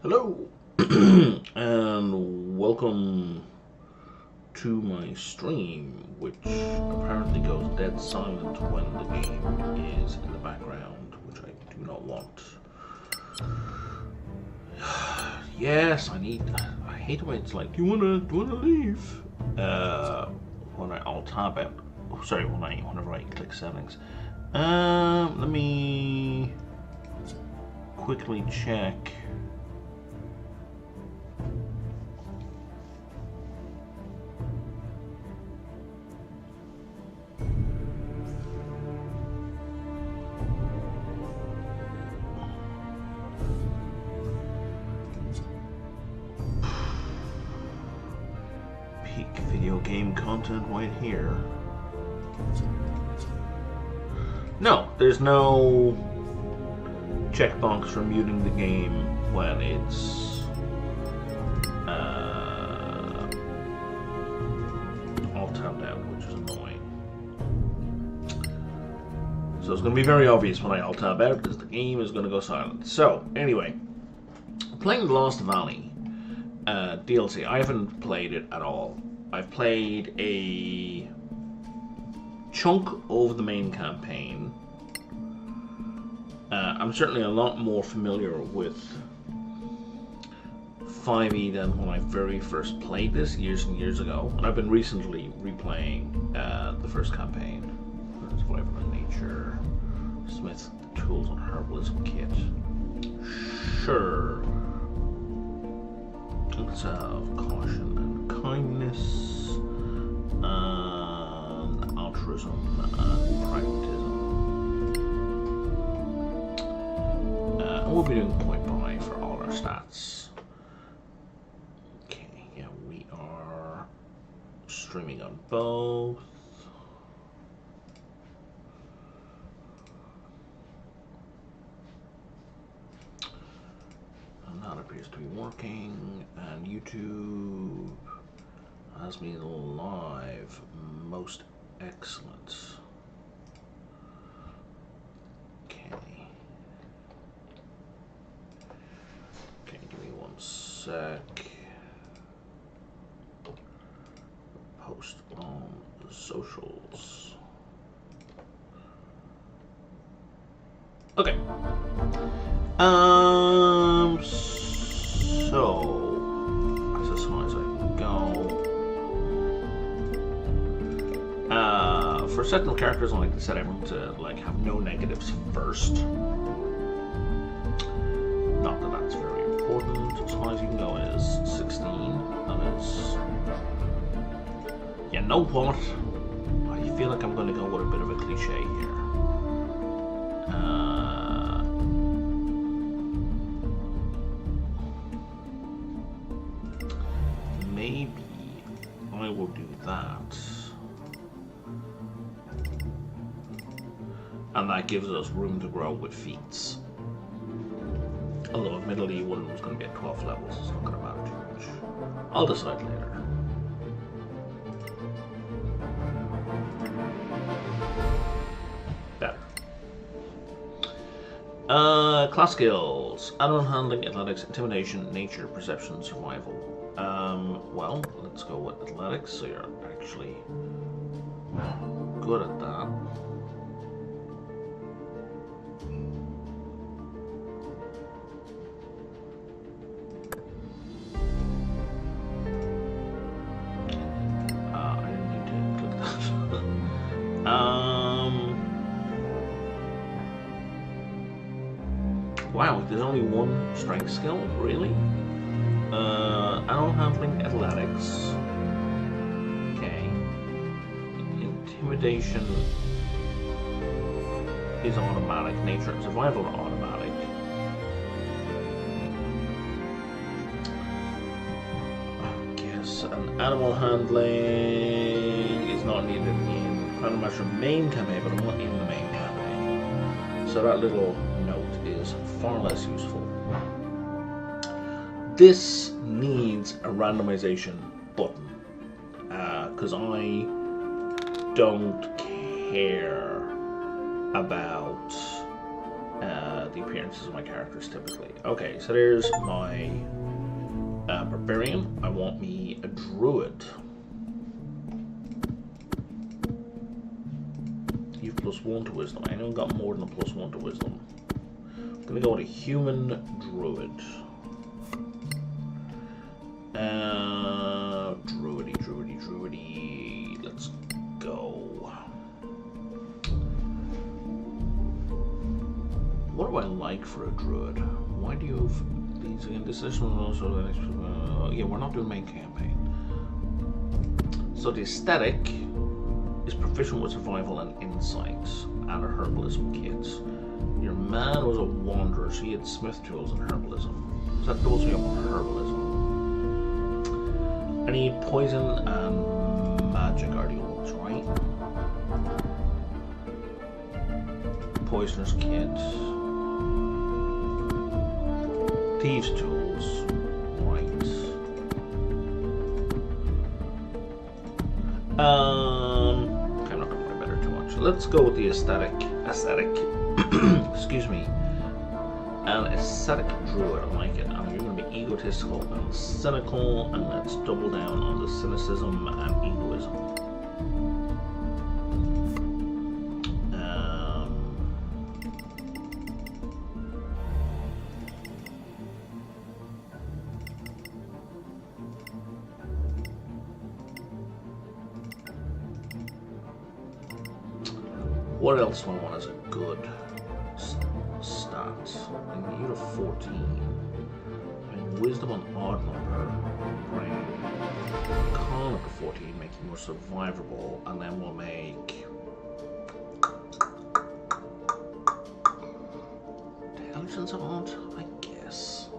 Hello, and welcome to my stream, which apparently goes dead silent when the game is in the background, which I do not want. Yes, I hate when it's like, do you wanna leave? When I alt tab out. Oh, sorry, whenever I click settings. Let me quickly check. Peak video game content right here. No, there's no checkbox for muting the game when it's all tabbed out, which is annoying. So it's going to be very obvious when I alt tab out because the game is going to go silent. So anyway, playing the Lost Valley DLC. I haven't played it at all. I've played a chunk of the main campaign. I'm certainly a lot more familiar with 5e than when I very first played this years and years ago. And I've been recently replaying the first campaign. Survival in Nature, Smith, Tools and Herbalism Kit. Sure. Let's have caution and kindness, and altruism and pragmatism. And we'll be doing point buy for all our stats. Okay, yeah, we are streaming on both. That appears to be working, and YouTube has me live. Most excellent. Okay. Okay, give me one sec. Post on the socials. Okay. So that's as high as I can go. For sectional characters, I like to set everyone to have no negatives first. Not that that's very important. As high as you can go is 16, and it's. You know what? I feel like I'm going to go with a bit of a cliche here. Maybe I will do that. And that gives us room to grow with feats. Although admittedly one of them is going to be at 12 levels, it's not going to matter too much. I'll decide later. Better. Class skills. Add-on handling, athletics, intimidation, nature, perception, survival. Well, let's go with athletics, so you're actually good at that. I didn't need to click that. Wow, there's only one strength skill? Really? Animal handling, athletics. Okay. Intimidation is automatic. Nature and survival are automatic. I guess an animal handling is not needed in Crown Master main campaign, but I'm not in the main campaign. So that little note is far less useful. This needs a randomization button because I don't care about the appearances of my characters typically. Okay, so there's my barbarian. I want me a druid. You've +1 to wisdom. Anyone got more than a +1 to wisdom? I'm gonna go with a human druid. Druidy. Let's go. What do I like for a druid? Why do you have these again? This one also. Yeah, we're not doing main campaign. So the aesthetic is proficient with survival and insights and a herbalism kit. Your man was a wanderer, so he had smith tools and herbalism. So that goes me up on herbalism. I need poison and magic are the ones, right? Poisoner's kit. Thieves tools. Right. I'm not gonna worry about it too much. Let's go with the aesthetic. Excuse me. An aesthetic druid, I like it. And you're going to be egotistical and cynical, and let's double down on the cynicism and egoism. What else do I want as a good stat? I need a 14. I mean, wisdom on odd number. Brain. Con up to 14, make you more survivable, and then we'll make intelligence odd, I guess.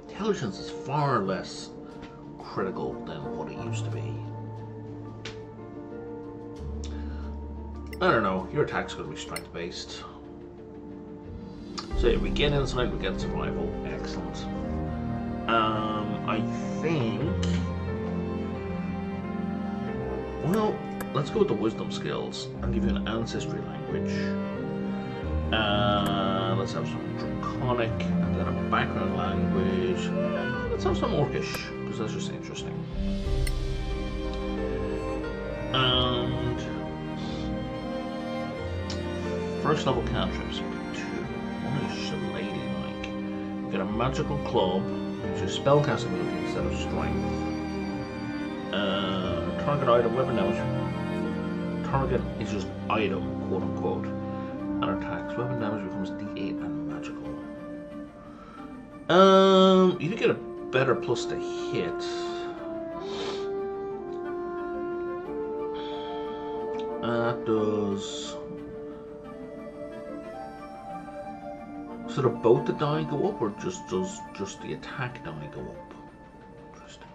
Intelligence is far less critical than what it used to be. I don't know, your attack's going to be strength based. So if we get insight, we get survival. Excellent. I think... Well, let's go with the wisdom skills and give you an ancestry language. Let's have some draconic and then a background language. Let's have some orcish, because that's just interesting. And first level cantrips. One is shillelagh-like. You get a magical club, which is spellcasting ability instead of strength. Target item, weapon damage. Target is just item, quote unquote. And attacks. Weapon damage becomes D8 and magical. You do get a better plus to hit. That does. So do both the die go up, or does just the attack die go up? Interesting.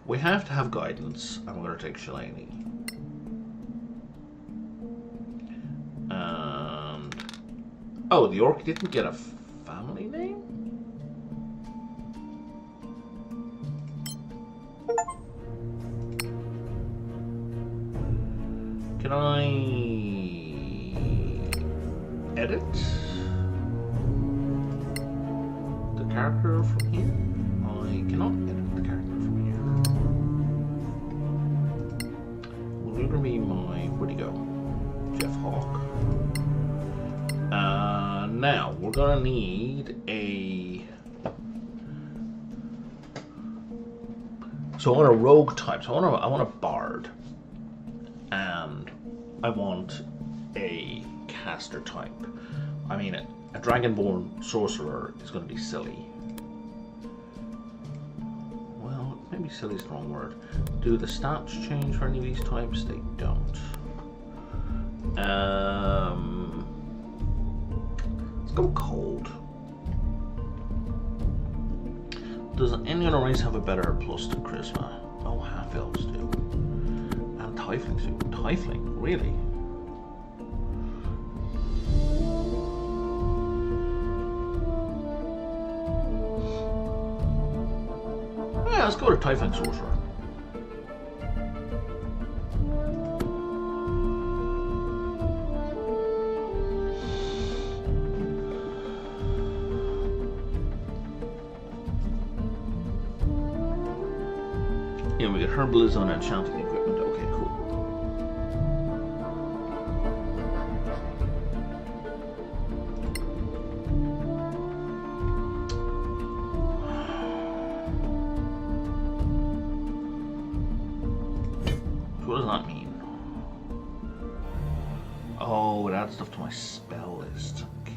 We have to have guidance, and we're going to take shillelagh. And oh, the orc didn't get a family name? Can I edit the character from here? I cannot edit the character from here. Will either be my, where'd he go? Jeff Hawk. Now we're gonna need a. So I want a rogue type. So I want a bard, and I want a caster type. I mean, a dragonborn sorcerer is going to be silly. Well, maybe silly is the wrong word. Do the stats change for any of these types? They don't. Let's go cold. Does any other race have a better plus to charisma? Oh, half elves do. And tieflings do. Tiefling, really? Yeah, let's go to tiefling sorcerer. Yeah, we get herbalism and enchanting equipment. Okay, cool. So what does that mean? Oh, it adds stuff to my spell list. Okay.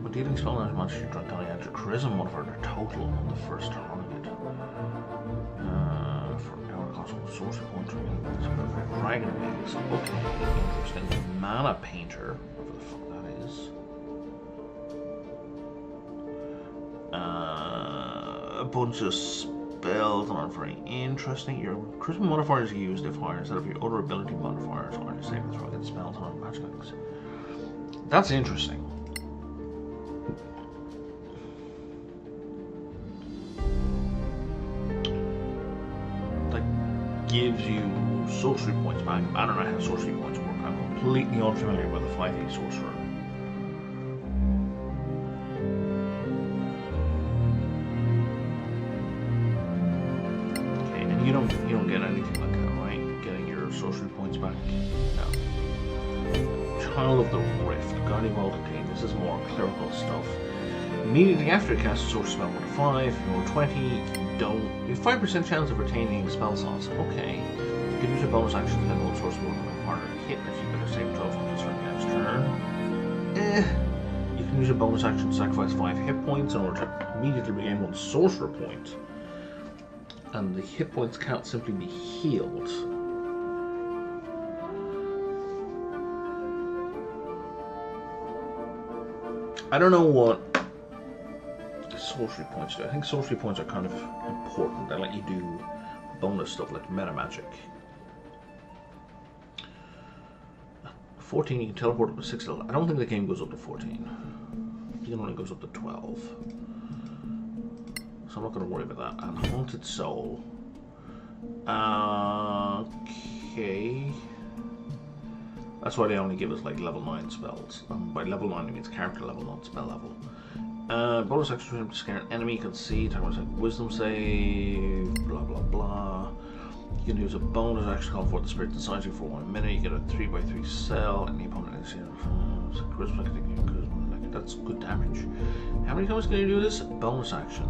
When dealing spell damage, monsters you drink only adds your charisma modifier to total on the first target. For hour cost one sorcery point to dragon wings. Okay, interesting. Mana painter. Whatever the fuck that is. A bunch of spells that aren't very interesting. Your charisma modifier is used if higher instead of your other ability modifiers or your saving throw against spells and magic items. That's interesting. That gives you sorcery points back. I don't know how sorcery points work. I'm completely unfamiliar with the 5e sorcerer. You don't get anything like that, right? Getting your sorcery points back? No. Child of the Rift, Guardian Multi-King. This is more clerical stuff. Immediately after you cast a sorcery spell with a 5, if you roll 20, you don't. You have 5% chance of retaining spell slots. Okay. You can use a bonus action to then roll sorcery with a harder hit if you better save 12 on this next turn. You can use a bonus action to sacrifice 5 hit points in order to immediately regain 1 sorcerer point. And the hit points can't simply be healed. I don't know what sorcery points do. I think sorcery points are kind of important. They let you do bonus stuff like meta magic. 14, you can teleport up to 6 level. I don't think the game goes up to 14. I think it only goes up to 12. So I'm not going to worry about that. And Haunted Soul. Okay. That's why they only give us like level 9 spells. By level 9 it means character level, not spell level. Bonus action to scare an enemy, you can see, time like wisdom save, blah blah blah. You can use a bonus action call for the spirit inside you for 1 minute. You get a 3x3 cell, and the opponent is here. Charisma, that's good damage. How many times can you do this? Bonus action.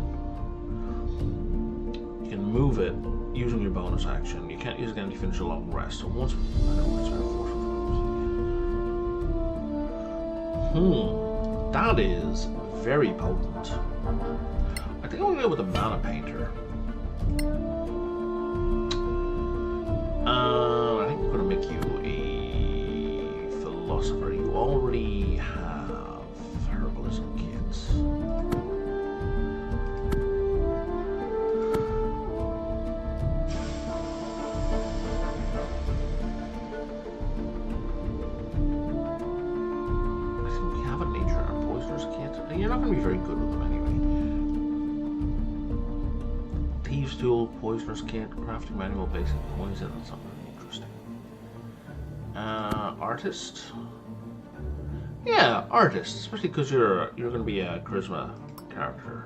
You can move it using your bonus action. You can't use it again if you finish a long rest. So once, I don't know, it's that is very potent. I think I'm gonna go with the Mana Painter. I think I'm gonna make you a philosopher. You already have herbalism kits. You're not going to be very good with them anyway. Thieves' Tool, Poisoner's Kit, Crafting Manual, Basic Poison, that's not really interesting. Artist? Yeah, Artist, especially because you're going to be a Charisma character.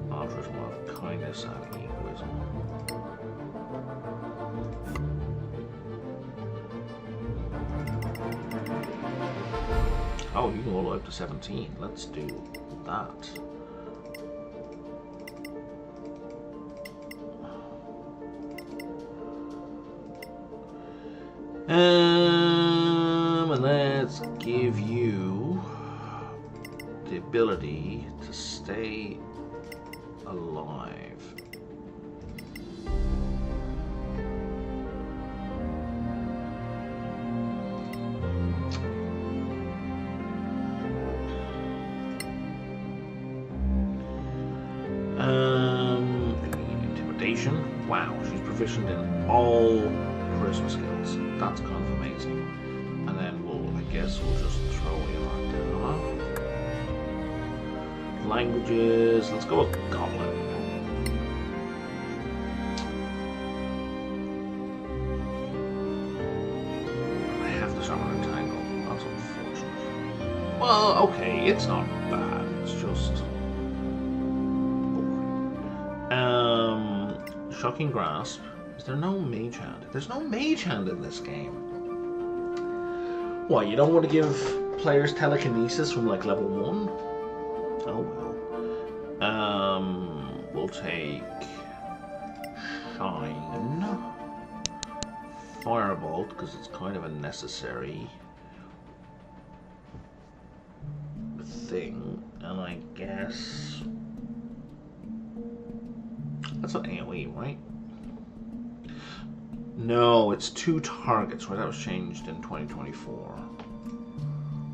Charisma of Kindness and Egoism. Oh, you can roll up to 17. Let's do that. And let's give you the ability to stay alive. Intimidation. Wow, she's proficient in all charisma skills. That's kind of amazing. And then I guess we'll just throw in our languages. Let's go with Goblin. I have to summon a tangle. That's unfortunate. Well, okay, it's not bad. It's just boring. Shocking Grasp. Is there no Mage Hand? There's no Mage Hand in this game. What, you don't want to give players telekinesis from like level 1? Oh well. We'll take Shine. Firebolt, because it's kind of a necessary thing. And I guess that's an AoE, right? No, it's 2 targets, right? That was changed in 2024.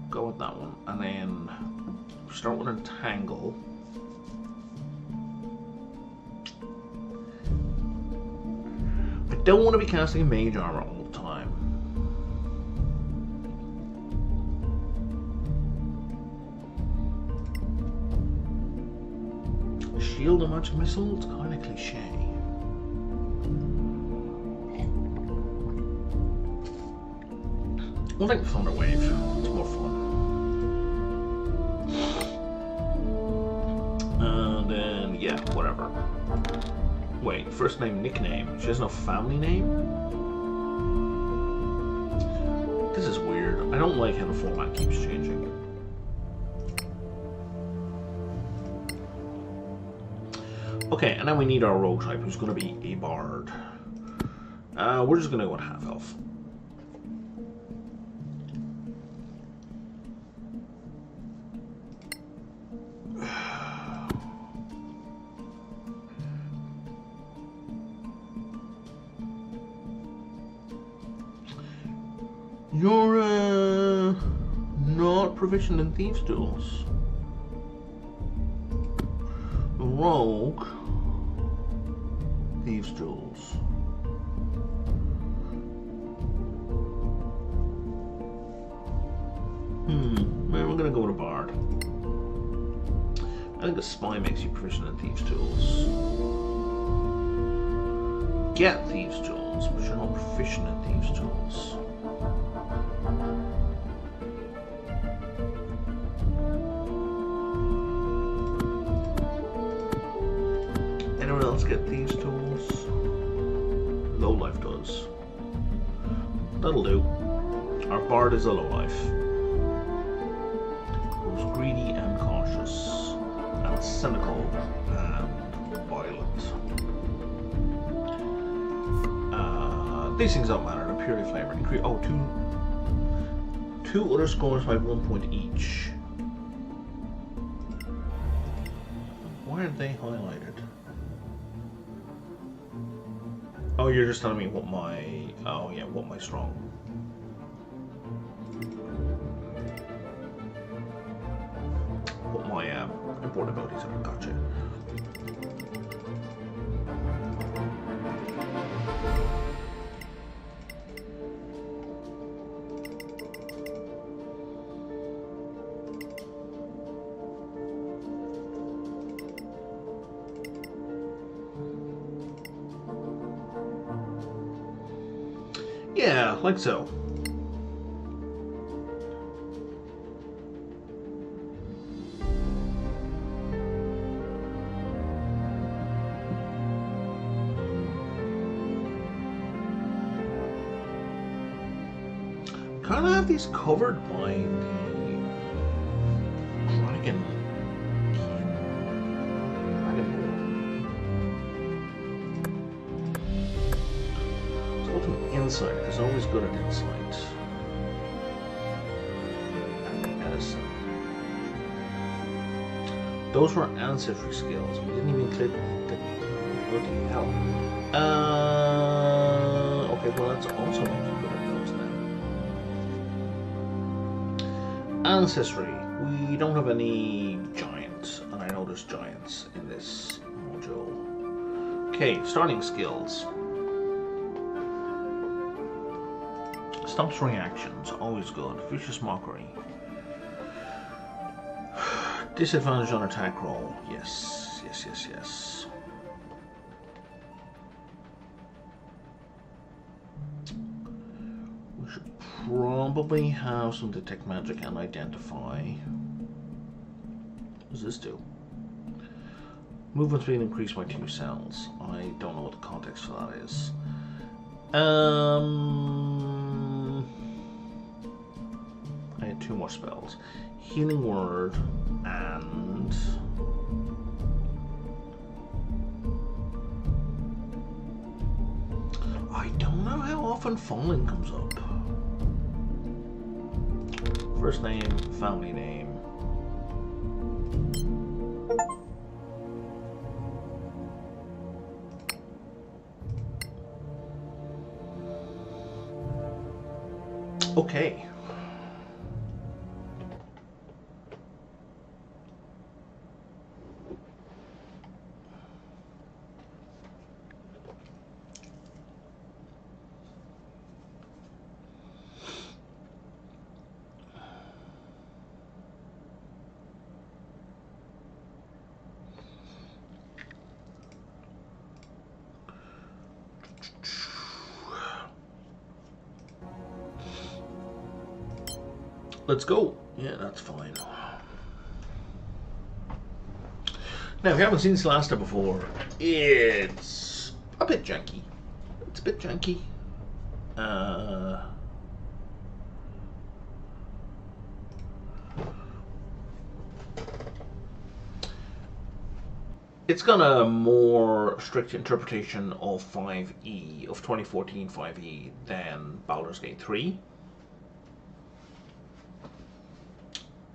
Go with that one. And then start with Entangle. I don't want to be casting Mage Armor all the time. Shield and Magic Missile? It's kind of cliche. We'll take the Thunder Wave. It's more fun. And then, yeah, whatever. Wait, first name, nickname. She has no family name? This is weird. I don't like how the format keeps changing. Okay, and then we need our rogue type, who's going to be a bard. We're just going to go with half elf. You're not proficient in Thieves' Tools. Rogue. Thieves' Tools. Maybe we're gonna go with a bard. I think a spy makes you proficient in Thieves' Tools. Get Thieves' Tools, but you're not proficient in Thieves' Tools. Anyone else get Thieves' Tools? Low life does. That'll do. Our bard is a low life. Who's greedy and cautious, and cynical and violent. These things don't matter. They're purely flavored. Oh, two other scores by 1 point each. Why aren't they highlighted? Oh, you're just telling me what my... Oh, yeah, what my strong... What my important abilities are. Gotcha. Yeah, like so. Kind of have these covered by the dragon. Insight, because always good at insight. And medicine. Those were ancestry skills. We didn't even click the bloody hell. Okay, well that's also not good at those then. Ancestry. We don't have any giants, and I know there's giants in this module. Okay, starting skills. Stops reactions, always good. Vicious Mockery. Disadvantage on attack roll. Yes, yes, yes, yes. Should probably have some detect magic and identify. What does this do? Movement speed increased by 2 cells. I don't know what the context for that is. I had 2 more spells. Healing Word and... I don't know how often Falling comes up. First name, family name. Okay. Let's go. Yeah, that's fine. Now, if you haven't seen Solasta before, it's a bit janky. It's a bit janky. It's got a more strict interpretation of 5e, of 2014 5e, than Baldur's Gate 3.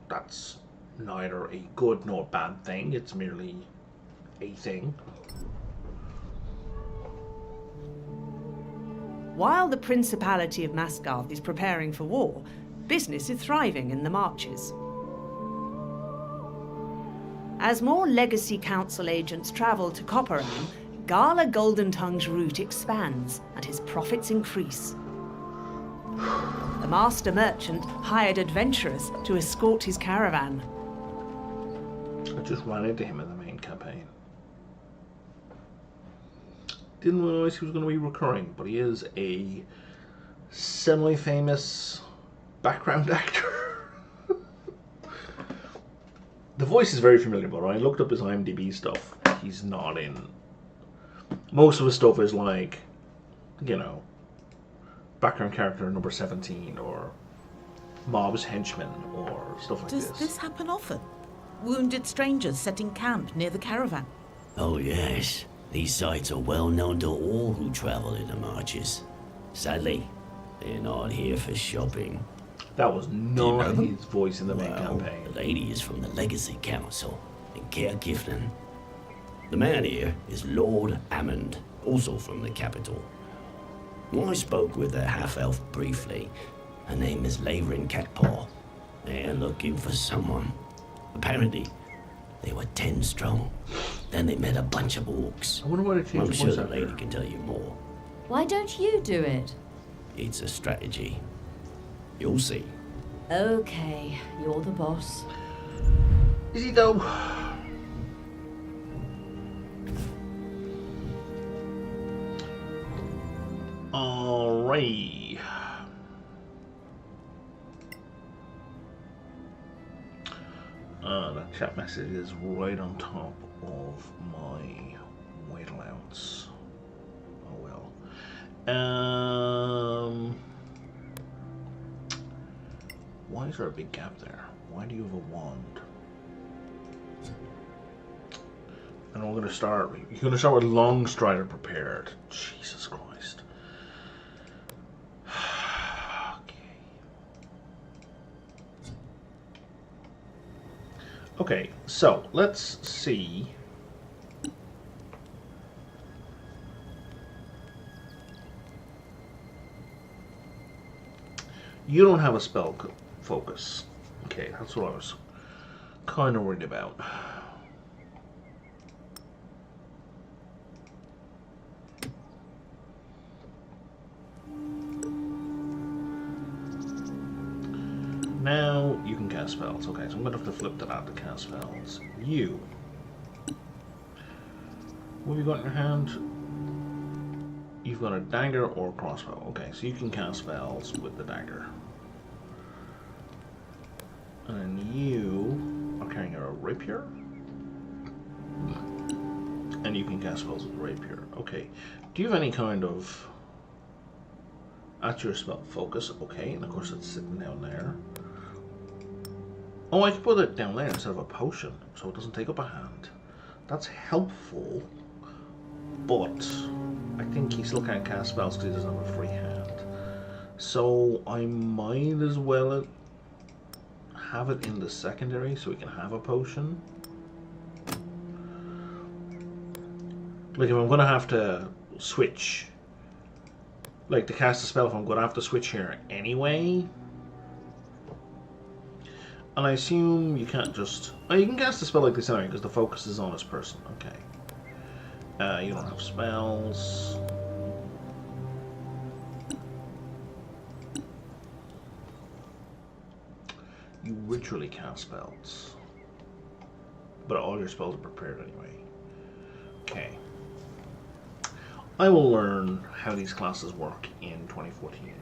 That's neither a good nor bad thing, it's merely a thing. While the Principality of Masgarth is preparing for war, business is thriving in the Marches. As more Legacy Council agents travel to Copperan, Gala Goldentongue's route expands and his profits increase. The master merchant hired adventurers to escort his caravan. I just ran into him in the main campaign. Didn't realize he was going to be recurring, but he is a semi-famous background actor. The voice is very familiar, but when I looked up his IMDb stuff, he's not in. Most of his stuff is like, you know, background character number 17 or mob's henchman or stuff like this. Does this happen often? Wounded strangers setting camp near the caravan? Oh yes, these sites are well known to all who travel in the Marches. Sadly, they're not here for shopping. That was not his voice in the main campaign. The lady is from the Legacy Council in Caer Giflin. The man here is Lord Ammond, also from the capital. I spoke with a half-elf briefly. Her name is Lavrin Catpaw. They're looking for someone. Apparently, they were 10 strong. Then they met a bunch of orcs. I wonder why they changed I'm the sure voice the actor. lady can tell you more. Why don't you do it? It's a strategy. You'll see. Okay, you're the boss. Is he though? Alright. That chat message is right on top of my weight allowance. Oh well. Why is there a big gap there? Why do you have a wand? And we're gonna start. You're gonna start with Long Strider prepared. Jesus Christ. Okay, so let's see. You don't have a spell focus. Okay, that's what I was kind of worried about. Now you can cast spells. Okay, so I'm going to have to flip that out to cast spells. You. What have you got in your hand? You've you've got a dagger or crossbow. Okay, so you can cast spells with the dagger. And you are carrying a rapier. And you can cast spells with rapier. Okay. Do you have any kind of... At your spell focus? Okay, and of course it's sitting down there. Oh, I can put it down there instead of a potion, so it doesn't take up a hand. That's helpful, but I think he still can't cast spells because he doesn't have a free hand. So I might as well have it in the secondary so we can have a potion. Like if I'm going to have to switch, like to cast a spell, if I'm going to have to switch here anyway. And I assume you can't just... Oh, you can cast a spell like this anyway, because the focus is on this person. Okay. You don't have spells. You ritually cast spells. But all your spells are prepared anyway. Okay. I will learn how these classes work in 2014.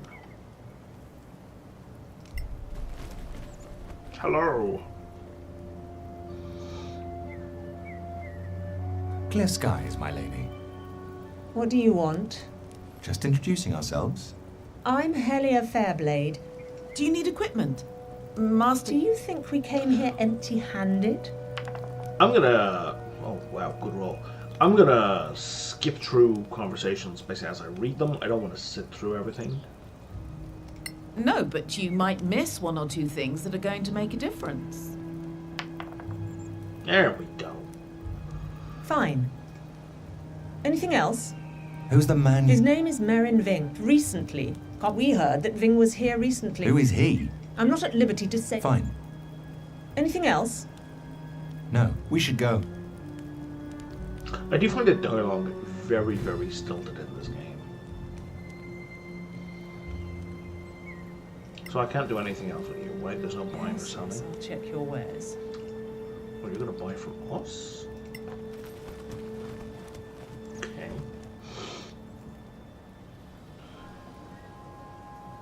Hello. Clear skies, my lady. What do you want? Just introducing ourselves. I'm Helia Fairblade. Do you need equipment? Master... Do you think we came here empty-handed? I'm gonna... Oh, wow, good roll. I'm gonna skip through conversations basically as I read them. I don't want to sit through everything. No, but you might miss one or two things that are going to make a difference. There we go. Fine. Anything else? Who's the man? His name is Merrin Ving. Recently. We heard that Ving was here recently. Who is he? I'm not at liberty to say... Fine. Anything else? No, we should go. I do find the dialogue very, very stilted in this game. So I can't do anything else with you, right? There's no buying or selling. I'll check your wares. Well, you're gonna buy from us? Okay.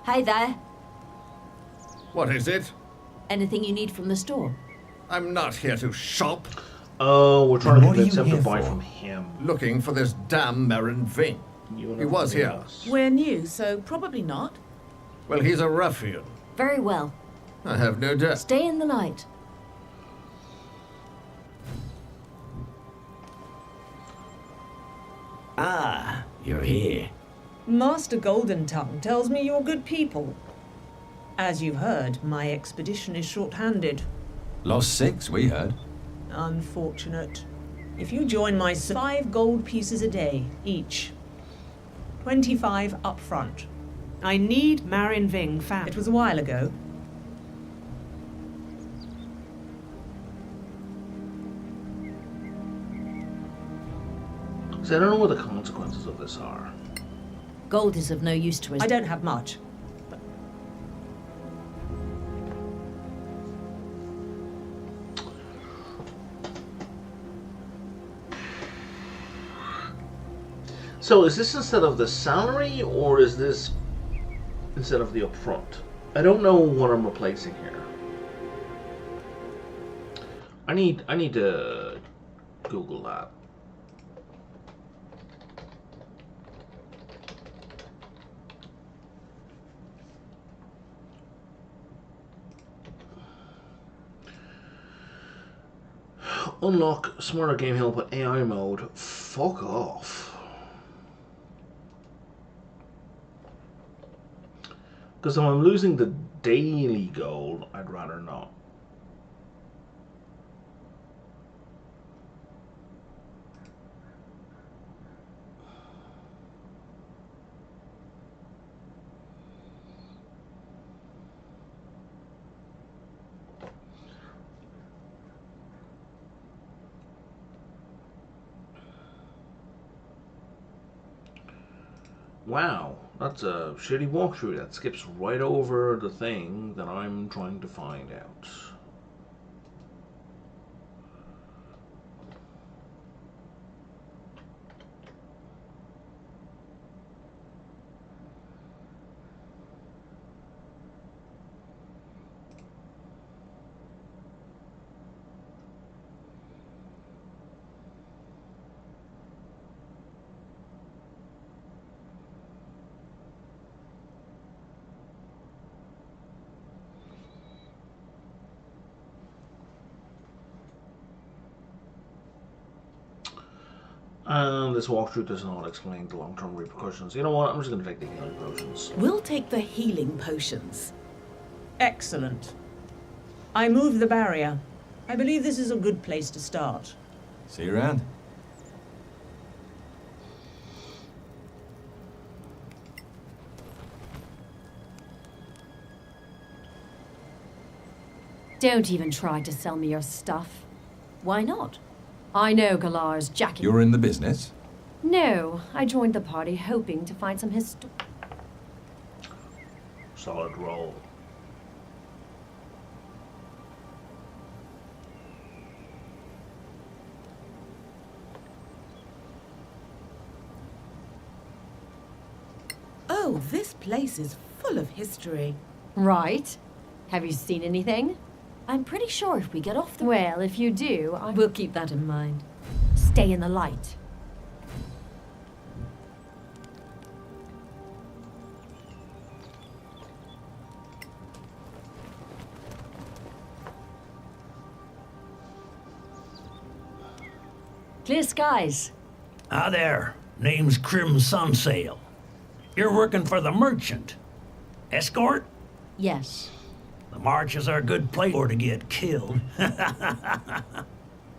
Hey there. What is it? Anything you need from the store? I'm not here to shop. Oh, we're trying to What are convince you him to here buy for? from him. Looking for this damn Merrin Ving. He was here. We're new, so probably not. Well, he's a ruffian. Very well. I have no doubt. Stay in the light. Ah, you're here. Master Golden Tongue tells me you're good people. As you've heard, my expedition is short-handed. Lost 6, we heard. Unfortunate. If you join my 5 gold pieces a day, each. 25 up front. I need Merrin Ving found. It was a while ago. So I don't know what the consequences of this are. Gold is of no use to us. I don't have much. So is this instead of the salary, or is this instead of the upfront? I don't know what I'm replacing here. I need to Google that. Unlock smarter game help at AI mode. Fuck off. Because if I'm losing the daily gold, I'd rather not. Wow, that's a shitty walkthrough. That skips right over the thing that I'm trying to find out. And this walkthrough does not explain the long-term repercussions. You know what? I'm just going to take the healing potions. We'll take the healing potions. Excellent. I move the barrier. I believe this is a good place to start. See you around. Don't even try to sell me your stuff. Why not? I know Galar's jacket. You're in the business? No, I joined the party hoping to find some Solid roll. Oh, this place is full of history. Right. Have you seen anything? I'm pretty sure if we get off the... Well, if you do, I will keep that in mind. Stay in the light. Clear skies. Hi there. Name's Crim Sunsail. You're working for the merchant. Escort? Yes. The marches are a good place for to get killed.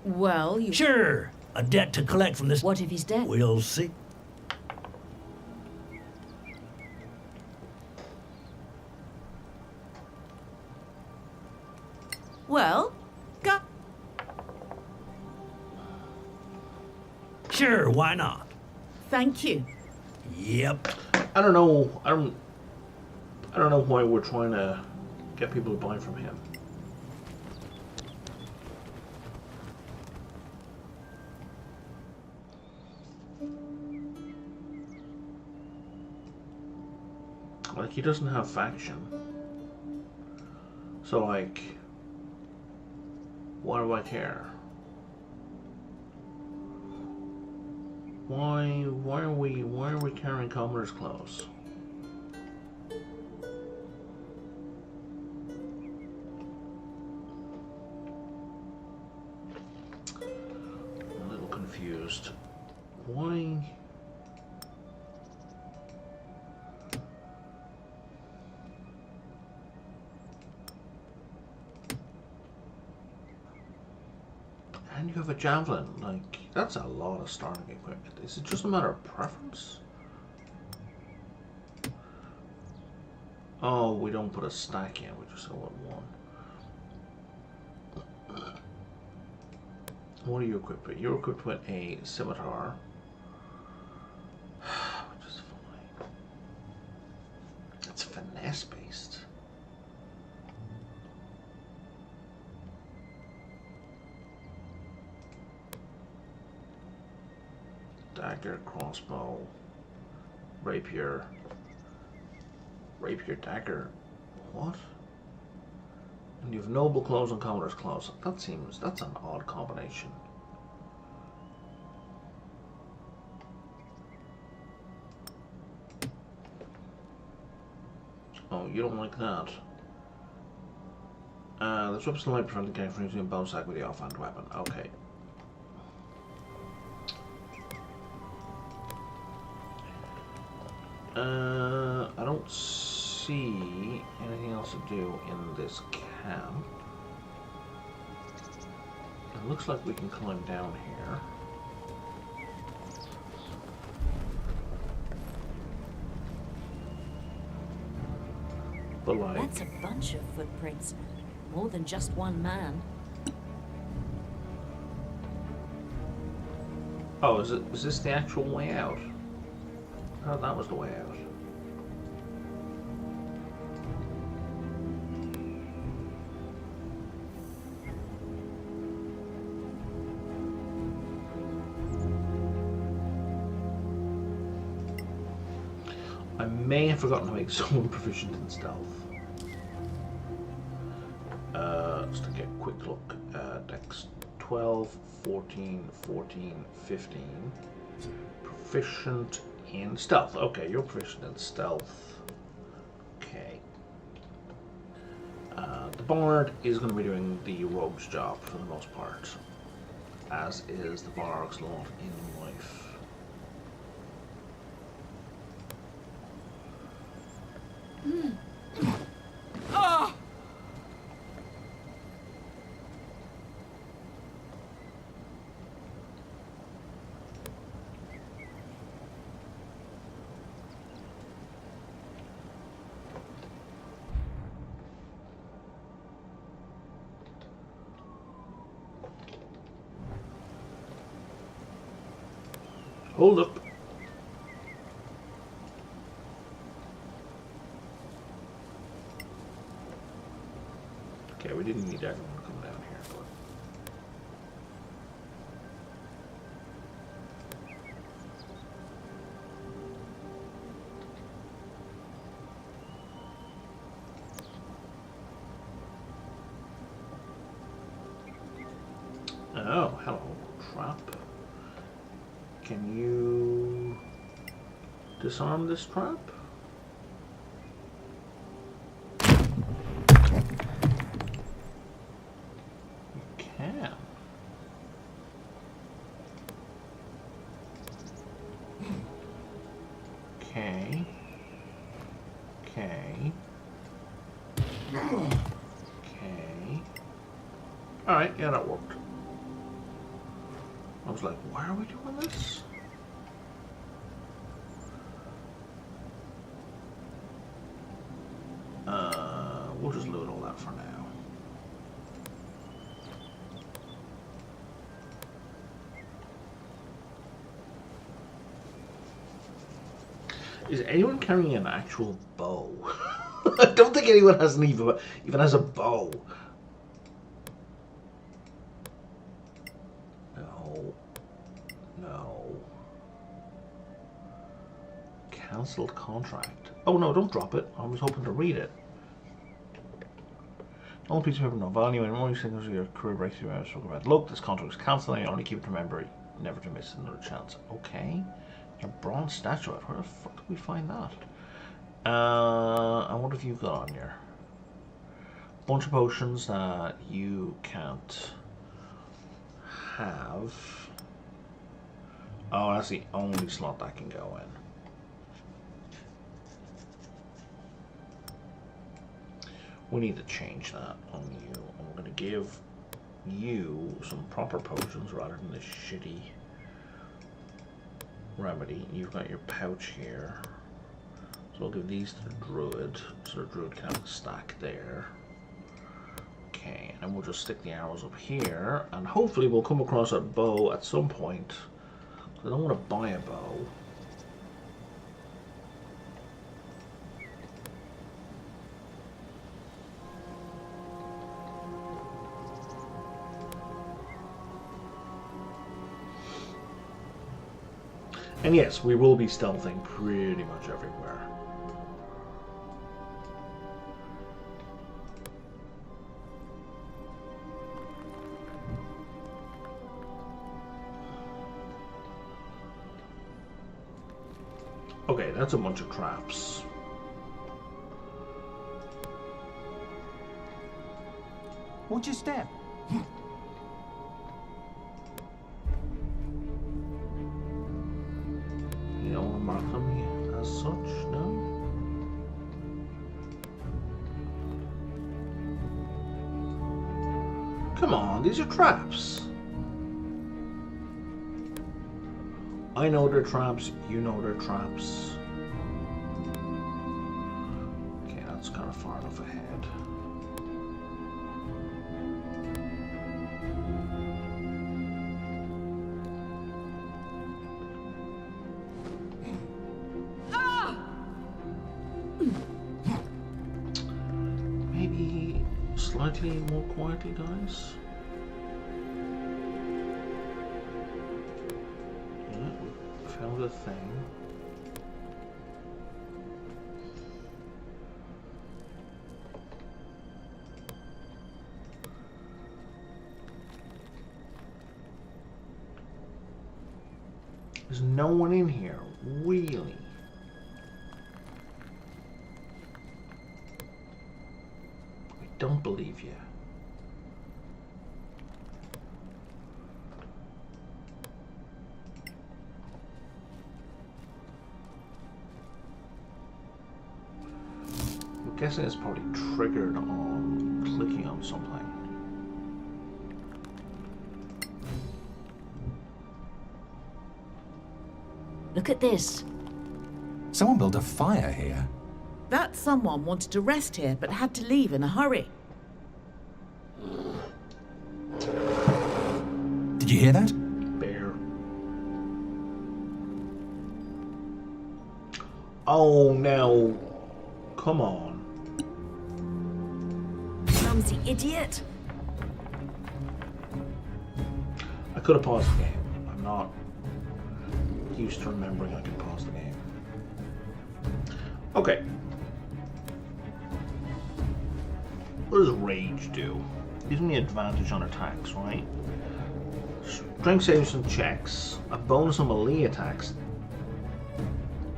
Well, you... Sure, a debt to collect from this... What if he's dead? We'll see. Well, go... Sure, why not? Thank you. Yep. I don't know. I don't know why we're trying to get people to buy from him. Like, he doesn't have faction. So, like, why do I care? Why are we carrying commoner's clothes? I'm a little confused. Why? And you have a javelin, like, that's a lot of starting equipment. Is it just a matter of preference? Oh, we don't put a stack in, we just go with one. What are you equipped with? You're equipped with a scimitar, which is fine. It's finesse based. Dagger, crossbow, rapier, dagger. What? And you have noble clothes and commoner's clothes. That's an odd combination. Oh, you don't like that. The weapons light prevent the game from using a bow sack with the offhand weapon. Okay. I don't see anything else to do in this camp. It looks like we can climb down here. But like... That's a bunch of footprints. More than just one man. Oh, is this the actual way out? I thought that was the way out. I may have forgotten to make someone proficient in stealth. Just to get a quick look. Dex 12, 14, 14, 15. Proficient in stealth. Okay, you're proficient in stealth. Okay. The bard is going to be doing the rogue's job for the most part, as is the varg's lot in life. Hold up. Okay, we didn't need everyone to come down here, but... Oh, hello, trap. Can you disarm this trap? You can. Okay. Okay. Okay. Alright, yeah, that worked. I was like, why are we doing this? We'll just load all that for now. Is anyone carrying an actual bow? I don't think anyone has even has a bow. No. Cancelled contract. Oh no, don't drop it. I was hoping to read it. All piece of paper, no value, and more signals of your career breakthrough. I was talking about. Look, this contract is cancelled. I only keep it to memory, never to miss another chance. Okay. A bronze statuette. Where the fuck did we find that? I wonder if you've got on here. Bunch of potions that you can't have. Oh, that's the only slot that can go in. We need to change that on you. I'm going to give you some proper potions rather than this shitty remedy. You've got your pouch here. So I'll give these to the druid. So the druid can have a stack there. Okay, and we'll just stick the arrows up here. And hopefully we'll come across a bow at some point. I don't want to buy a bow. And yes, we will be stealthing pretty much everywhere. Okay, that's a bunch of traps. Watch your step. You don't want to mark them as such, no? Come on, these are traps. I know they're traps, you know they're traps. Okay, that's kind of far enough ahead. Maybe slightly more quietly, guys. Found a thing. There's no one in here, really. I don't believe you. I'm guessing it's probably triggered on clicking on something. Look at this. Someone built a fire here. That someone wanted to rest here but had to leave in a hurry. Did you hear that? Bear. Oh no. Come on. Clumsy idiot. I could have paused the game. I'm not used to remembering I can pause the game. Okay. What does rage do? Gives me advantage on attacks, right? Strength saves and checks. A bonus on melee attacks.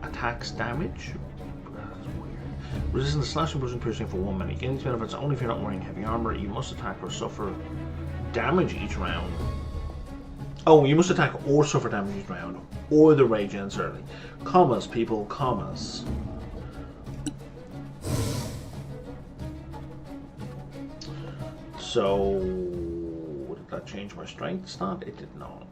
Attacks damage? That's weird. Resistance to slashing, bruising, piercing for 1 minute. Gain these benefits only if you're not wearing heavy armor. You must attack or suffer damage each round. Oh, you must attack or suffer damage each round. Or the rage ends early. Commas, people, commas. So, did that change my strength stat? It did not.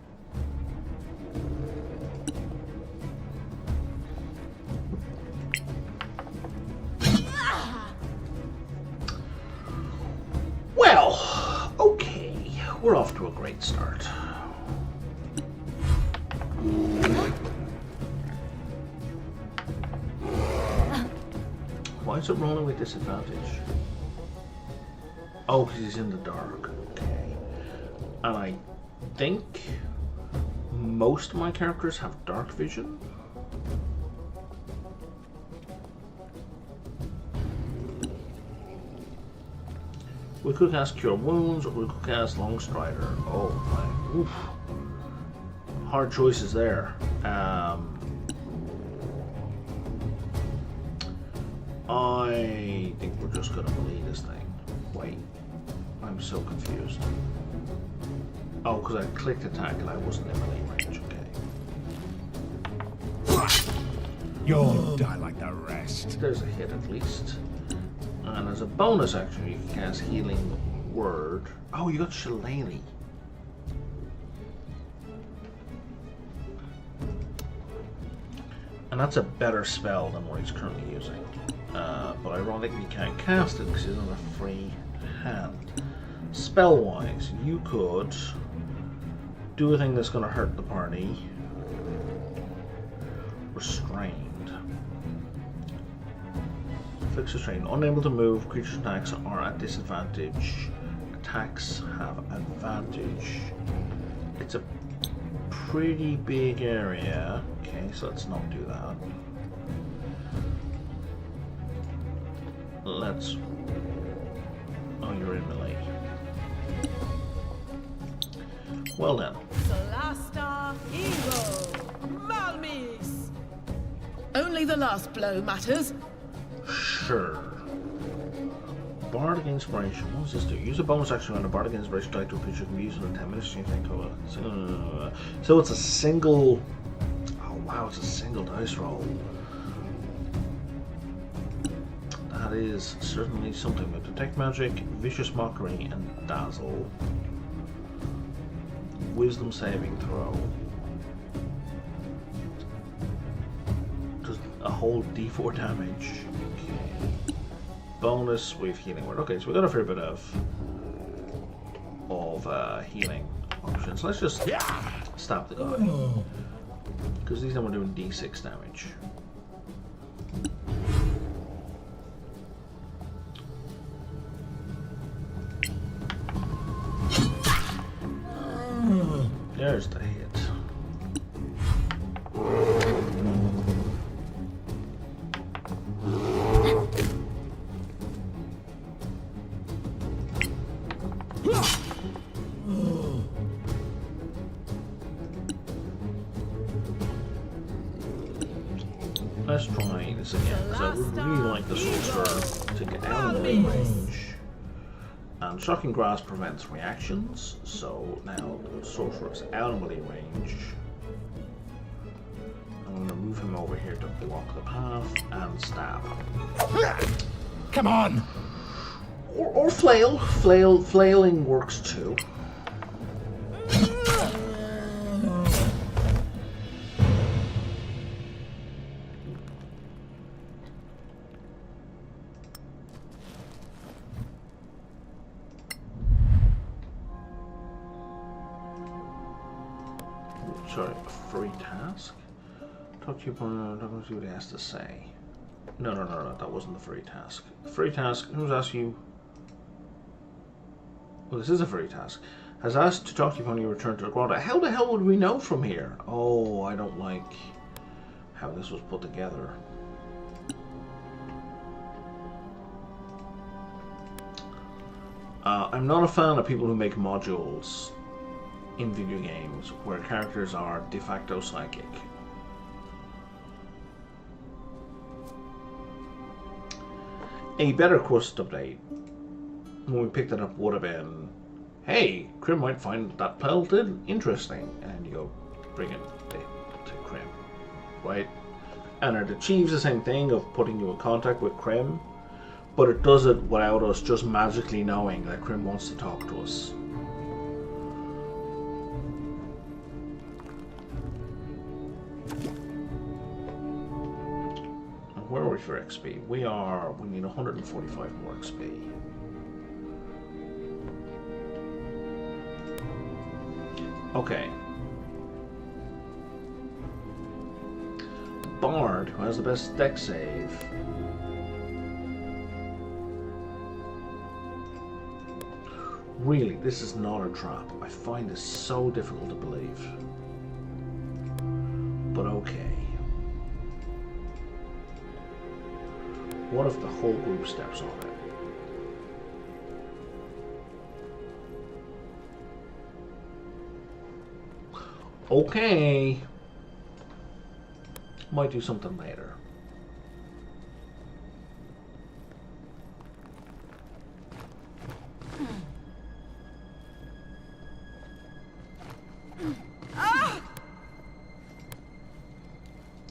Well, okay, we're off to a great start. Why is it rolling with disadvantage? Oh, because he's in the dark. Okay. And I think most of my characters have dark vision. We could cast Cure Wounds, or we could cast Long Strider. Oh my. Oof. Hard choices there. I think we're just gonna melee this thing. Wait. I'm so confused. Oh, because I clicked attack and I wasn't in melee range. Okay. You'll die like the rest. There's a hit at least. And as a bonus action, you can cast Healing Word. Oh, you got Shillelagh. And that's a better spell than what he's currently using. But ironically, you can't cast it because he's on a free hand. Spell-wise, you could do a thing that's going to hurt the party. Restrained. Fix restrained. Unable to move, creature attacks are at disadvantage. Attacks have advantage. It's a pretty big area. Okay, so let's not do that. Let's... Oh, you're in melee. Well then. Solasta, Ego, Malmis. Only the last blow matters. Sure. Bardic Inspiration. What does this do? Use a bonus action on a Bardic Inspiration die to a creature can be used in 10 minutes. So it's a single... Oh wow, it's a single dice roll. That is certainly something. With Detect Magic, Vicious Mockery, and Dazzle. Wisdom saving throw. Does a whole d4 damage. Okay. Bonus with Healing Word. Okay, so we got a fair bit of healing options. Let's just stab the guy. Because these time we're doing d6 damage. There's the hit. Let's try this again, because I would really like the sorcerer to get out of the range. And Shocking Grasp prevents reactions, so now the sorcerer is out of melee range. I'm going to move him over here to block the path and stab. Come on! Or flail. Flailing works too. Sorry, a free task? Talk to you upon, don't see what he has to say. No, that wasn't the free task. The free task, who's asked you? Well, this is a free task. Has asked to talk to you upon your return to the grotto. How the hell would we know from here? Oh, I don't like how this was put together. I'm not a fan of people who make modules in video games where characters are de facto psychic. A better quest update, when we picked it up, would have been, hey, Krim might find that pelted interesting, and you go bring it to Krim, right? And it achieves the same thing of putting you in contact with Krim, but it does it without us just magically knowing that Krim wants to talk to us. Where are we for XP? We need 145 more XP. Okay. Bard, who has the best deck save. Really, this is not a trap. I find this so difficult to believe. But okay. What if the whole group steps on it? Okay. Might do something later.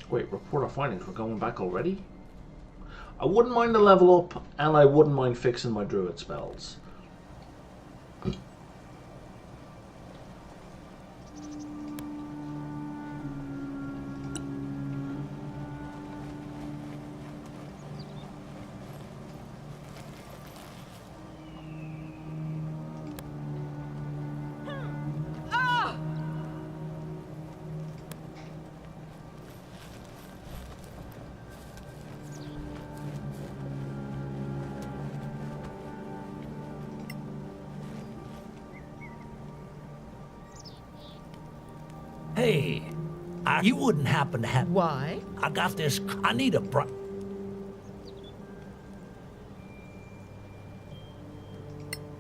Wait, report our findings. We're going back already? I wouldn't mind a level up, and I wouldn't mind fixing my druid spells. Hey, you wouldn't happen to have... Why? I got this... I need a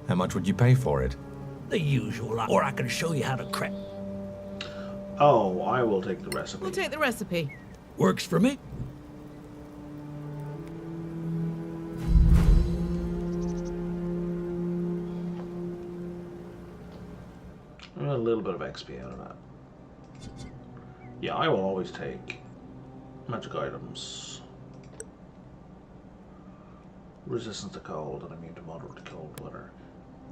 How much would you pay for it? the usual, or I can show you how to crack. Oh, I will take the recipe. We'll take the recipe. Works for me. A little bit of XP out of that. Yeah, I will always take magic items. Resistance to cold and immune to moderate to cold weather.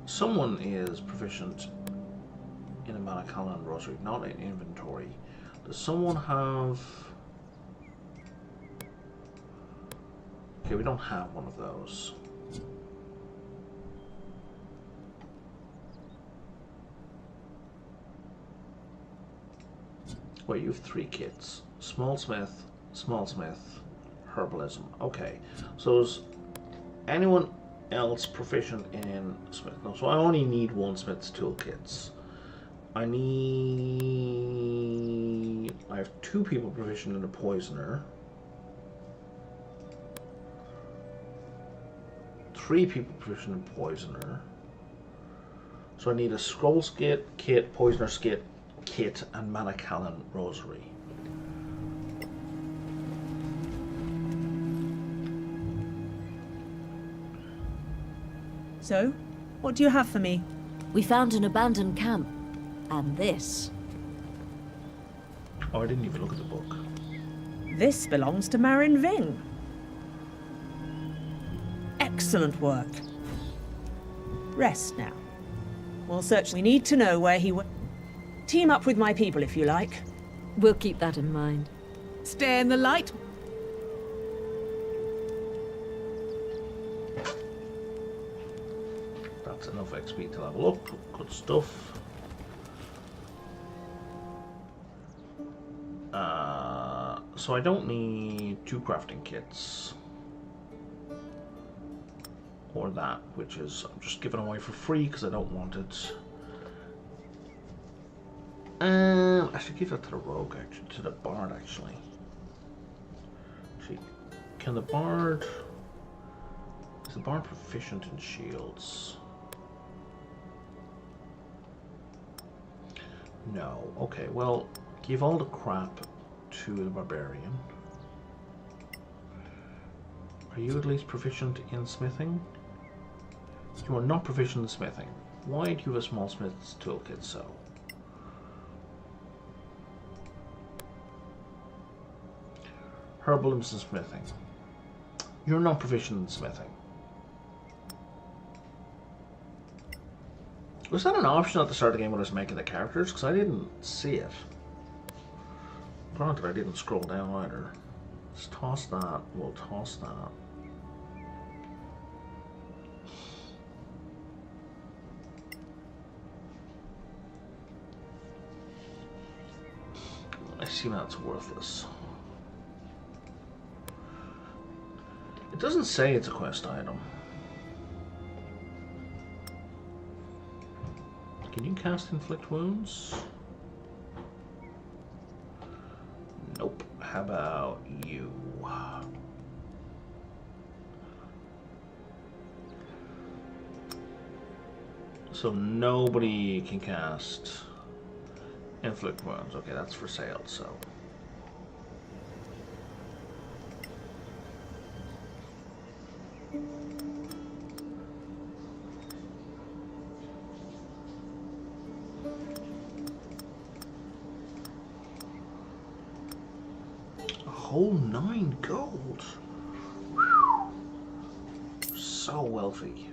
Someone is proficient in a Manakalan rosary, not in inventory. Does someone have... Okay, we don't have one of those. Wait, you have 3 kits. Smallsmith, herbalism. Okay, so is anyone else proficient in smith? No, so I only need 1 smith's toolkits. I have 2 people proficient in a poisoner. 3 people proficient in poisoner. So I need a scroll kit, poisoner kit, and Manakalan rosary. So, what do you have for me? We found an abandoned camp. And this. Oh, I didn't even look at the book. This belongs to Marin Ving. Excellent work. Rest now. We'll search. We need to know where he went. Team up with my people if you like. We'll keep that in mind. Stay in the light. That's enough XP to level up. Good stuff. So I don't need 2 crafting kits. Or that, which is, I'm just giving away for free because I don't want it. I should give that to the rogue, actually, to the bard, actually. Can the bard... Is the bard proficient in shields? No. Okay, well, give all the crap to the barbarian. Are you at least proficient in smithing? You are not proficient in smithing. Why do you have a small smith's toolkit, so? Herbalism and smithing. You're not proficient in smithing. Was that an option at the start of the game when I was making the characters? Because I didn't see it. Granted, I didn't scroll down either. Let's toss that. We'll toss that. I see that's worthless. It doesn't say it's a quest item. Can you cast inflict wounds? Nope. How about you? So nobody can cast inflict wounds. Okay, that's for sale, so. A whole 9 gold. Whew. So wealthy.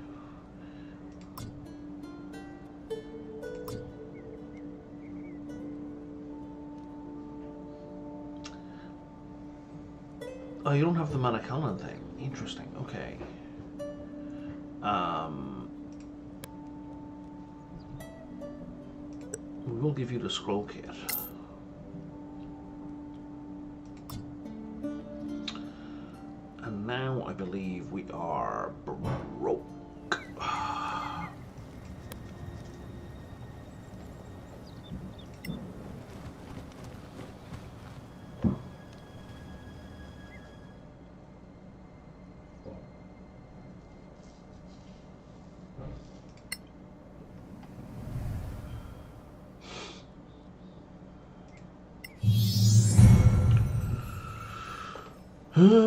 Oh, you don't have the Manakalan thing. Interesting. Okay. We will give you the scroll kit. And now I believe we are broke.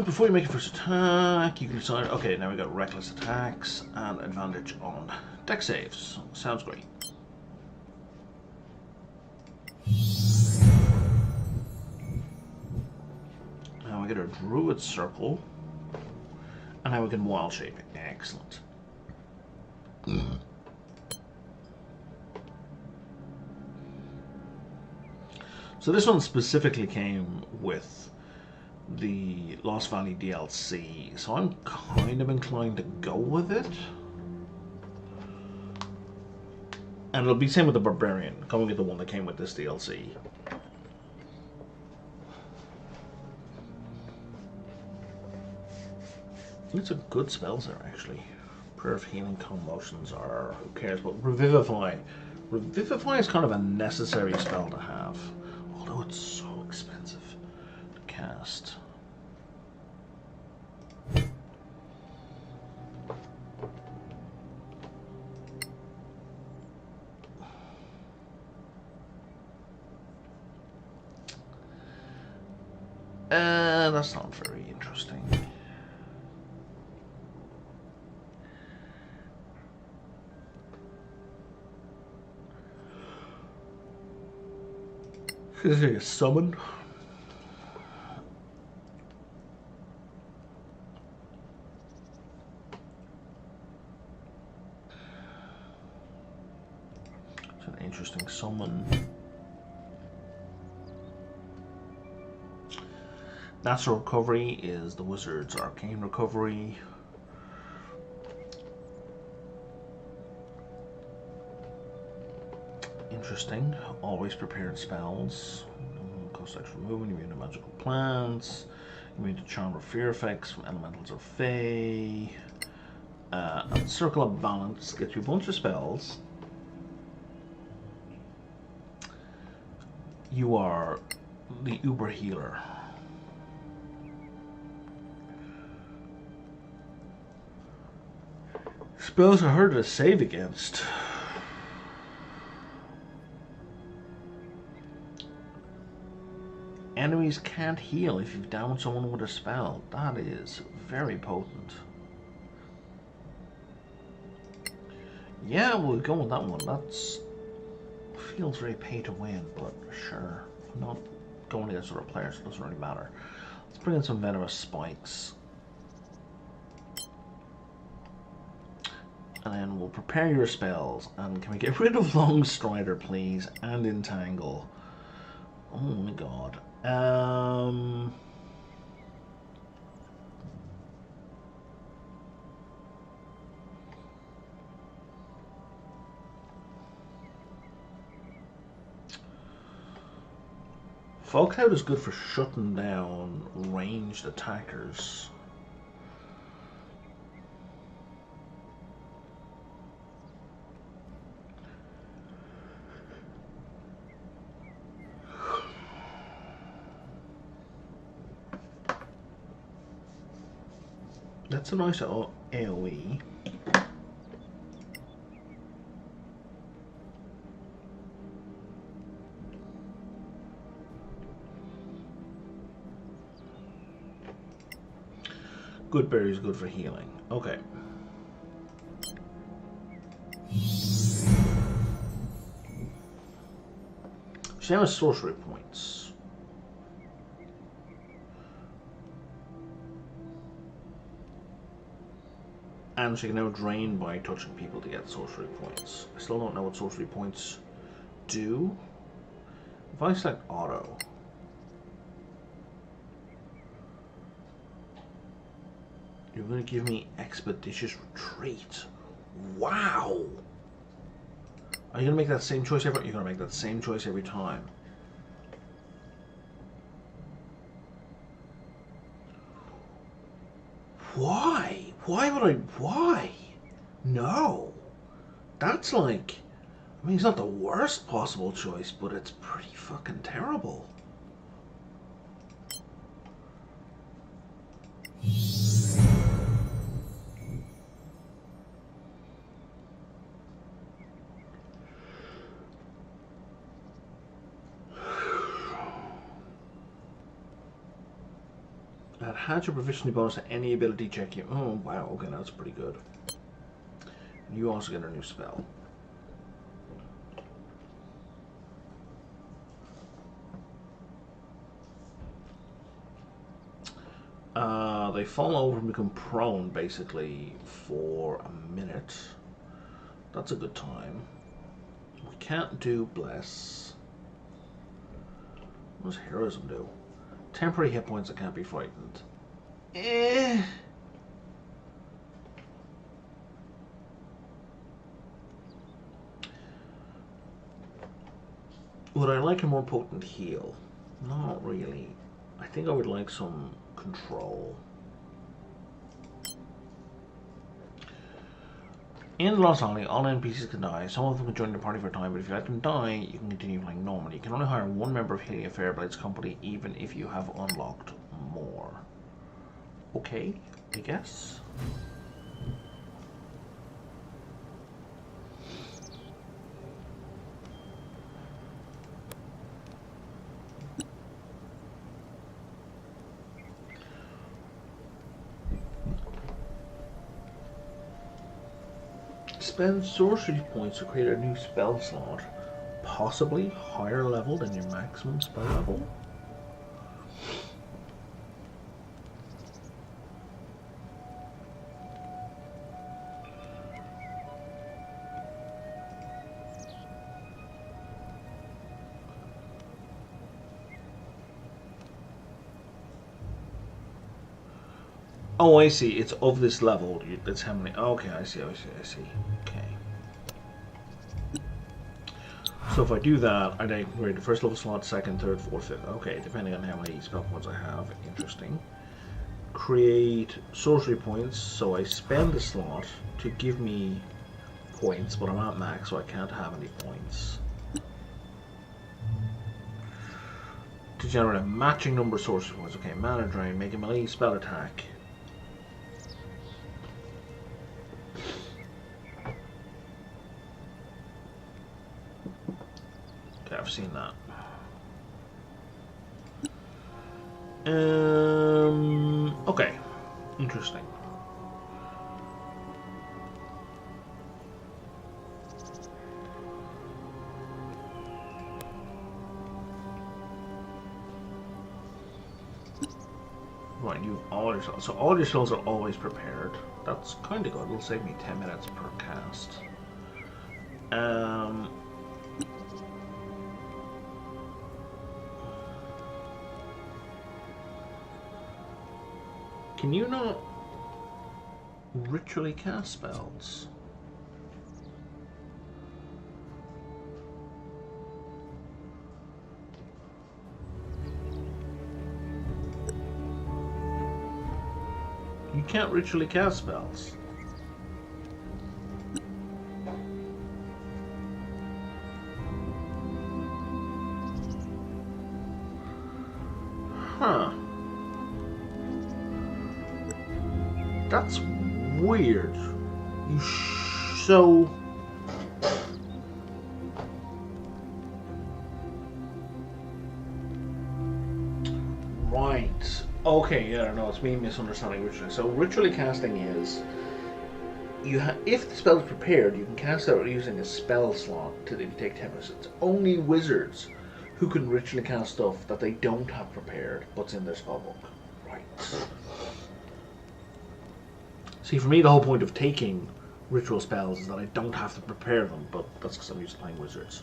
Before you make your first attack, you can decide. Okay, now we got reckless attacks and advantage on deck saves. Sounds great. Now we get our druid circle, and now we can wild shape. Excellent. So this one specifically came with the Lost Valley DLC, so I'm kind of inclined to go with it. And it'll be the same with the Barbarian, coming with the one that came with this DLC. It's a good spell there, actually. Prayer of Healing, Calm Motions are, who cares, but Revivify. Revivify is kind of a necessary spell to have, although it's so expensive to cast. That's not very interesting. Is there a summon? It's an interesting summon. Natural Recovery is the wizard's arcane recovery. Interesting. Always prepared spells. cost extra movement, immune to magical plants, immune to charm or fear effects from elementals or fae. And Circle of Balance gets you a bunch of spells. You are the Uber Healer. Spells are harder to save against. Enemies can't heal if you've downed someone with a spell. That is very potent. Yeah, we'll go with that one. That's feels very pay to win, but sure. I'm not going against other players, so it doesn't really matter. Let's bring in some venomous spikes. And then we'll prepare your spells. And can we get rid of Long Strider, please? And Entangle. Oh my god. Fog Cloud is good for shutting down ranged attackers. That's a nice AoE. Good berry is good for healing. Okay. She has sorcery points. And she can now drain by touching people to get sorcery points. I still don't know what sorcery points do. If I select auto, you're going to give me Expeditious Retreat. Wow! Are you going to make that same choice every? You're going to make that same choice every time. Why? Why would I? Why? No. That's like, I mean, it's not the worst possible choice, but it's pretty fucking terrible. Add your proficiency bonus to any ability check you. Oh, wow. Okay, that's pretty good. You also get a new spell. They fall over and become prone, basically, for a minute. That's a good time. We can't do Bless. What does Heroism do? Temporary hit points that can't be frightened. Would I like a more potent heal? Not really. I think I would like some control. In Lost Valley, all NPCs can die. Some of them can join the party for a time, but if you let them die, you can continue playing normally. You can only hire one member of Healing Fairblade's company, even if you have unlocked more. Okay, I guess. Spend sorcery points to create a new spell slot, possibly higher level than your maximum spell level. Oh, I see. It's of this level. That's how many. Okay, I see. Okay. So if I do that, I then create the first level slot, second, third, fourth, fifth. Okay, depending on how many spell points I have. Interesting. Create sorcery points, so I spend the slot to give me points, but I'm at max, so I can't have any points. To generate a matching number of sorcery points. Okay, mana drain, make a melee spell attack. Okay, I've seen that. Okay, interesting. Right, you have all your spells. So all your spells are always prepared. That's kind of good. It'll save me 10 minutes per cast. Can you not ritually cast spells? You can't ritually cast spells. Huh. That's weird. So... Right. Okay, yeah, I don't know, it's me misunderstanding ritually. So ritually casting is... if the spell is prepared, you can cast it using a spell slot to take 10 minutes. It's only wizards who can ritually cast stuff that they don't have prepared, but's in their spellbook. Right. See, for me, the whole point of taking ritual spells is that I don't have to prepare them, but that's because I'm used to playing wizards.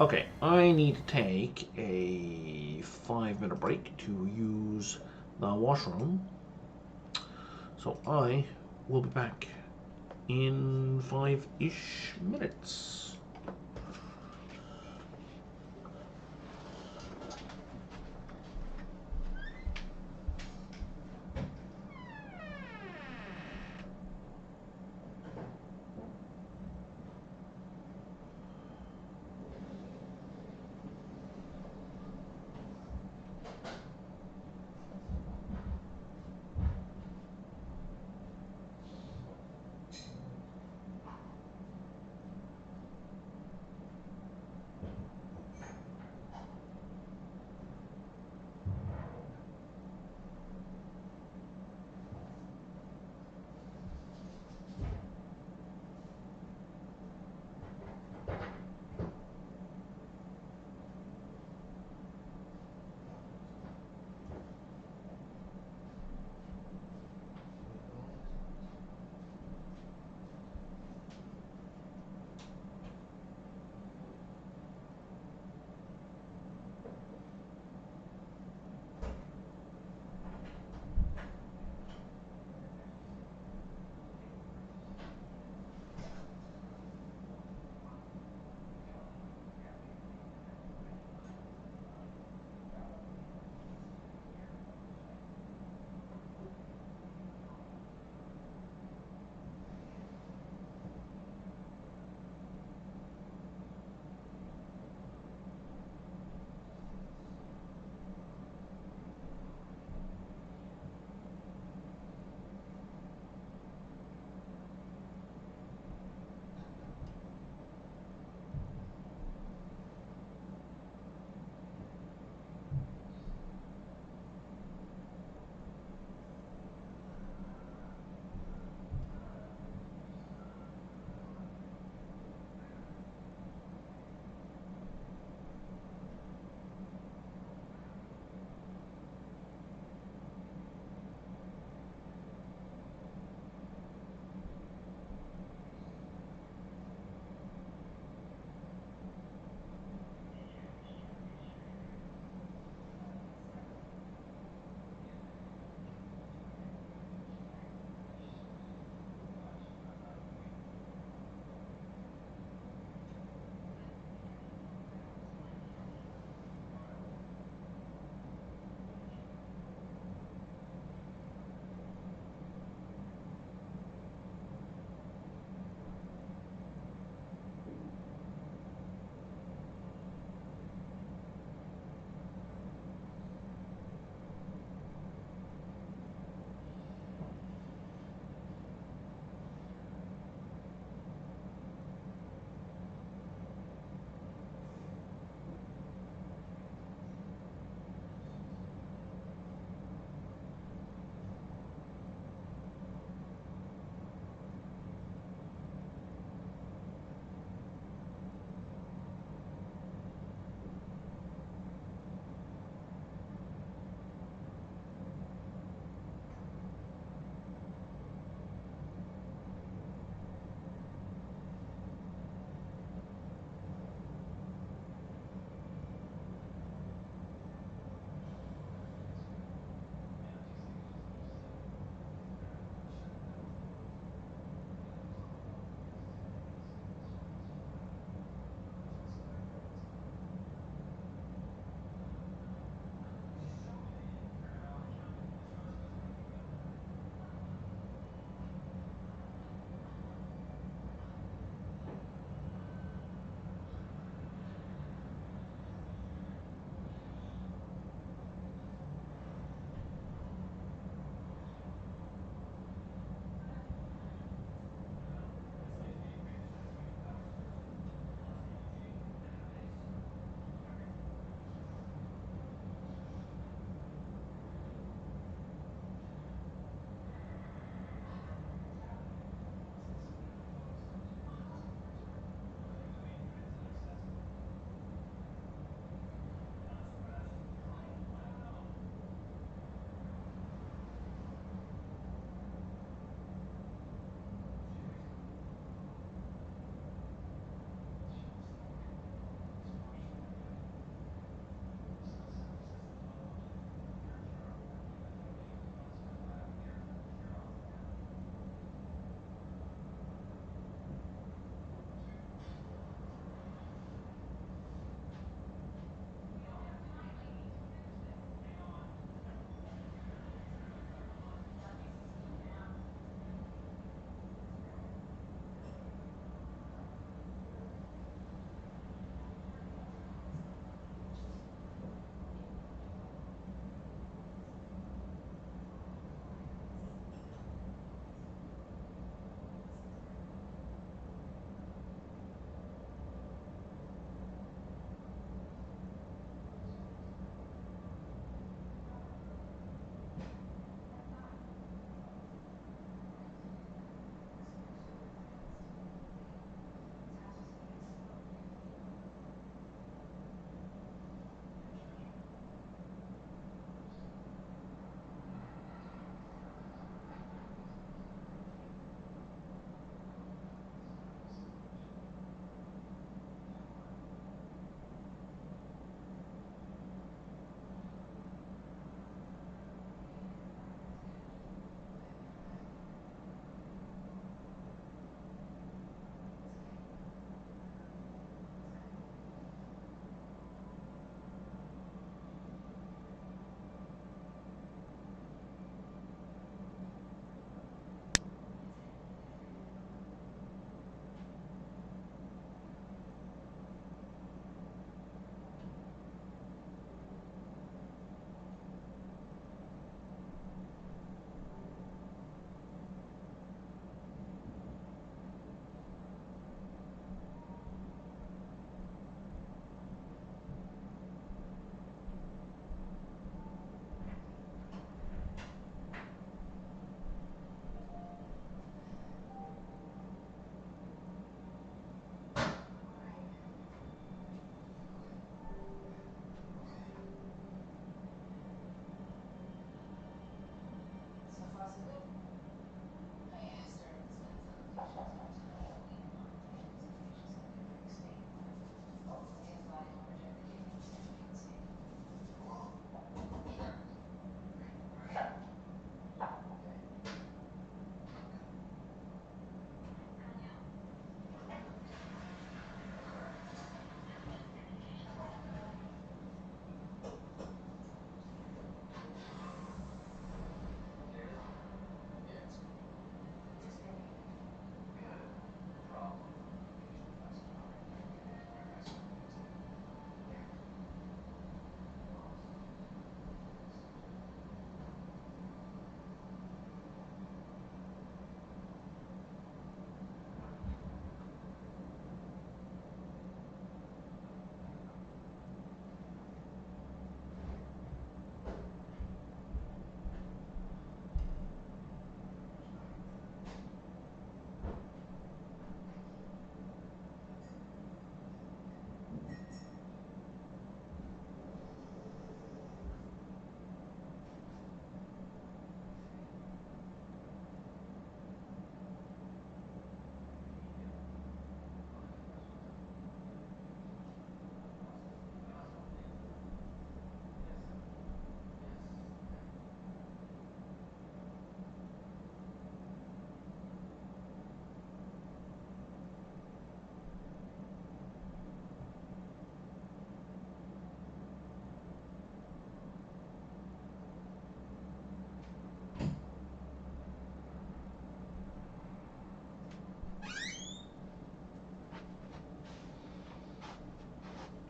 Okay, I need to take a 5-minute break to use the washroom. So I will be back in 5-ish minutes.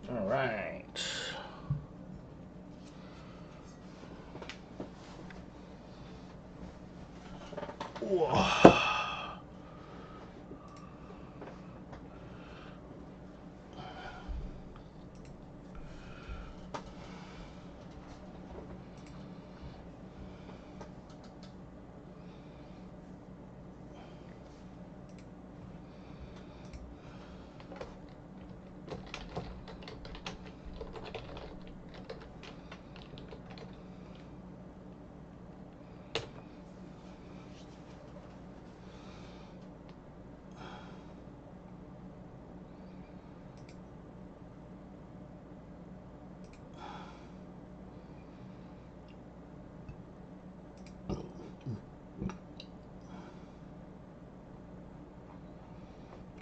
All right. Whoa.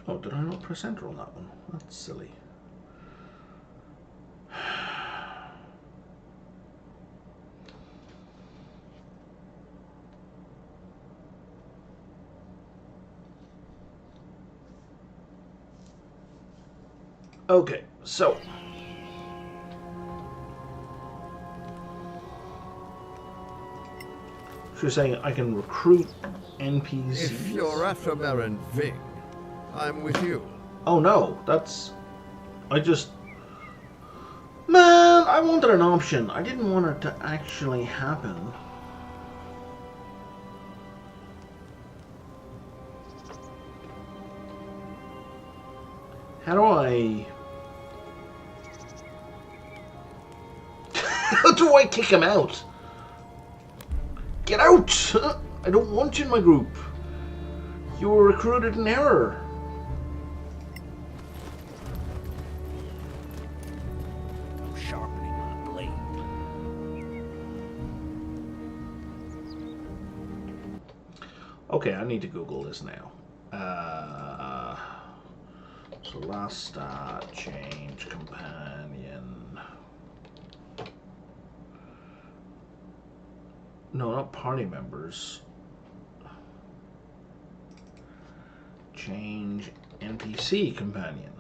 Oh, did I not press enter on that one? That's silly. Okay, so you're saying I can recruit NPCs? If you're after Baron Ving, I'm with you. Oh no, that's... I just... Man, I wanted an option. I didn't want it to actually happen. How do I... How do I kick him out? Get out! I don't want you in my group. You were recruited in error. Sharpening my blade. Okay, I need to Google this now. Solasta, change companion. No, not party members. Change NPC companion.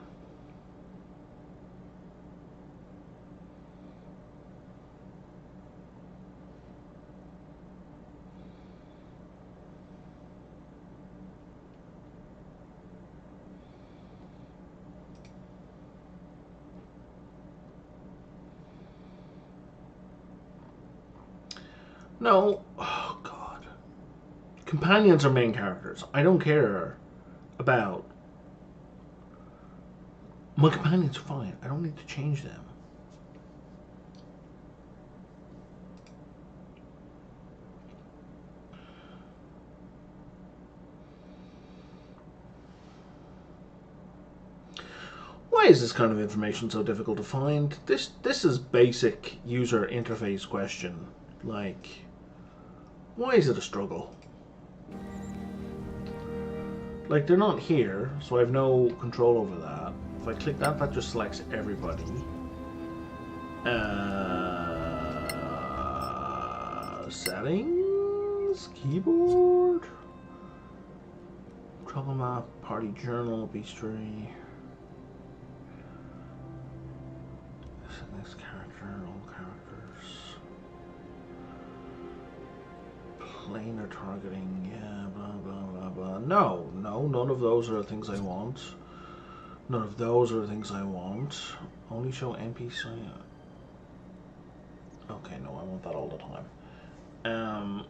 No. Oh, God. Companions are main characters. I don't care about... My companions are fine. I don't need to change them. Why is this kind of information so difficult to find? This is basic user interface question. Like... Why is it a struggle? Like, they're not here, so I have no control over that. If I click that, that just selects everybody. Settings? Keyboard? Trouble map, party journal, bestiary. Next character, all characters. Planar targeting, yeah, blah, blah, blah, blah. No, none of those are the things I want. None of those are the things I want. Only show NPC. Okay, no, I want that all the time.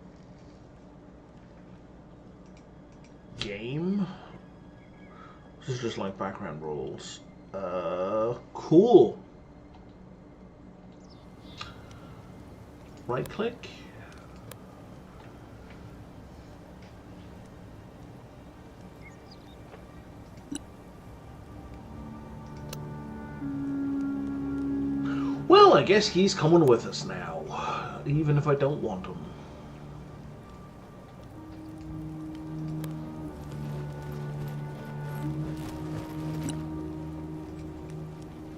Game? This is just like background rules. Cool. Right click. Well, I guess he's coming with us now, even if I don't want him.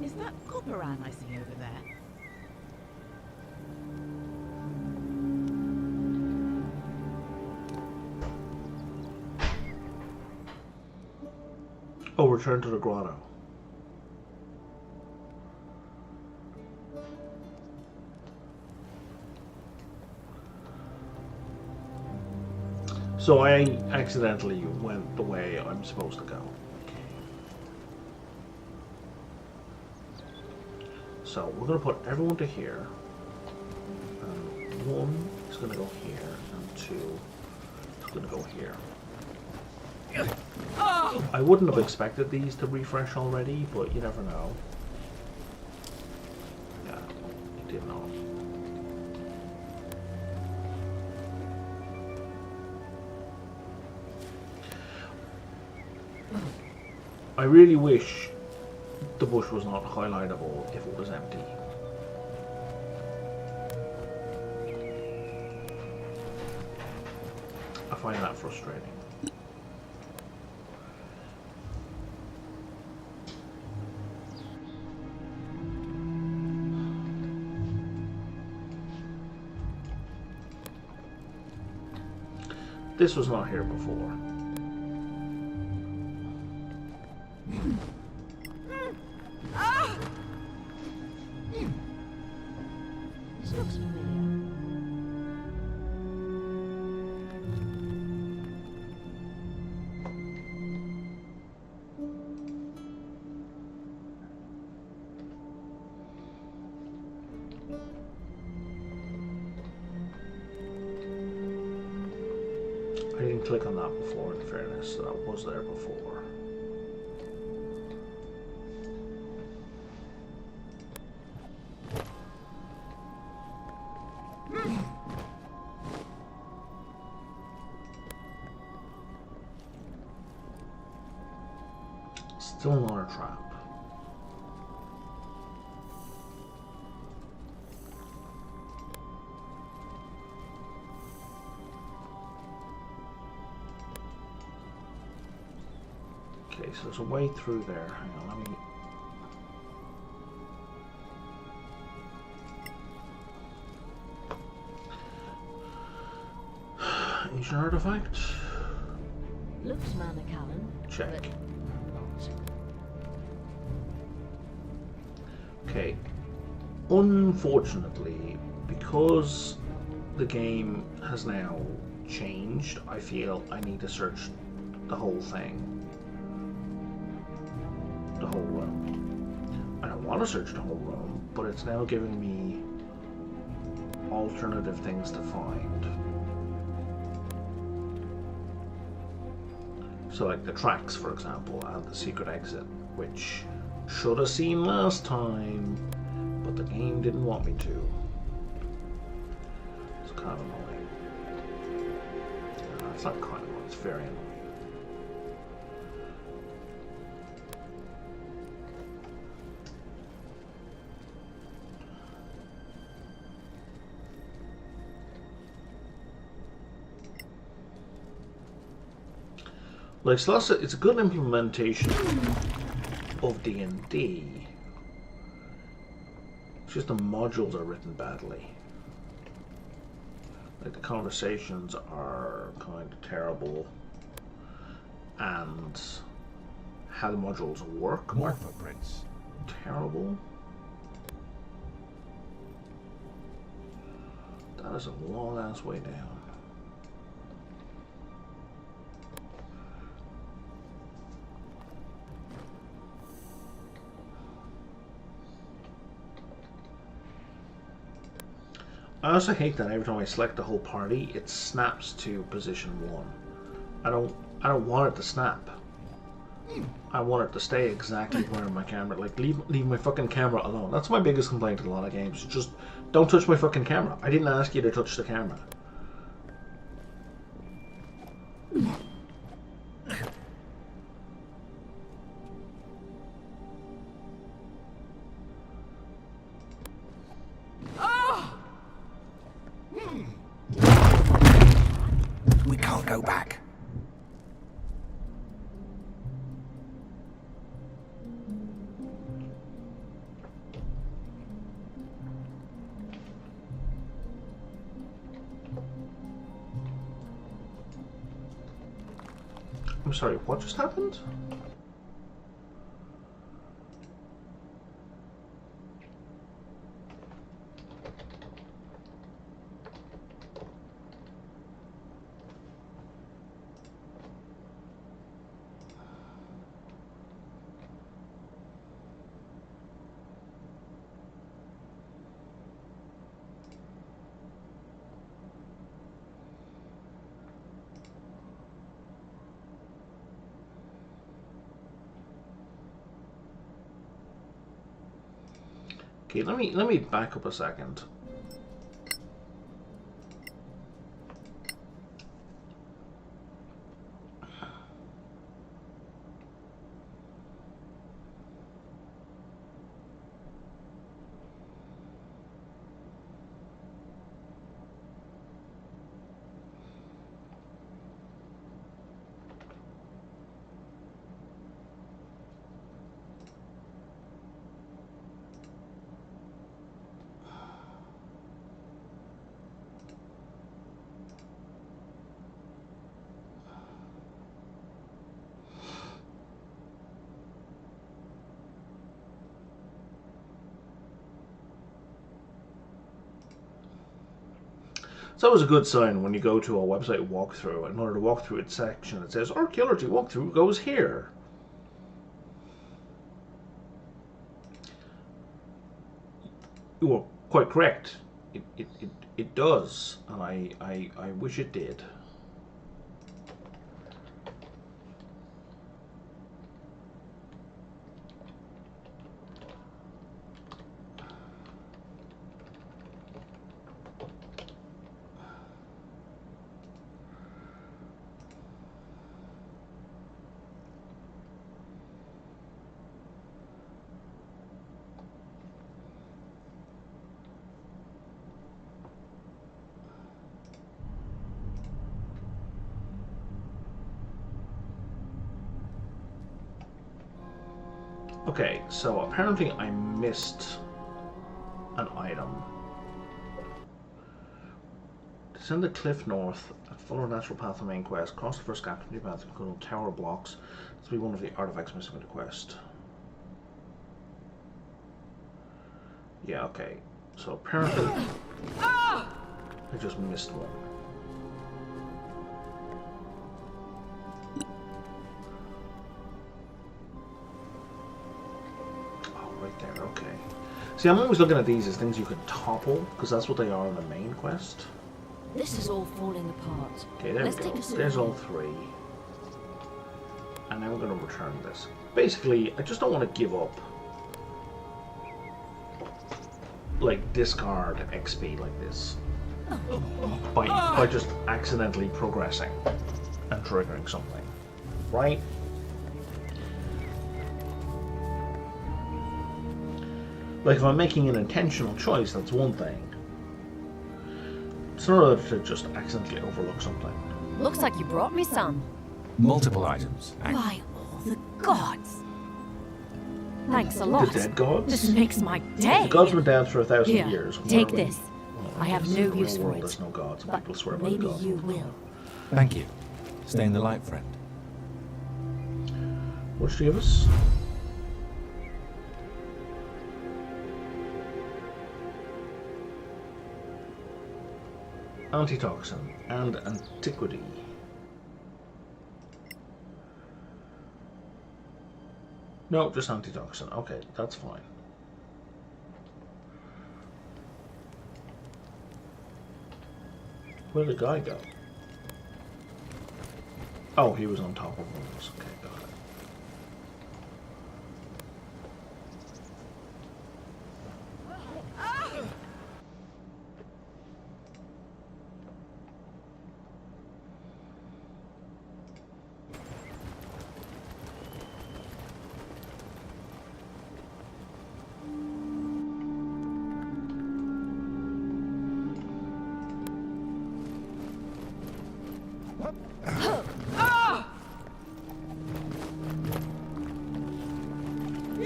Is that Copperan I see over there? Oh, return to the grotto. So I accidentally went the way I'm supposed to go. So we're going to put everyone to here. One is going to go here, and two is going to go here. I wouldn't have expected these to refresh already, but you never know. Yeah, you did not. I really wish the bush was not highlightable if it was empty. I find that frustrating. This was not here before. This looks familiar. I didn't click on that before, in fairness, so that was there before. Still not a trap. Okay, so there's a way through there. Hang on, let me... Ancient artifact? Looks Manacalon. Check. Okay. Unfortunately, because the game has now changed, I feel I need to search the whole thing. The whole room. I don't want to search the whole room, but it's now giving me alternative things to find. So like the tracks, for example, and the secret exit, which should have seen last time, but the game didn't want me to. It's kind of annoying. It's not kind of annoying, it's very annoying. Like Solasta, it's a good implementation of D&D. It's just the modules are written badly. Like the conversations are kind of terrible, and how the modules work are terrible. That is a long ass way down. I also hate that every time I select the whole party, it snaps to position 1. I don't want it to snap. I want it to stay exactly where my camera, like leave my fucking camera alone. That's my biggest complaint in a lot of games. Just don't touch my fucking camera. I didn't ask you to touch the camera. We can't go back. I'm sorry, what just happened? Okay, let me back up a second. It's always a good sign when you go to a website walkthrough. In order to walk through its section, it says archaeology walkthrough goes here. You are quite correct. It does, and I wish it did. Okay, so apparently I missed an item. Descend the cliff north, follow a natural path to the main quest, cross the first gap, new path, including tower blocks. This will be one of the artifacts missing in the quest. Yeah, okay. So apparently I just missed one. There, okay. See, I'm always looking at these as things you can topple, because that's what they are in the main quest. This is all falling apart. Okay, there we go. There's all three. And now we're going to return this. Basically, I just don't want to give up, like, discard XP like this by just accidentally progressing and triggering something, right? Like, if I'm making an intentional choice, that's one thing. It's another to just accidentally overlook something. Looks like you brought me some. Multiple items. By all the gods. Thanks a lot. The dead gods? This makes my day. The gods were dead for 1,000 Here, years. take this. I have no use for it. There's no gods, and But people swear by maybe God. you will. Thank you. Stay in the light, friend. What should you give us? Antitoxin and antiquity. No, just antitoxin. Okay, that's fine. Where'd the guy go? Oh, he was on top of us. Okay, got it.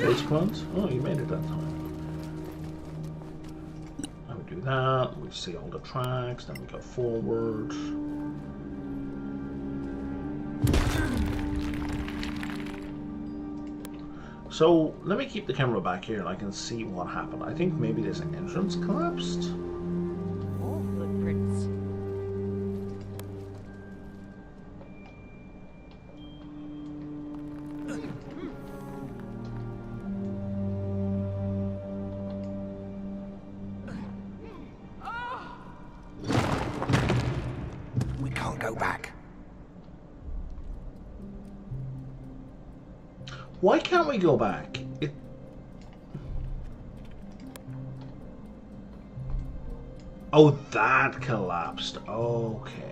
Face plant? Oh, you made it that time. Now we do that, we see all the tracks, then we go forward. So, let me keep the camera back here and I can see what happened. I think maybe this entrance collapsed. More footprints. We can't go back. Why can't we go back? Oh, that collapsed. Okay.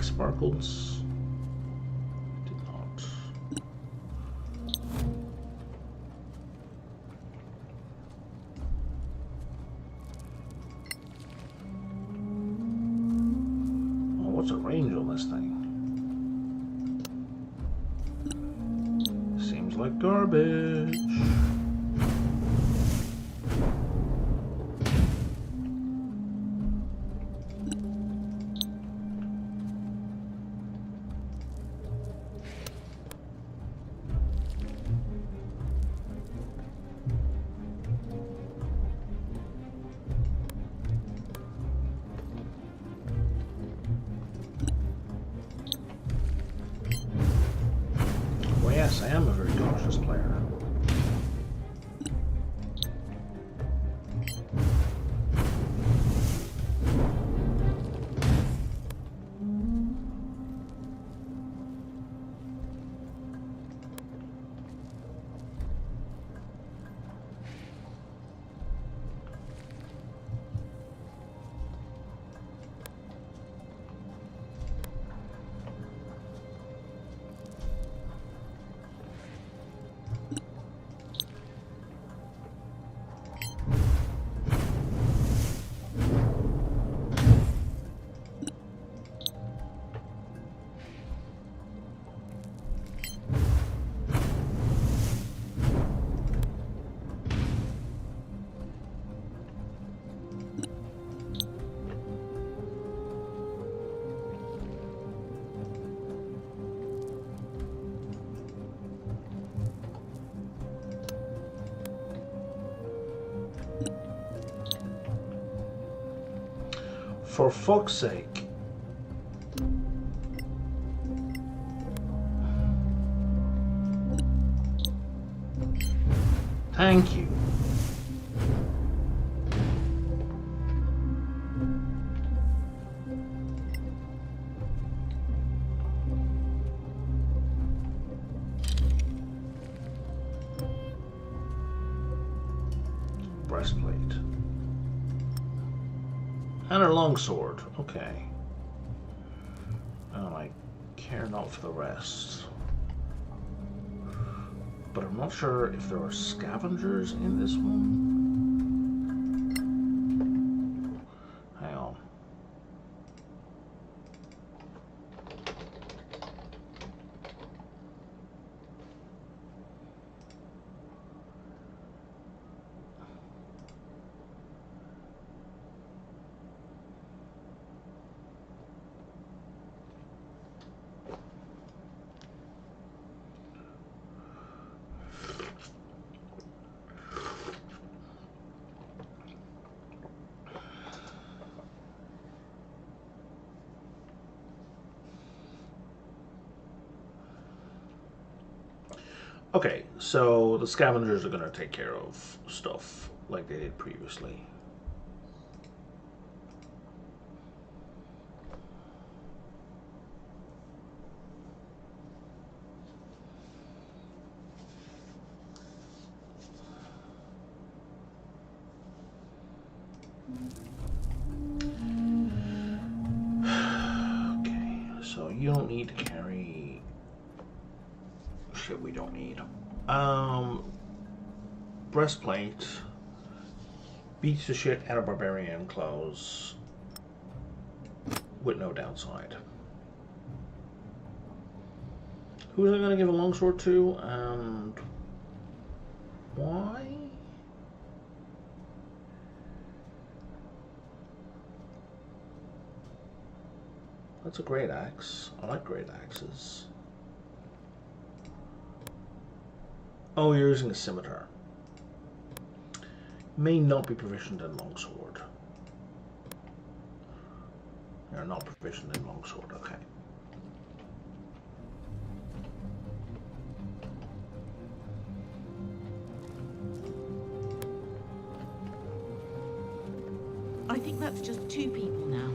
Sparkles. Did not. Oh, what's the range on this thing? Seems like garbage. Yes, I am a very cautious player. For fuck's sake. Thank you. Breastplate. And a longsword. Okay. I care not for the rest. But I'm not sure if there are scavengers in this one. Hang on. Okay, so the scavengers are going to take care of stuff like they did previously. Okay, so you don't need to carry shit we don't need. Breastplate beats the shit out of barbarian clothes with no downside. Who was I going to give a longsword to, and why? That's a great axe. I like great axes. Oh, you're using a scimitar. May not be proficient in longsword. You're not proficient in longsword, okay. I think that's just 2 people now.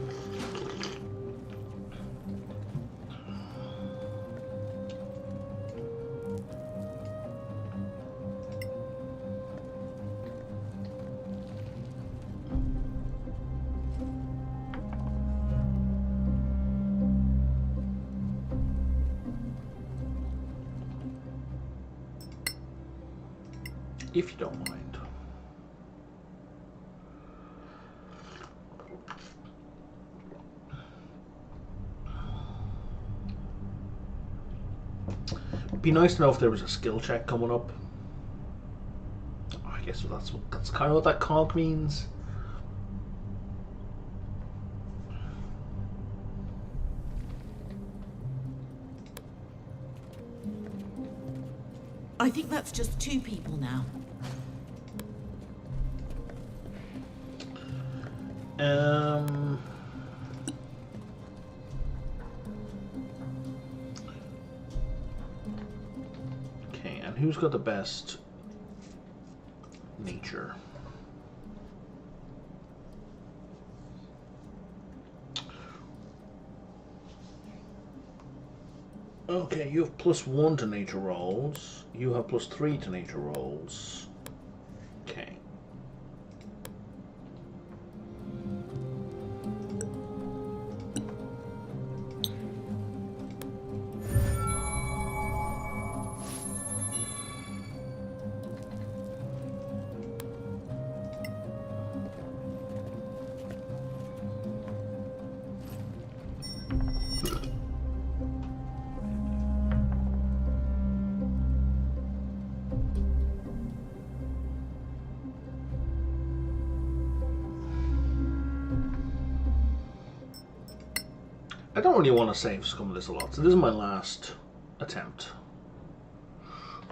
If you don't mind. It'd be nice to know if there was a skill check coming up. I guess that's kind of what that cog means. I think that's just 2 people now. Okay, and who's got the best nature? Okay, you have +1 to nature rolls. You have +3 to nature rolls. Okay. I don't really want to save some of this a lot, so this is my last attempt.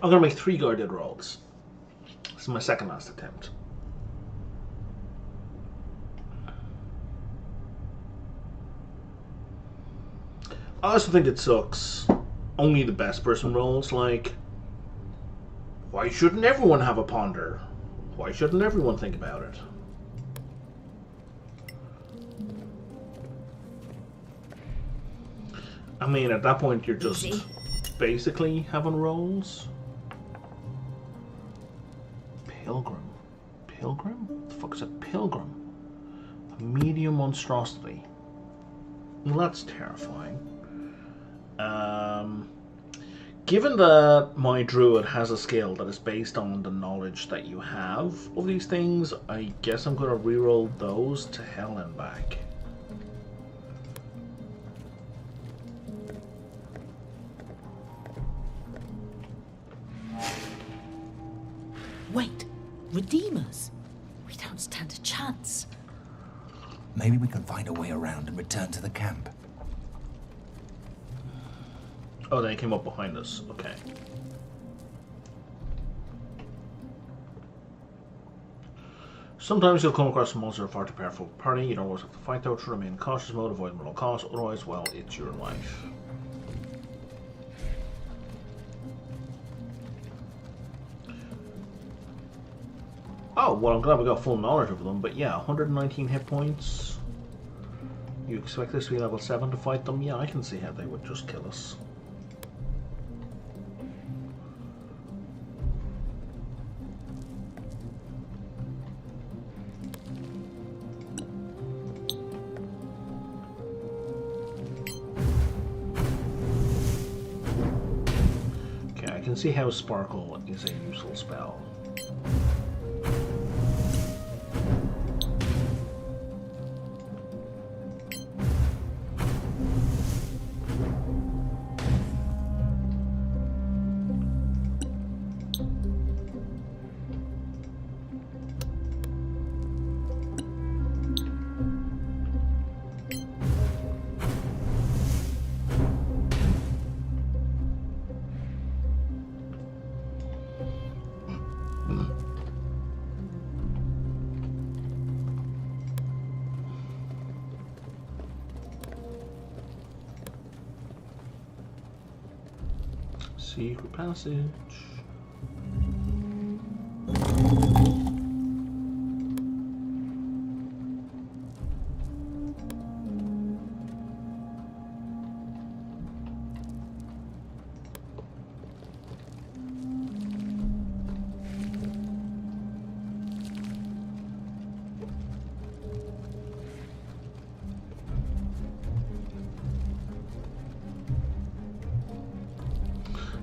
I'm going to make 3 guarded rolls. This is my second last attempt. I also think it sucks. Only the best person rolls. Like, why shouldn't everyone have a ponder? Why shouldn't everyone think about it? I mean, at that point, you're just basically having rolls. Pilgrim. Pilgrim? What the fuck is a pilgrim? A medium monstrosity. Well, that's terrifying. Given that my druid has a skill that is based on the knowledge that you have of these things, I guess I'm going to reroll those to hell and back. Wait, Redeemers? We don't stand a chance. Maybe we can find a way around and return to the camp. Oh, they came up behind us. Okay. Sometimes you'll come across a monster far too powerful for the party. You don't always have to fight though. To remain cautious mode, avoid mortal cost. Otherwise, well, it's your life. Oh, well, I'm glad we got full knowledge of them, but yeah, 119 hit points. You expect this to be level 7 to fight them? Yeah, I can see how they would just kill us. can see how Sparkle is a useful spell. Secret passage.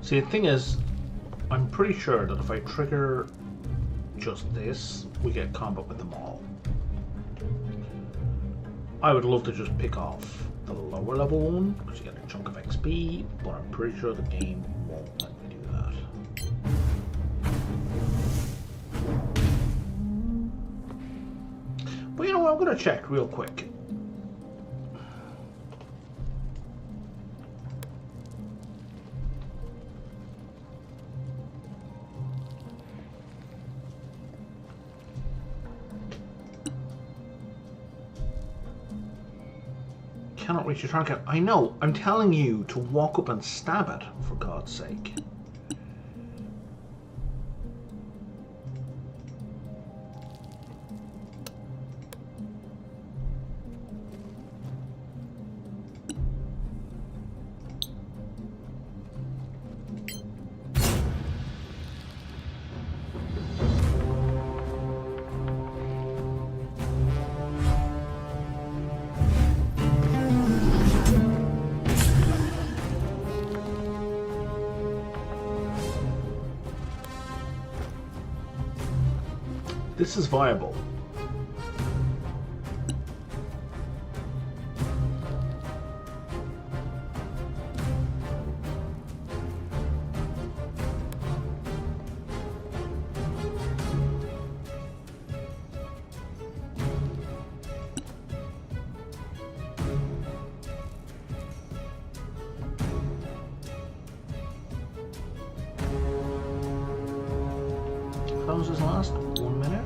See, the thing is, I'm pretty sure that if I trigger just this, we get combat with them all. I would love to just pick off the lower level one, because you get a chunk of XP, but I'm pretty sure the game won't let me do that. But you know what, I'm going to check real quick. Cannot reach your target. I know, I'm telling you to walk up and stab it, for God's sake. This is viable. Closes last 1 minute.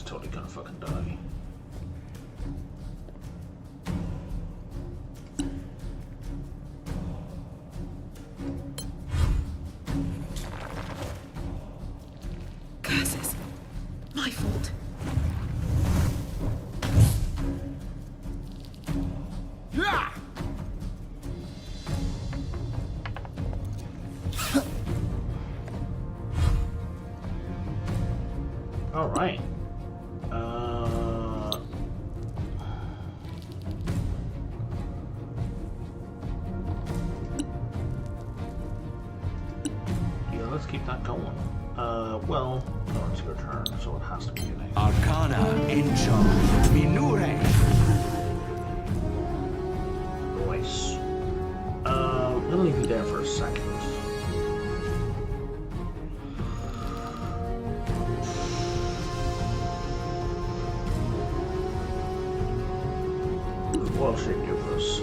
Totally gonna fucking die. Curses. My fault. All right. Let's keep that going. Well, no, it's your turn, so it has to be an A. Arcana Incho Minure. Nice. I'm gonna leave you there for a second. What should you do for us?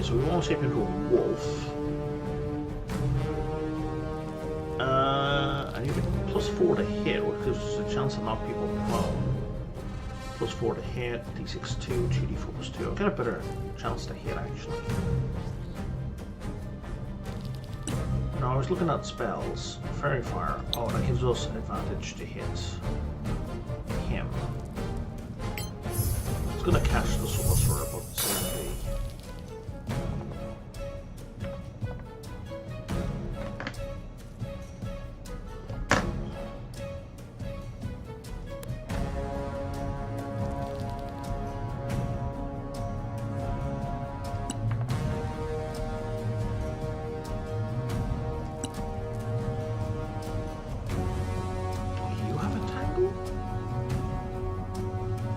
Okay, so we won't shape into a wolf. I need a +4 to hit, which gives us a chance to knock people prone. +4 to hit, d6 2, 2d4 +2. I've got a better chance to hit actually. Now I was looking at spells. Fairy Fire. Oh, that gives us an advantage to hit him. It's gonna catch the sorcerer, but it's gonna be.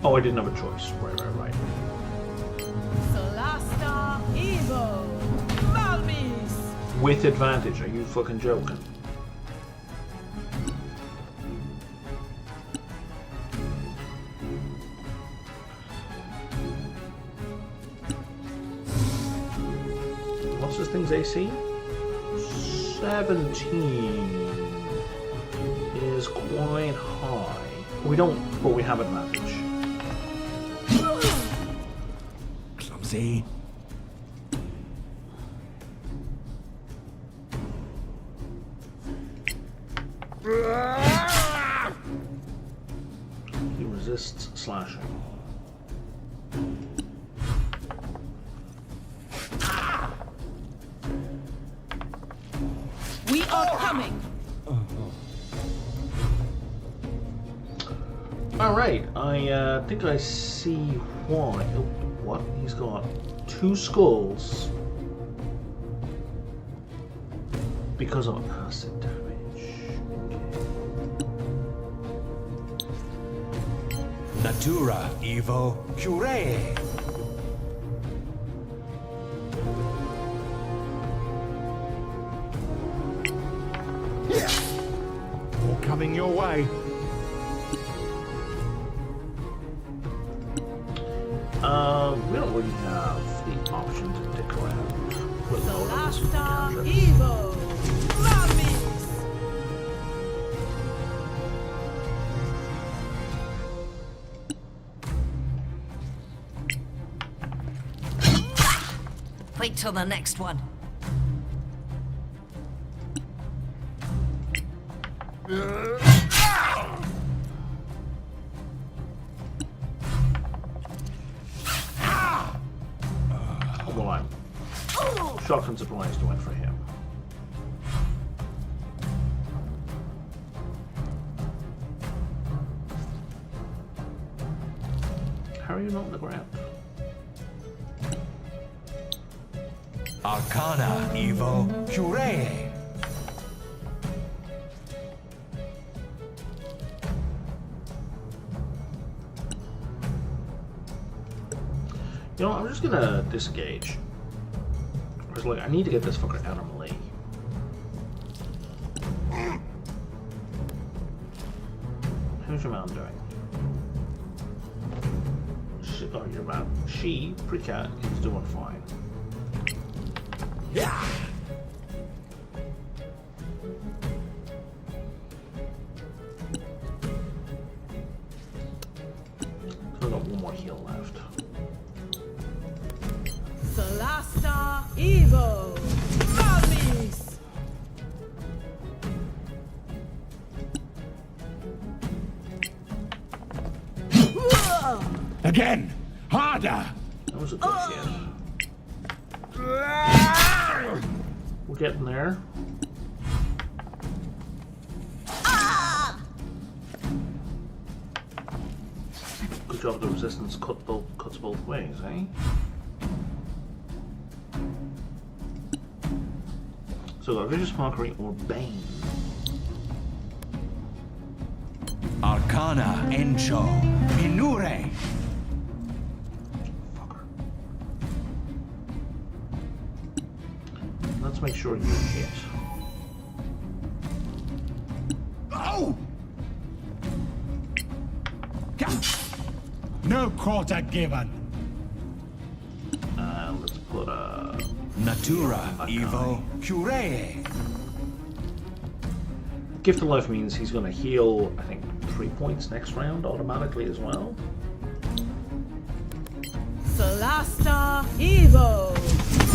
Oh, I didn't have a choice. Right. Solasta, Evo, Malmis. With advantage? Are you fucking joking? What's this thing's AC? 17 is quite high. We don't, but we have advantage. Clumsy. He resists slashing. We are coming. Alright, I think I see why. Oh, what? He's got 2 skulls because of acid damage. Natura Evo Curee. All coming your way. We don't really have the option to dick around with Solasta, Evo, Malmis. Wait till the next one. Well, I'm shocked and surprised I went for him. How are you not on the ground? Arcana Evo Curee. You know, I'm just gonna disengage. Because, like, I need to get this fucker out of melee. How's your mom doing? Oh, your mom. She, Pre-Cat, is doing fine. Yeah. So I've got one more heal left. Solasta, Evo, Malmis. Again. Harder. That was a good hit. We're getting there. Good job, the resistance cuts both ways, eh? So, got Vicious Mockery or Bane. Arcana Encho Minure. Fucker. Let's make sure you hit. Oh! No quarter given. Let's put a Natura Evo Curee. Gift of Life means he's going to heal, I think, 3 points next round automatically as well. Solasta Evo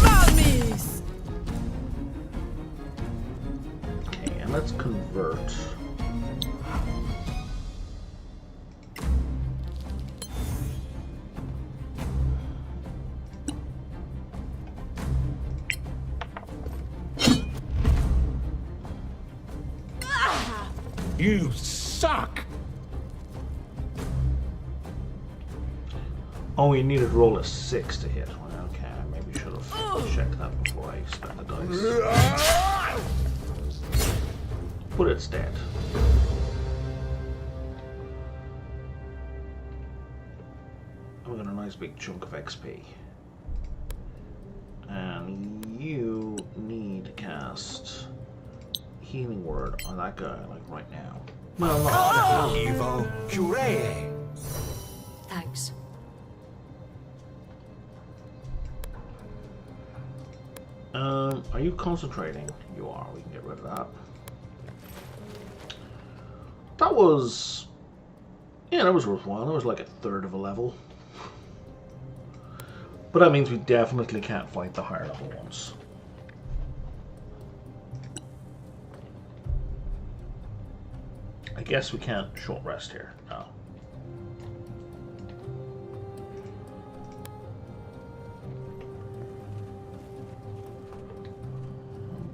Malmis. Okay, and let's convert. You suck! Oh, you needed to roll a 6 to hit. Well, okay, I maybe should have checked that before I spent the dice. But it's dead. We got a nice big chunk of XP. And you need to cast Healing Word on that guy, like right now. Well, not Evo Curee. Thanks. Are you concentrating? You are. We can get rid of that. That was... yeah, that was worthwhile. That was like a third of a level. But that means we definitely can't fight the higher level ones. I guess we can't short rest here. No.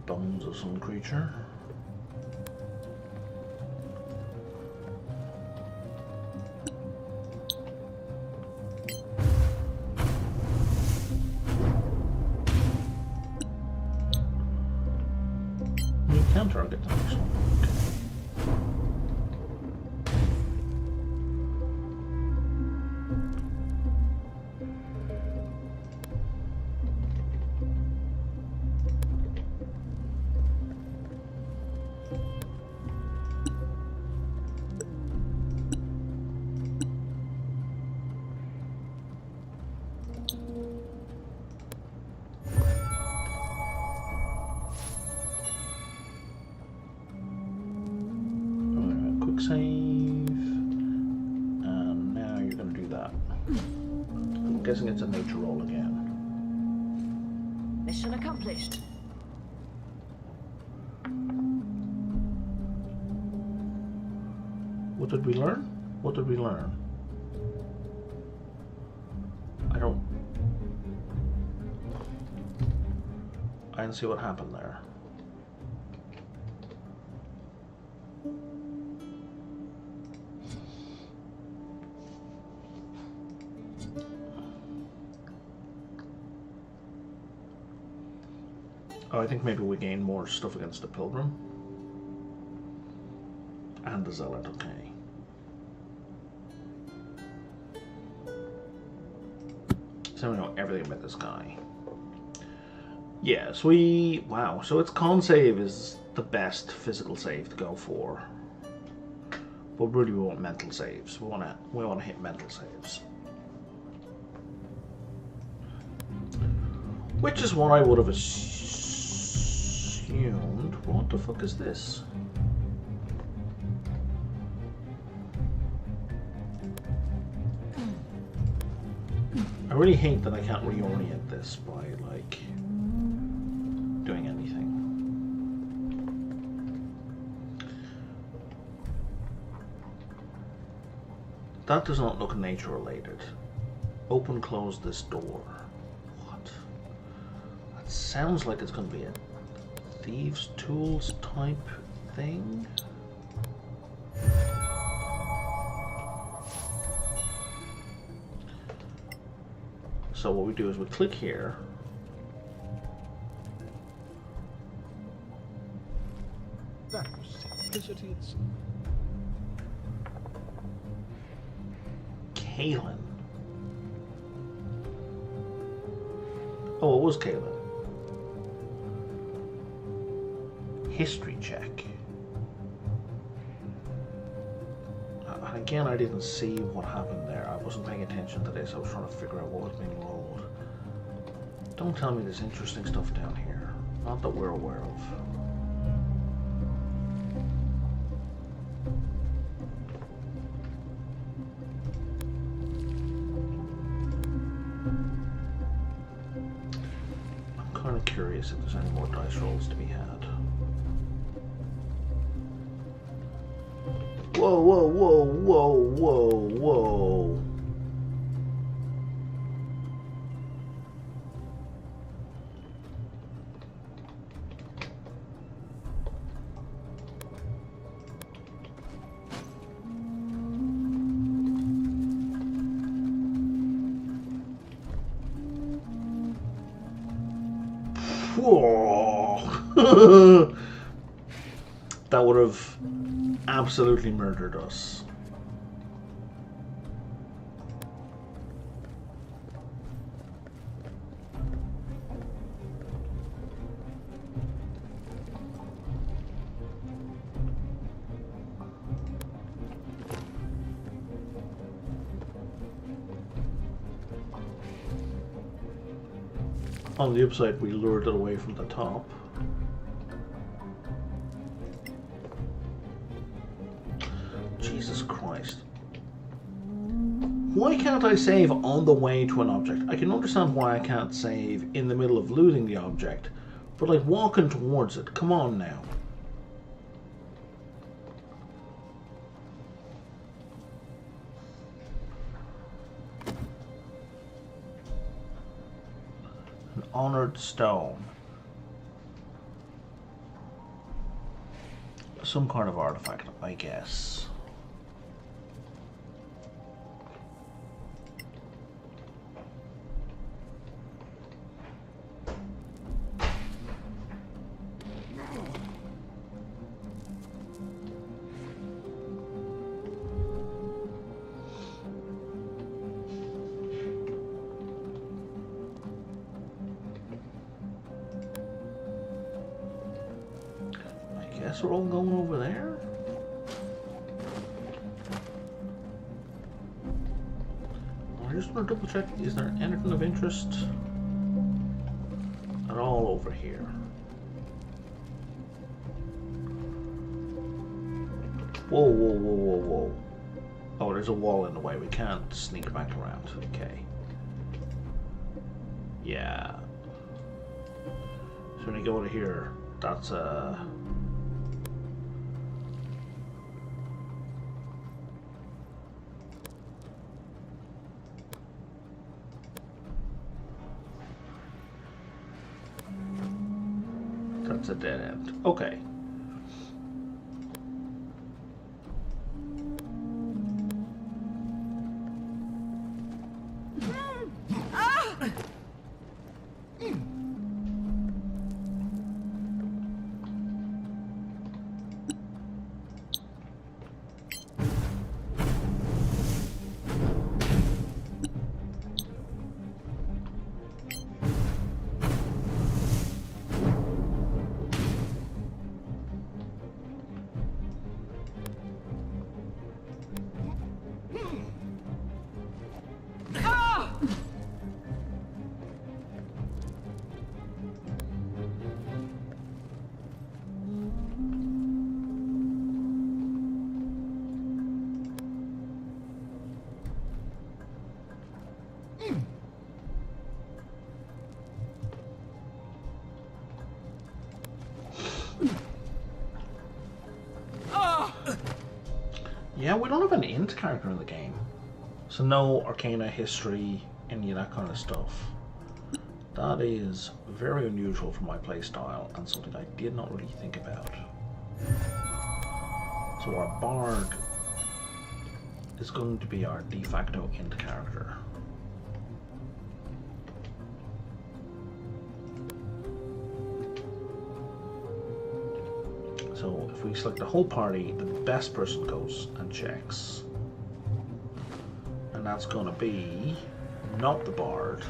Bones of some creature. You can target the next one. Save, and now you're going to do that. I'm guessing it's a nature roll again. Mission accomplished. What did we learn? What did we learn? I didn't see what happened there. Oh, I think maybe we gain more stuff against the Pilgrim. And the Zealot, okay. So we know everything about this guy. Yes, wow, so its con save is the best physical save to go for. But really we want mental saves. We want to hit mental saves. Which is what I would have assumed. What the fuck is this? I really hate that I can't reorient this by, like, doing anything. That does not look nature related. Open, close this door. What? That sounds like it's going to be a thieves' tools type thing. So what we do is we click here. That was simplicity itself. Kalen. Oh, it was Kalen. History check. And again, I didn't see what happened there. I wasn't paying attention to this. I was trying to figure out what was being rolled. Don't tell me there's interesting stuff down here. Not that we're aware of. I'm kind of curious if there's any more dice rolls to be had. Whoa, whoa, whoa, whoa, whoa, whoa. Whoa. That would have absolutely murdered us. On the upside, we lured it away from the top. Jesus Christ. Why can't I save on the way to an object? I can understand why I can't save in the middle of looting the object, but like walking towards it, come on now. An honored stone. Some kind of artifact, I guess. Guess we're all going over there. I just want to double check, is there anything of interest at all over here? Whoa, whoa, whoa, whoa, whoa. Oh, there's a wall in the way. We can't sneak back around. Okay. Yeah. So when you go to here, that's that's a dead end. Okay. Yeah, we don't have an int character in the game. So no arcana, history, any of that kind of stuff. That is very unusual for my playstyle and something I did not really think about. So our bard is going to be our de facto int character. So if we select the whole party, the best person goes and checks. And that's going to be not the bard.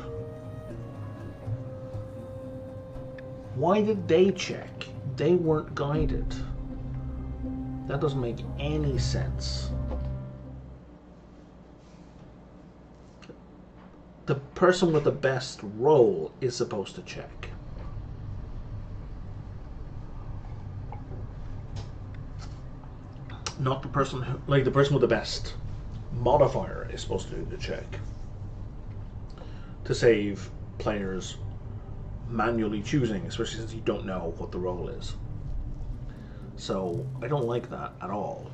Why did they check? They weren't guided. That doesn't make any sense. the person with the best roll is supposed to check. Not the person who, like the person with the best modifier is supposed to do the check. To save players manually choosing, especially since you don't know what the roll is. So I don't like that at all.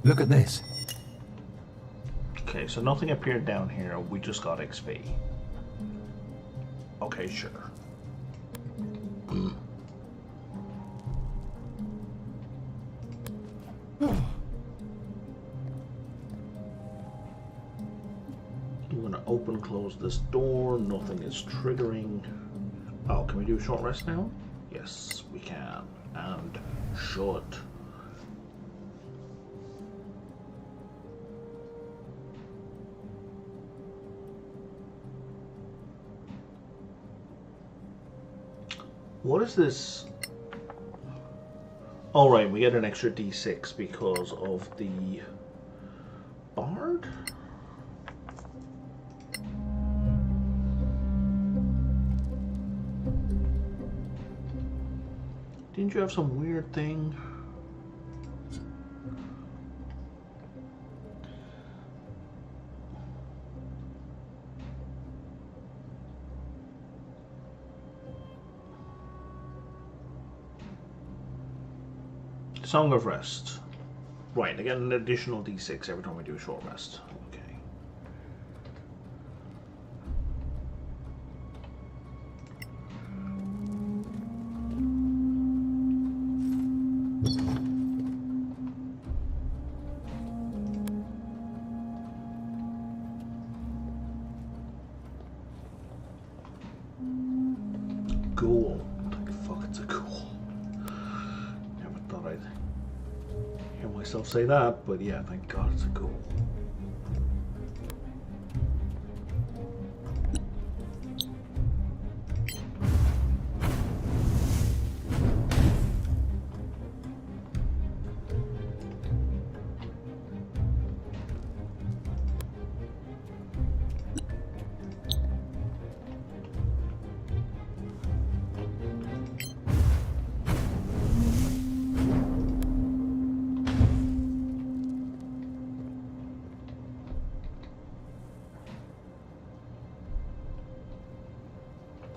Look at this. Okay, so nothing appeared down here. We just got XP. Okay, sure. I'm gonna open, close this door. Nothing is triggering. Oh, can we do a short rest now? Yes, we can. And should. What is this? All right, we get an extra D6 because of the bard. Didn't you have some weird thing? Song of Rest. Right, I get an additional D6 every time we do a short rest. Okay. Ghoul. What the fuck, it's a ghoul. Never thought I'd hear myself say that, but yeah, thank God it's a ghoul.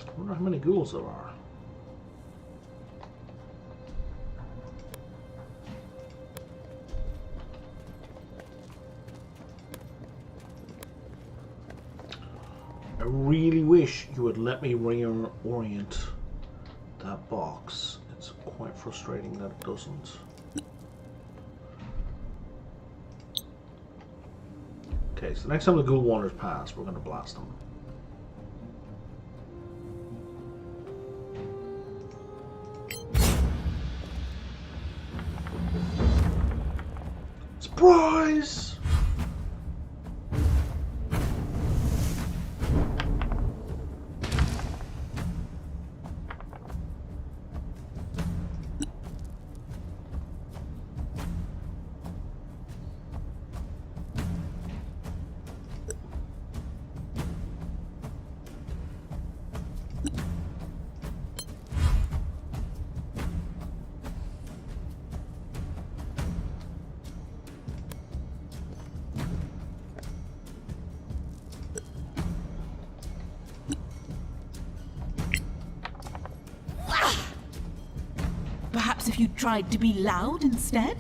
I wonder how many ghouls there are. I really wish you would let me reorient that box. It's quite frustrating that it doesn't. Okay, so next time the ghoul wanders past, we're going to blast them. Surprise! Perhaps if you tried to be loud instead?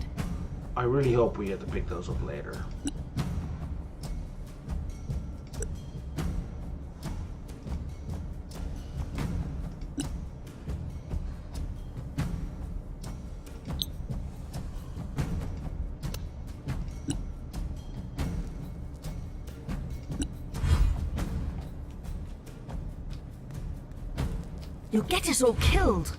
I really hope we get to pick those up later. You'll get us all killed.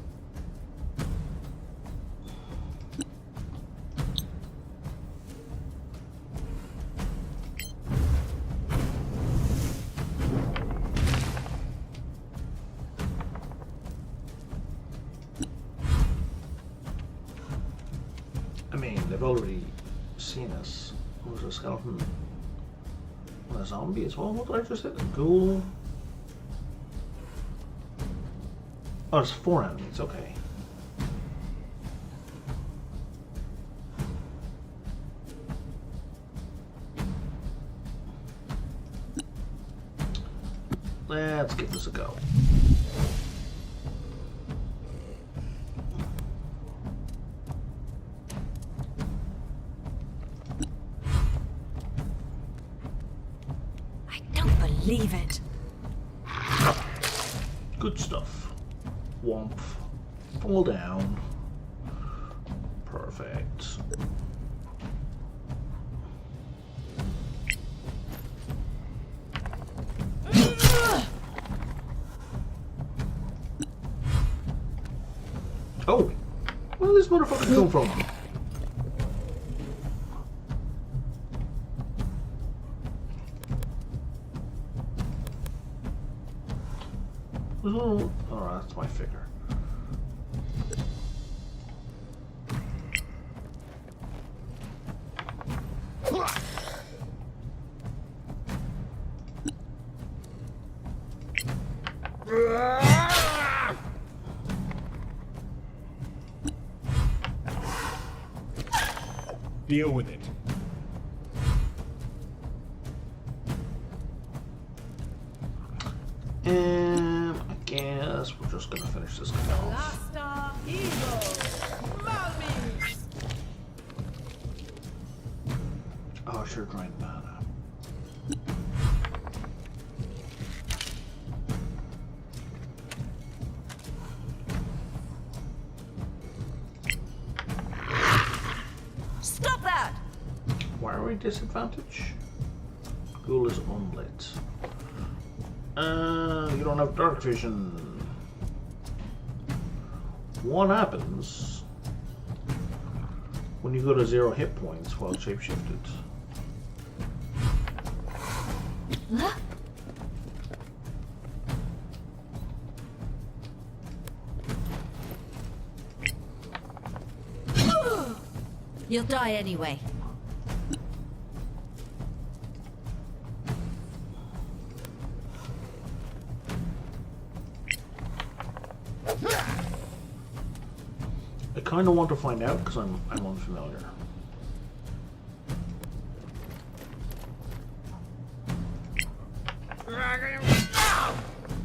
I mean, they've already seen us. Was a skeleton? A zombie as well? What did I just hit? A ghoul? Oh, it's 4 enemies, okay. Let's give this a go. I don't believe it. Good stuff. Womp. Fall down. Perfect. Oh! Where did this motherfucker come from? Oh, that's my figure. Deal with it. I guess we're just gonna finish this guy off. Solasta, Eagle, Mummies. Oh, sure, grind mana. Stop that! Why are we disadvantaged? Ghoul is unlit. You don't have dark vision. What happens when you go to 0 hit points while shapeshifted? Huh? You'll die anyway. I kind of want to find out because I'm unfamiliar.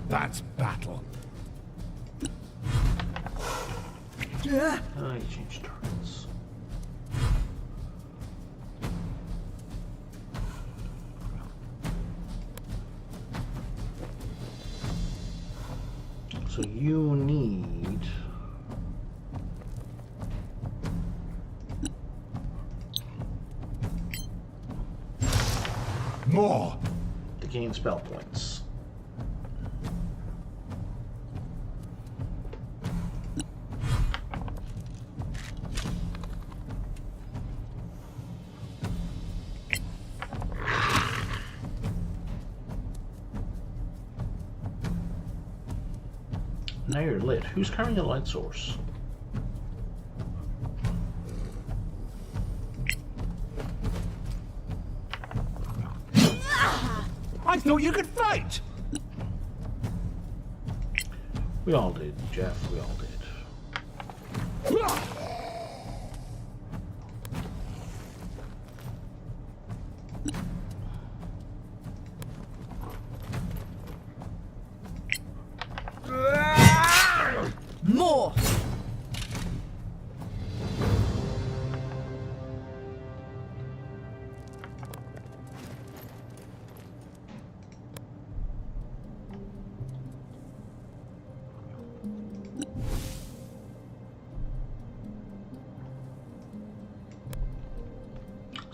That's battle. You changed targets. So you need More. to gain spell points. Now you're lit. Who's carrying a light source? I thought you could fight. We all did, Jeff. We all did. More.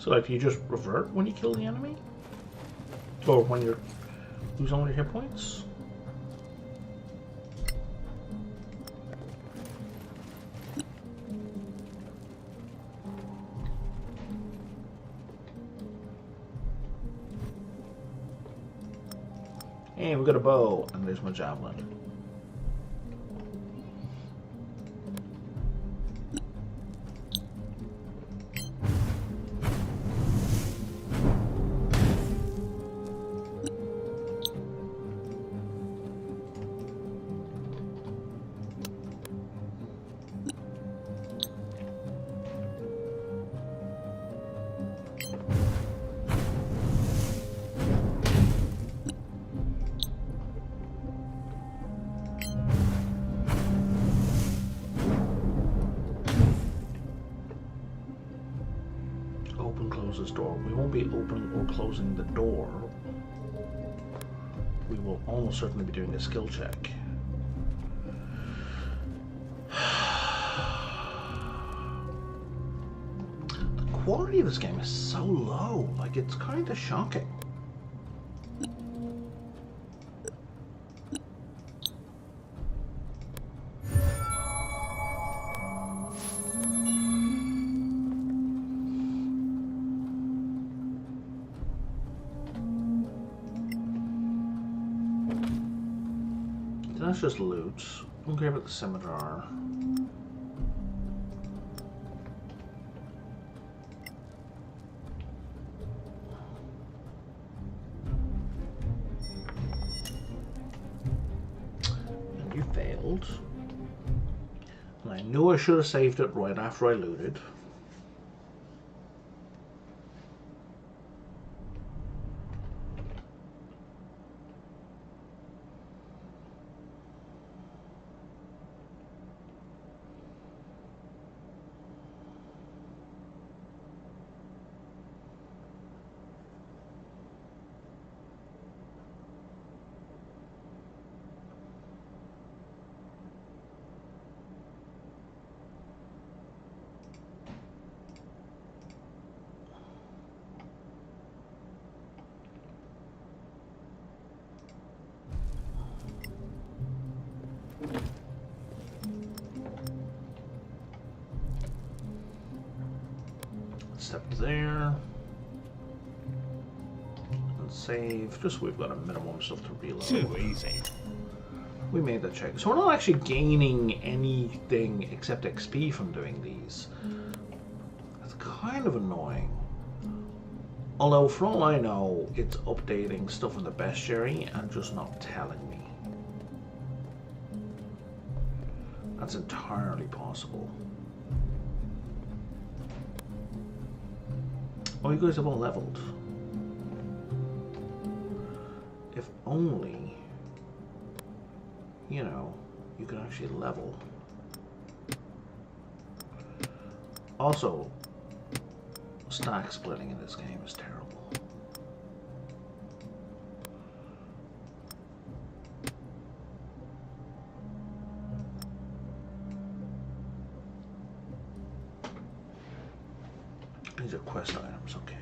So like, you just revert when you kill the enemy? Or when you lose all your hit points? And we got a bow, and there's my javelin. This door. We won't be opening or closing the door. We will almost certainly be doing a skill check. The quality of this game is so low, like it's kind of shocking. That's just loot. Don't care about the scimitar. And you failed. And I knew I should have saved it right after I looted. Step there. And save. Just so we've got a minimum stuff to reload. Too easy. We made that check. So we're not actually gaining anything except XP from doing these. That's kind of annoying. Although, for all I know, it's updating stuff in the bestiary and just not telling me. That's entirely possible. Oh, you guys have all leveled. If only, you know, you could actually level. Also, stack splitting in this game is terrible. These are quest items, okay.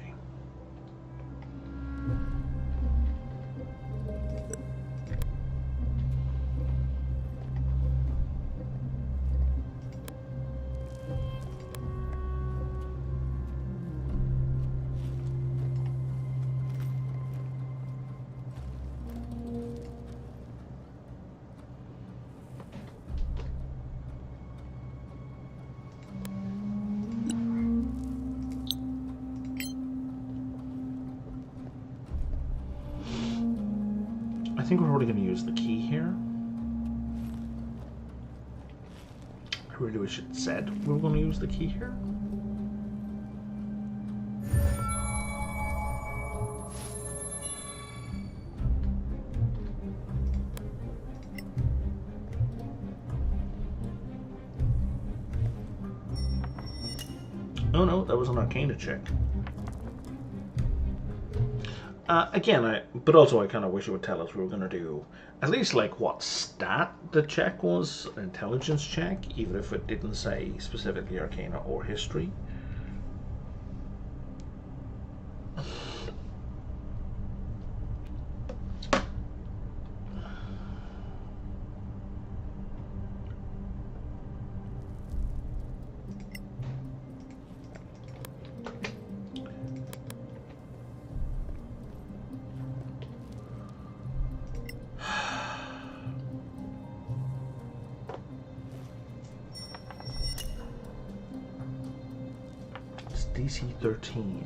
I think we're already going to use the key here. I really wish it said we were going to use the key here. Oh no, that was an Arcana check. Again, but also I kind of wish it would tell us we were going to do at least like what stat the check was, an intelligence check, even if it didn't say specifically Arcana or History. DC 13.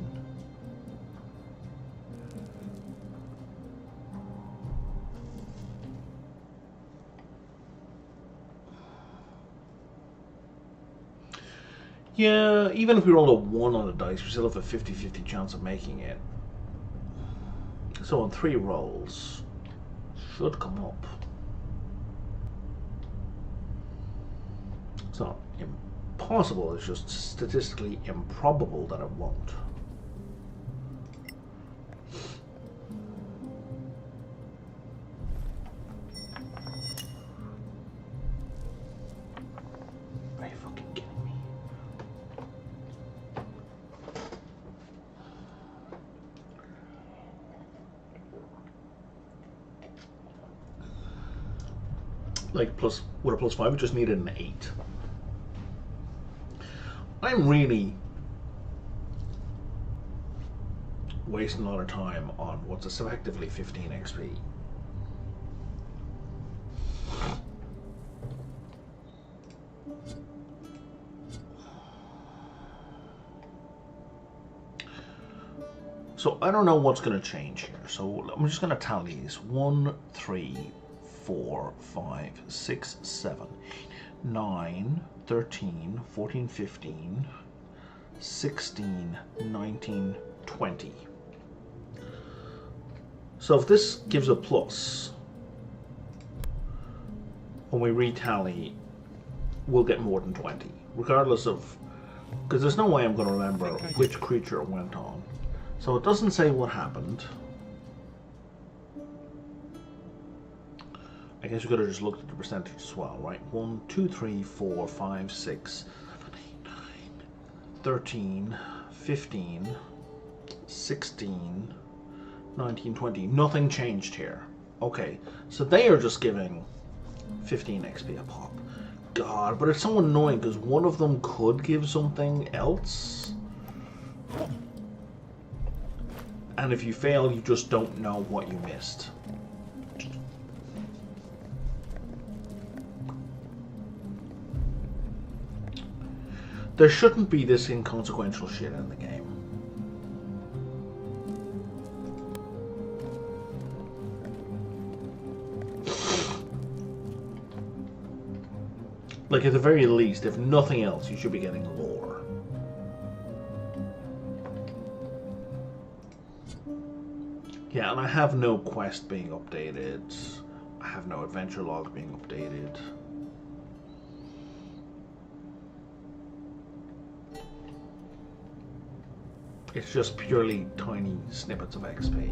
Yeah, even if we roll a 1 on the dice, we still have a 50-50 chance of making it. So on 3 rolls, should come up. It's not impossible, it's just statistically improbable that it won't. Are you fucking kidding me? Like, plus, with a +5, we just needed an 8. I'm really wasting a lot of time on what's effectively 15 XP. So I don't know what's going to change here. So I'm just going to tally these. 1, 3, 4, 5, 6, 7, 9, 13, 14, 15, 16, 19, 20. So if this gives a plus, when we retally, we'll get more than 20, regardless of, because there's no way I'm going to remember which creature it went on. So it doesn't say what happened. I guess we could have just looked at the percentage as well, right? 1, 2, 3, 4, 5, 6, 7, 8, 9, 13, 15, 16, 19, 20. Nothing changed here. Okay, so they are just giving 15 XP a pop. God, but it's so annoying because one of them could give something else. And if you fail, you just don't know what you missed. There shouldn't be this inconsequential shit in the game. Like, at the very least, if nothing else, you should be getting lore. Yeah, and I have no quest being updated. I have no adventure log being updated. It's just purely tiny snippets of XP.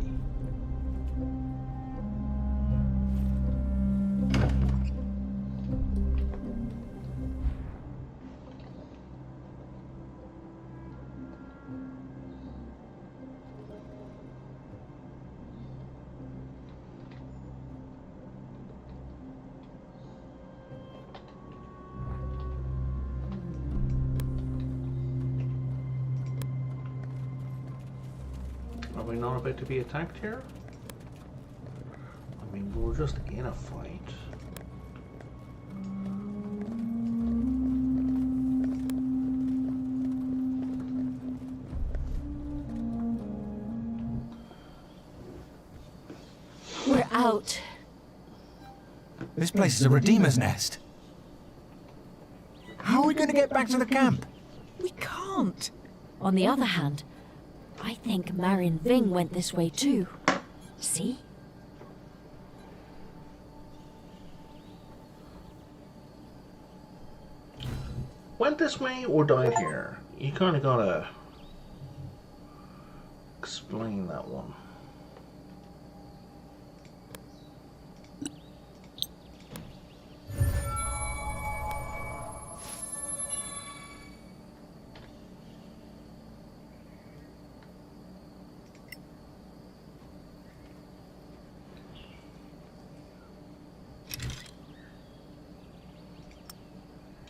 Are we not about to be attacked here? I mean, we're just in a fight. We're out. This place is a Redeemer's nest. How are we going to get back to the camp? We can't. On the other hand, I think Marion Ving went this way too. See? Went this way or died here? You kind of gotta explain that one.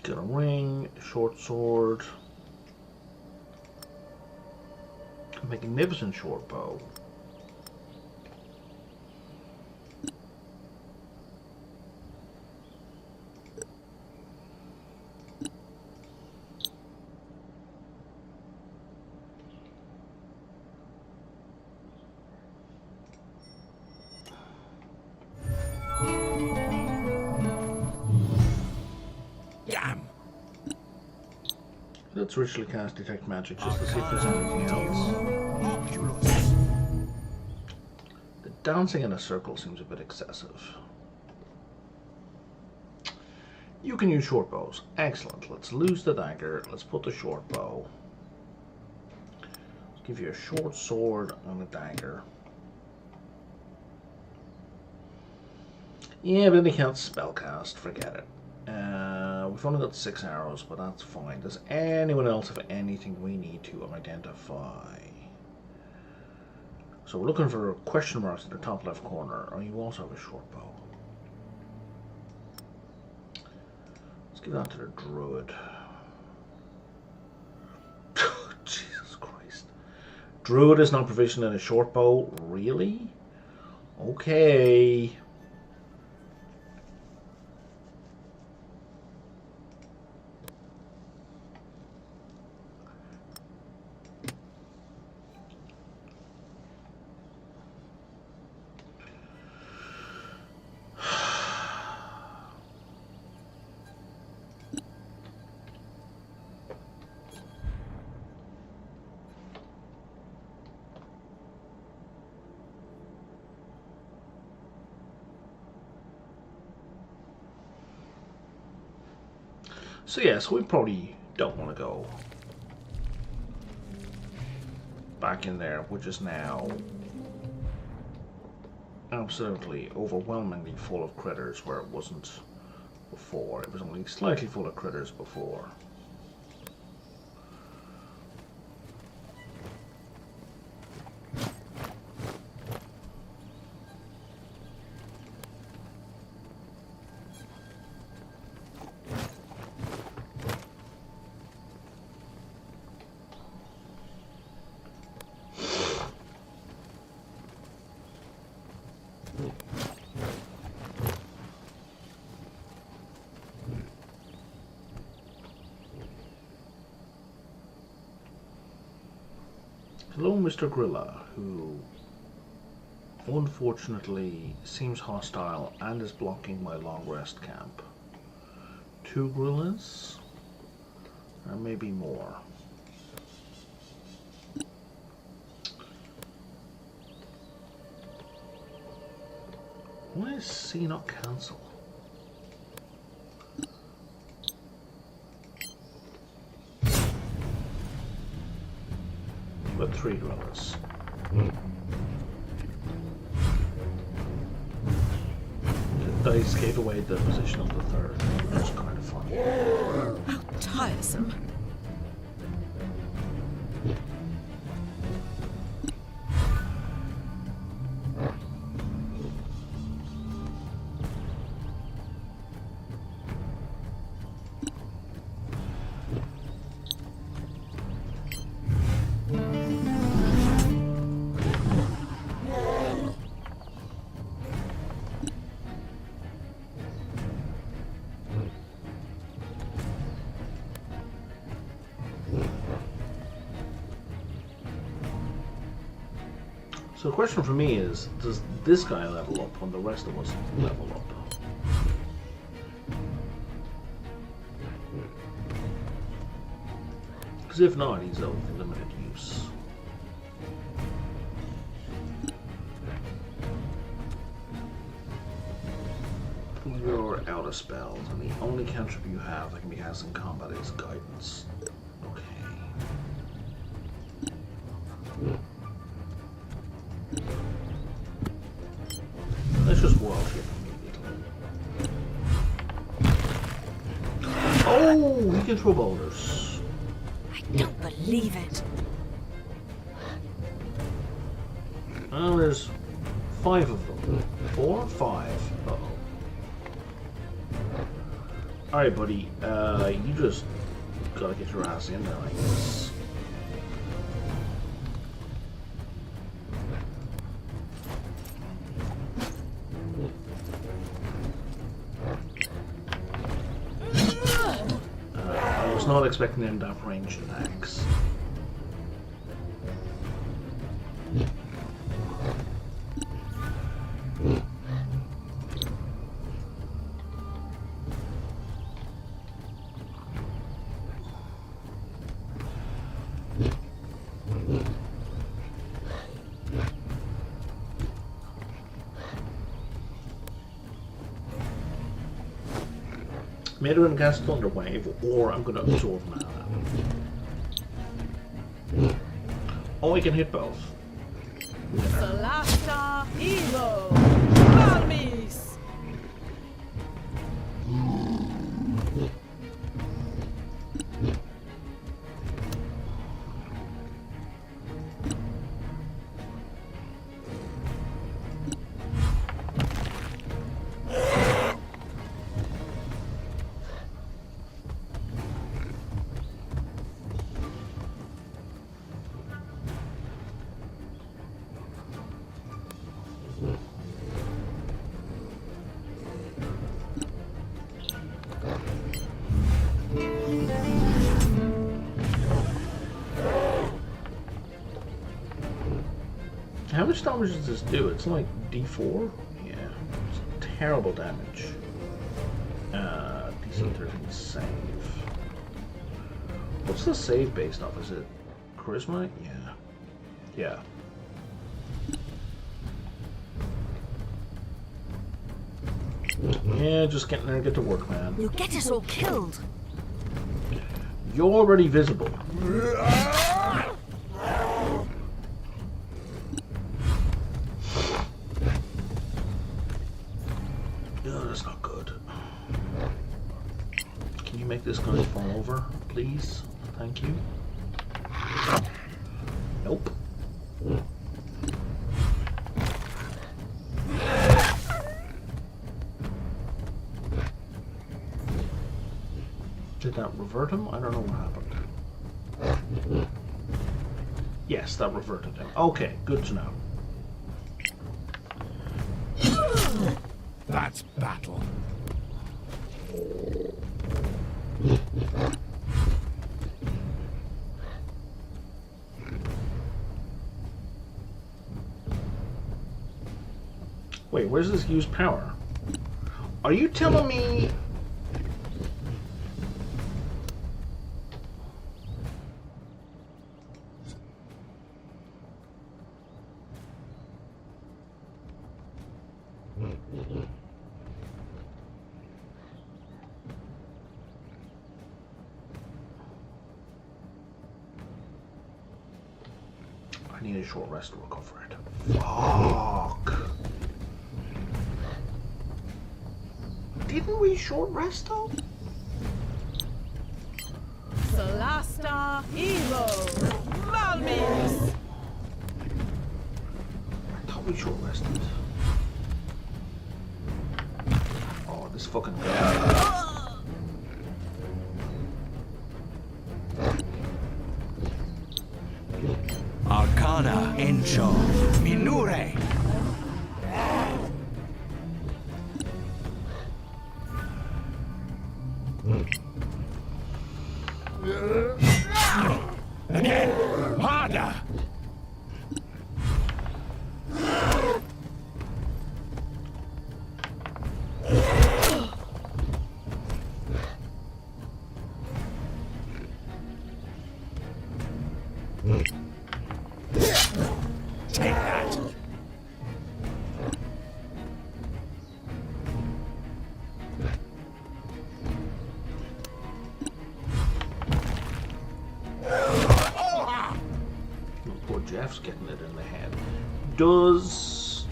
Got a ring, short sword, a magnificent short bow. let's ritually cast Detect Magic just to see if there's anything else. Oculus. The dancing in a circle seems a bit excessive. You can use short bows. Excellent. Let's lose the dagger. Let's put the short bow. Let's give you a short sword and a dagger. Yeah, but they can't spellcast. Forget it. We've only got 6 arrows, but that's fine. Does anyone else have anything we need to identify? So we're looking for question marks in the top left corner. Oh, you also have a short bow. Let's give that to the druid. Jesus Christ. Druid is not provisioned in a short bow? Really? Okay. So yes, we probably don't want to go back in there, which is now absolutely overwhelmingly full of critters where it wasn't before. It was only slightly full of critters before. Hello, Mr. Grilla, who unfortunately seems hostile and is blocking my long rest camp. 2 Grillas? Or maybe more. Why is C not cancelled? But 3 dwellers. The dice gave away the position of the 3rd. That's kind of fun. How tiresome. So the question for me is, does this guy level up when the rest of us level up? Because if not, he's of limited use. You're out of spells, and the only cantrip you have that can be cast in combat is guidance. Okay. Let's just world hit immediately. Oh, he can throw boulders. I don't believe it. Well, there's 5 of them. 4? 5. Uh-oh. Alright, buddy. You just gotta get your ass in there, I guess. I was not expecting them to have ranged attacks. I'm either going to cast Thunderwave or I'm going to absorb mana. Oh, we can hit both. Solasta, Evo, Malmis. How much damage does this do? It's like D4? Yeah. It's terrible damage. DC 13 save. What's the save based off? Is it Charisma? Yeah. Yeah, just getting there, get to work, man. You'll get us all killed. You're already visible. Oh, that's not good. Can you make this guy fall over, please? Thank you. Nope. Did that revert him? I don't know what happened. Yes, that reverted him. Okay, good to know. That's battle. Wait, where's this use power? Are you telling me... I need a short rest to recover it. Fuck. Didn't we short rest though? Solasta, Evo, Malmis. I thought we short rested. Oh, this fucking guy. Arcana Encho Minure. Again! Harder! Take that! Poor Jeff's getting it in the head. Does...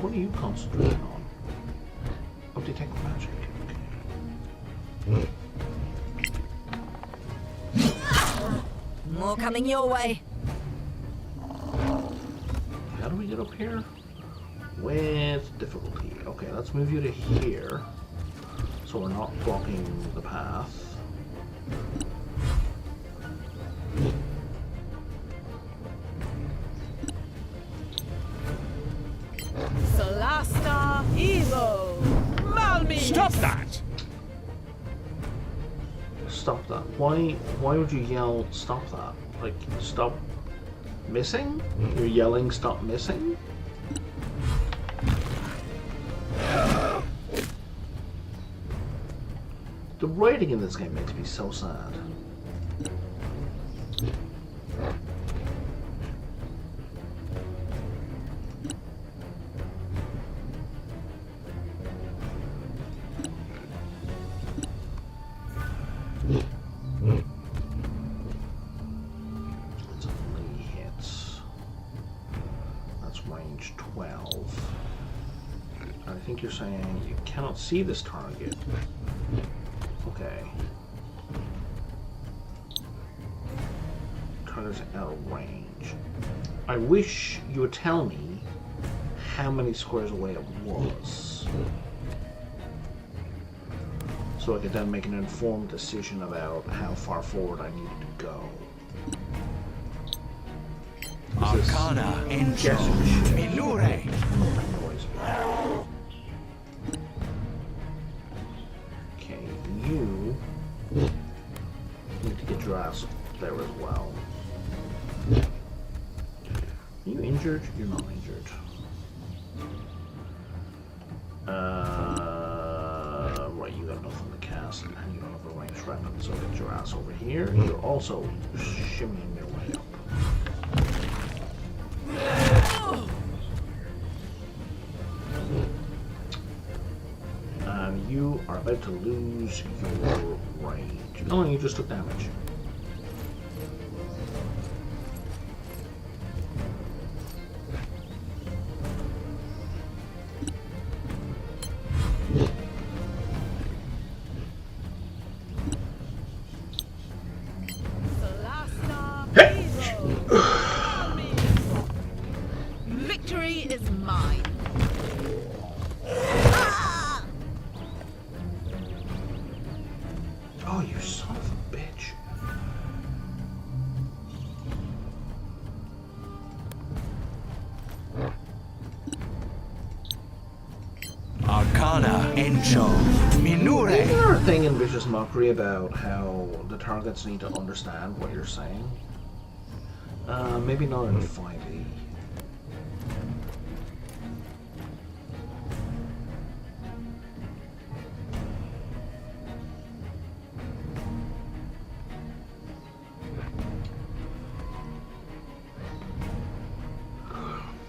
What are you concentrating on? Oh, detect magic. Okay. More coming your way. How do we get up here? With difficulty. Okay, let's move you to here. So we're not blocking the path. Solasta, Evo, Malmis. Stop that! Stop that. Why would you yell stop that? Like, stop missing? You're yelling stop missing? The writing in this game makes me so sad. you're saying you cannot see this target. Okay. Target's out of range. I wish you would tell me how many squares away it was, so I could then make an informed decision about how far forward I needed to go. Arcana Angel Minure. Okay, you need to get your ass there as well. Are you injured? You're not injured. Right, you got nothing to cast, and you don't have a ranged weapon, so get your ass over here. You're also shimmying your way up. And you are about to lose your range. Oh, and you just took damage. Victory is mine. Oh, you son of a bitch. Arcana Angel Minure. Isn't there a thing in Vicious Mockery about how the targets need to understand what you're saying? Maybe not in 5e.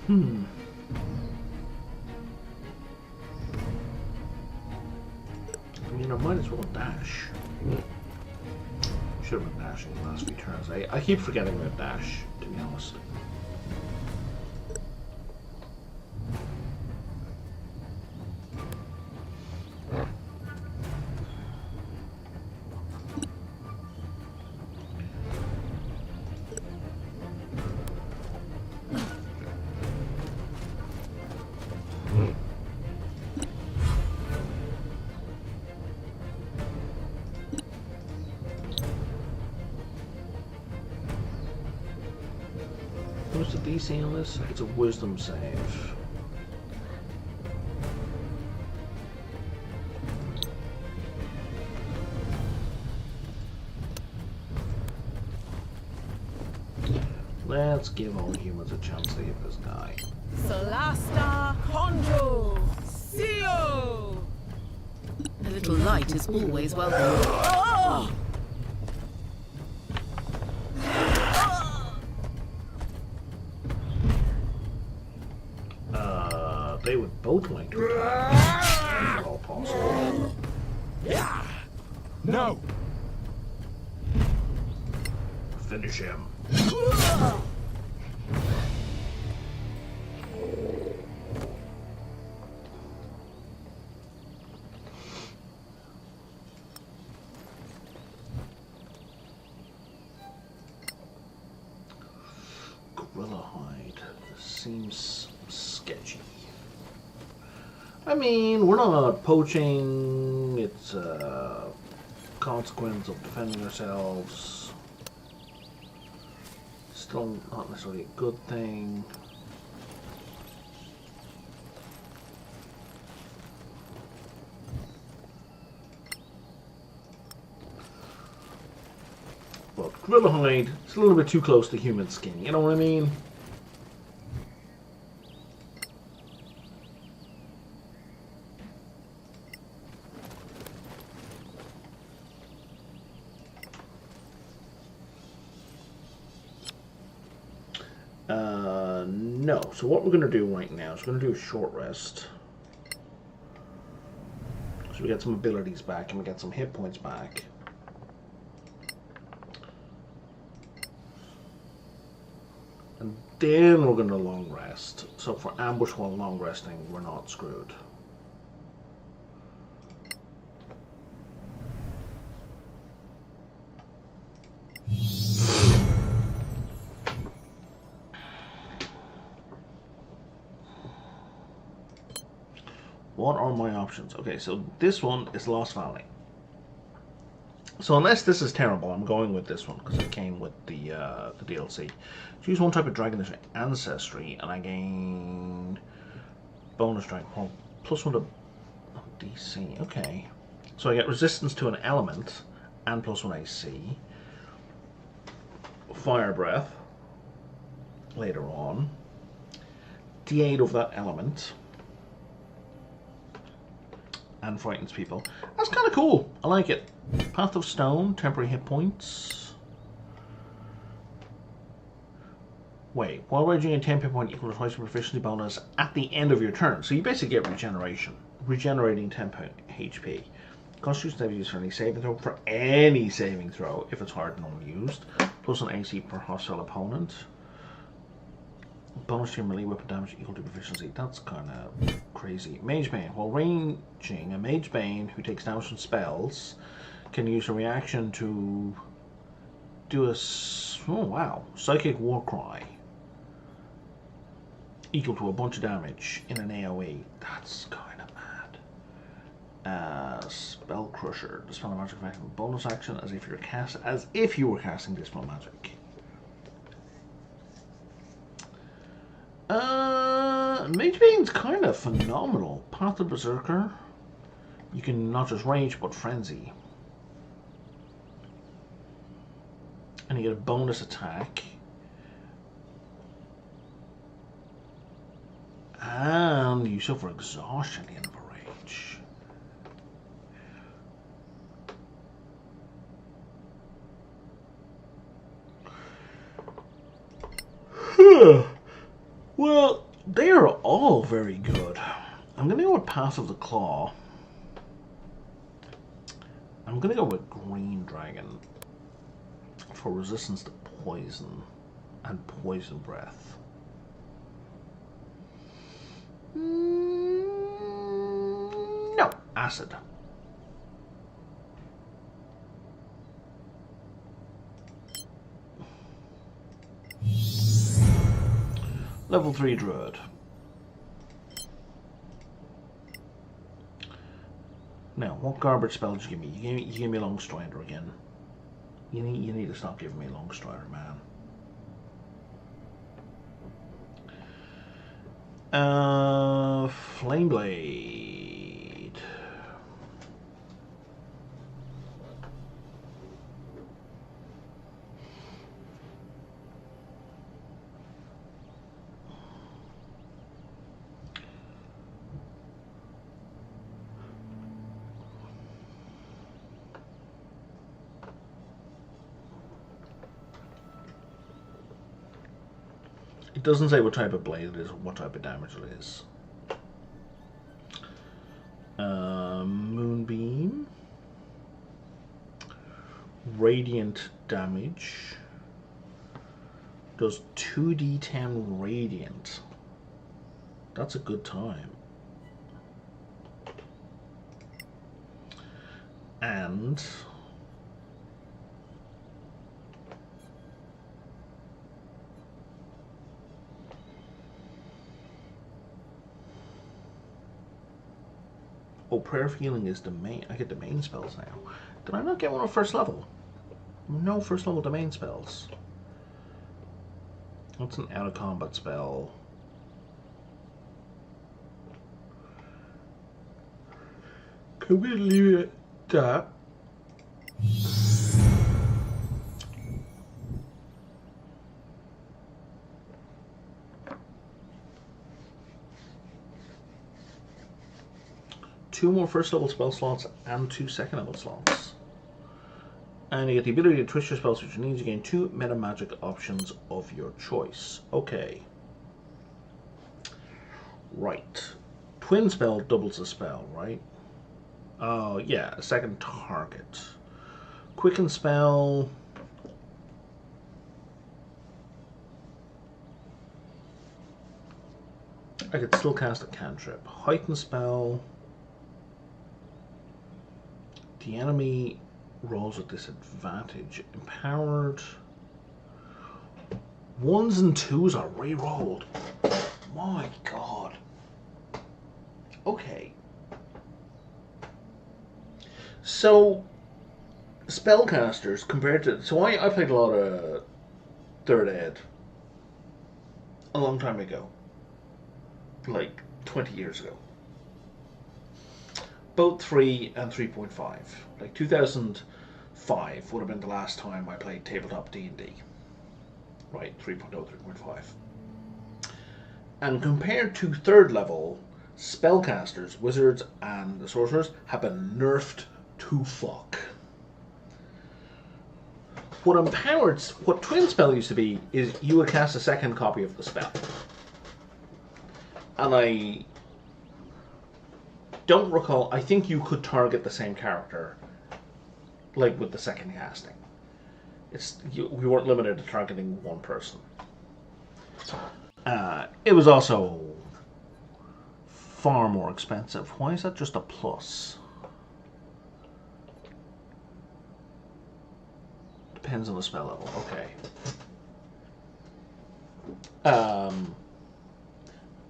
I mean, I might as well dash. Should have been dashing the last few turns. I keep forgetting about dash, to be honest. What's the DC on this? It's a wisdom save. Let's give all humans a chance to hit this guy. Solasta Control Seal. A little light is always welcome. They would both like to attack, if at all possible. No. Finish him. Gorilla hide seems sketchy. I mean, we're not poaching. It's a consequence of defending ourselves. Still not necessarily a good thing. But gorilla hide, it's a little bit too close to human skin, you know what I mean? No. So what we're going to do right now is we're going to do a short rest. So we get some abilities back and we get some hit points back. And then we're going to long rest. So for ambush while long resting, we're not screwed. What are my options? Okay, so this one is Lost Valley. So unless this is terrible, I'm going with this one because it came with the DLC. Choose one type of dragon as ancestry, and I gain bonus dragon plus 1 to DC. Okay, so I get resistance to an element and plus 1 AC. Fire breath later on. D8 of that element. And frightens people. That's kind of cool. I like it. Path of Stone, temporary hit points. Wait, while raging a 10 hit point equal to twice your proficiency bonus at the end of your turn. So you basically get regeneration. Regenerating 10 HP. Constitution save use for any saving throw. For any saving throw, if it's hard and unused. Plus an AC per hostile opponent. Bonus to your melee weapon damage equal to proficiency. That's kind of crazy. Mage Bane. While ranging, a Mage Bane who takes damage from spells can use a reaction to do a Psychic Warcry equal to a bunch of damage in an AoE. That's kind of mad. Spell Crusher. Dispel a magic effect with bonus action as if you were casting Dispel Magic. Mage Bane's kind of phenomenal. Path of Berserker. You can not just rage, but frenzy. And you get a bonus attack. And you suffer exhaustion at the end of a rage. Well, they are all very good. I'm going to go with Path of the Claw. I'm going to go with Green Dragon for resistance to poison and poison breath. No, acid. Level 3 Druid. Now, what garbage spell did you give me? You gave me Long Strider again. You need to stop giving me Long Strider, man. Flame Blade. It doesn't say what type of blade it is or what type of damage it is. Moonbeam. Radiant damage. Does 2d10 radiant. That's a good time. And Prayer of Healing is the main. I get the main spells now. Did I not get one on first level? No first level domain spells. What's an out of combat spell? Could we leave it at that? Two more first level spell slots and 2 second level slots. And you get the ability to twist your spells which you need to gain 2 meta magic options of your choice. Okay. Right. Twin spell doubles the spell, right? Oh, yeah, a second target. Quicken spell. I could still cast a cantrip. Heighten spell. The enemy rolls at disadvantage. Empowered. 1s and 2s are re-rolled. My god. Okay. So, spellcasters compared to... So I played a lot of 3rd Ed a long time ago. Like 20 years ago. Both 3 and 3.5. Like 2005 would have been the last time I played tabletop D&D. Right, 3.0, 3.5. And compared to 3rd level, spellcasters, wizards, and the sorcerers have been nerfed to fuck. What Twin Spell used to be is you would cast a second copy of the spell. And I don't recall, I think you could target the same character, like with the second casting. We weren't limited to targeting one person. It was also far more expensive. Why is that just a plus? Depends on the spell level. Okay.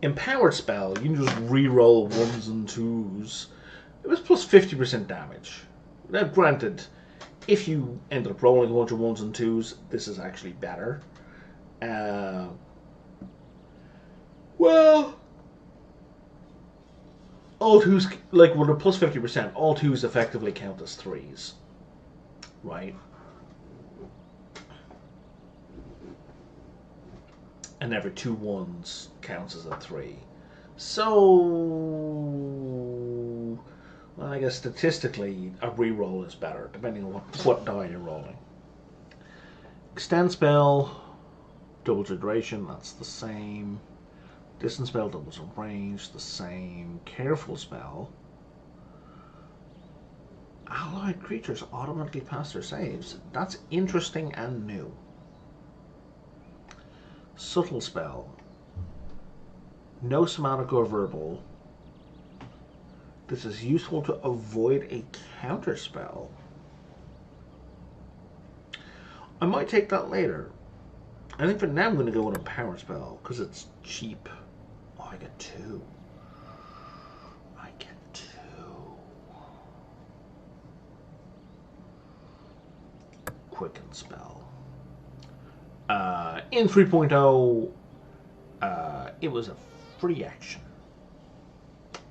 Empowered spell, you can just re-roll 1s and 2s. It was plus 50% damage. Now, granted, if you ended up rolling a bunch of 1s and 2s, this is actually better. Well, all 2s, like with a plus 50%, all 2s effectively count as 3s. Right? And every 2 1s counts as a 3. So, well, I guess statistically, a reroll is better, depending on what die you're rolling. Extend spell, doubles your duration, that's the same. Distance spell, doubles your range, the same. Careful spell. Allied creatures automatically pass their saves. That's interesting and new. Subtle spell. No somatic or verbal. This is useful to avoid a counter spell. I might take that later. I think for now I'm going to go with a power spell because it's cheap. Oh, I get 2. I get 2. Quicken spell. In 3.0, it was a free action.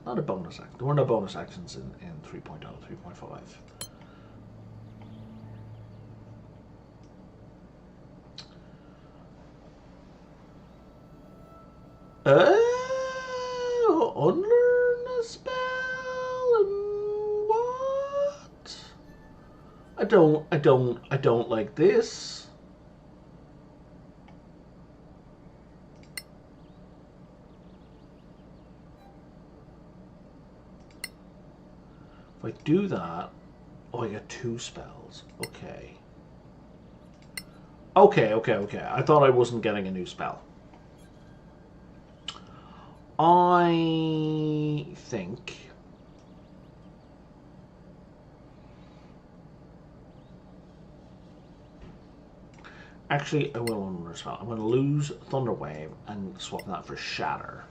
Not a bonus action. There were no bonus actions in 3.0, 3.5. Unlearn a spell and what? I don't like this. If I do that, oh, I get 2 spells. Okay. Okay. I thought I wasn't getting a new spell. I think actually I will unlearn a spell. I'm going to lose Thunderwave and swap that for Shatter.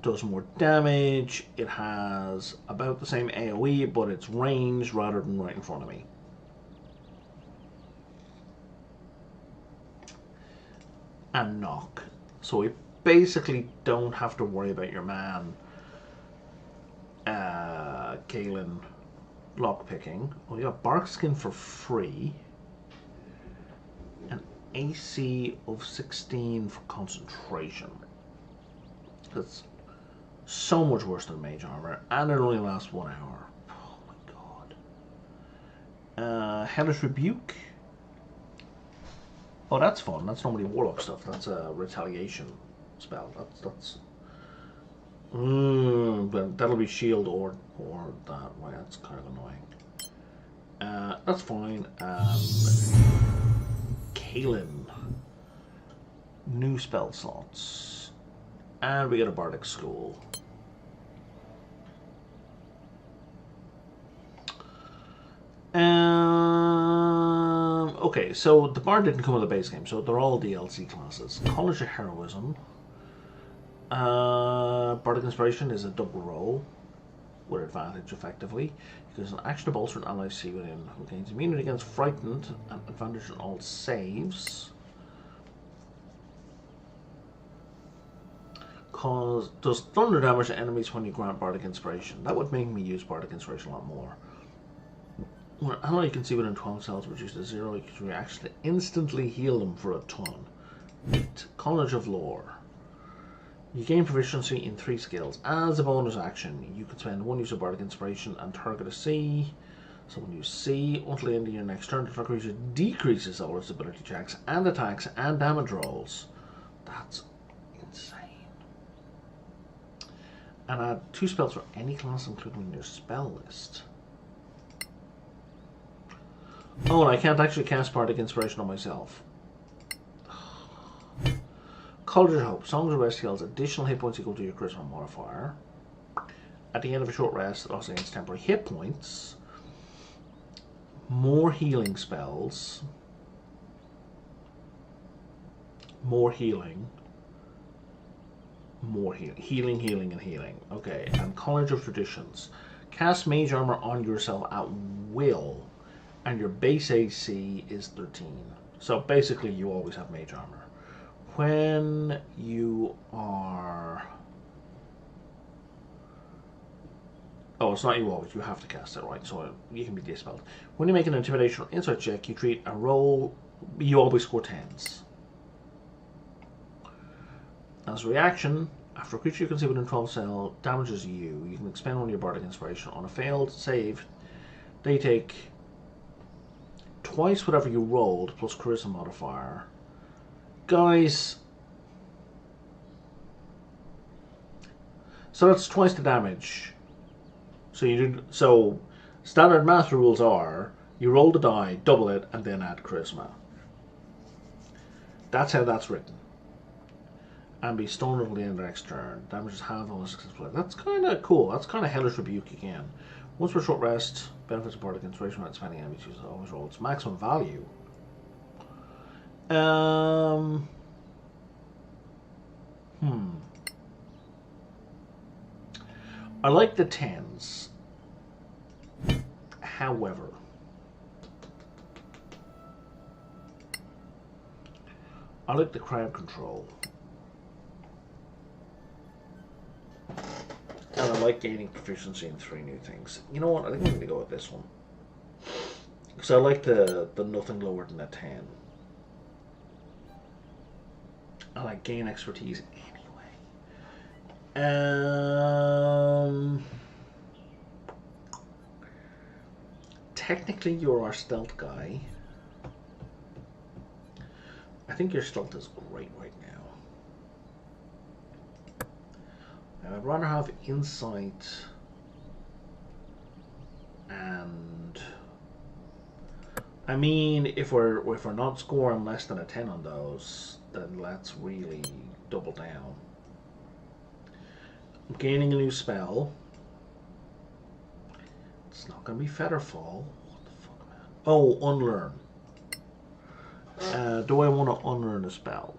Does more damage. It has about the same AoE, but it's range rather than right in front of me. And knock. So we basically don't have to worry about your man, Galen, lockpicking. Oh, you got Bark Skin for free. An AC of 16 for concentration. That's so much worse than Mage Armor, and it only lasts 1 hour. Oh my god. Hellish Rebuke. Oh, that's fun. That's normally Warlock stuff. That's a retaliation spell. That's. But that'll be shield or that way. That's kind of annoying. That's fine. Kalen. New spell slots. And we get a Bardic School. Okay, so the Bard didn't come with the base game, so they're all DLC classes. College of Heroism. Bardic Inspiration is a double roll with advantage, effectively. Because an action to bolster an ally see within who gains immunity against frightened and advantage on all saves. Does thunder damage to enemies when you grant Bardic Inspiration. That would make me use Bardic Inspiration a lot more. When an ally you can see within 12 cells reduced to 0, you can actually instantly heal them for a ton. 8. College of Lore. You gain proficiency in 3 skills. As a bonus action, you can spend 1 use of Bardic Inspiration and target a C. So when you C, until the end of your next turn, the target creature decreases all its ability checks and attacks and damage rolls. That's insane. And add 2 spells for any class, including your spell list. Oh, and I can't actually cast Bardic Inspiration on myself. College of Hope. Songs of Rest heals additional hit points equal to your charisma modifier. At the end of a short rest, it also gains temporary hit points. More healing spells. More healing. More healing, healing, and healing. Okay, and College of Traditions. Cast Mage Armor on yourself at will, and your base AC is 13. So basically, you always have Mage Armor. When you are... Oh, it's not you always. You have to cast it, right? So you can be dispelled. When you make an Intimidation or Insight check, you treat a roll... You always score 10s. As a reaction, after a creature you can see within 12 cell damages you, you can expend 1 of your Bardic Inspiration. On a failed save, they take twice whatever you rolled plus Charisma modifier. Guys, so that's twice the damage. So standard math rules are you roll the die, double it, and then add Charisma. That's how that's written. And be stunned until the end of the next turn. Damage is half on a successful. That's kind of cool. That's kind of Hellish Rebuke again. Once per short rest, benefits of Bardic Inspiration without spending enemies use always roll its maximum value. I like the 10s. However, I like the crowd control. And I like gaining proficiency in 3 new things. You know what? I think I'm going to go with this one. Because I like the nothing lower than a 10. I like gain expertise anyway. Technically, you're our stealth guy. I think your stealth is great right now. I'd rather have insight and... I mean, if we're not scoring less than a 10 on those, then let's really double down. Gaining a new spell. It's not going to be Featherfall. What the fuck, man? Oh, Unlearn. Do I want to unlearn a spell?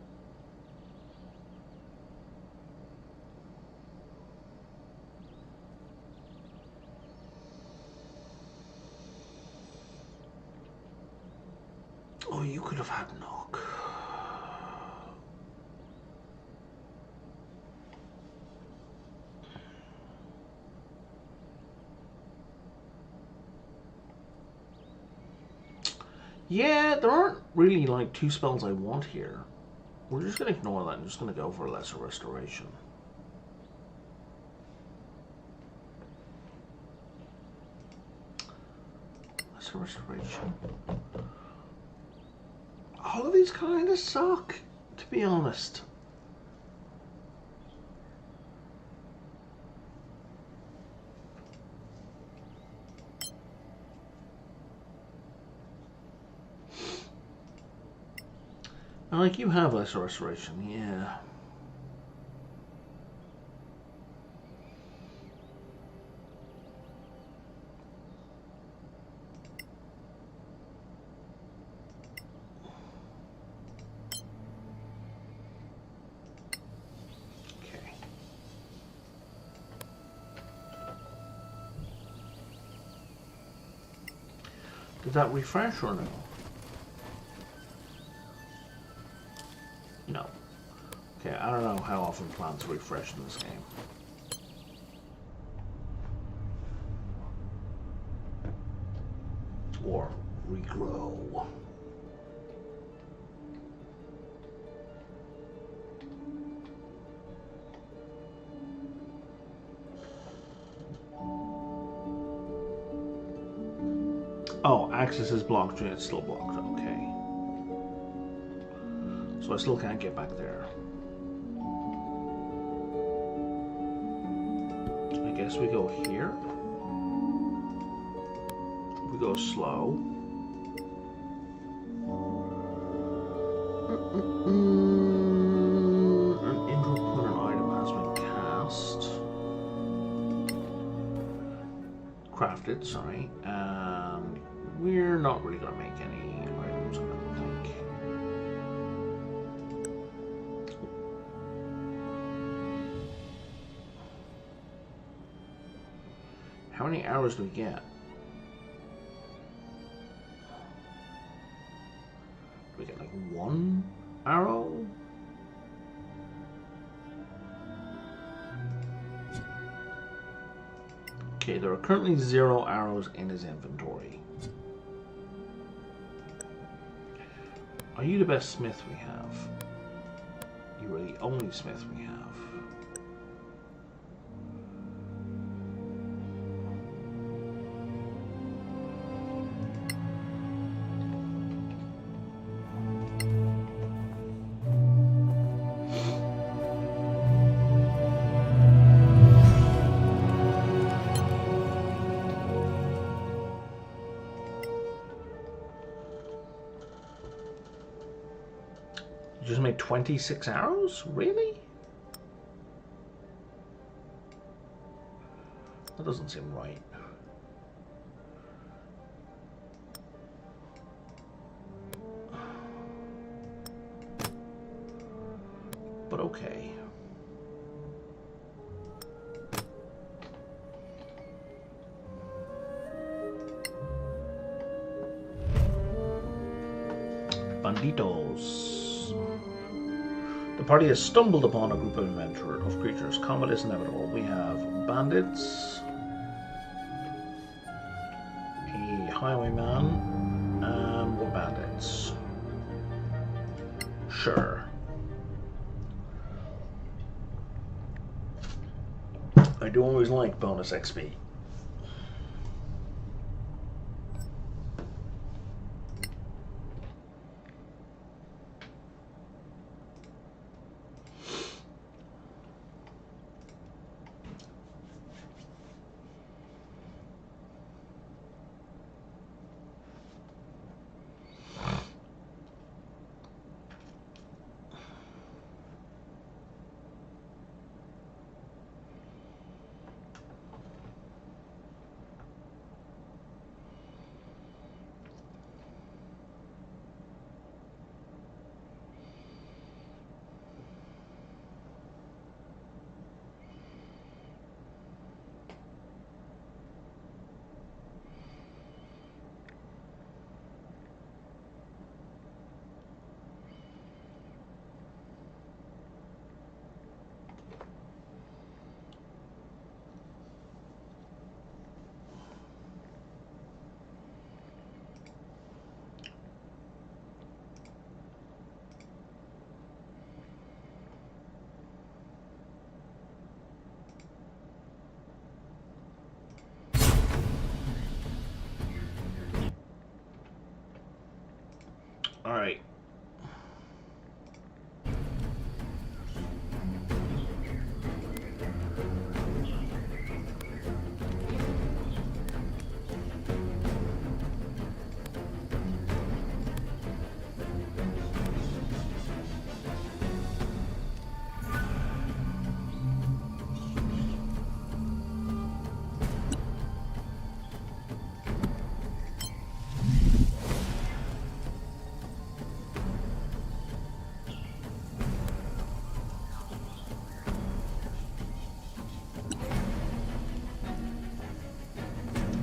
Oh, you could have had knock. Yeah, there aren't really like 2 spells I want here. We're just going to ignore that and just going to go for Lesser Restoration. Lesser Restoration. All of these kind of suck, to be honest. Like, you have Lesser Restoration, yeah. Did that refresh or no? No. Okay, I don't know how often plants refresh in this game. Or regrow. Oh, access is blocked. It's still blocked. Okay. So I still can't get back there. I guess we go here. We go slow. An input item has been cast. Crafted, sorry. And we're not really going to make any items, I don't think. How many arrows do we get? Do we get like 1 arrow? Okay, there are currently 0 arrows in his inventory. Are you the best smith we have? You are the only smith we have. You just made 26 arrows? Really? That doesn't seem right. But okay. Banditos. The party has stumbled upon a group of creatures. Combat is inevitable. We have bandits, a highwayman, and more bandits. Sure. I do always like bonus XP.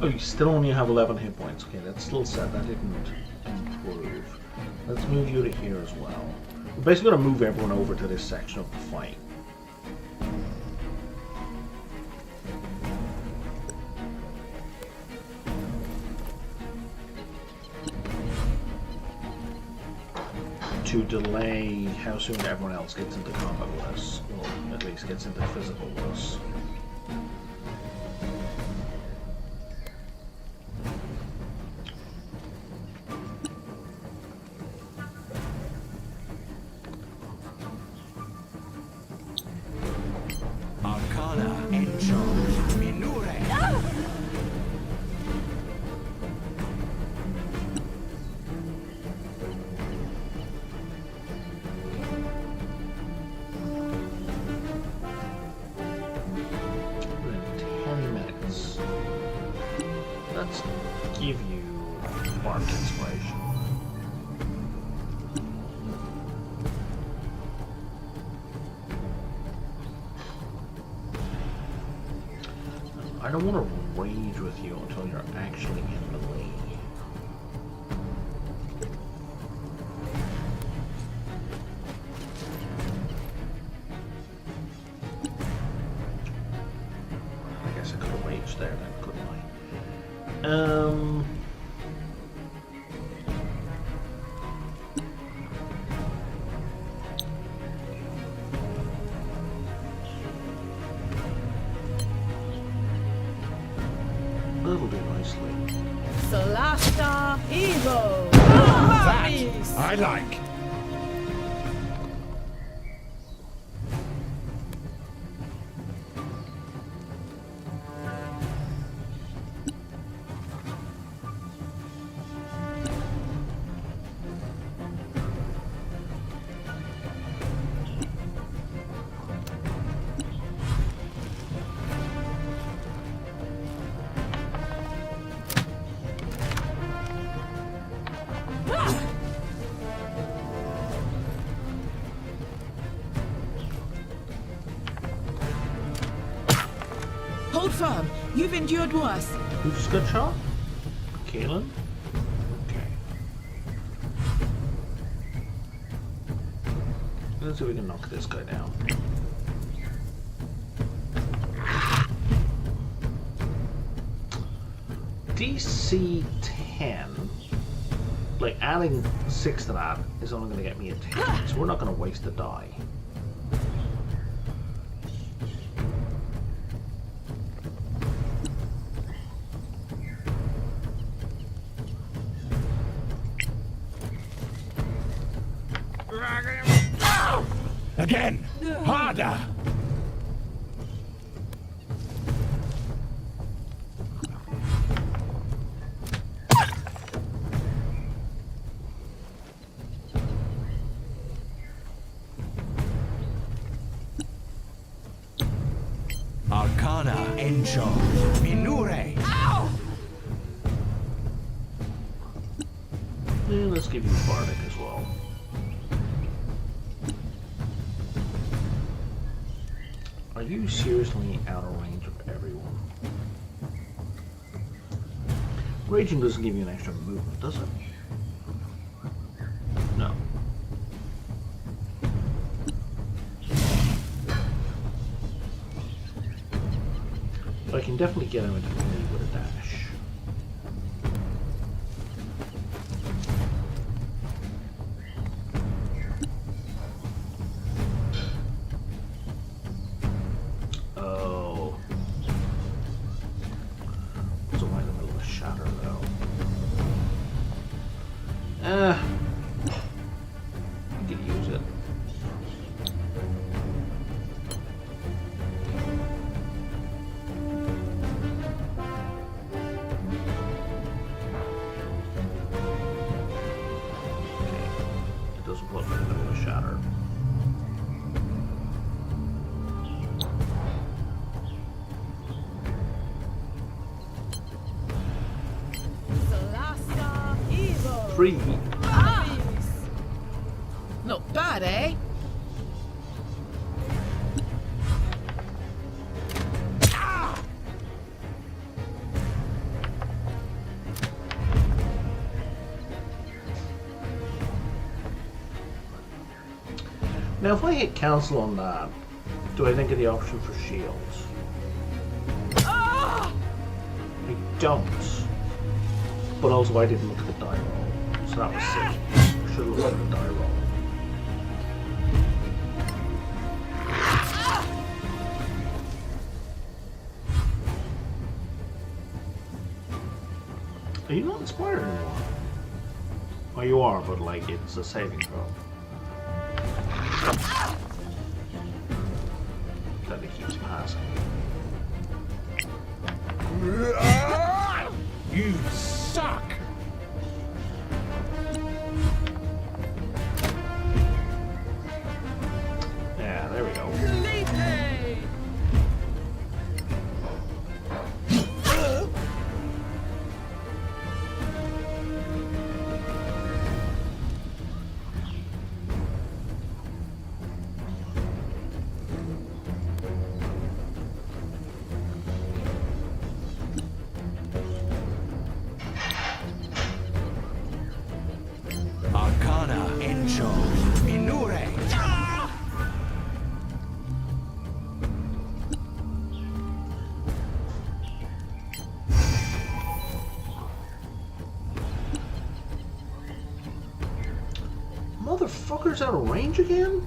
Oh, you still only have 11 hit points. Okay, that's still set. That didn't improve. Let's move you to here as well. We're basically going to move everyone over to this section of the fight. To delay how soon everyone else gets into combat with us, or at least gets into physical with us. Arcana in charge. Minure. Let's give you Bark Inspiration. I don't want to rage with you until you're actually in the lead. I guess I could have raged there then, couldn't I? That'll do nicely. Solasta, Evo! That I like. Hold firm. You've endured worse. Who just got shot? Kaelin? Okay. Let's see if we can knock this guy down. DC 10. Like, adding 6 to that is only going to get me a 10, so we're not going to waste a die. Again. Harder. Arcana in charge. Minure. Yeah, let's give you Bardic as well. Are you seriously out of range of everyone? Raging doesn't give you an extra movement, does it? No. But I can definitely get him into the lead with a dash. You could use it. Okay. It doesn't put me in the middle of a shatter. Solasta, Evo! 3. Not bad, eh? Now, if I hit cancel on that, do I then get the option for shields? I don't. But also, I didn't look at the die roll, so that was silly. I should have looked at the die roll. Are you not inspired anymore? Oh, you are, but like it's a saving throw. That it keeps passing. You suck! Yeah, there we go. Arcana Encho Minure. Motherfucker's out of range again?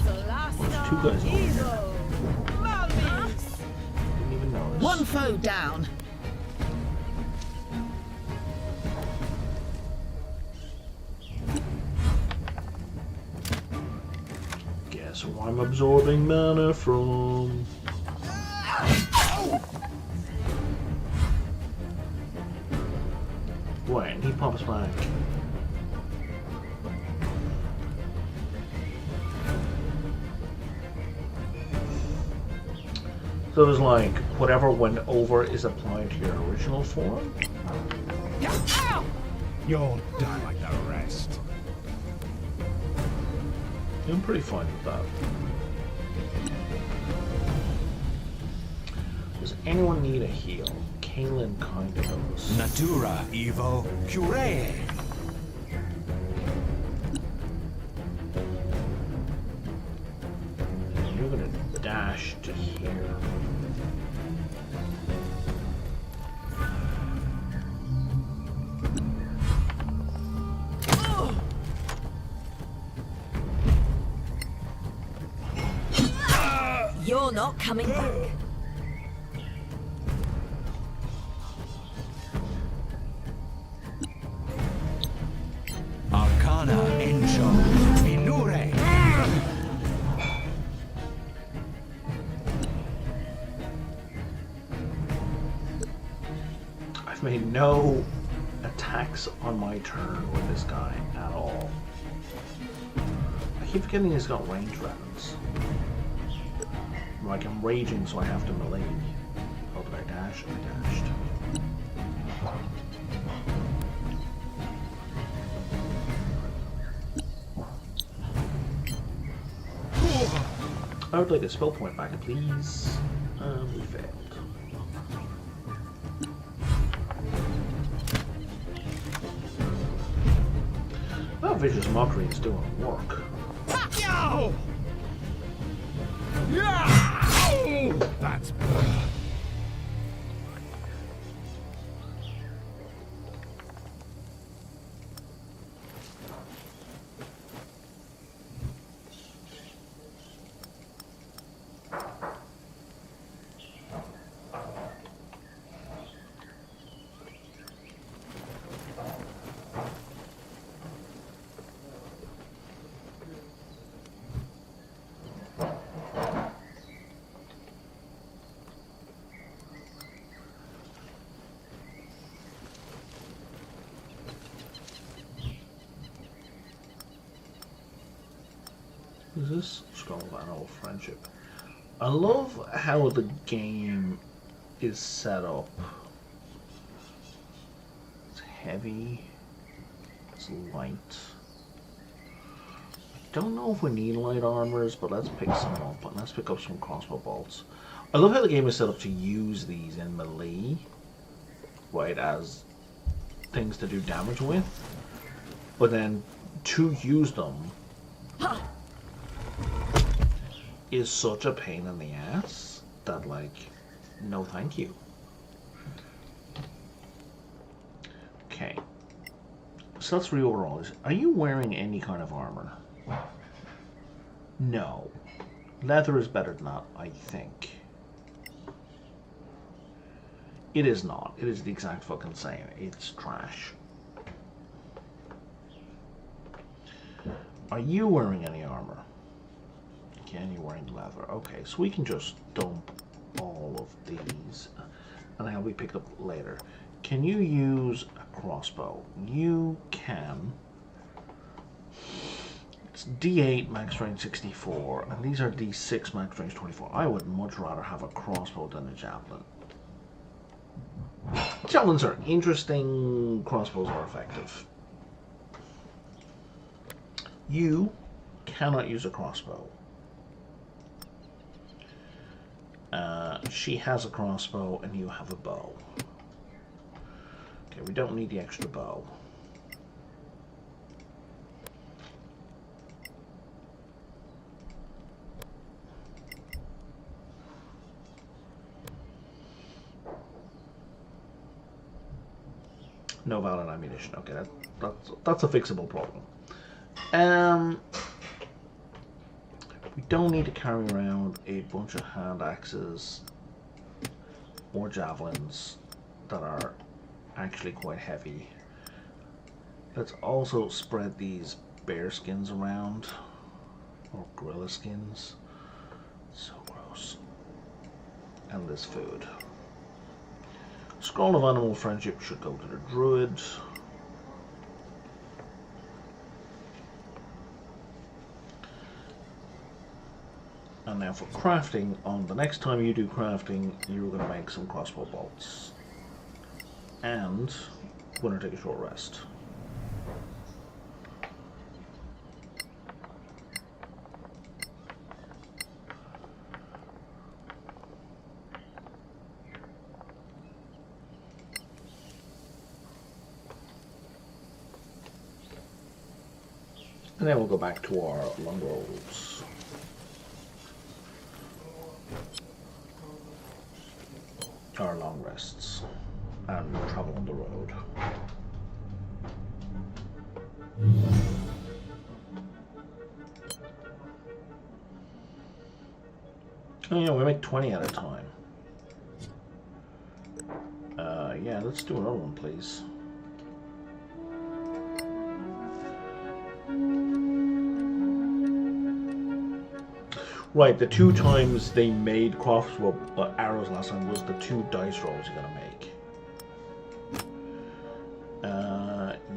Solasta. Two guys on here. Malvis. Didn't even notice. One foe down. Guess who I'm absorbing mana from? When he pops back. So it was like, whatever went over is applied to your original form? You'll die like the rest. I'm pretty fine with that. Does anyone need a heal? Kaylin kinda does. Natura Evo Cure. And you're gonna dash to here. You're not coming back. Arcana Encho Minure. I've made no attacks on my turn with this guy at all. I keep forgetting he's got range weapons. Like, I'm raging, so I have to melee. Oh, did I dash? I dashed. I would like a spell point back, please. We failed. That vicious mockery is doing work. Yo! Yeah! That's better. Is this Scroll of an Old Friendship? I love how the game is set up. It's heavy. It's light. I don't know if we need light armors, but let's pick some up. And let's pick up some crossbow bolts. I love how the game is set up to use these in melee, right, as things to do damage with. But then to use them is such a pain in the ass that, like, no thank you. Okay. So let's reorder all this. Are you wearing any kind of armor? No. Leather is better than that, I think. It is not. It is the exact fucking same. It's trash. Are you wearing any armor? Again, you're wearing leather. Okay, so we can just dump all of these and they'll be picked up later. Can you use a crossbow? You can. It's D8 max range 64 and these are D6 max range 24. I would much rather have a crossbow than a javelin. Javelins are interesting, crossbows are effective. You cannot use a crossbow. She has a crossbow and you have a bow. Okay, we don't need the extra bow. No valid ammunition. Okay, that's a fixable problem. We don't need to carry around a bunch of hand axes or javelins that are actually quite heavy. Let's also spread these bear skins around, or gorilla skins. So gross. And this food. Scroll of Animal Friendship should go to the druid. And now for crafting, on the next time you do crafting, you're going to make some crossbow bolts. And we're going to take a short rest. And then we'll go back to our long rolls. Our long rests. And travel on the road. Oh yeah, we make 20 at a time. Yeah, let's do another one, please. Right, the 2 times they made crossbow arrows last time was the 2 dice rolls you're gonna make.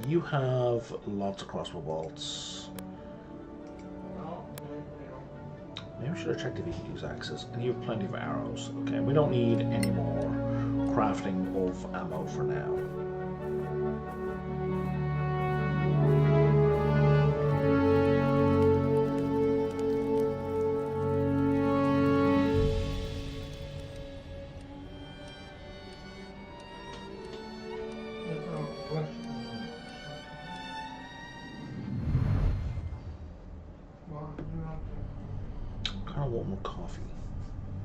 You have lots of crossbow bolts. Maybe I should have checked if you can use axes. And you have plenty of arrows. Okay, we don't need any more crafting of ammo for now. I want more coffee.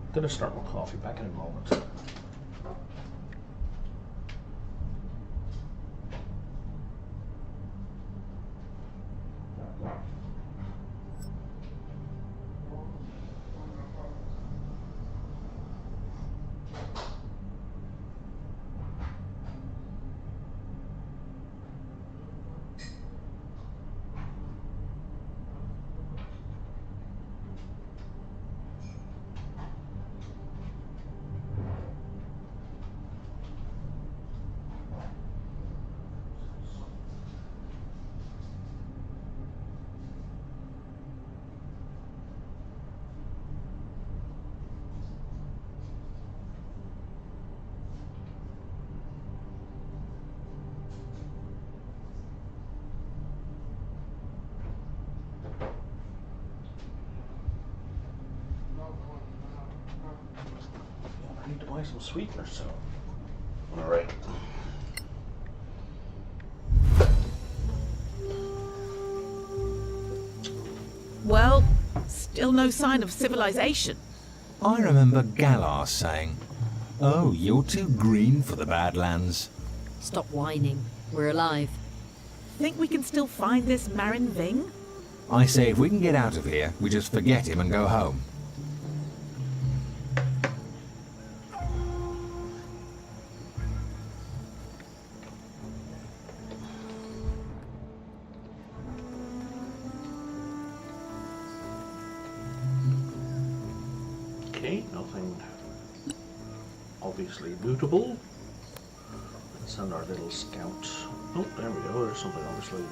I'm gonna start with coffee. Back in a moment. buy some sweeteners soon. Alright. Well, still no sign of civilization. I remember Galar saying, "Oh, you're too green for the Badlands." Stop whining. We're alive. Think we can still find this Marin Ving? I say if we can get out of here, we just forget him and go home. Okay, nothing obviously lootable. Let's send our little scout. Oh, there we go, there's something obviously.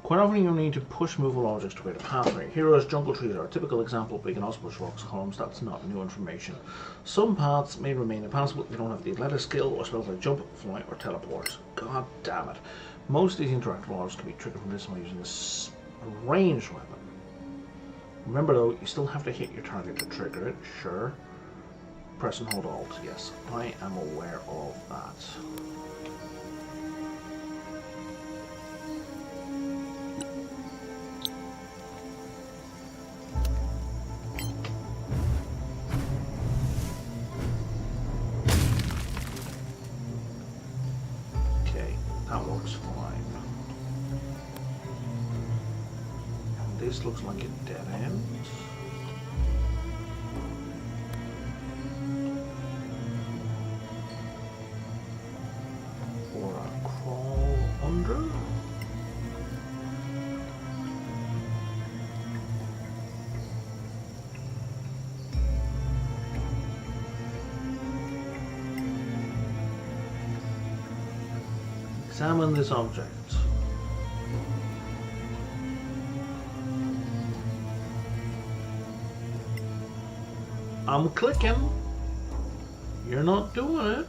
Quite often you need to push movable objects to create a pathway. Heroes, jungle trees are a typical example, but you can also push rocks, columns. That's not new information. Some paths may remain impassable if you don't have the athletic skill or spells like jump, fly, or teleport. God damn it. Most of these interactive objects can be triggered from this by using a ranged weapon. Remember though, you still have to hit your target to trigger it, sure. Press and hold Alt, yes. I am aware of that. Okay, that works fine. And this looks like a dead end. Or a crawl under. Examine this object. I'm clicking. You're not doing it.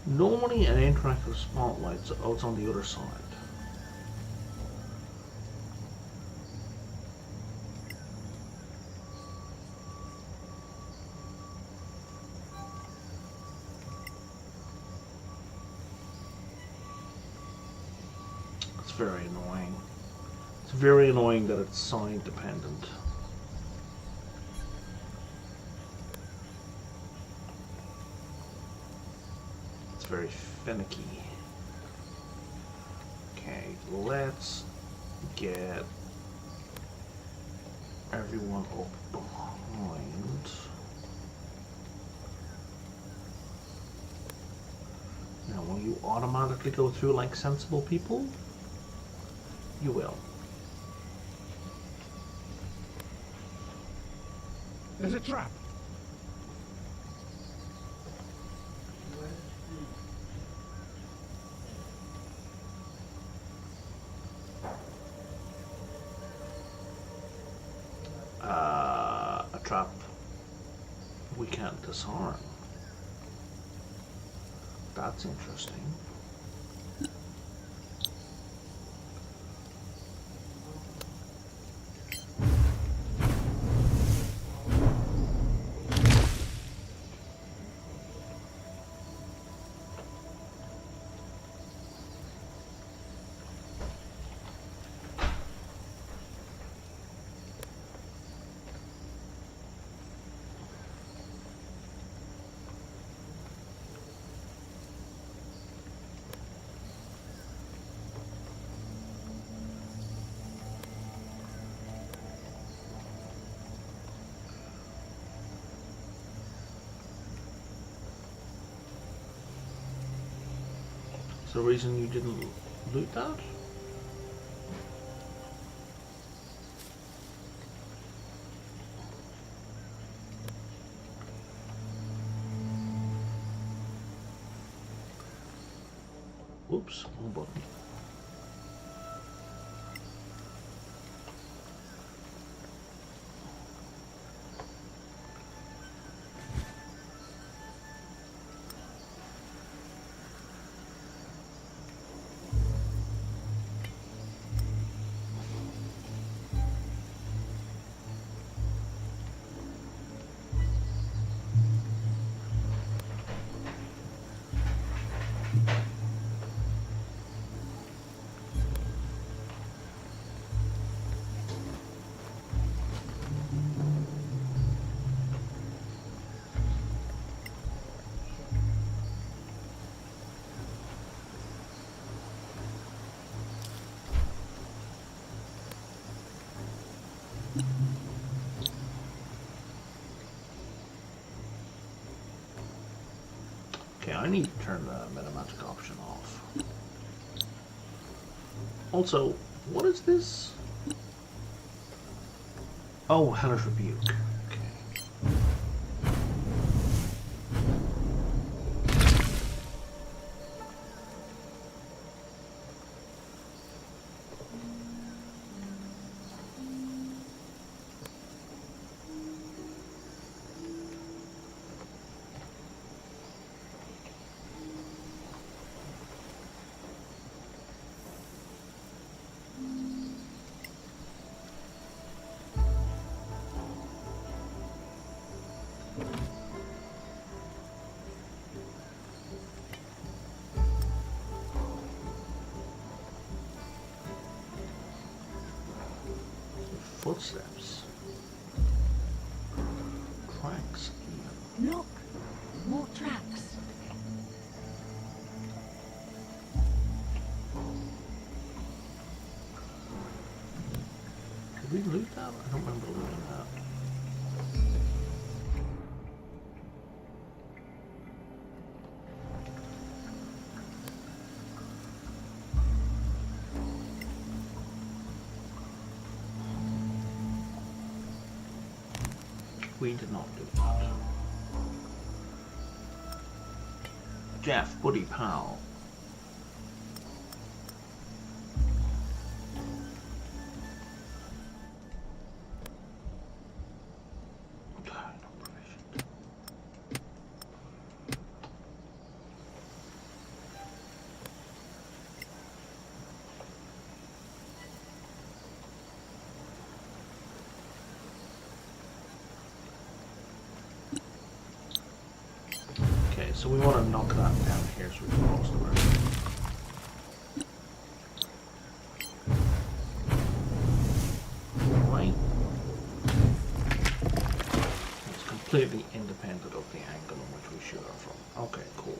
Normally an interactive spotlight, so it's on the other side. It's very annoying. It's very annoying that it's side dependent. It's very finicky. Okay, let's get everyone up behind. Now, will you automatically go through like sensible people? You will. There's a trap. A trap we can't disarm. That's interesting. Is there a reason you didn't loot that? Oops, wrong button. need to turn the metamagic option off. Also, what is this? Oh, Hellish Rebuke. Okay. Footsteps. Tracks even. Look, more tracks. Did we loot that? I don't remember looting that. We did not do that. Jeff, buddy pal. So we want to knock that down here so we can cross the road. Right. It's completely independent of the angle on which we shoot her from. Okay, cool.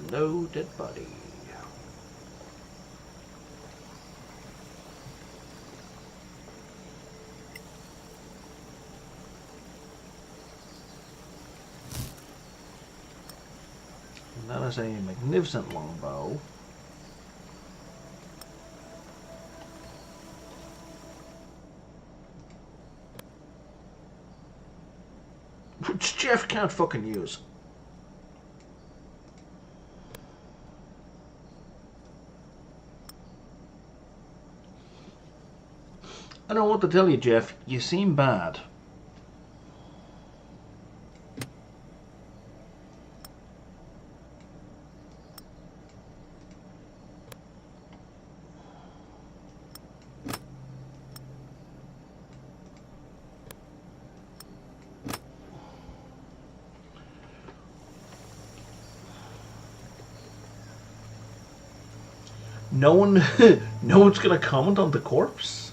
Hello, dead body. And that is a magnificent longbow. Which Jeff can't fucking use. I don't know what to tell you, Jeff. You seem bad. No one, no one's gonna comment on the corpse.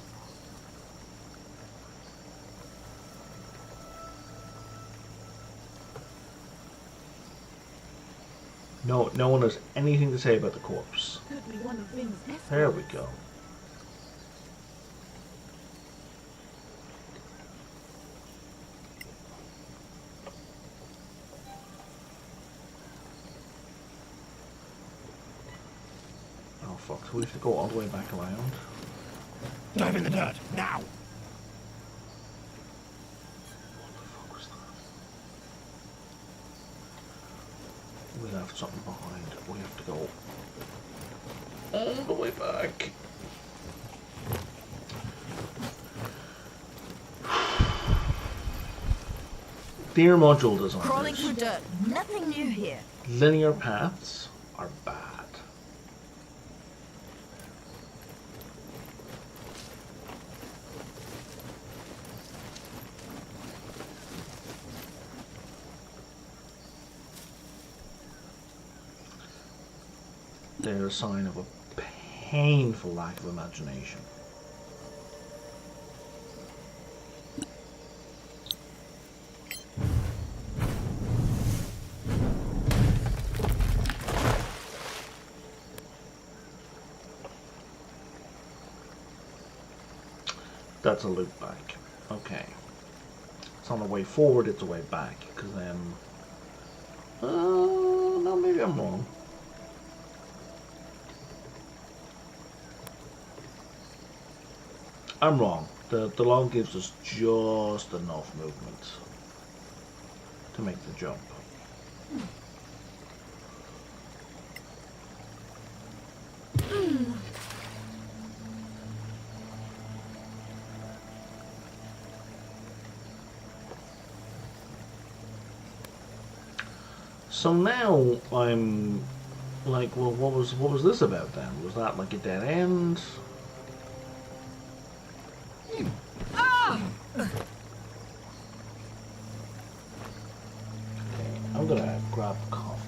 No one has anything to say about the corpse. There we go. Oh fuck, so we have to go all the way back around? Dive in the dirt, now! We left something behind. We have to go all the way back. Dear module designers. Crawling through dirt. Nothing new here. Linear paths are bad. they're a sign of a painful lack of imagination. That's a loop back. Okay. It's on the way forward, it's the way back. Because then... no, maybe I'm wrong. I'm wrong. The log gives us just enough movement to make the jump. So now I'm like, well, what was this about then? Was that like a dead end? Okay, I'm gonna grab a coffee.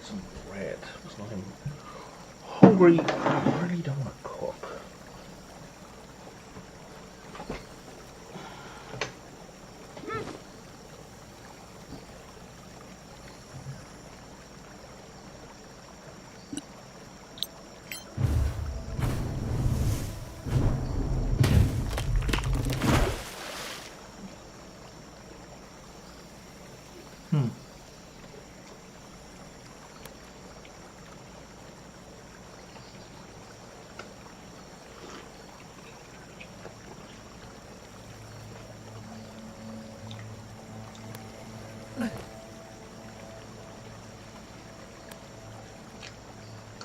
Some bread. It's not I'm hungry. I really don't want to cook.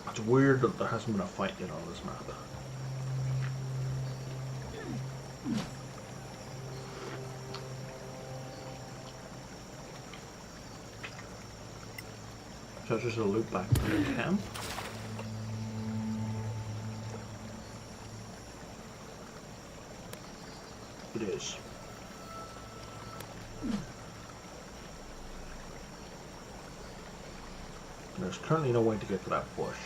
It's weird that there hasn't been a fight yet on this map. So it's just a loop back to the camp. It is. There's currently no way to get to that bush.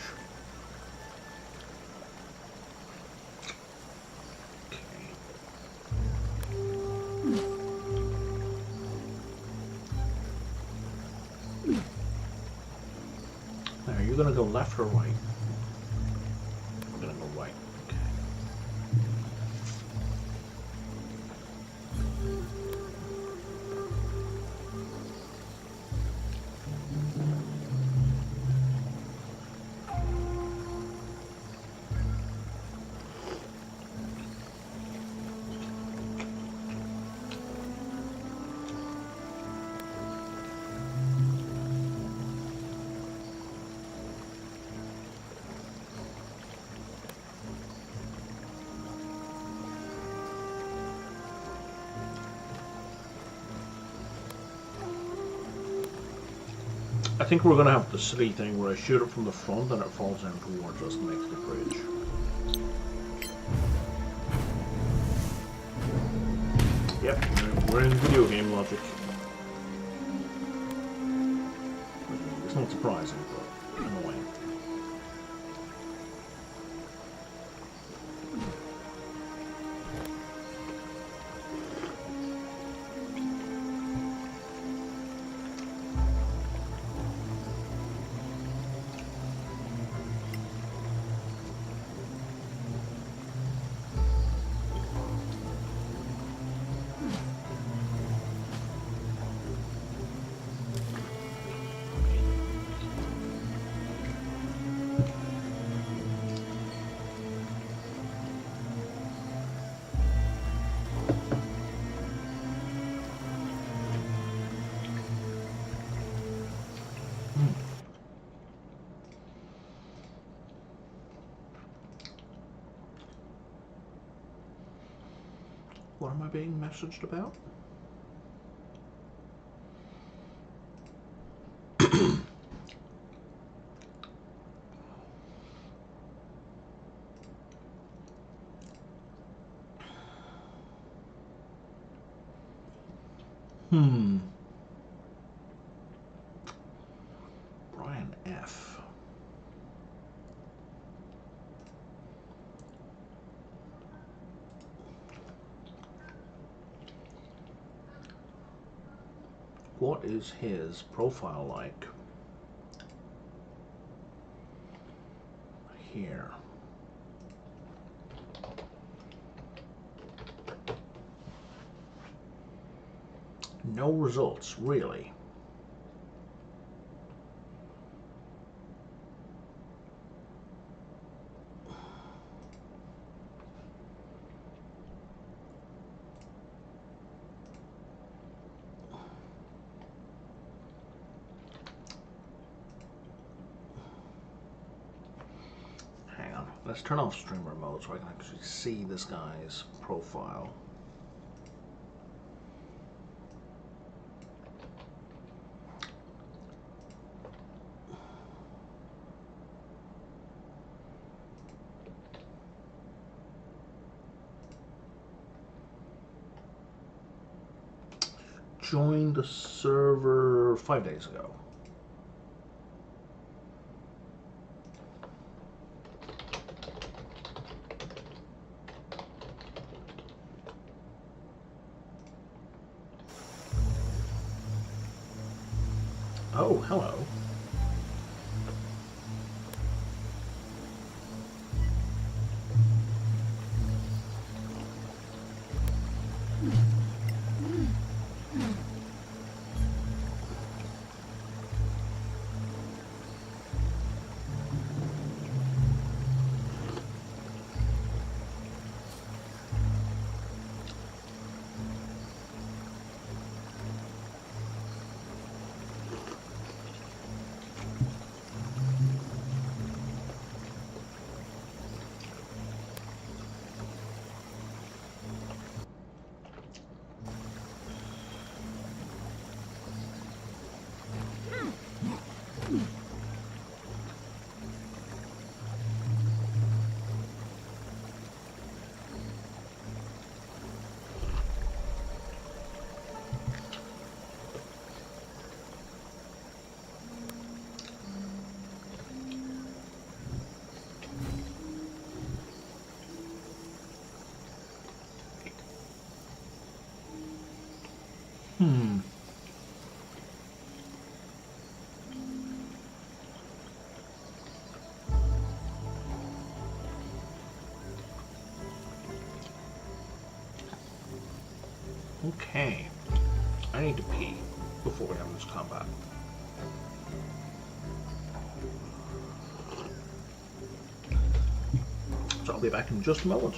Are you gonna go left or right? I'm gonna go right. Okay. I think we're gonna have the silly thing where I shoot it from the front and it falls down towards us and makes the bridge. Yep, we're in video game logic. Not surprising, but annoying. What am I being messaged about? Brian F. What is his profile like? Here. No results, really. Hang on, let's turn off streamer mode so I can actually see this guy's profile. Joined the server 5 days ago. Oh, hello. Okay. I need to pee before we have this combat. So I'll be back in just a moment.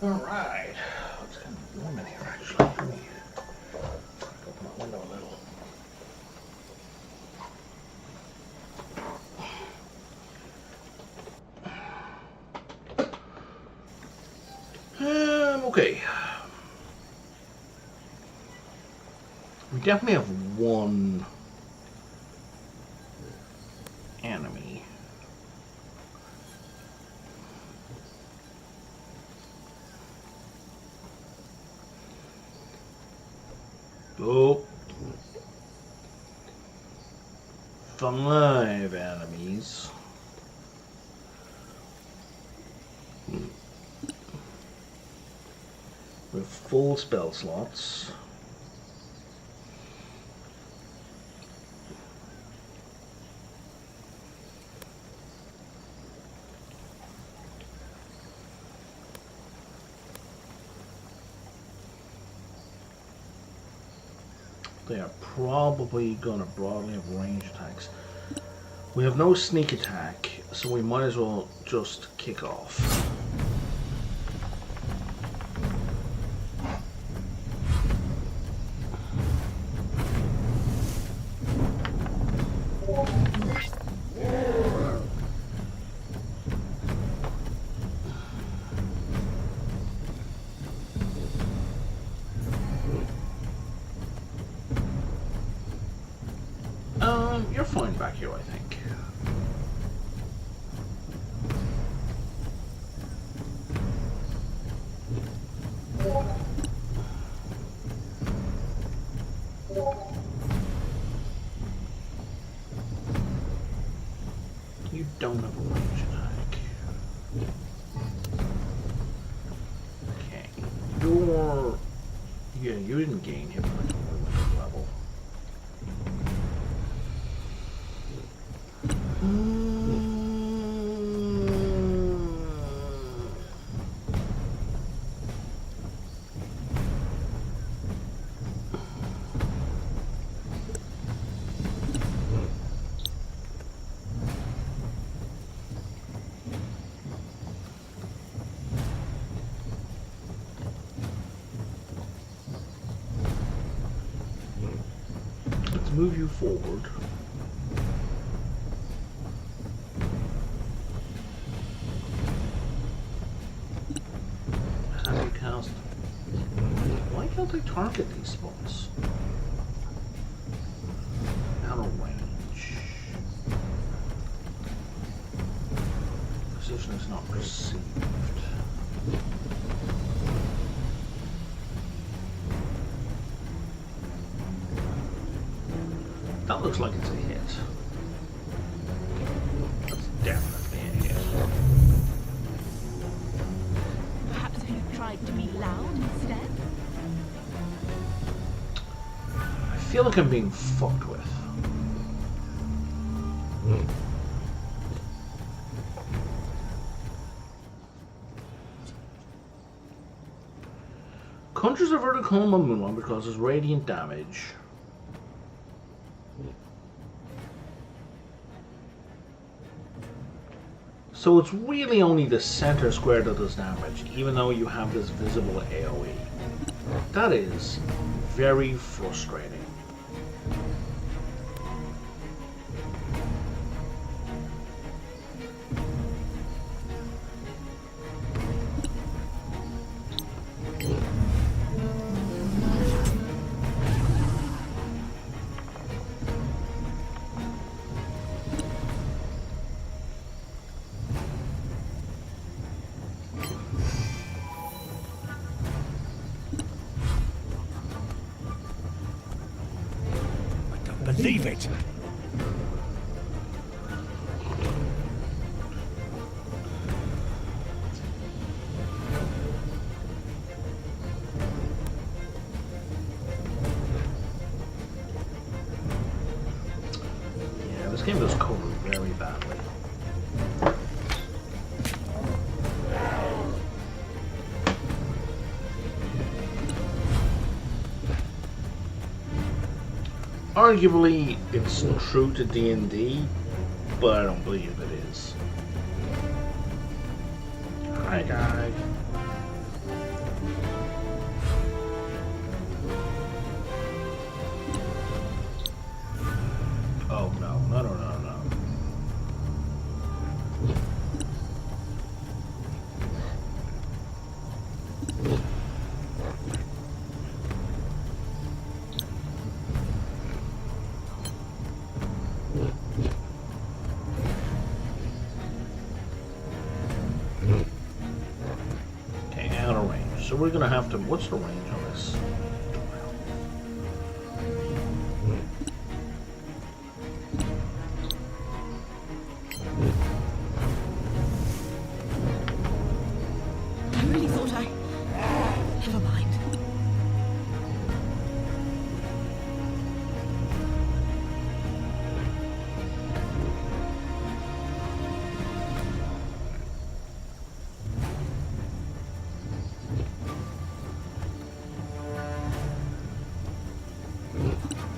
Alright. It's kind of warm in here actually. Let me open that window a little. Okay. We definitely have one enemy. Oh. 5 enemies. With full spell slots. They are probably going to broadly have range attacks. We have no sneak attack, so we might as well just kick off. You're fine back here, I think. You don't have a range attack. Okay. Yeah, you didn't gain hit points when we went to level. Let's move you forward. Why can't I target these spots? Out of range. Position is not perceived. That looks like it's a hit. That's definitely a hit. Perhaps you tried to be loud instead? I feel like I'm being fucked with. Conjures a vertical on Moonlight because causes radiant damage. So it's really only the center square that does damage, even though you have this visible AoE. That is very frustrating. Believe it! Yeah, this game does cover very badly. Arguably, it's true to D&D, but I don't believe it is. Hi, guy. Oh no, no, no, no, no. Okay, out of range. So we're gonna have to. What's the range on this? I really thought I... Never mind.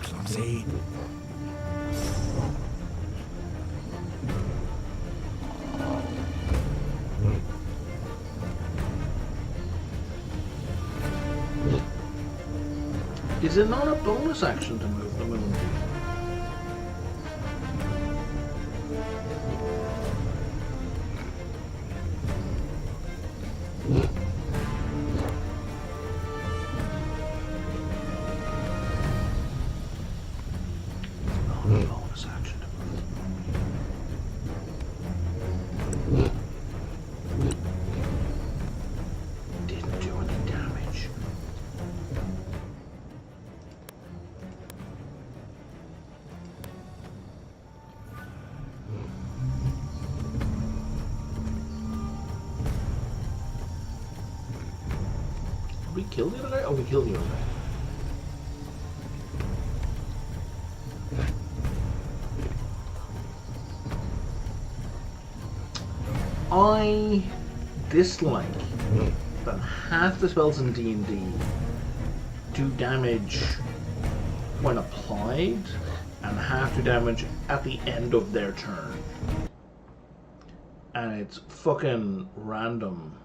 Clumsy. Is it not a bonus action to move the moon? Not a bonus action to move the moon. Didn't do any damage. Did we kill the other guy? Oh, we killed the other guy. I dislike that half the spells in D&D do damage when applied and half do damage at the end of their turn. And it's fucking random.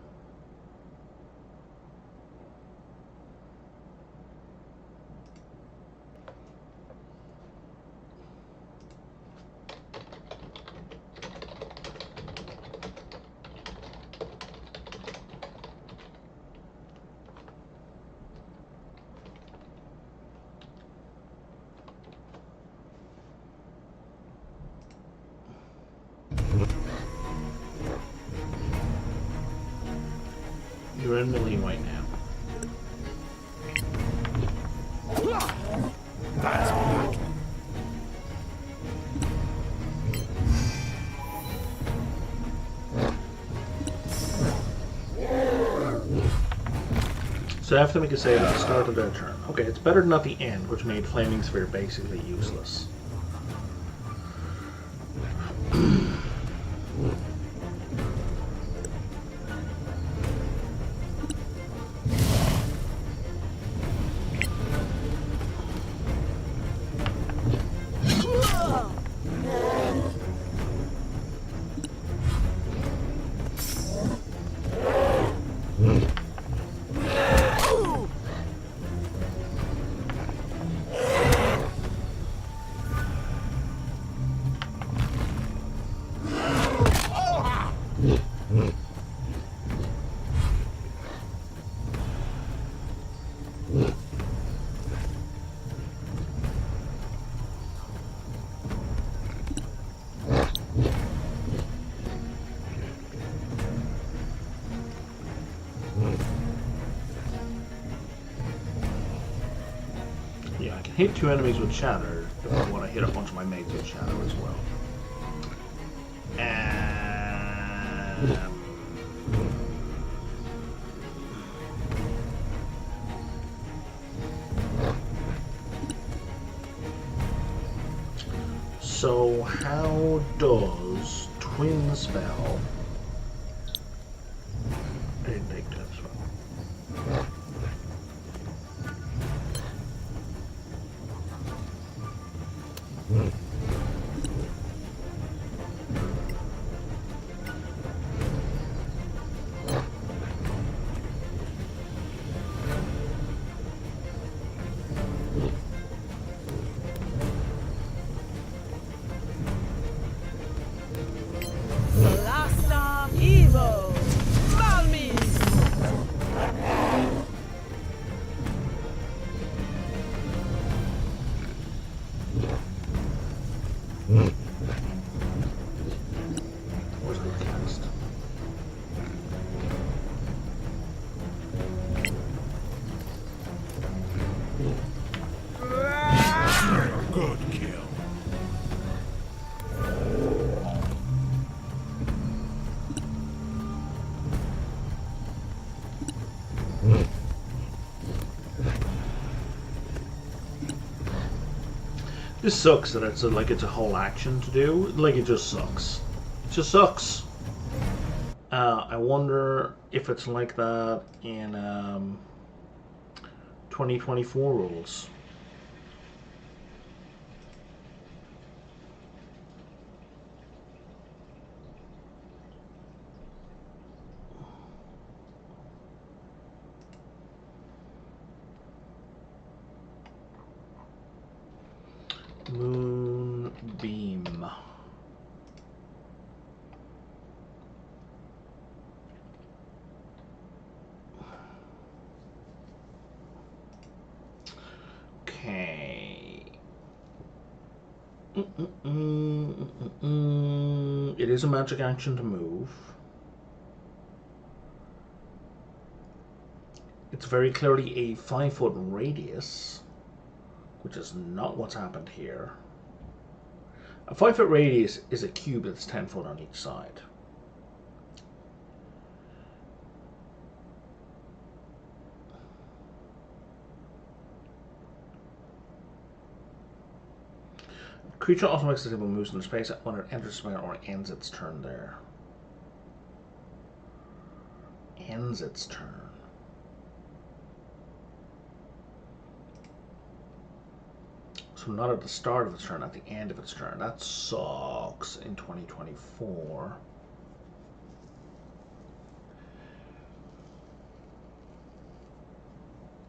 You're in the lead right now. That's back. So I have to make a save at the start of their turn. Okay, it's better than at the end, which made Flaming Sphere basically useless. Yeah, I can hit two enemies with Shatter if I want to hit a bunch of my mates with Shatter as well. So how does Twin Spell... I didn't take Twin Spell. Where's the cast? Good kill. This sucks that it's a whole action to do. Like, it just sucks. It just sucks. I wonder if it's like that in 2024 rules. Moonbeam. Okay. It is a magic action to move. It's very clearly a 5-foot radius, which is not what's happened here. A 5-foot radius is a cube that's 10 foot on each side. Creature automatically moves into space when it enters space or ends its turn there. Ends its turn. So not at the start of its turn, at the end of its turn. That sucks in 2024.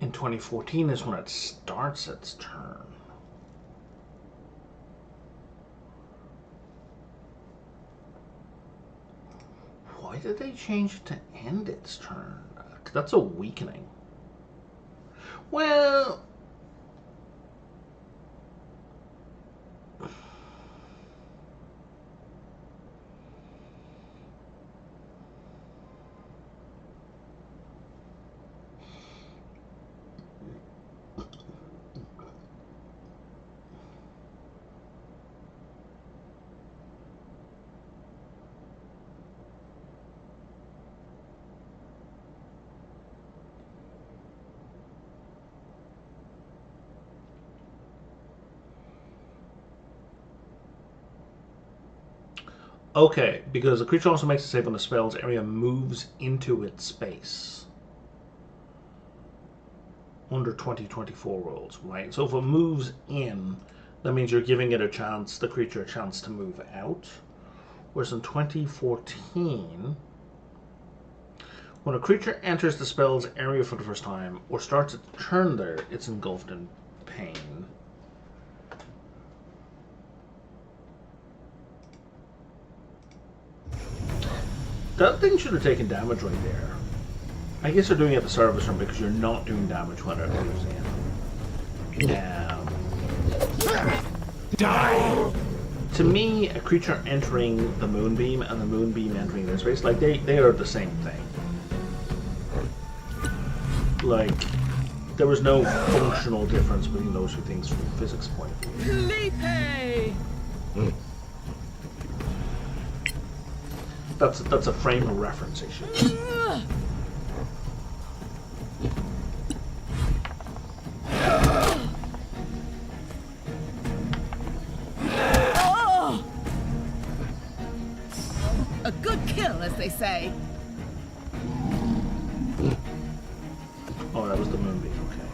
In 2014 is when it starts its turn. Why did they change it to end its turn? That's a weakening. Well... Okay, because the creature also makes a save when the spell's area moves into its space. Under 2024 rules, right? So if it moves in, that means you're giving it a chance, the creature a chance to move out. Whereas in 2014, when a creature enters the spell's area for the first time, or starts its turn there, it's engulfed in pain. That thing should have taken damage right there. I guess they're doing it at the start of a turn because you're not doing damage when it moves in. Die! To me, a creature entering the Moonbeam and the Moonbeam entering their space, like they are the same thing. Like, there was no functional difference between those two things from a physics point of view. Felipe! That's a frame of reference issue. A good kill, as they say. Oh, that was the Moonbeam, okay.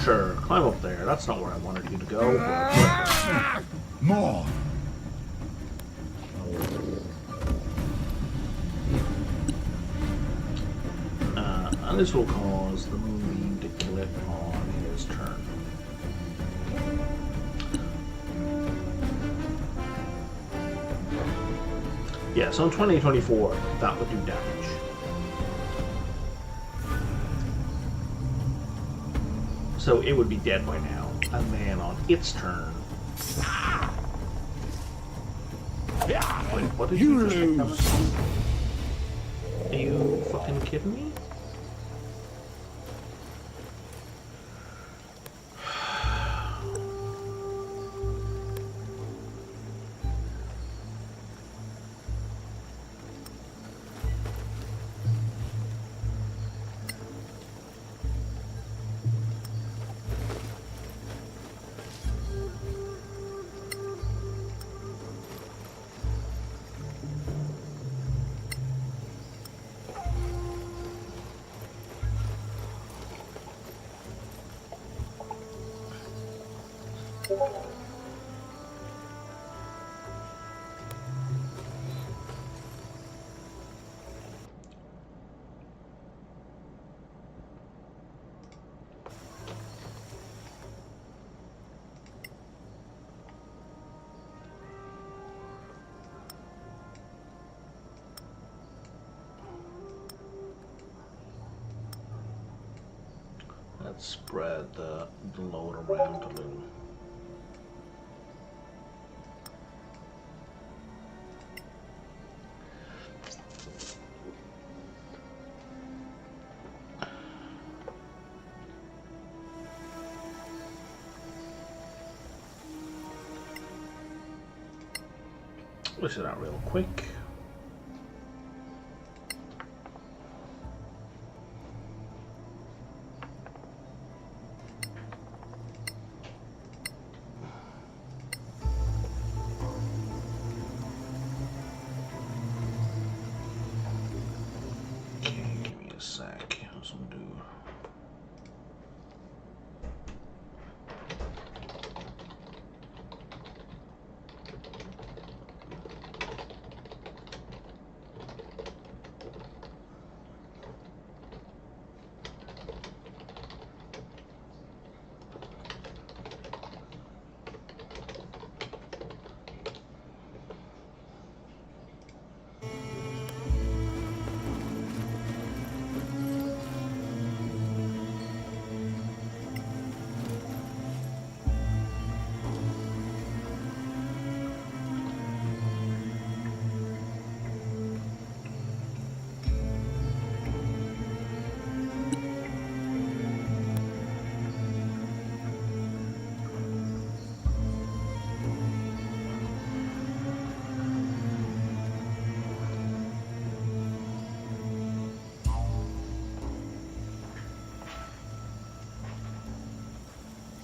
Sure, climb up there. That's not where I wanted you to go. More. And this will cause the Moonbeam to kill it on his turn. Yeah, so in 2024, that would do damage. So it would be dead by now. And then on its turn... Wait, what did you just lose? Are you fucking kidding me? Let's spread the load around a little. Push it out real quick.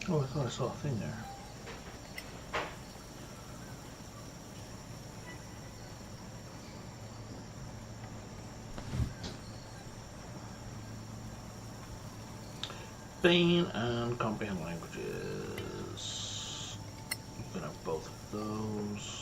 Oh, I thought I saw a thing there. Bane and comprehend languages. You can have both of those.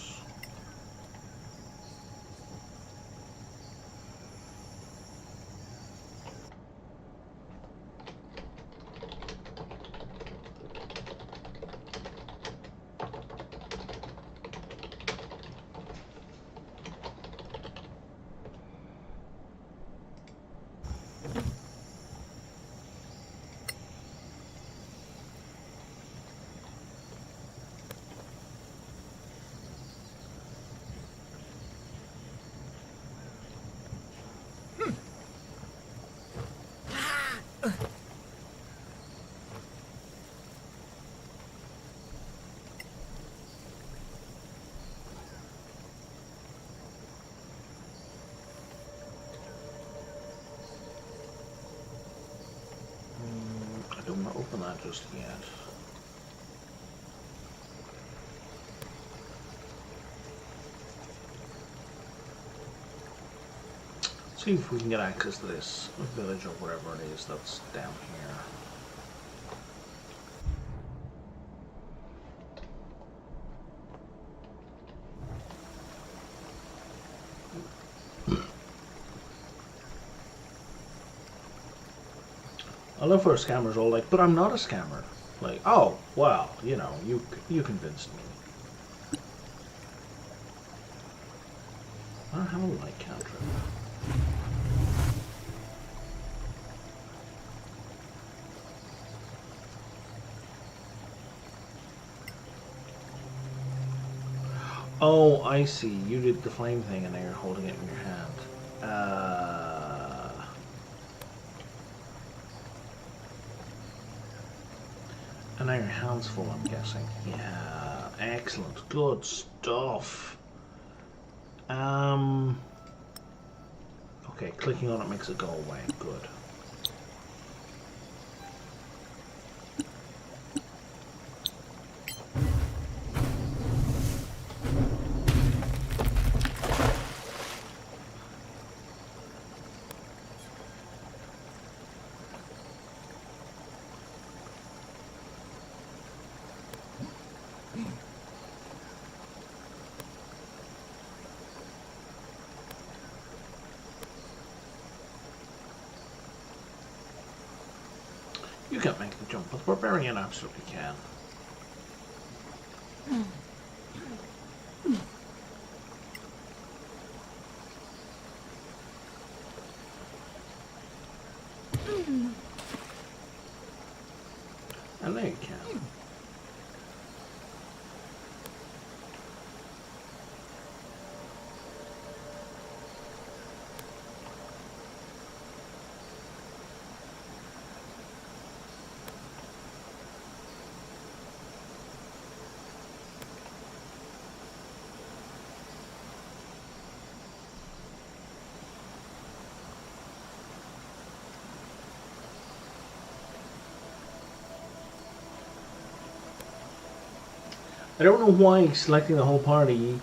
I don't want to open that just yet. See if we can get access to this village or wherever it is that's down here. I love where scammers all like, but I'm not a scammer. Like, oh, well, you know, you convinced me. I don't have a light cantrip. Oh, I see. You did the flame thing and now you're holding it in your hand. And now your hand's full, I'm guessing. Yeah, excellent. Good stuff. Okay, clicking on it makes it go away. Good. You can't make the jump, but the barbarian absolutely can. And there you can. I don't know why selecting the whole party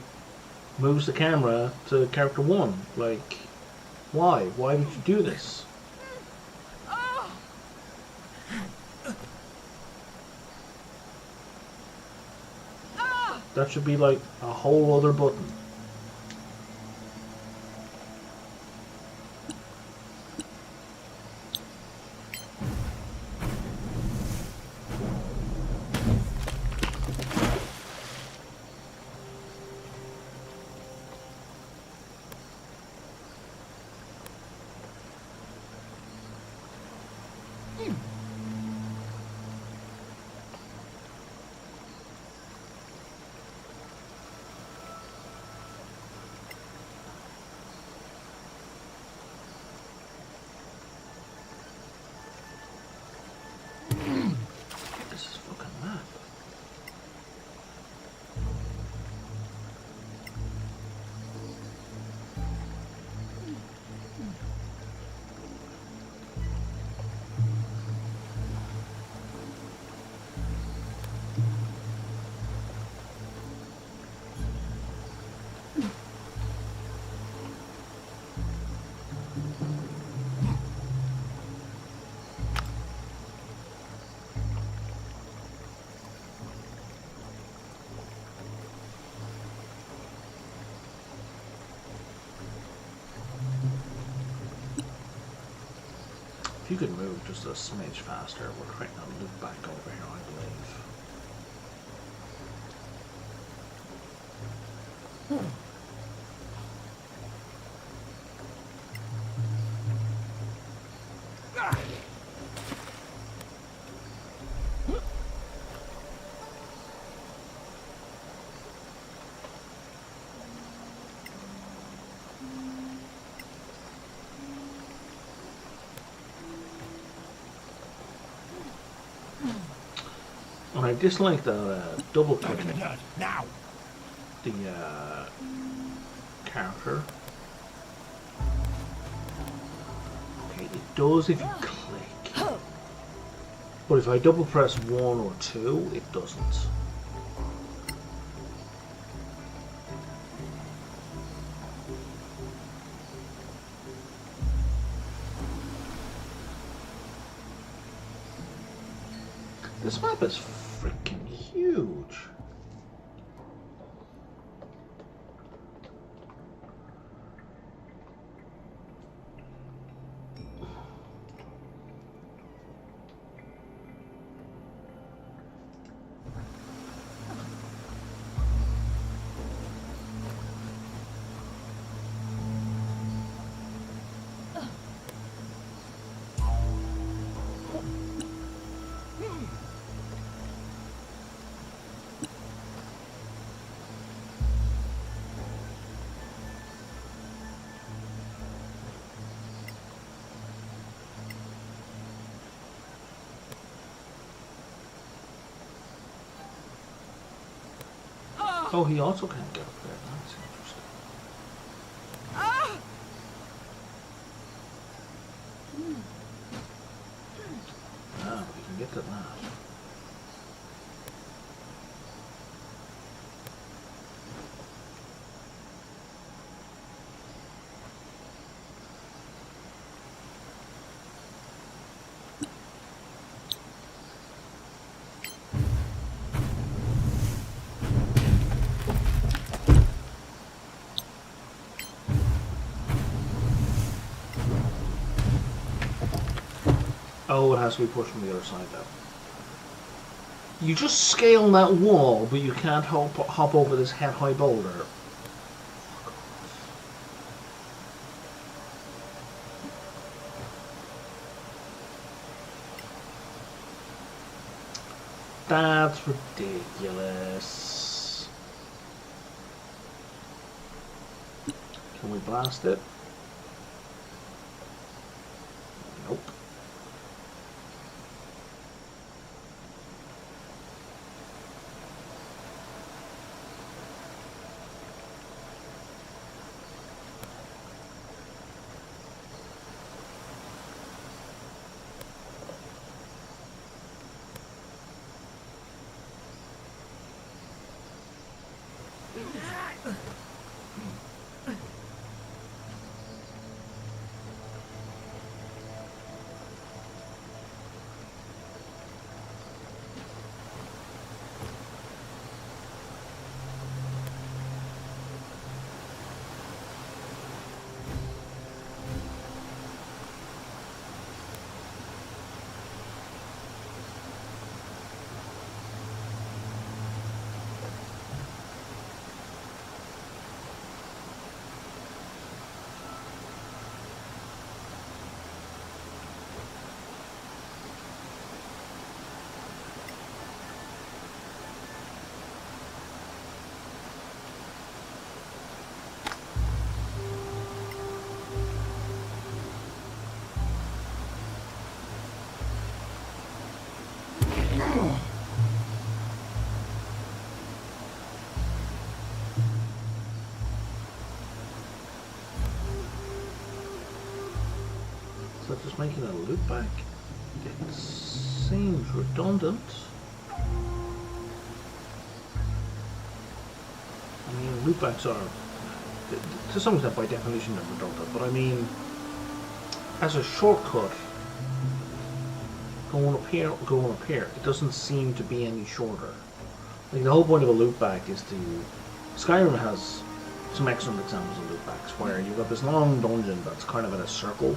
moves the camera to character 1. Like, why? Why would you do this? That should be like a whole other button. If you could move just a smidge faster, we're trying to loop back over here, I believe. I dislike the double clicking now. The character. Okay, it does if you click, but if I double press 1 or 2, it doesn't. This map is freaking huge. Oh, he also can't get up there. That's interesting. Ah, we can get to that. Oh, it has to be pushed from the other side, though. You just scale that wall, but you can't hop over this head-high boulder. That's ridiculous. Can we blast it? Nope. So just making a loop back, it seems redundant. I mean, loopbacks are, to some extent by definition, they're redundant, but I mean, as a shortcut, going up here, it doesn't seem to be any shorter. Like, the whole point of a loopback is to... Skyrim has some excellent examples of loopbacks, where you've got this long dungeon that's kind of in a circle,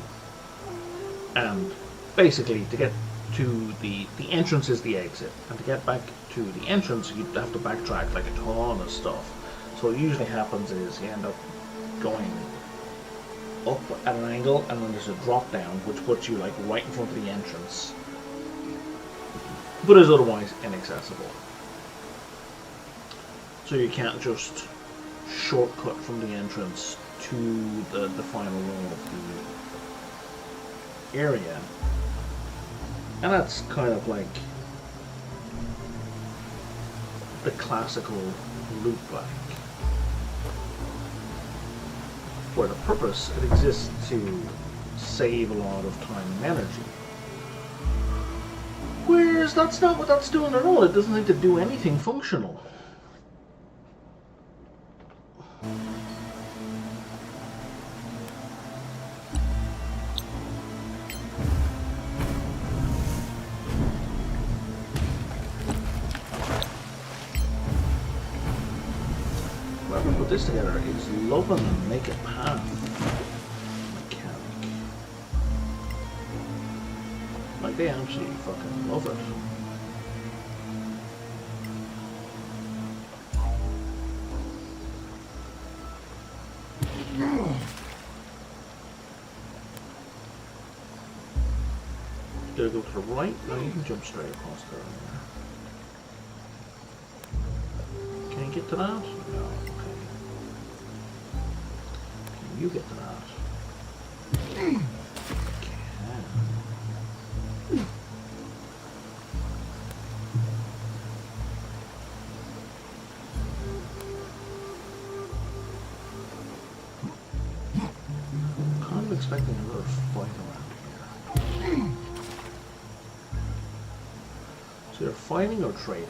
and basically to get to the entrance is the exit, and to get back to the entrance you have to backtrack like a ton of stuff. So what usually happens is you end up going up at an angle, and then there's a drop down which puts you like right in front of the entrance, but is otherwise inaccessible. So you can't just shortcut from the entrance to the final wall of the area. And that's kind of like the classical loopback, where the purpose, it exists to save a lot of time and energy. Whereas that's not what that's doing at all. It doesn't seem to do anything functional. Whoever put this together is loving and make it path mechanic. Like, they absolutely fucking love it. Do I go to the right? No, you can jump straight across there. Can you get to that? No, okay. Can you get to that? Can. expecting another fight around here. So they're fighting or trading?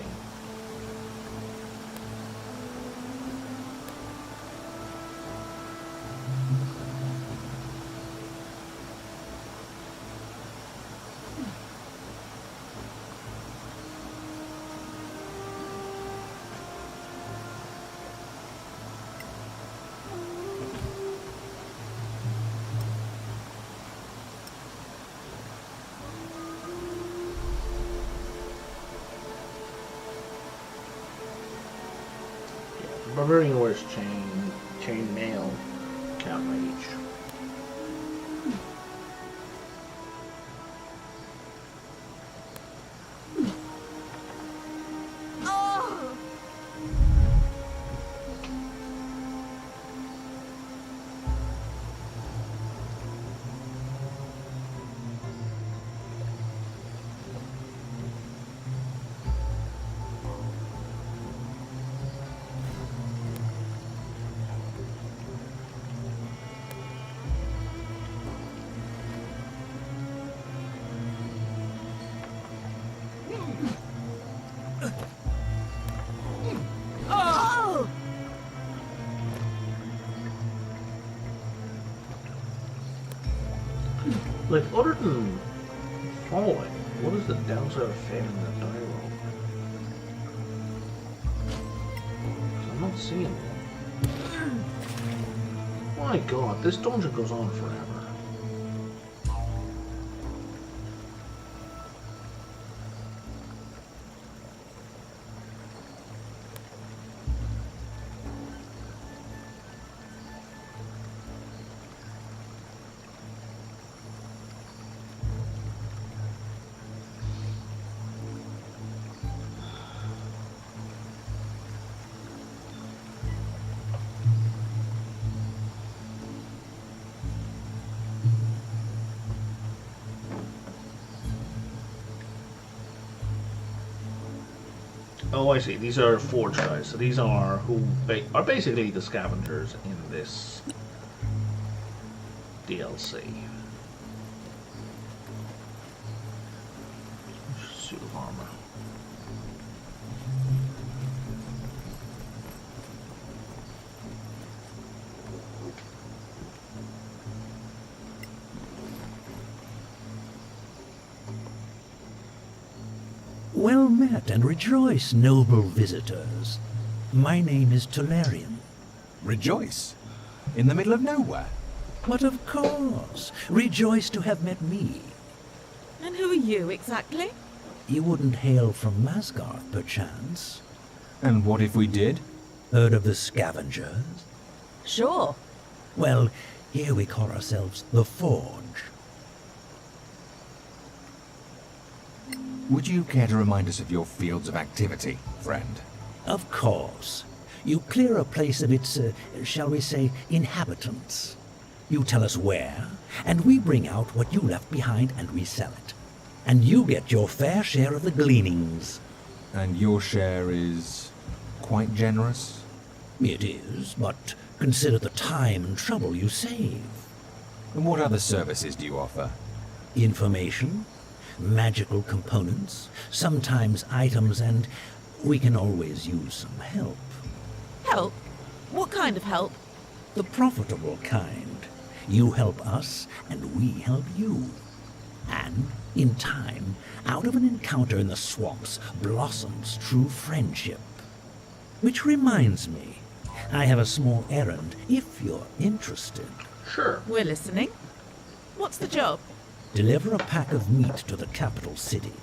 Barbarian wears chain mail, can't rage. Like, other than falling, what is the downside of failing that die roll? 'Cause I'm not seeing one. My god, this dungeon goes on forever. Oh, I see. These are forge guys. So these are who are basically the scavengers in this DLC. Suit of armor. Well met and rejoice, noble visitors. My name is Tolarian. Rejoice? In the middle of nowhere? But of course, rejoice to have met me. And who are you exactly? You wouldn't hail from Masgarth, perchance? And what if we did? Heard of the scavengers? Sure. Well, here we call ourselves the Forge. Would you care to remind us of your fields of activity, friend? Of course. You clear a place of its, shall we say, inhabitants. You tell us where, and we bring out what you left behind and resell it. And you get your fair share of the gleanings. And your share is quite generous? It is, but consider the time and trouble you save. And what other services do you offer? Information, magical components, sometimes items, and we can always use some help. Help? What kind of help? The profitable kind. You help us, and we help you. And, in time, out of an encounter in the swamps blossoms true friendship. Which reminds me, I have a small errand, if you're interested. Sure. We're listening. What's the job? Deliver a pack of meat to the capital city.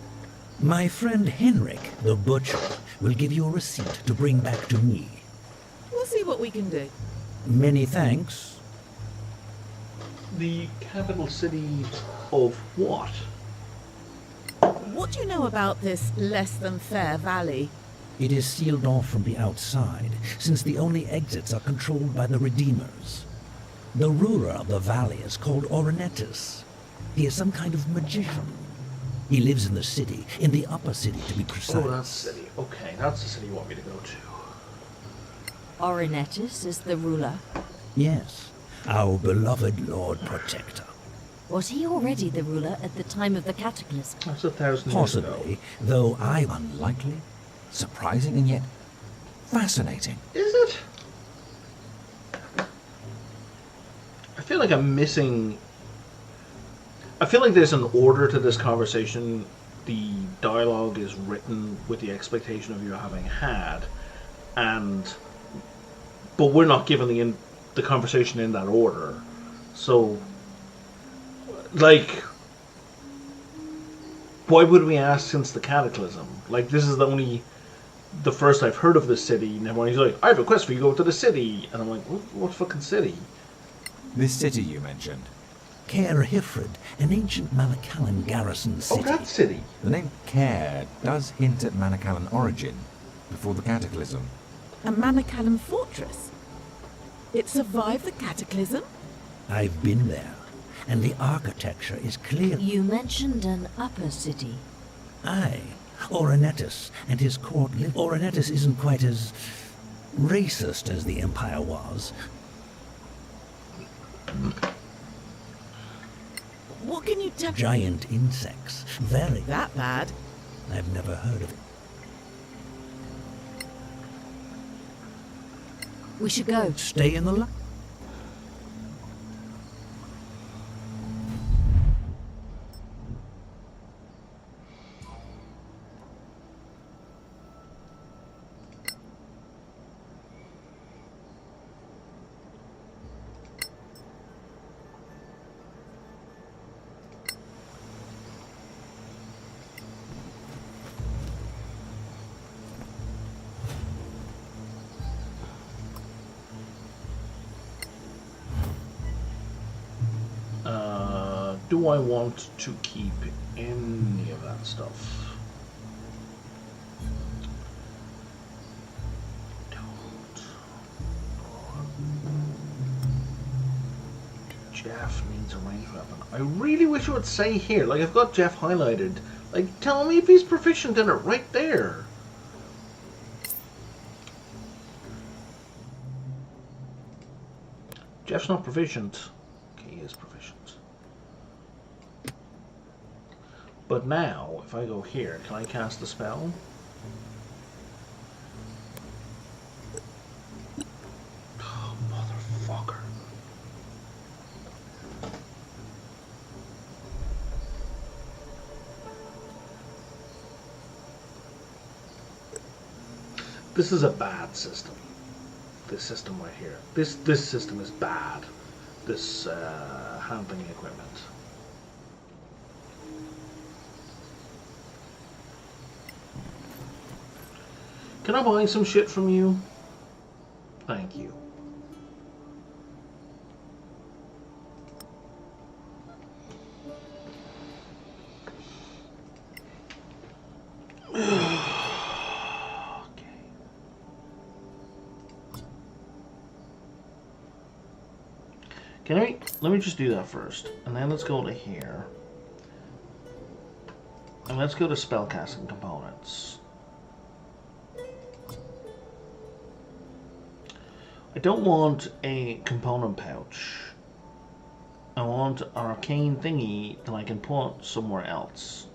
My friend Henrik, the butcher, will give you a receipt to bring back to me. We'll see what we can do. Many thanks. The capital city of what? What do you know about this less-than-fair valley? It is sealed off from the outside, since the only exits are controlled by the Redeemers. The ruler of the valley is called Orinetis. He is some kind of magician. He lives in the city, in the upper city to be precise. Oh, that's the city. Okay, that's the city you want me to go to. Orinetis is the ruler. Yes, our beloved Lord Protector. Was he already the ruler at the time of the cataclysm? That's 1,000 years ago. Possibly, though I... Unlikely, surprising, and yet fascinating. Is it? I feel like I'm missing... I feel like there's an order to this conversation. The dialogue is written with the expectation of you having had, but we're not given the conversation in that order. So, like, why would we ask since the cataclysm? Like, this is the first I've heard of this city, and everyone's like, I have a quest for you, go to the city. And I'm like, what fucking city? This city you mentioned. Caer Hifrid, an ancient Malakalan garrison city. Oh, that city. The name Caer does hint at Manakalan origin, before the cataclysm. A Manakalan fortress? It survived the cataclysm? I've been there, and the architecture is clear. You mentioned an upper city. Aye, Orenetus and his court live. Orenetus isn't quite as racist as the Empire was. What can you tell? Giant insects. Very. That bad? I've never heard of it. We should go. Stay in the light. Do I want to keep any of that stuff? Jeff needs a ranged weapon. I really wish it would say here. Like, I've got Jeff highlighted. Like, tell me if he's proficient in it right there. Jeff's not proficient. Okay, he is proficient. But now, if I go here, can I cast a spell? Oh, motherfucker. This is a bad system. This system right here. This system is bad. This handling equipment. Can I buy some shit from you? Thank you. Let me just do that first, and then let's go to here, and let's go to spellcasting components. I don't want a component pouch. I want an arcane thingy that I can put somewhere else.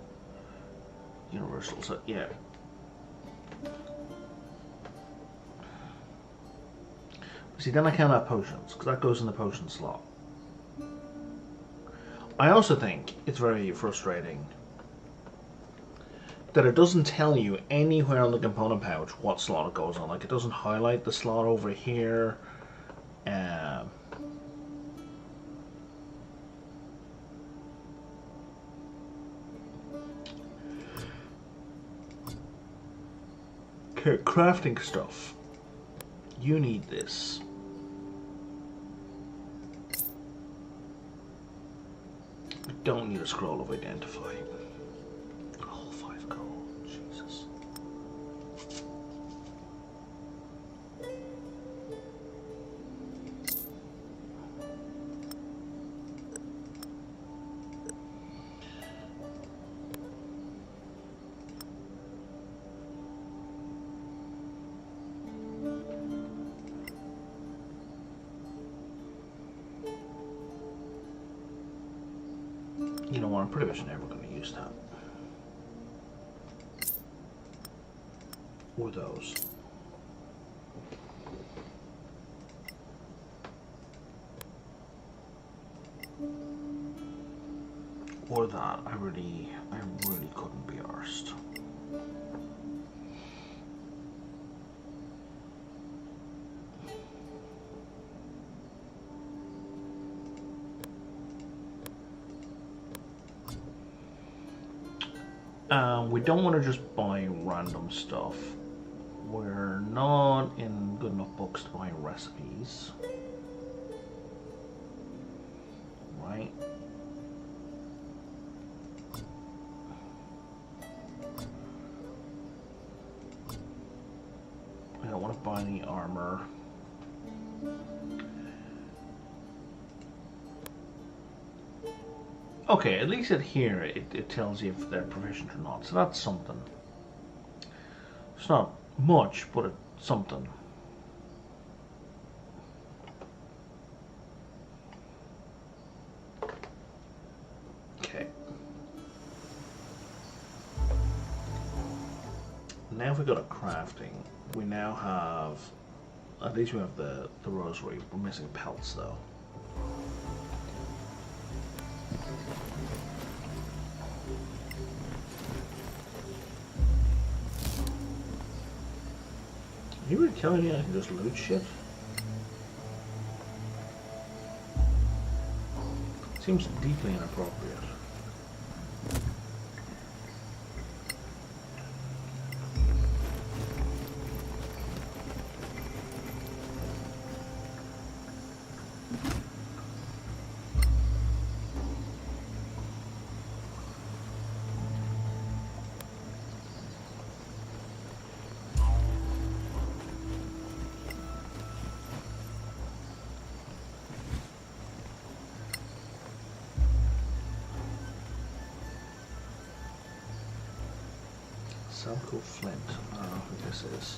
Universal, so yeah. See, then I can't have potions, because that goes in the potion slot. I also think it's very frustrating that it doesn't tell you anywhere on the component pouch what slot it goes on. Like, it doesn't highlight the slot over here. Okay, crafting stuff. You need this. I don't need a scroll of identify. Oh, 5 gold. Jesus. You know what, I'm pretty much never going to use that. Or those. Or that. I really couldn't be arsed. We don't want to just buy random stuff. We're not in good enough books to buy recipes. Right? I don't want to buy any armor. Okay, at least here it tells you if they're proficient or not, so that's something. It's not much, but it's something. Okay. Now if we go to crafting, we now have, at least we have the rosary. We're missing pelts though. You were telling me I can just loot shit? Seems deeply inappropriate. Sanko Flint. I don't know who this is.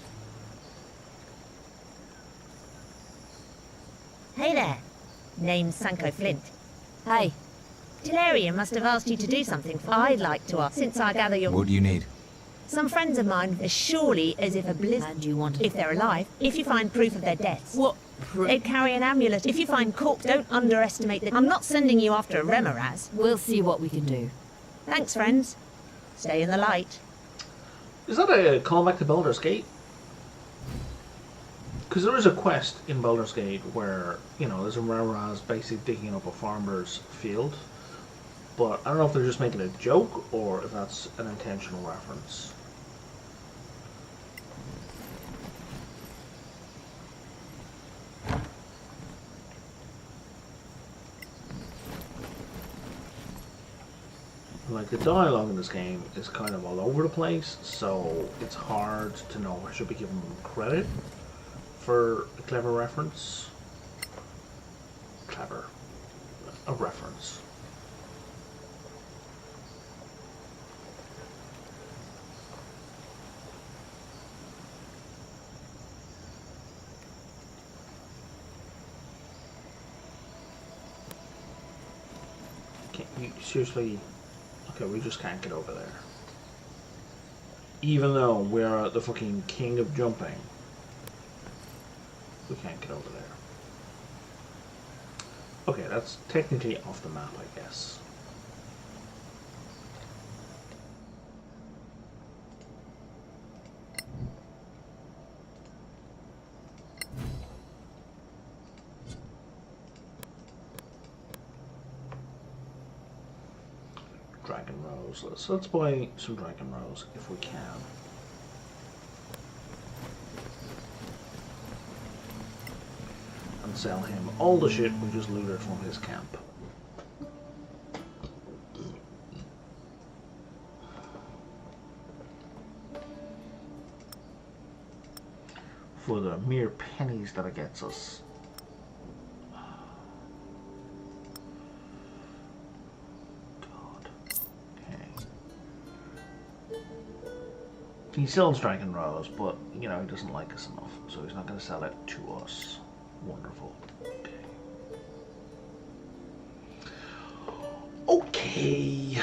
Hey there. Name's Sanko Flint. Hey. Delarian must have asked you to do something for I'd like to ask, since I gather you're... What do you need? Some friends of mine, as surely as if a blizzard... And you want... If they're alive, if you find proof of their deaths. What? They'd carry an amulet. If you find corpse, don't underestimate the... I'm not sending you after a Remoraz. We'll see what we can do. Thanks, friends. Stay in the light. Is that a callback to Baldur's Gate? Because there is a quest in Baldur's Gate where, you know, there's a Remoraz basically digging up a farmer's field. But I don't know if they're just making a joke or if that's an intentional reference. Like, the dialogue in this game is kind of all over the place, so it's hard to know if I should be giving them credit for a clever reference. Clever. A reference. Can't you seriously... Okay, we just can't get over there. Even though we're the fucking king of jumping. We can't get over there. Okay, that's technically off the map, I guess. Dragon Rose. Let's buy some Dragon Rose if we can. And sell him all the shit we just looted from his camp. For the mere pennies that it gets us. He sells Dragon Rose, but, you know, he doesn't like us enough, so he's not going to sell it to us. Wonderful. Okay. Okay.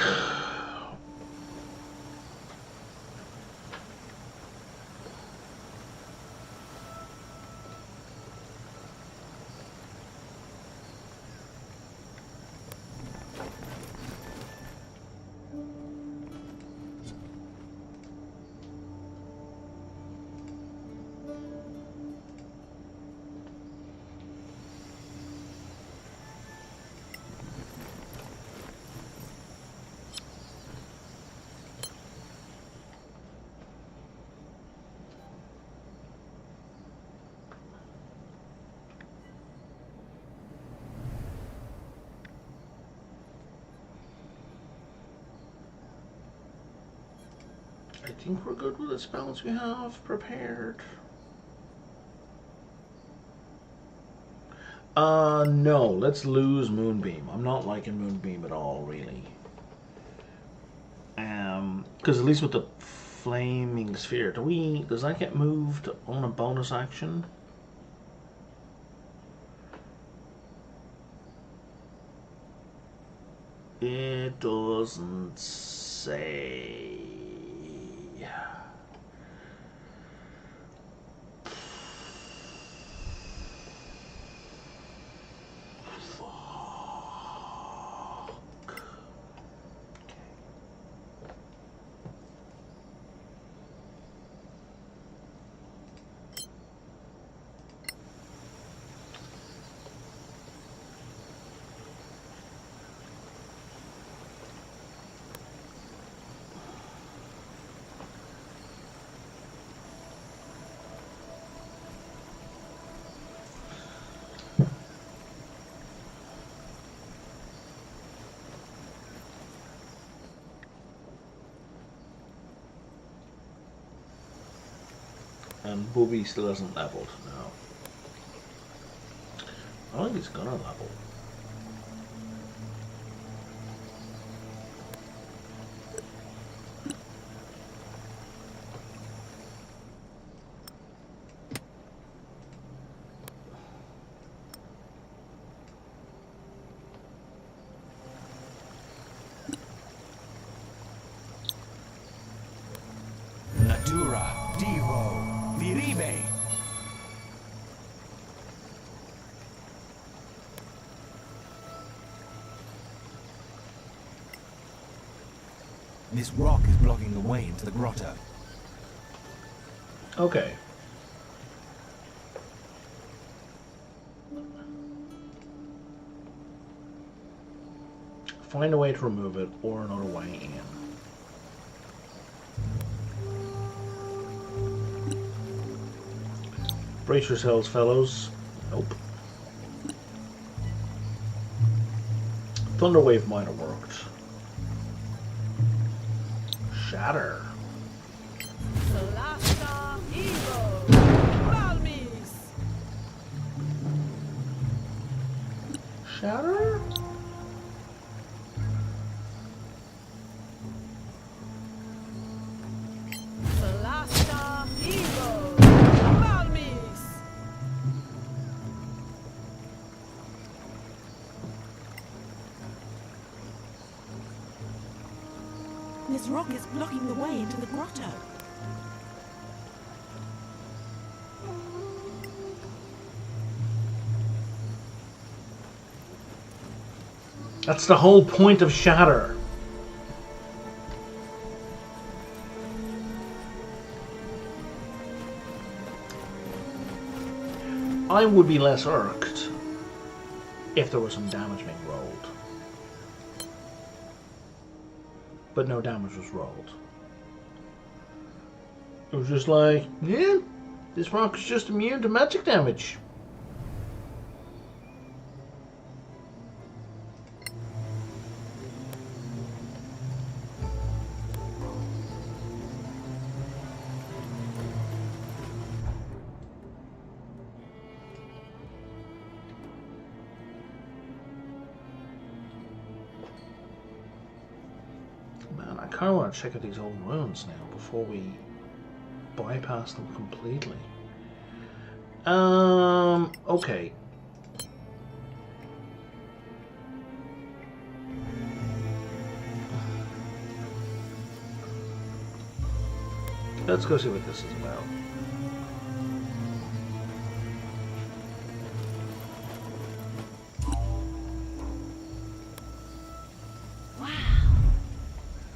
I think we're good with the spells we have prepared. No, let's lose Moonbeam. I'm not liking Moonbeam at all, really. Because at least with the Flaming Sphere, does that get moved on a bonus action? It doesn't say. And Booby still hasn't leveled, no. I don't think he's gonna level. Natura, Divo, Viribe. This rock is blocking the way into the grotto. Okay. Find a way to remove it or another way in. Brace yourselves, fellows. Nope. Thunderwave might have worked. Shatter. Solasta, Evo, Balmis. Shatter? Solasta, Evo, Balmis. This rock is blocking the way into the grotto. That's the whole point of Shatter. I would be less irked if there was some damage being rolled. But no damage was rolled. It was just like, yeah, this rock is just immune to magic damage. Man, I kind of want to check out these old ruins now before we bypass them completely. Okay. Let's go see what this is about. Wow.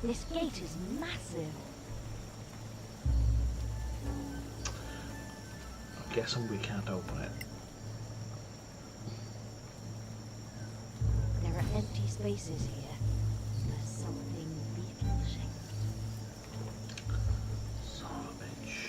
This gate is massive. I'm guessing we can't open it. There are empty spaces here. There's something beetle-shaped. Son of a bitch.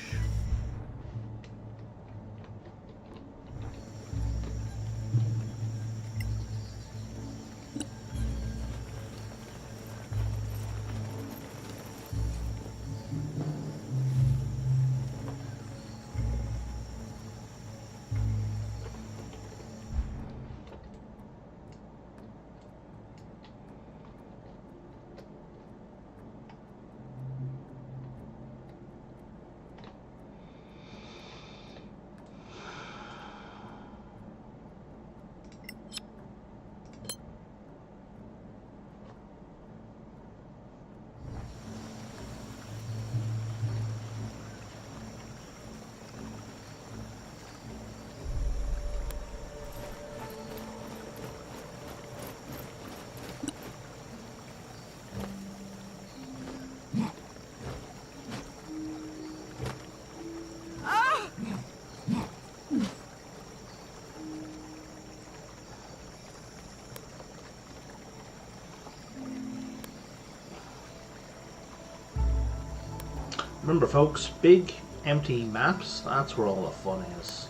Remember folks, big empty maps, that's where all the fun is.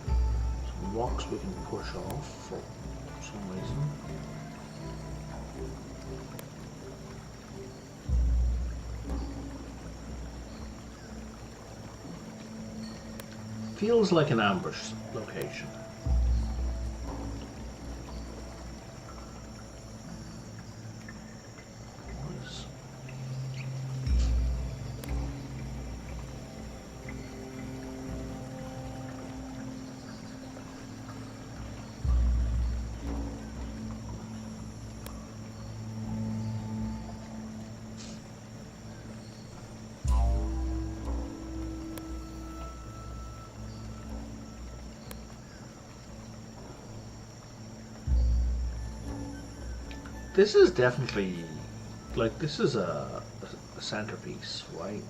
Some rocks we can push off for some reason. Feels like an ambush location. This is definitely, like, this is a centerpiece, right?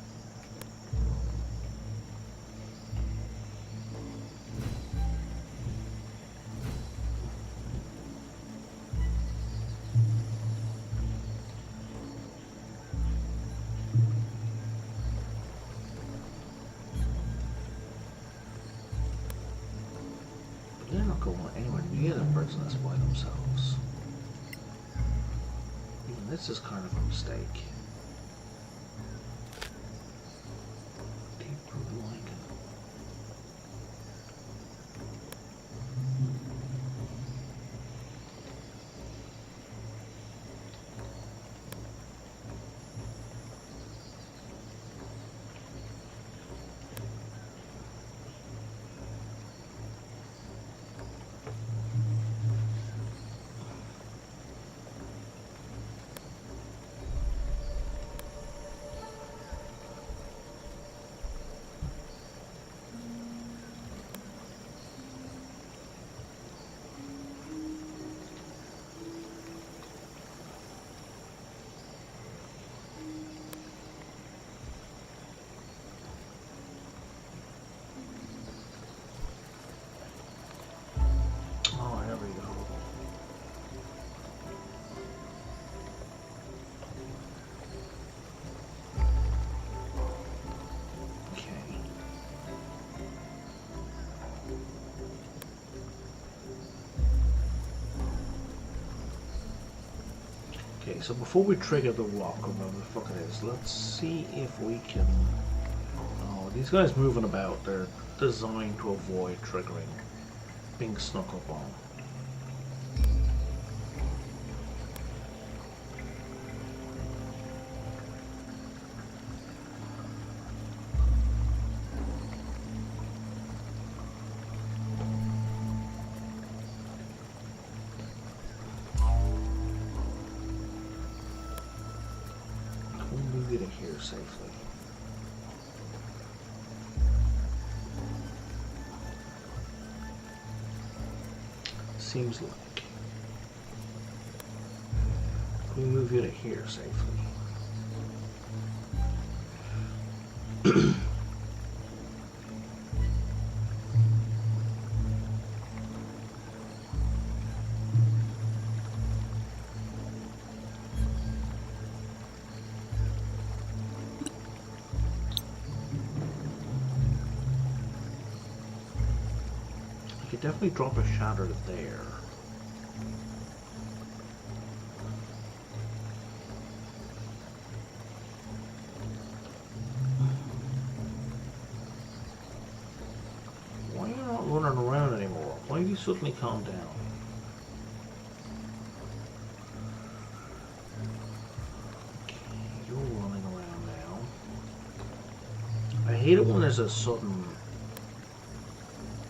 But they're not going anywhere near the person that's by themselves. This is kind of a mistake. Deep root lichen. Okay, so before we trigger the rock, or whatever the fuck it is, let's see if we can... Oh, these guys moving about, they're designed to avoid triggering, being snuck up on. safely. Seems like we move you to here safely. You could definitely drop a shatter there. Why are you not running around anymore? Why have you suddenly calmed down? Okay, you're running around now. I hate it when there's a sudden...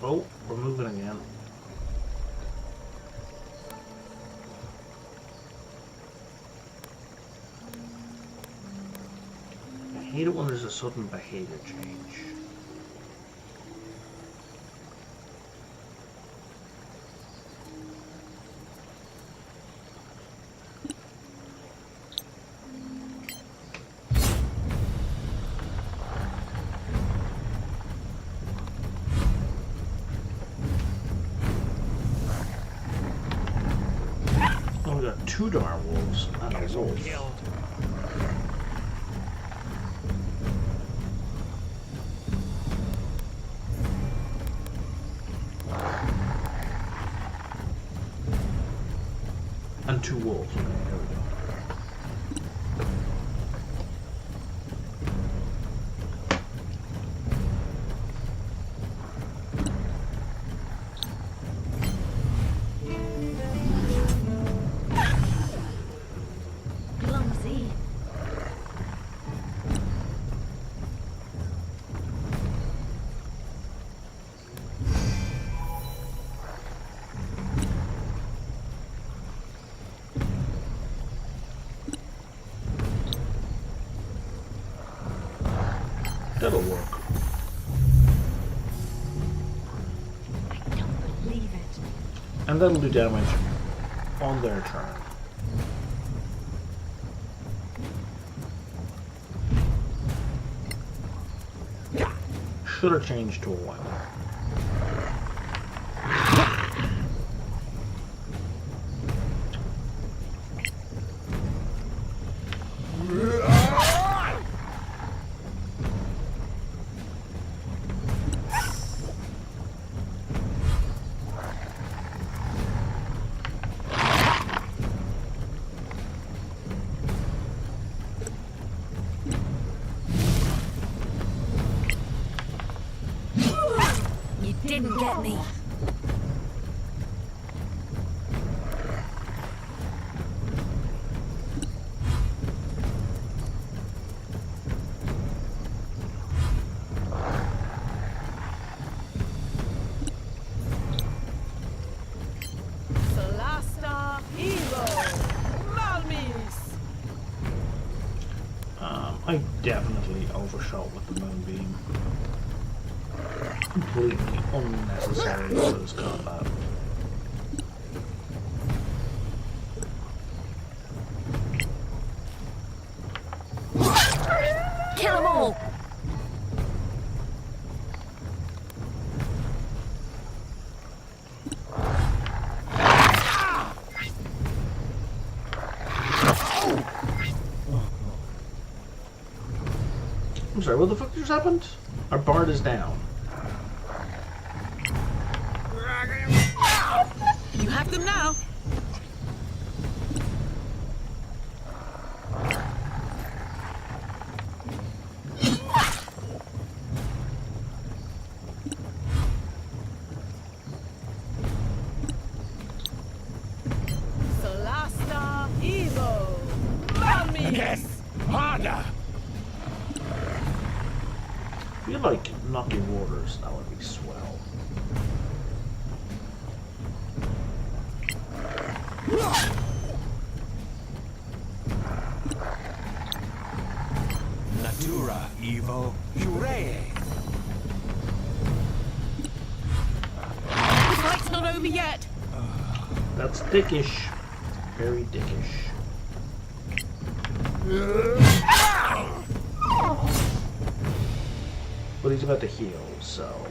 Oh, we're moving again. I hate it when there's a sudden behavior change. Oh, we got 2 dire wolves and a wolf. And 2 wolves. Okay, there we go. Clumsy. That'll work. I don't believe it. And that'll do damage on their turn. Should have changed to a 1. You didn't get me. Solasta, Evo, Malmis. I definitely overshot with the moonbeam. Completely unnecessary for this combat. Kill them all! I'm sorry, what the fuck just happened? Our bard is down. You have them now. Solasta, Evo, Malmis. Yes! Harder! If you like knocking waters, that would be swell. evil. Hooray! The fight's not over yet. That's dickish. Very dickish. But he's about to heal, so...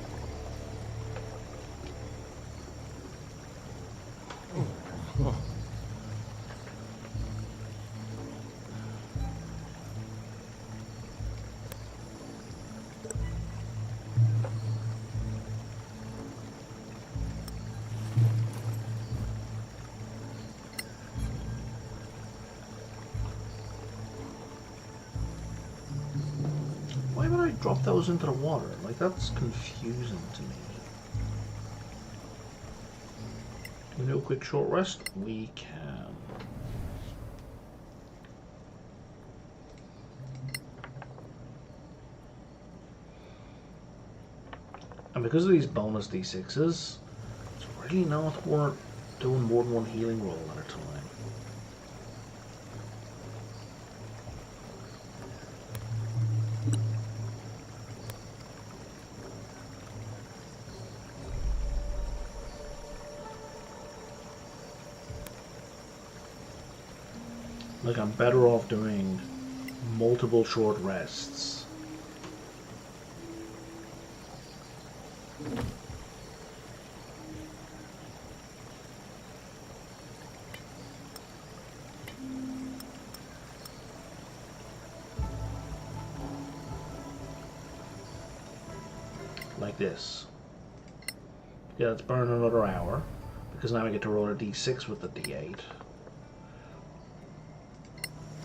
Why would I drop those into the water? Like, that's confusing to me. Can we do a quick short rest? We can. And because of these bonus D6s, it's really not worth doing more than one healing roll at a time. Like, I'm better off doing multiple short rests. Like this. Yeah, let's burn another hour, because now I get to roll a d6 with the d8.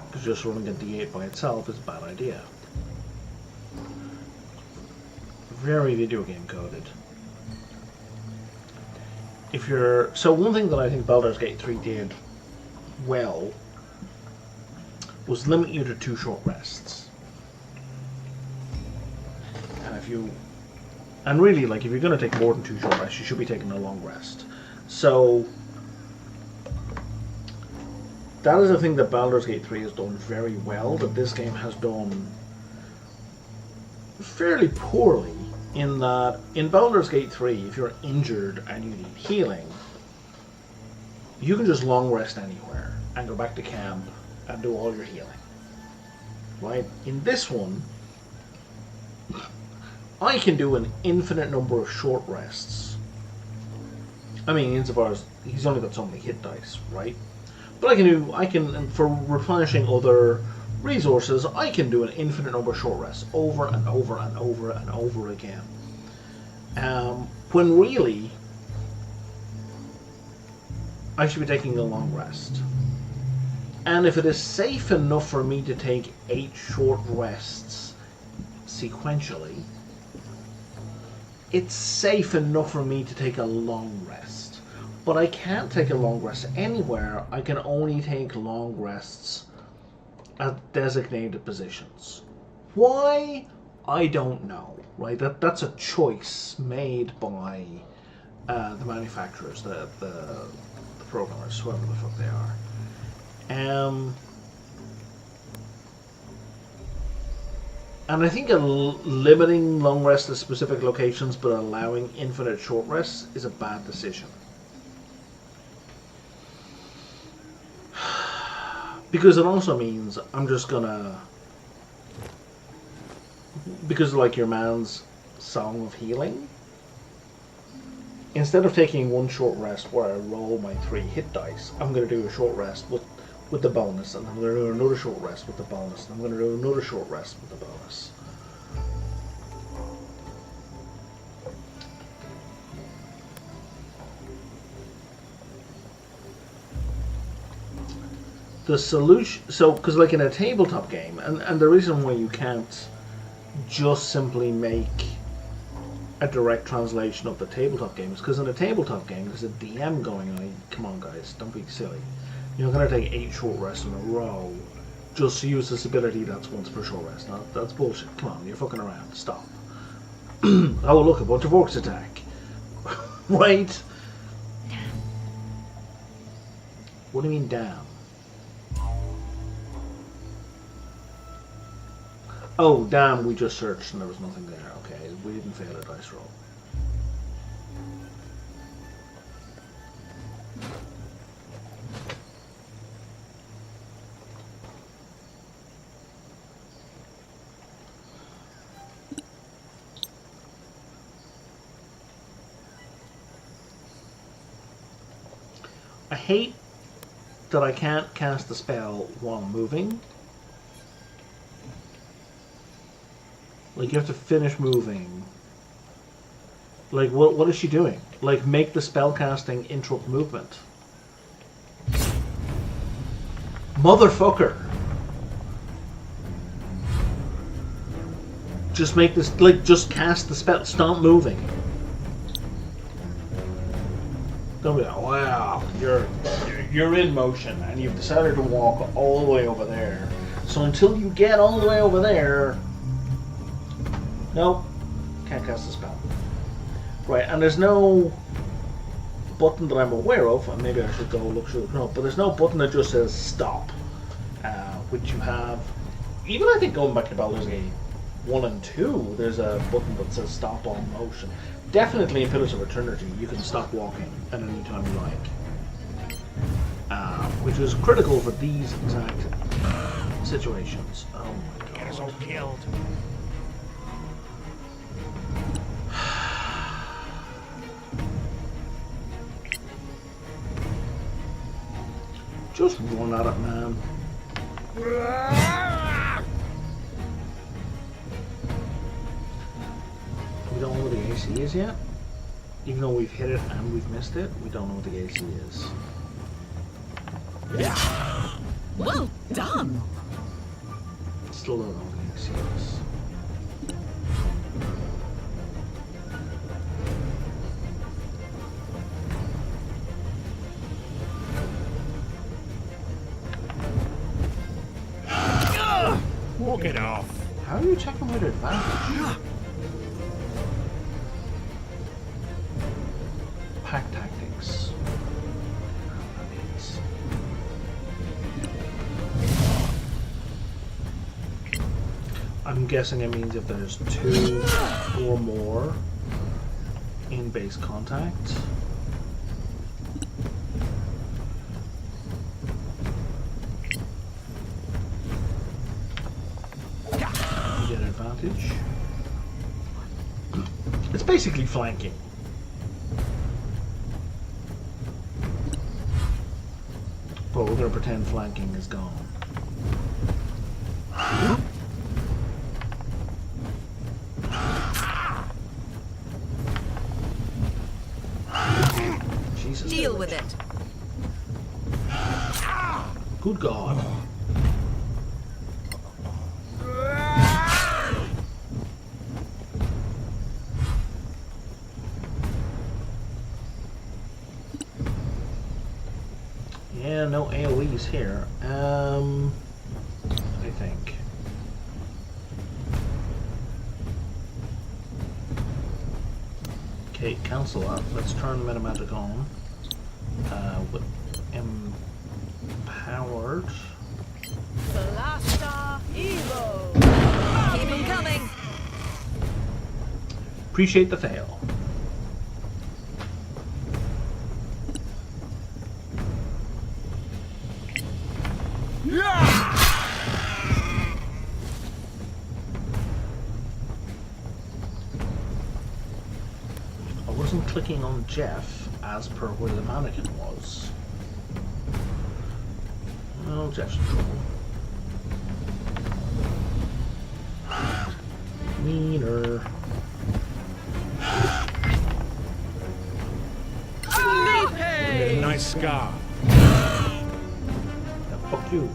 Because just rolling a d8 by itself is a bad idea. Very video game coded. If you're... So one thing that I think Baldur's Gate 3 did well was limit you to 2 short rests. And if you... And really, like, if you're going to take more than 2 short rests, you should be taking a long rest. So... That is a thing that Baldur's Gate 3 has done very well, that this game has done fairly poorly, in that in Baldur's Gate 3, if you're injured and you need healing, you can just long rest anywhere and go back to camp and do all your healing. Right? In this one, I can do an infinite number of short rests. I mean, insofar as he's only got so many hit dice, right? But and for replenishing other resources, I can do an infinite number of short rests over and over and over and over again. When really, I should be taking a long rest. And if it is safe enough for me to take 8 short rests sequentially, it's safe enough for me to take a long rest. But I can't take a long rest anywhere. I can only take long rests at designated positions. Why? I don't know. Right? That's a choice made by the manufacturers, the programmers, whoever the fuck they are. And I think limiting long rests to specific locations but allowing infinite short rests is a bad decision. Because it also means I'm just gonna... Because like your man's Song of Healing, instead of taking one short rest where I roll my 3 hit dice, I'm gonna do a short rest with the bonus, and I'm gonna do another short rest with the bonus, and I'm gonna do another short rest with the bonus. The solution, so, because like in a tabletop game, and the reason why you can't just simply make a direct translation of the tabletop game is because in a tabletop game there's a DM going on, come on guys, don't be silly. You're not going to take 8 short rests in a row just to use this ability that's once per short rest. No, that's bullshit. Come on, you're fucking around. Stop. Oh look, a bunch of orcs attack. Right? What do you mean damn? Oh, damn, we just searched and there was nothing there. Okay, we didn't fail a dice roll. I hate that I can't cast the spell while moving. Like, you have to finish moving. Like, what is she doing? Like, make the spell casting interrupt movement. Motherfucker! Just make this, like, just cast the spell. Stop moving. Don't be like, wow, you're in motion and you've decided to walk all the way over there. So until you get all the way over there, nope, can't cast the spell. Right, and there's no button that I'm aware of, and maybe I should go look through it. No, but there's no button that just says stop, which you have. Even I think going back to Baldur's Gate 1 and 2, there's a button that says stop all motion. Definitely in Pillars of Eternity, you can stop walking at any time you like. Which was critical for these exact situations. Oh my god. Get us all killed. Just run at it, man. We don't know what the AC is yet. Even though we've hit it and we've missed it, we don't know what the AC is. Well done! Still don't know what the AC is. Walk it off. How are you checking with advantage? Pack tactics. I'm guessing it means if there's 2 or more in base contact. You get advantage. It's basically flanking. But we're going to pretend flanking is gone. Jesus. Deal with it. Good God. Yeah, no AoEs here. I think. Okay, cancel that. Let's turn Metamagic on. With empowered. Solasta Evo! Keep them coming! Appreciate the fail. I wasn't clicking on Jeff as per where the mannequin was. Well, Jeff's in trouble. Meaner. A nice scar. Yeah, fuck you.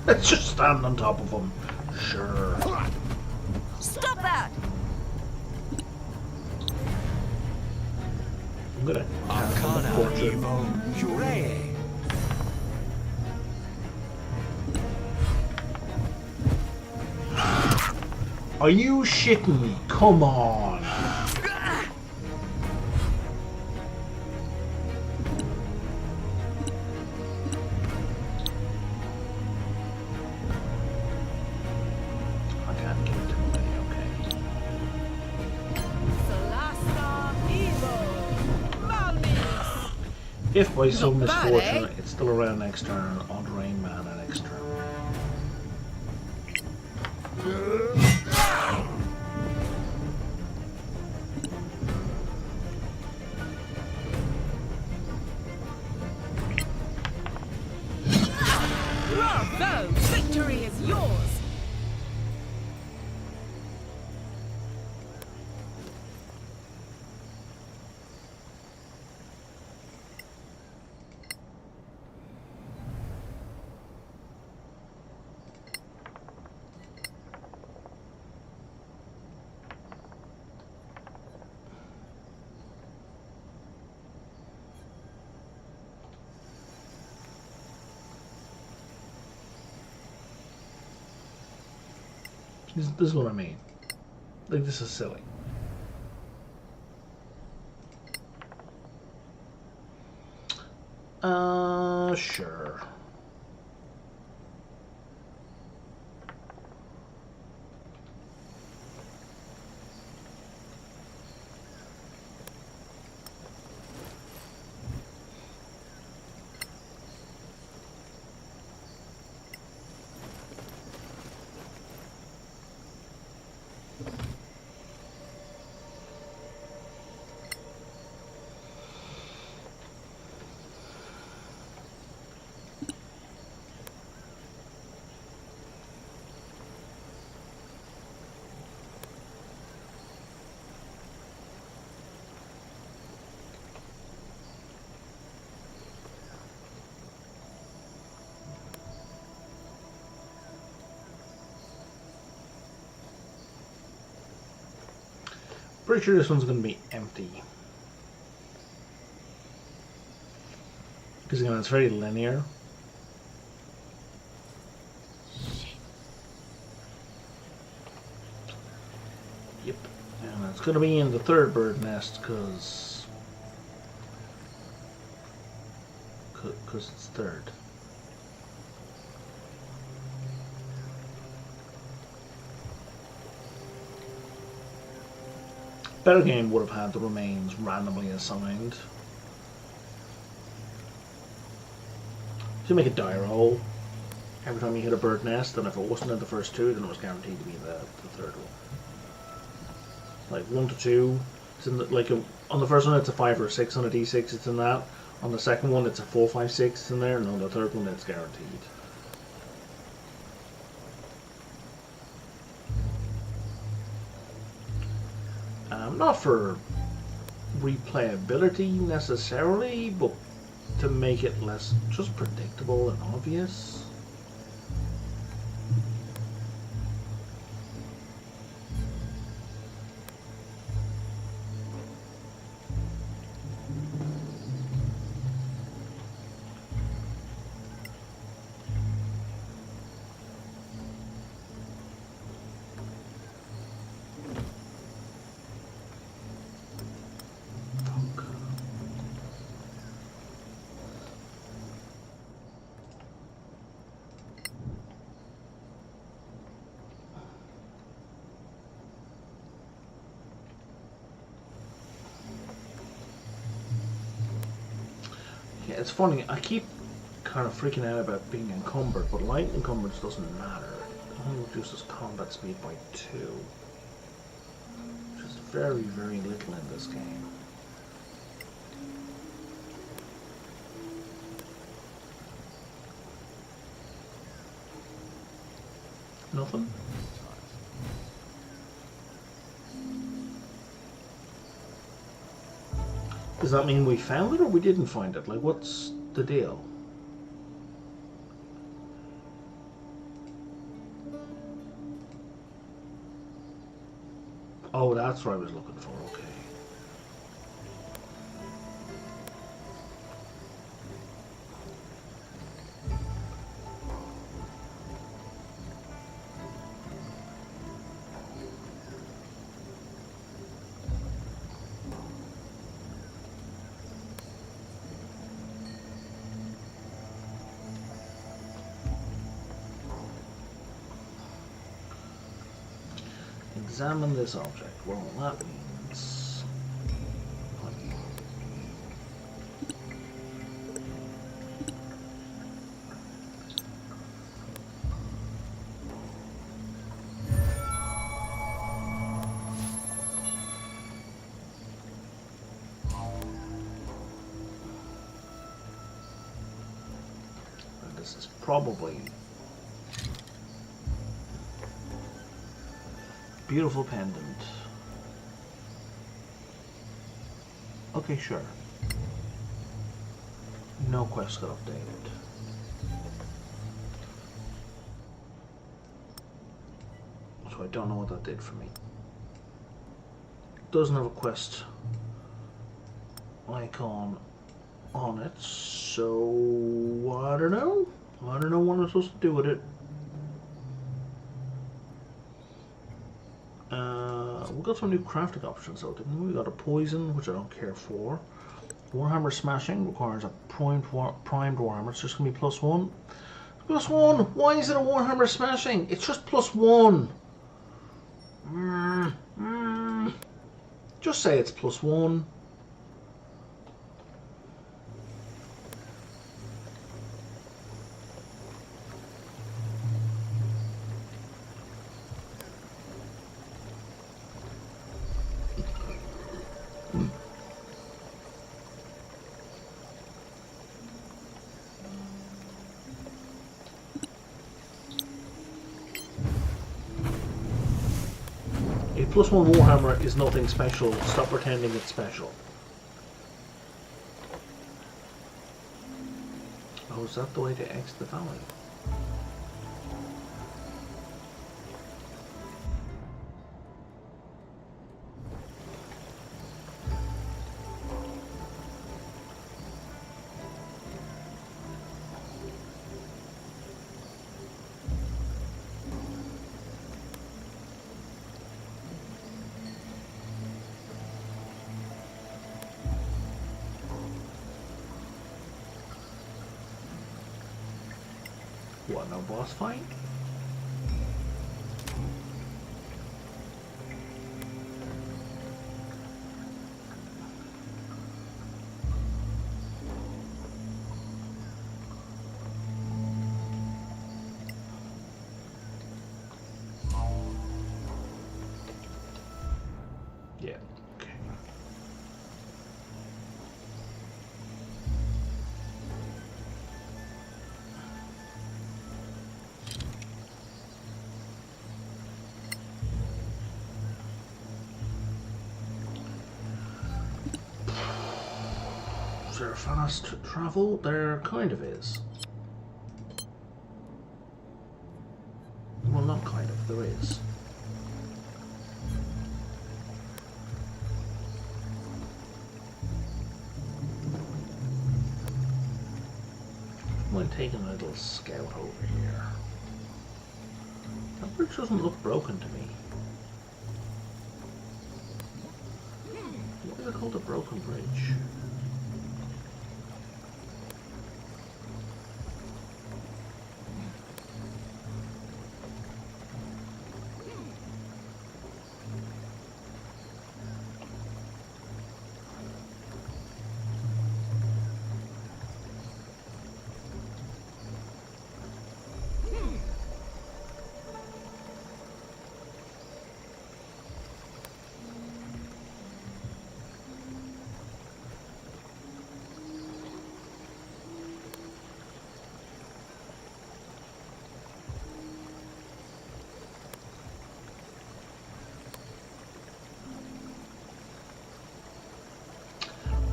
Let's just stand on top of him. Sure. Stop that! I'm gonna Arcana portrait. Evo Jure. Are you shitting me? Come on. I can't get too many, okay. Solasta evil. If by some Not bad, misfortune eh? it's still around next turn, I'll drain mana next turn. Bravo! Victory is yours! This is what I mean. Like, this is silly. Sure. Pretty sure this one's going to be empty. Because again, it's very linear. Yep. And it's going to be in the third bird nest because it's third. Better game would have had the remains randomly assigned. So you make a die roll every time you hit a bird nest, and if it wasn't in the first two, then it was guaranteed to be the third one. Like 1 to 2, it's in the, like on the first one it's a 5 or a 6 on a d6, it's in that. On the second one it's a 4, 5, 6, it's in there, and on the third one it's guaranteed. Not for replayability necessarily, but to make it less just predictable and obvious. Yeah, it's funny, I keep kind of freaking out about being encumbered, but light encumbrance doesn't matter. It only reduces combat speed by 2. Which is very, very little in this game. Nothing? Does that mean we found it or we didn't find it? Like, what's the deal? Oh, that's what I was looking for, okay. Examine this object. Well, that means... This is probably beautiful pendant. Okay, sure. No quest got updated. So I don't know what that did for me. Doesn't have a quest icon on it, so I don't know. I don't know what I'm supposed to do with it. We got some new crafting options though, didn't we? We got a poison, which I don't care for. Warhammer smashing requires a primed Warhammer. It's just gonna be +1. +1. Why is it a Warhammer smashing? It's just +1. Just say it's +1. +1 Warhammer is nothing special. Stop pretending it's special. Oh, is that the way to exit the valley? What, no boss fight? Yeah, okay. Is there fast travel? There kind of is. Well, not kind of, there is. I'm going to take a little scout over here. That bridge doesn't look broken to me. What is it called, a broken bridge?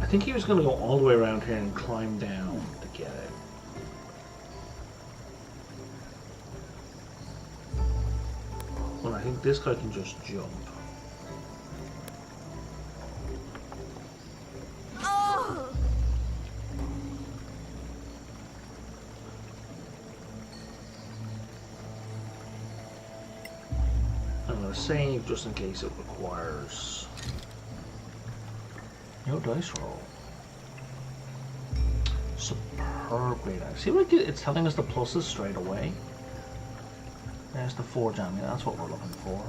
I think he was going to go all the way around here and climb down to get it. Well, I think this guy can just jump. I'm going to save just in case it requires... No dice roll. Superb great axe. See, like it's telling us the pluses straight away. There's the forge ammo. That's what we're looking for.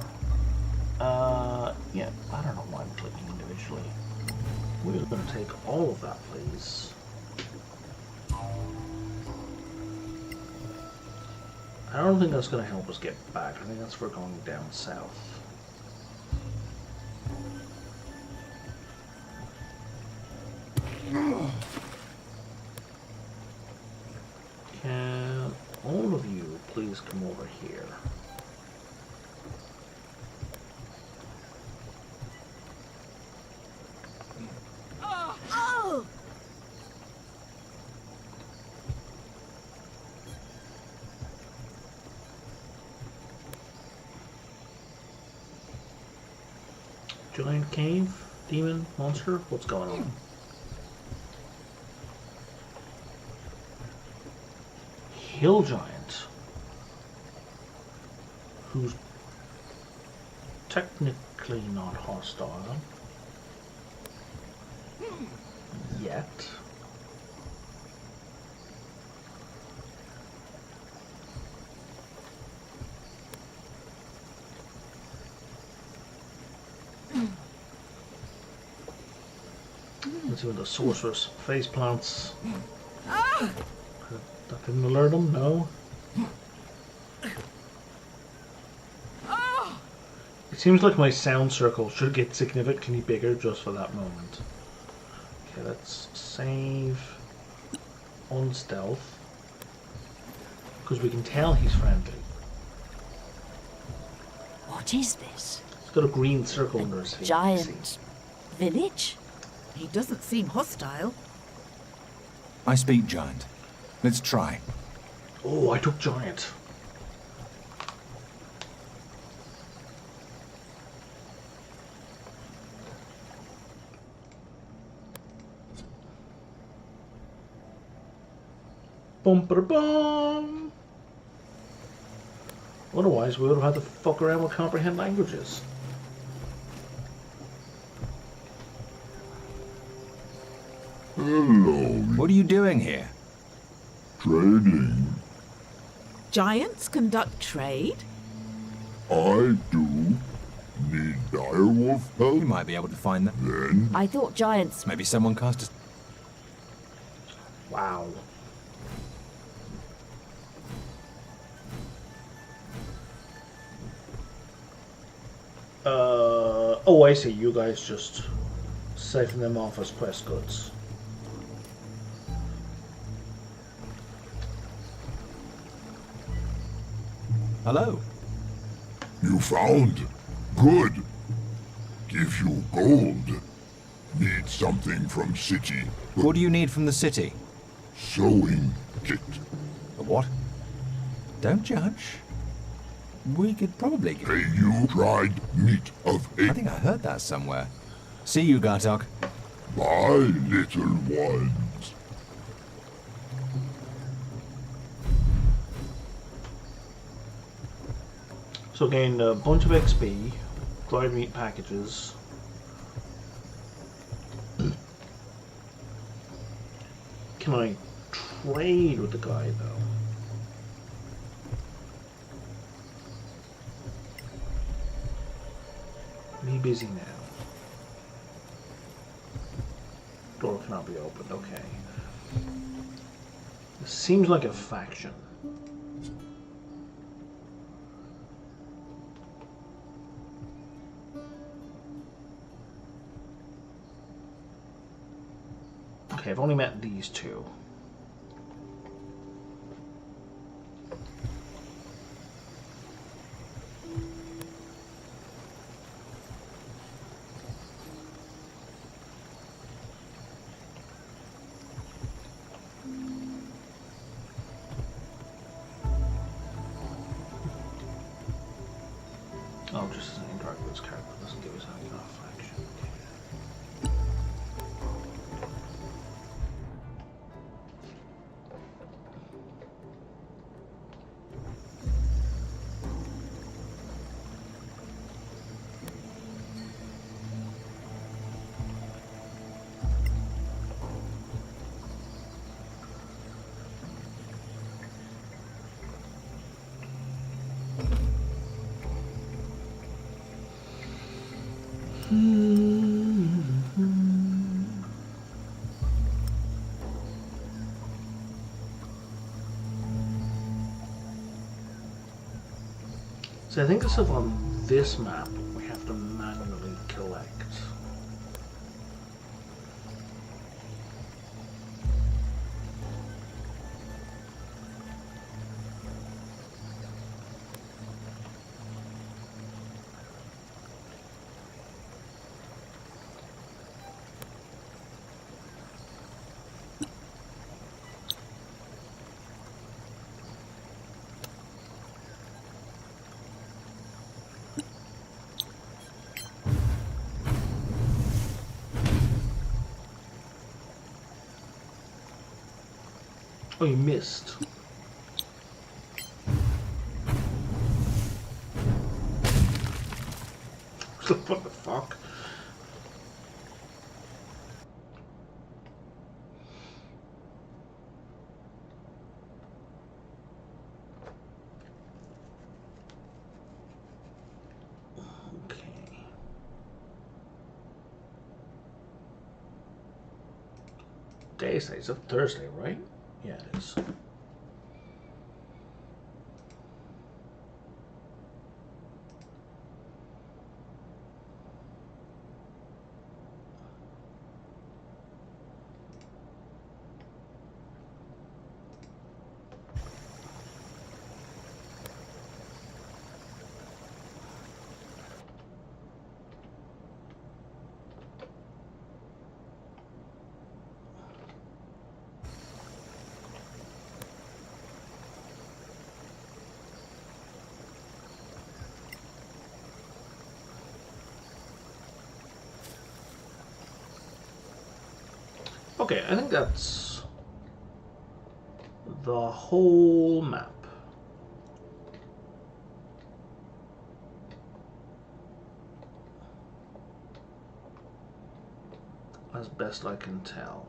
Yeah, I don't know why I'm clicking individually. We're going to take all of that, please. I don't think that's going to help us get back. I think that's for going down south. Can all of you please come over here? Giant cave? Demon? Monster? What's going on? Hill giant? Who's technically not hostile yet. Let's see what the sorceress face plants. That didn't alert him, no. It seems like my sound circle should get significantly bigger just for that moment. Okay, let's save on stealth. Because we can tell he's friendly. What is this? He's got a green circle under his feet. Giant village? He doesn't seem hostile. I speak giant. Let's try. Oh, I took giant. Bum-ba-da-bum! Otherwise, we would have had to fuck around with comprehend languages. Hello. What are you doing here? Trading. Giants conduct trade? I do. Need direwolf help? You might be able to find them. Then I thought giants... Maybe someone cast a... Wow. Oh, I see. You guys just siphon them off as quest goods. Hello. you found. Good. Give you gold. Need something from city. What do you need from the city? Sewing kit. A what? Don't judge. We could probably get... Pay you dried meat of I a... think I heard that somewhere. See you, Gartok. My little ones. So gained a bunch of XP, dried meat packages. Can I trade with the guy though? Me busy now. Door cannot be opened, okay. This seems like a faction. Okay, I've only met these two. Oh, just as an interact with this character doesn't give us any enough action. So I think the stuff on this map we have to manually collect. Oh, you missed. What the fuck? Okay. It's a Thursday, right? Yeah, it is. Okay, I think that's the whole map. As best I can tell.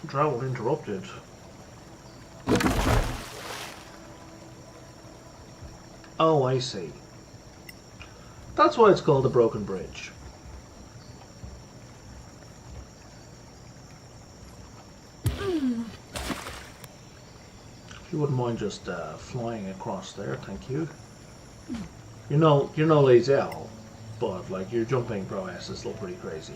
Travel interrupted. Oh, I see. That's why it's called a broken bridge. If you wouldn't mind just flying across there, thank you. You're no Lazel, but like your jumping prowess is still pretty crazy.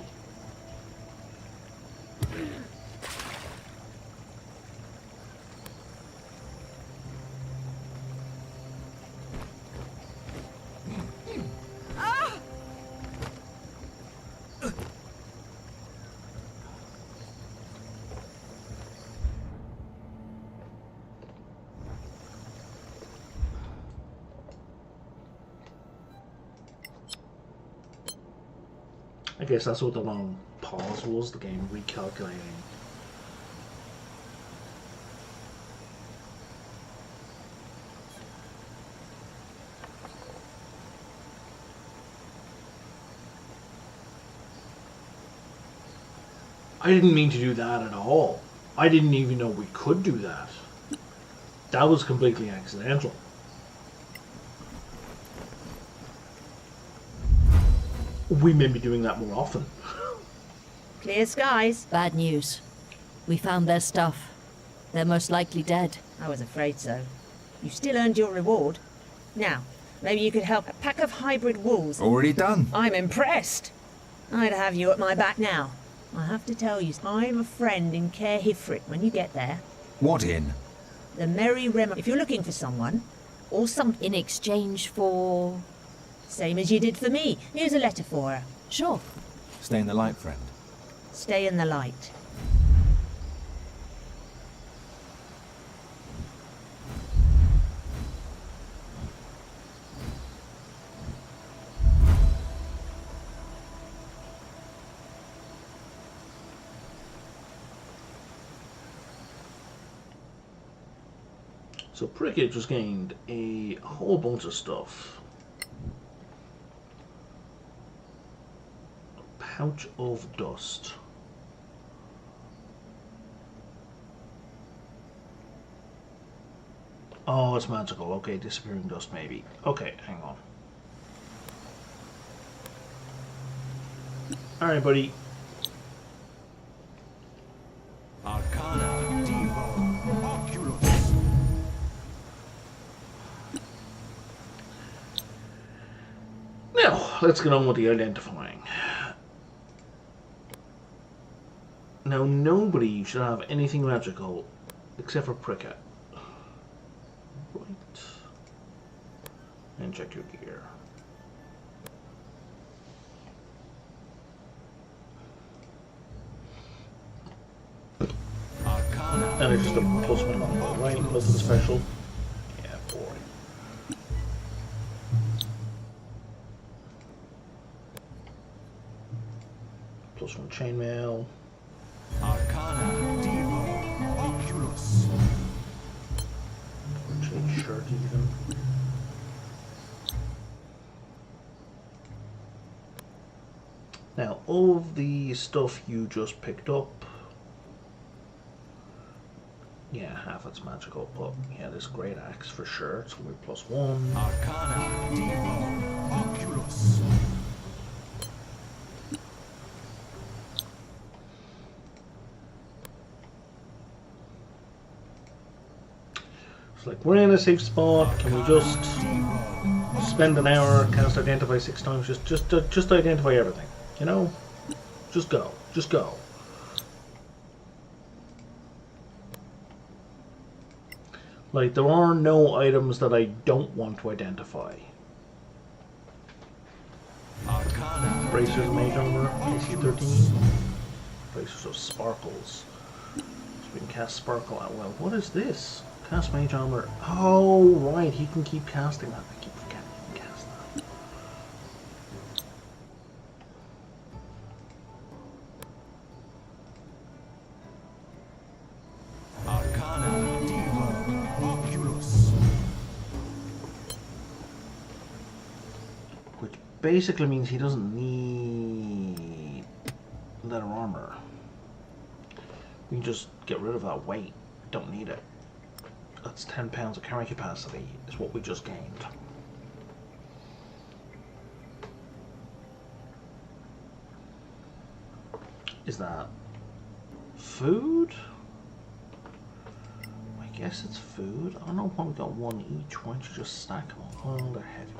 I guess that's what the long pause was, the game recalculating. I didn't mean to do that at all. I didn't even know we could do that. That was completely accidental. We may be doing that more often. Clear skies. Bad news. We found their stuff. They're most likely dead. I was afraid so. You still earned your reward. Now, maybe you could help a pack of hybrid wolves. Already done. I'm impressed. I'd have you at my back now. I have to tell you, I have a friend in Caer Hifrit when you get there. What in? The Merry Rem. If you're looking for someone, or something. In exchange for... Same as you did for me. Here's a letter for her. Sure. Stay in the light, friend. Stay in the light. So Prickett just gained a whole bunch of stuff. Pouch of dust. Oh, it's magical. Okay, disappearing dust maybe. Okay, hang on. Alright, buddy. Arcana, Devo, Oculus. Now, let's get on with the identifying. Now, nobody should have anything magical except for Prickett. Right. And check your gear. And it's just a +1 number, right? Nothing special. Yeah, boring. +1 chainmail. Arcana, Devo, Oculus. Change shirt even. Now, all of the stuff you just picked up, yeah, half it's magical, but yeah, this great axe for sure. It's gonna be +1. Arcana, Devo, Oculus. It's like, we're in a safe spot. Can we just spend an hour, cast identify 6 times, just identify everything, you know? Just go. Just go. Like, there are no items that I don't want to identify. Bracers of Mage Armor, AC 13. Bracers of Sparkles. So we can cast Sparkle at will. What is this? Cast Mage Armor. Oh, right, he can keep casting that. I keep forgetting he can cast that. Basically means he doesn't need leather armor. We can just get rid of that weight. Don't need it. That's 10 pounds of carrying capacity is what we just gained. Is that food? I guess it's food. I don't know why we got one each. Why don't you just stack them all? Oh, they're heavy.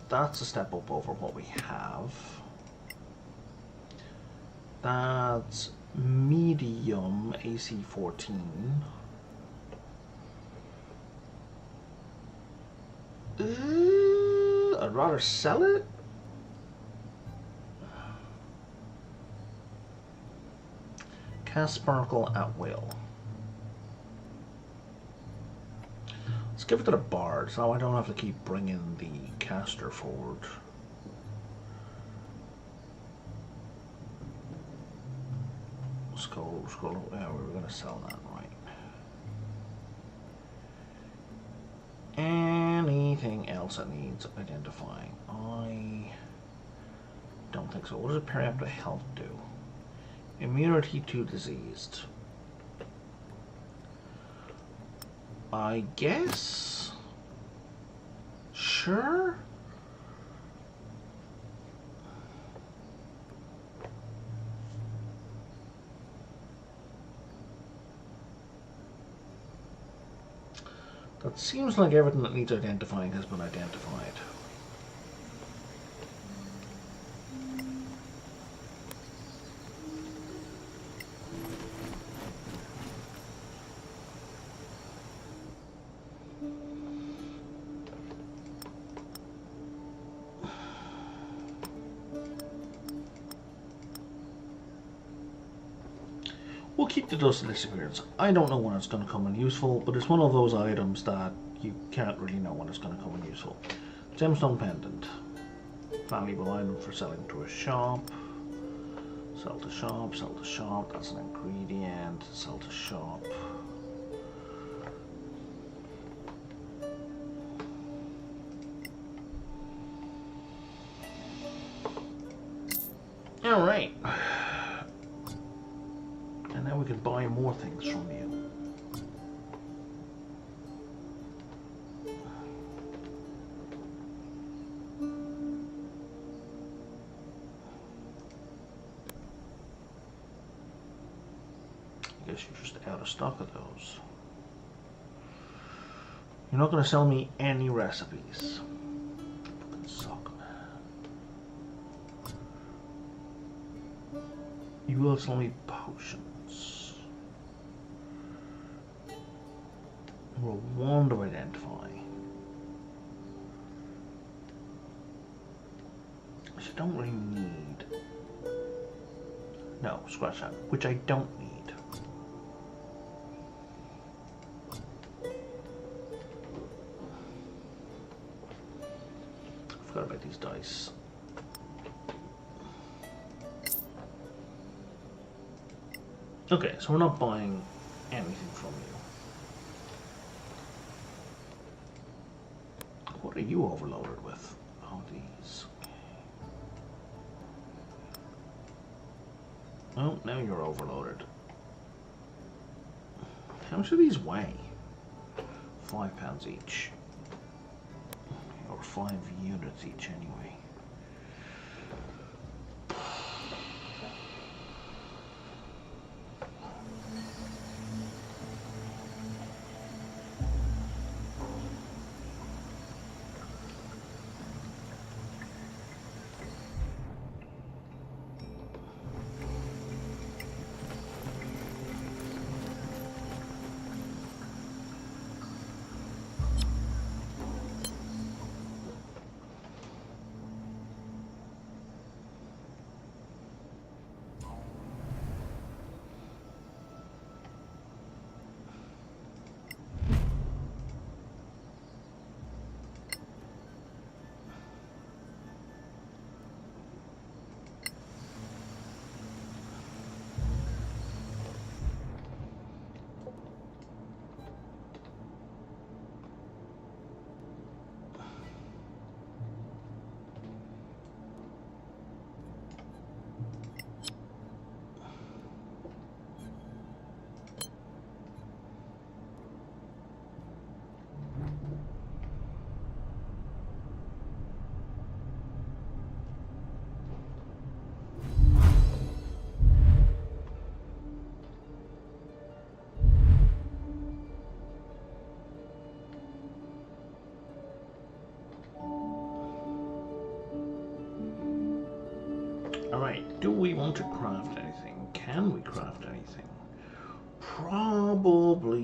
That's a step up over what we have. That's medium AC 14. I'd rather sell it. Cast Sparkle at will. Let's give it to the bard, so I don't have to keep bringing the caster forward. Scroll. Yeah, we were going to sell that, right. Anything else that needs identifying? I don't think so. What does a periapta health do? Immunity to diseased. I guess? Sure? That seems like everything that needs identifying has been identified. We'll keep the Dust of Disappearance. I don't know when it's going to come in useful, but it's one of those items that you can't really know when it's going to come in useful. Gemstone Pendant. Valuable item for selling to a shop. Sell to shop, sell to shop. That's an ingredient. Sell to shop. Alright. And now we can buy more things from you. guess you're just out of stock of those. You're not going to sell me any recipes. Fucking suck, man. You will sell me potions. Rule 1 to identify. Which I don't really need. No, scratch that. Which I don't need. I forgot about these dice. Okay, so we're not buying anything from you. What are you overloaded with? Oh, these. Oh, now you're overloaded. How much do these weigh? £5 each. Or 5 units each anyway. Alright, do we want to craft anything? Can we craft anything? Probably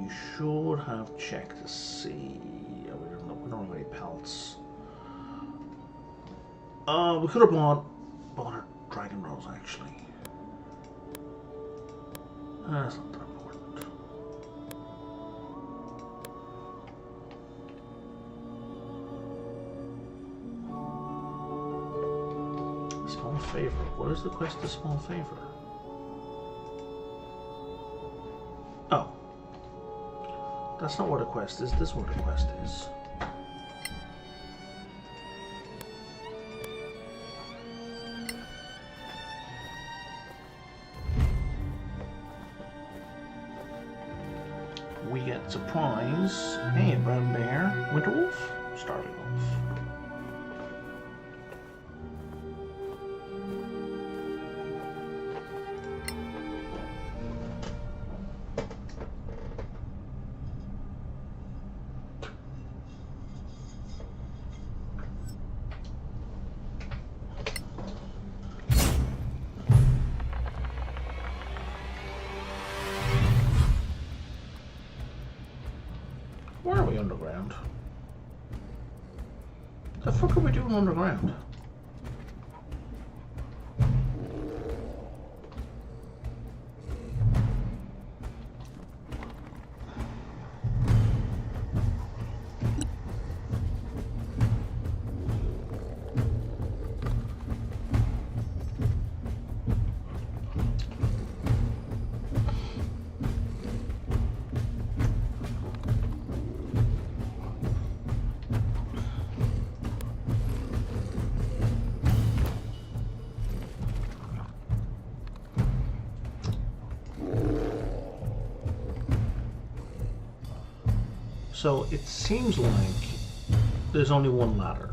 should have checked to see. We don't have any pelts. We could have bought a dragon rose actually. That's not that important. Small favor. What is the quest of small favor? Oh. That's not what a quest is. This is what a quest is. We get surprise. Hey, brown bear. Winter wolf? Starving wolf. Why are we underground? The fuck are we doing underground? So it seems like there's only one ladder.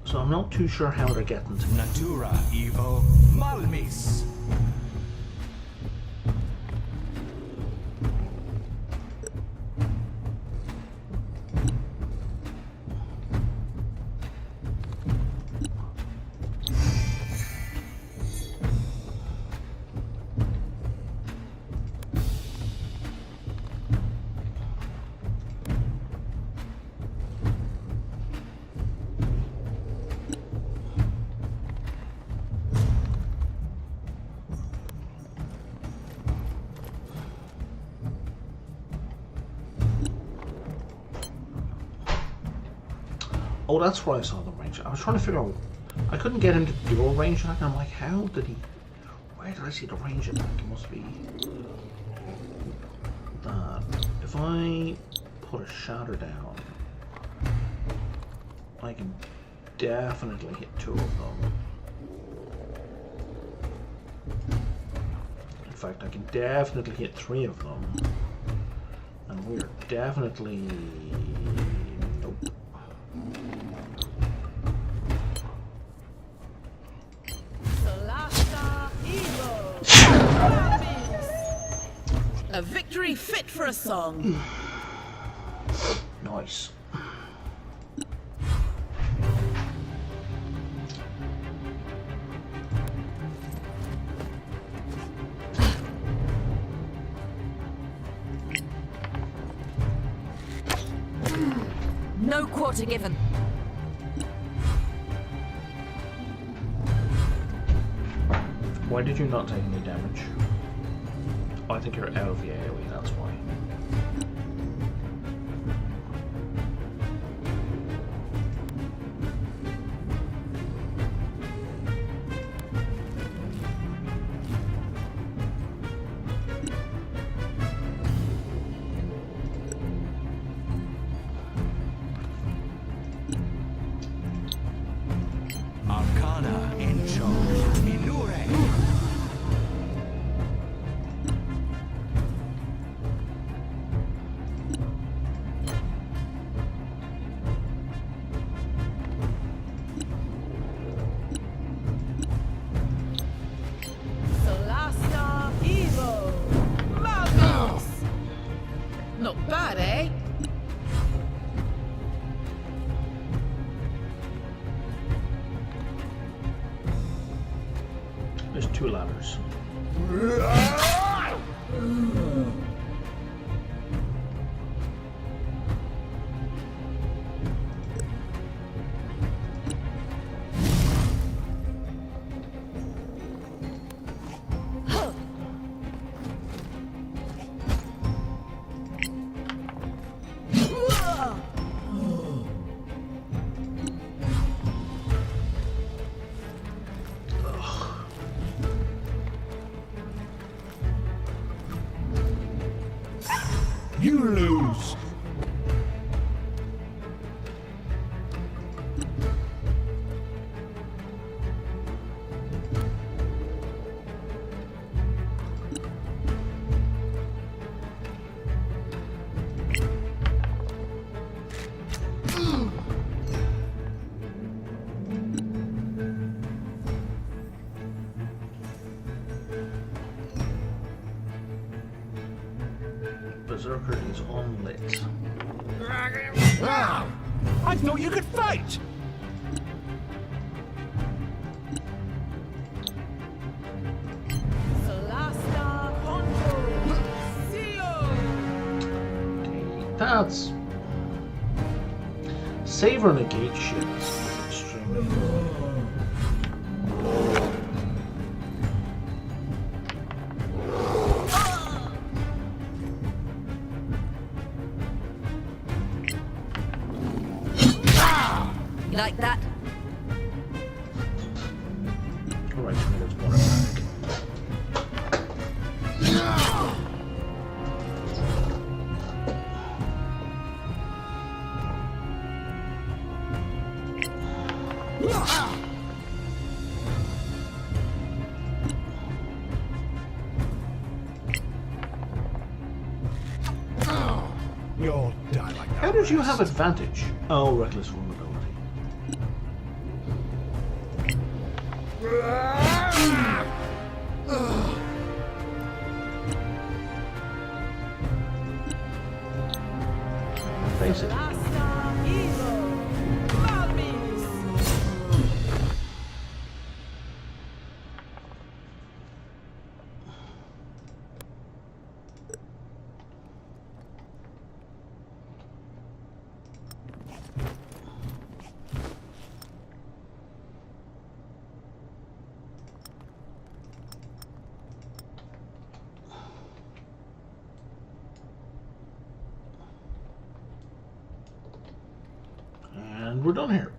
So so I'm not too sure how they're getting to me. Natura Evo Malmis. Oh, that's where I saw the range. I was trying to figure out. I couldn't get him to do a range attack, and I'm like, how did he? Where did I see the range attack? It must be that. If I put a shatter down, I can definitely hit 2 of them. In fact, I can definitely hit 3 of them, and we're definitely. Nope. A victory fit for a song. Nice. No quarter given. Why did you not take any damage? Oh, I think you're out of the AoE, that's why. Arcana in charge. Inure. Solasta Evo Malmis. Not bad, eh? There's 2 ladders. You lose. Berserker is unlit. Ah, I thought you could fight. Solasta Ponto Seal. That's... Save or negate shit is extremely good. Like that? Alright, so that's one attack. You'll die like that. How did you have advantage? Oh, reckless vulnerability. Face it. And we're done here.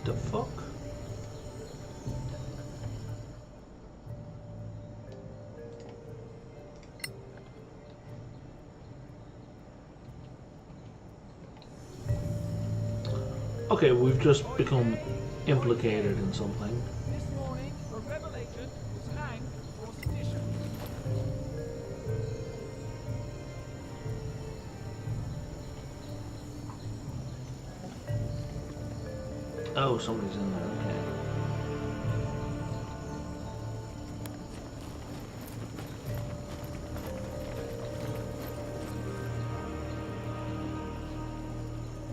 The fuck? Okay, we've just become implicated in something. This morning, a revelation was hanged for sedition. Oh, somebody's in there, okay.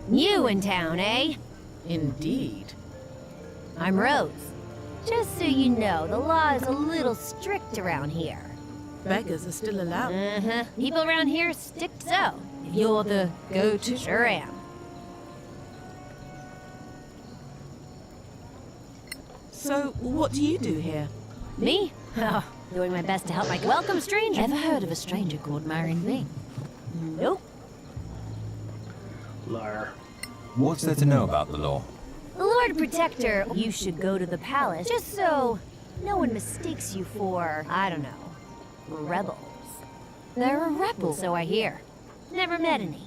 New in town, eh? Indeed. I'm Rose. Just so you know, the law is a little strict around here. Beggars are still allowed. Uh-huh. People around here stick so. If you're the go-to, sure am. So, what do you do here? Me? Oh, doing my best to help my welcome stranger. Ever heard of a stranger called Marion Ving? Nope. Liar. What's there to know about the law? The Lord Protector, you should go to the palace just so no one mistakes you for, I don't know, rebels. There are rebels, so I hear. Never met any.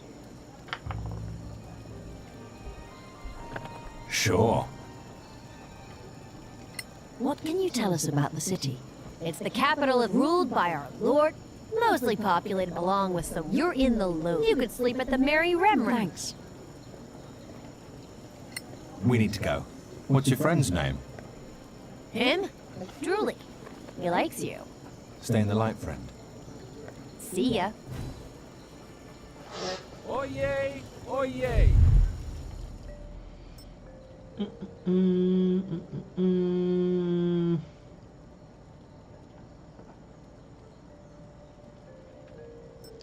Sure. What can you tell us about the city? It's the capital ruled by our lord, mostly populated along with some... You're in the loop. You could sleep at the Merry Remnant. Thanks. We need to go. What's your friend's name? Him? Truly. He likes you. Stay in the light, friend. See ya. Oyez! Oyez!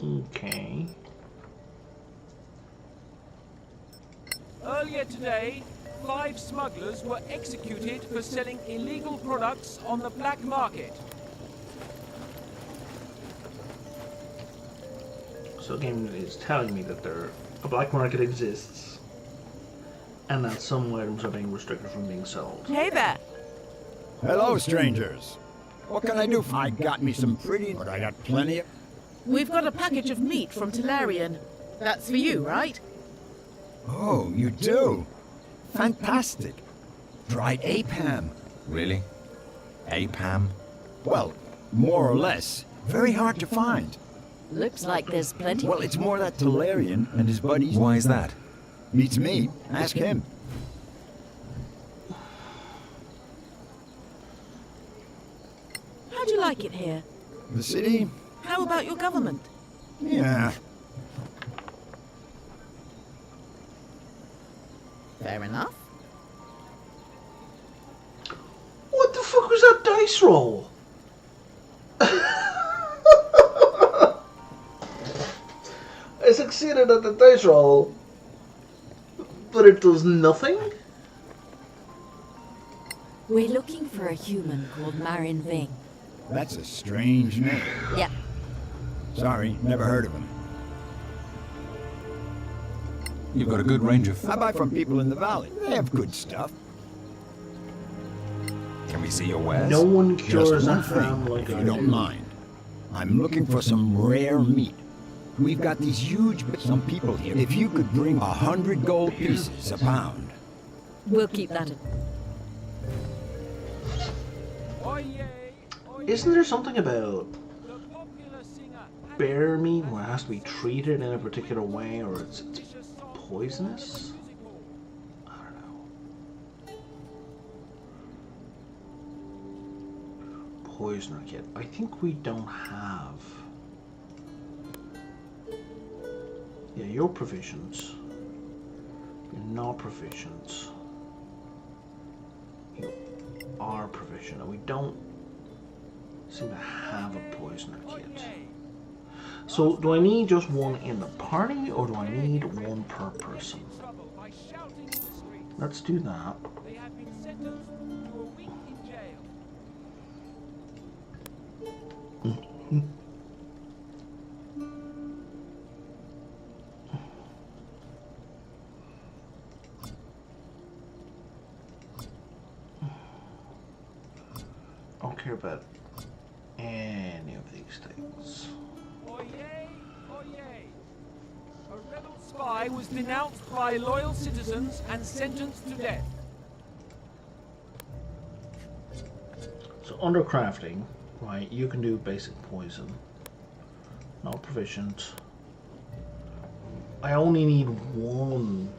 Okay. Earlier today, 5 smugglers were executed for selling illegal products on the black market. So the game is telling me that they're a black market exists, and that some items are being restricted from being sold. Hey there. Hello, strangers. What can I do? I got me some pretty, but I got plenty of... We've got a package of meat from Talarian. That's for you, right? Oh, you do? Fantastic. Dried ape ham. Really? Ape ham? Well, more or less. Very hard to find. Looks like there's plenty. Well, it's more that Talarian and his buddies... Why is that? Beats me. Ask him. How do you like it here? The city? How about your government? Yeah. Fair enough. What the fuck was that dice roll? I succeeded at the dice roll, but it does nothing? We're looking for a human called Marin Ving. That's a strange name. Yeah. Sorry, never heard of him. You've got a good range of... I buy from people in the valley. They have good stuff. Can we see your wares? No one cures Just a one ham thing, like if I you do. don't mind. I'm looking for some rare meat. We've got these huge... Some people here. If you could bring 100 gold pieces a pound. We'll keep that in. Isn't there something about bear meat where it has to be treated in a particular way, or it's poisonous? I don't know. Poisoner kit. I think we don't have. Yeah, you're provisions. You're not provisions. You are provision, and we don't seem to have a poisoner kit. So, do I need just one in the party, or do I need one per person? Let's do that. I don't care about any of these things. Oyez! Oyez! A rebel spy was denounced by loyal citizens and sentenced to death. So under crafting, right, you can do basic poison. Not proficient. I only need one.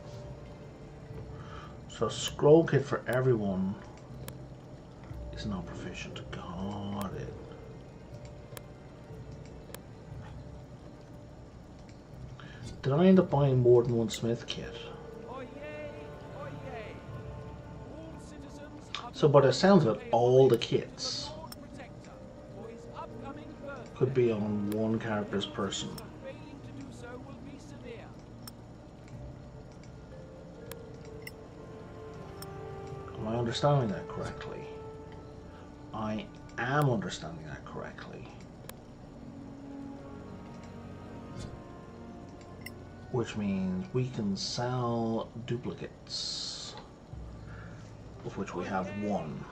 So scroll kit for everyone is not proficient. Got it. Did I end up buying more than one smith kit? So by the sounds of it, all the kits could be on one character's person. Am I understanding that correctly? I am understanding that correctly. Which means we can sell duplicates, of which we have one.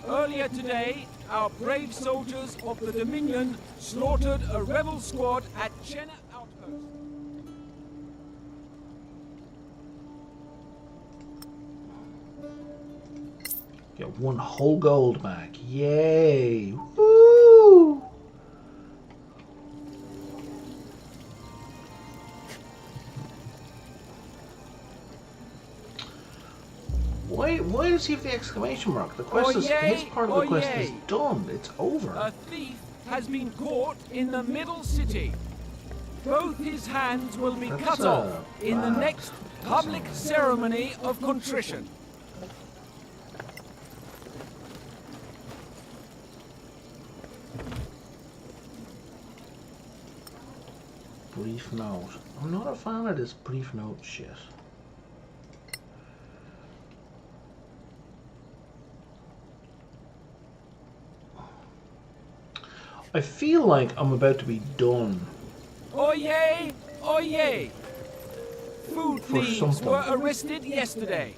Earlier today, our brave soldiers of the Dominion slaughtered a rebel squad at Chenna Outpost. Get one whole gold back. Yay! Woo! Why does he have the exclamation mark? The quest is, his part of the quest is done. It's over. A thief has been caught in the middle city. Both his hands will be cut off in the next public ceremony of contrition. Brief note. I'm not a fan of this brief note shit. I feel like I'm about to be done. Oyez! Oyez! Food For thieves something. were arrested yesterday.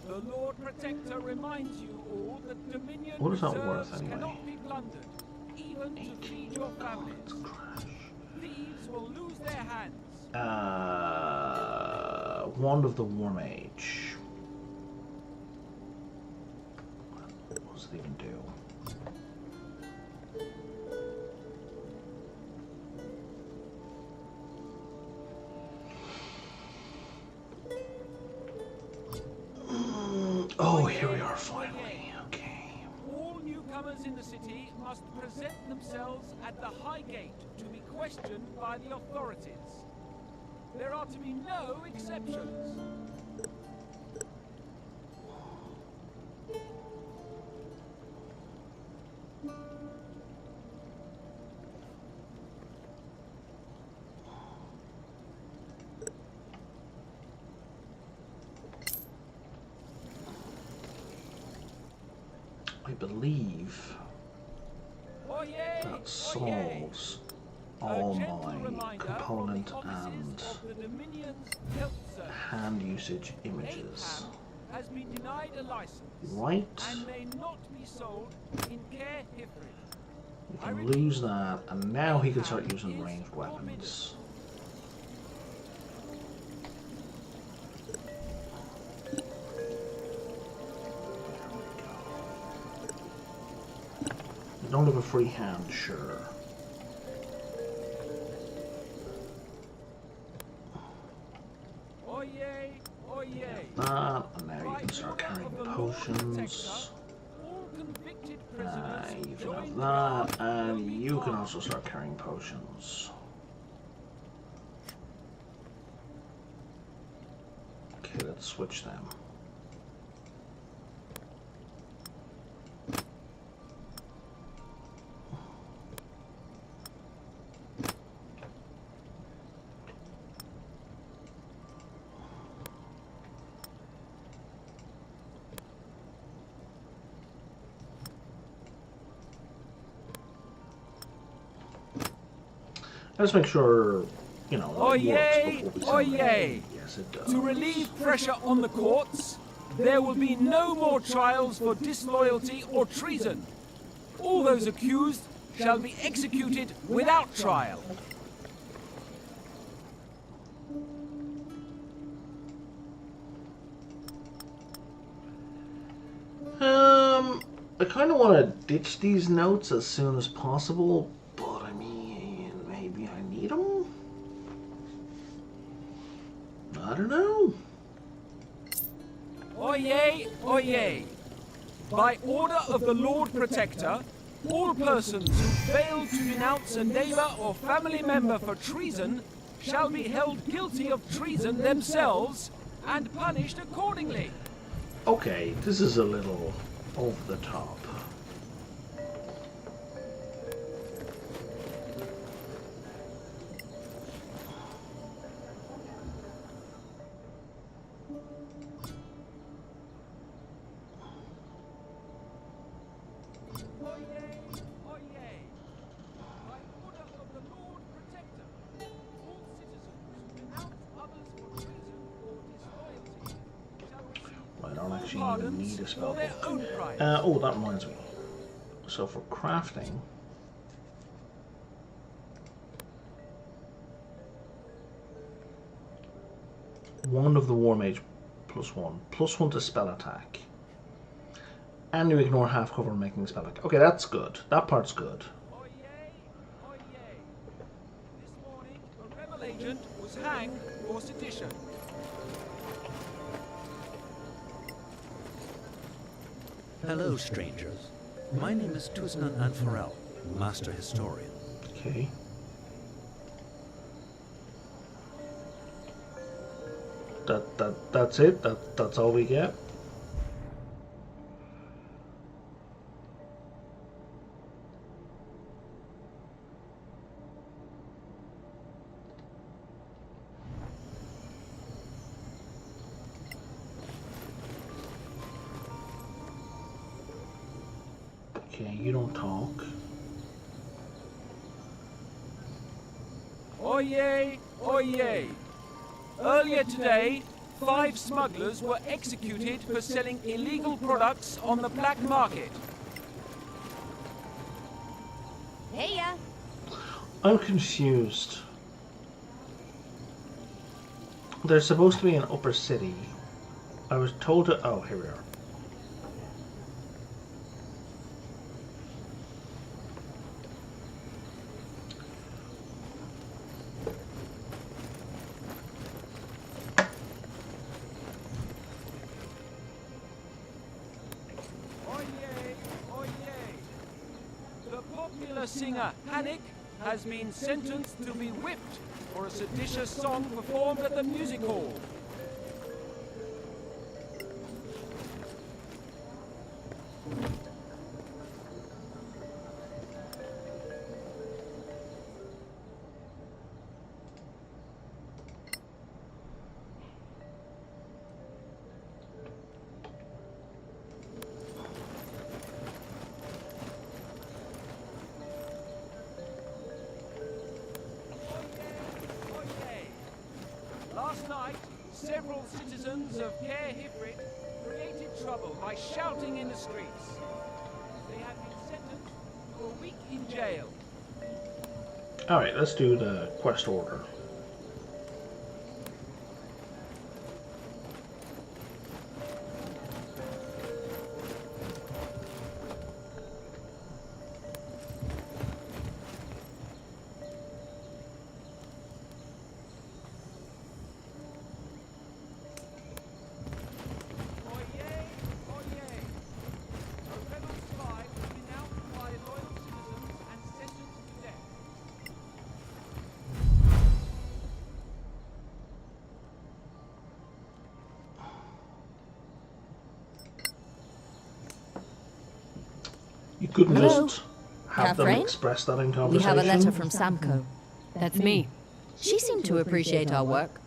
The Lord Protector reminds you all that Dominion What is that reserves worth, anyway? cannot be plundered, even to feed your families. Thieves will lose their hands. Wand of the War Mage. What does it even do? Oh, here we are finally. Okay. All newcomers in the city must present themselves at the High Gate to be questioned by the authorities. There are to be no exceptions. I believe that solves all my component and hand usage images. Has been denied a license Right? and may not be sold in Care Hifrid. We can lose that, and now he can start using ranged weapons. We don't have a free hand, sure. Oyez, oyez. That, and now you can start carrying potions. All convicted You prisoners can have that, and you can also start carrying potions. Okay, let's switch them. Let's make sure, you know, that it works before we send oyez. it. Yes, it does. To relieve pressure on the courts, there will be no more trials for disloyalty or treason. All those accused shall be executed without trial. I kind of want to ditch these notes as soon as possible, but I mean, maybe I need them? I don't know. Oyez, oyez. By order of the Lord Protector, all persons who fail to denounce a neighbor or family member for treason shall be held guilty of treason themselves and punished accordingly. Okay, this is a little over the top. I don't actually need a spell book. Oh, that reminds me. So for crafting, Wand of the War Mage +1 to spell attack, and you ignore half cover when making spell attack. Okay, that's good. That part's good. This morning, a rebel agent was hanged for sedition. Hello, strangers. My name is Tusnan Anfarel, Master Historian. Okay. That's it? That's all we get? Okay, you don't talk. Oyez! Oyez! Earlier today, 5 smugglers were executed for selling illegal products on the black market. Hey ya! I'm confused. There's supposed to be an upper city. I was told to... Oh, here we are. Singer Panic has been sentenced to be whipped for a seditious song performed at the music hall. Last night, several citizens of Caer Hifrit created trouble by shouting in the streets. They have been sentenced to a week in jail. Alright, let's do the quest order. You couldn't Hello? just have them Catherine? express that in conversation? We have a letter from Samco. That's me. She seemed to appreciate our work.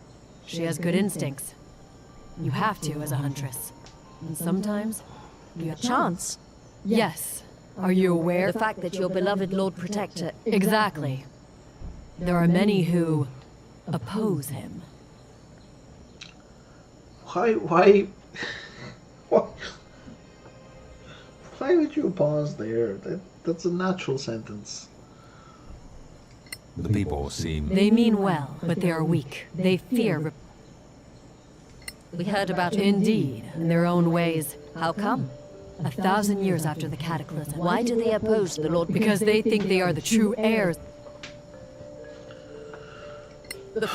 She has good instincts. You have to as a huntress. And sometimes you have chance. Yes. Are you aware? The fact that your beloved Lord Protector... Exactly. There are many who oppose him. Why would you pause there? That's a natural sentence. The people seem... They mean well, but they are weak. They fear... We heard about it. Indeed, in their own ways. How come? 1,000 years after the cataclysm. Why do they oppose the Lord? Because they think they are the true heirs. The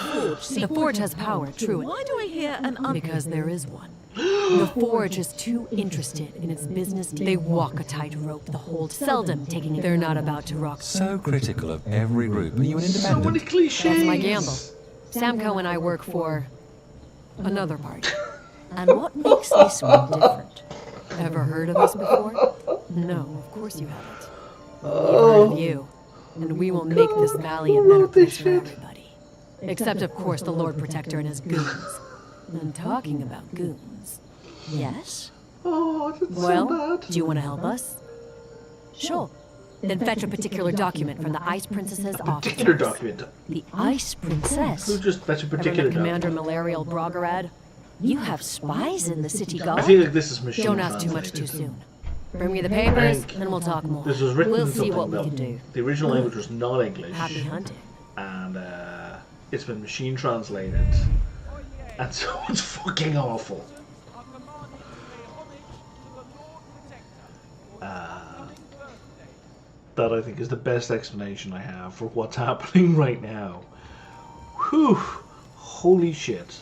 Forge has power, true. Why do I hear an Because there is one. The Forge is too interested in its business. They walk a tightrope, the whole seldom taking it. They're not about to rock. So critical of every group. Are you an So many independent? cliches. That's my gamble. Samco and I work for another party. And what makes this one different? Ever heard of us before? No, of course you haven't. We've heard of you, and we will make this valley a better place for everybody. Except, of course, the Lord Protector and his goons. And talking about goons. Yes? Oh, that's Well, so bad. do you want to help us? Sure. Then fetch a particular document from the Ice Princess's office. Particular document. The Ice Princess? Who just fetch a Ever particular met Commander document? Malarial Brogarad? You have spies in the city I guard? feel like this is machine Don't ask too much too translated. soon. Bring me the papers, Think and we'll talk more. This was written We'll in see something what we that can do. the original language was not English, Happy hunting. and it's been machine translated, and so it's fucking awful. That I think is the best explanation I have for what's happening right now. Whew, holy shit.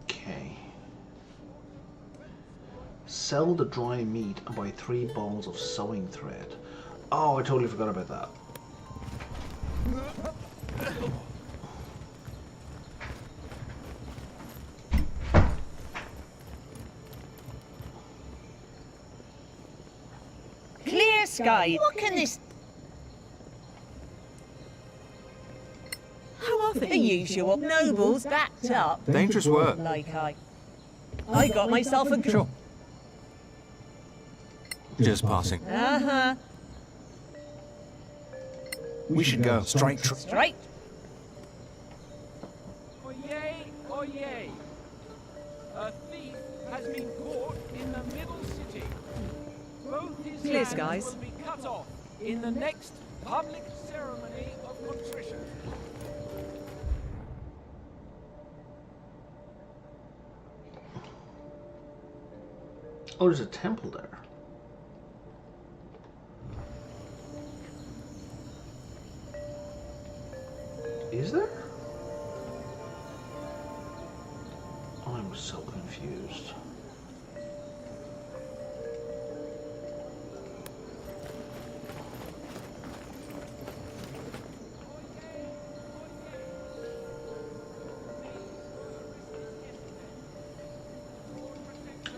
Okay. Sell the dry meat and buy 3 balls of sewing thread. Oh, I totally forgot about that. Clear sky. What can this... nothing. The usual. Nobles backed up. Dangerous work. Like I got myself a... Sure. Just passing. Uh-huh. We should go. Straight. Straight. Oyez, oyez! A thief has been caught in the middle city. Both his Clear hands skies. will be cut off in the next public ceremony of contrition. Oh, there's a temple there. Is there? I'm so confused.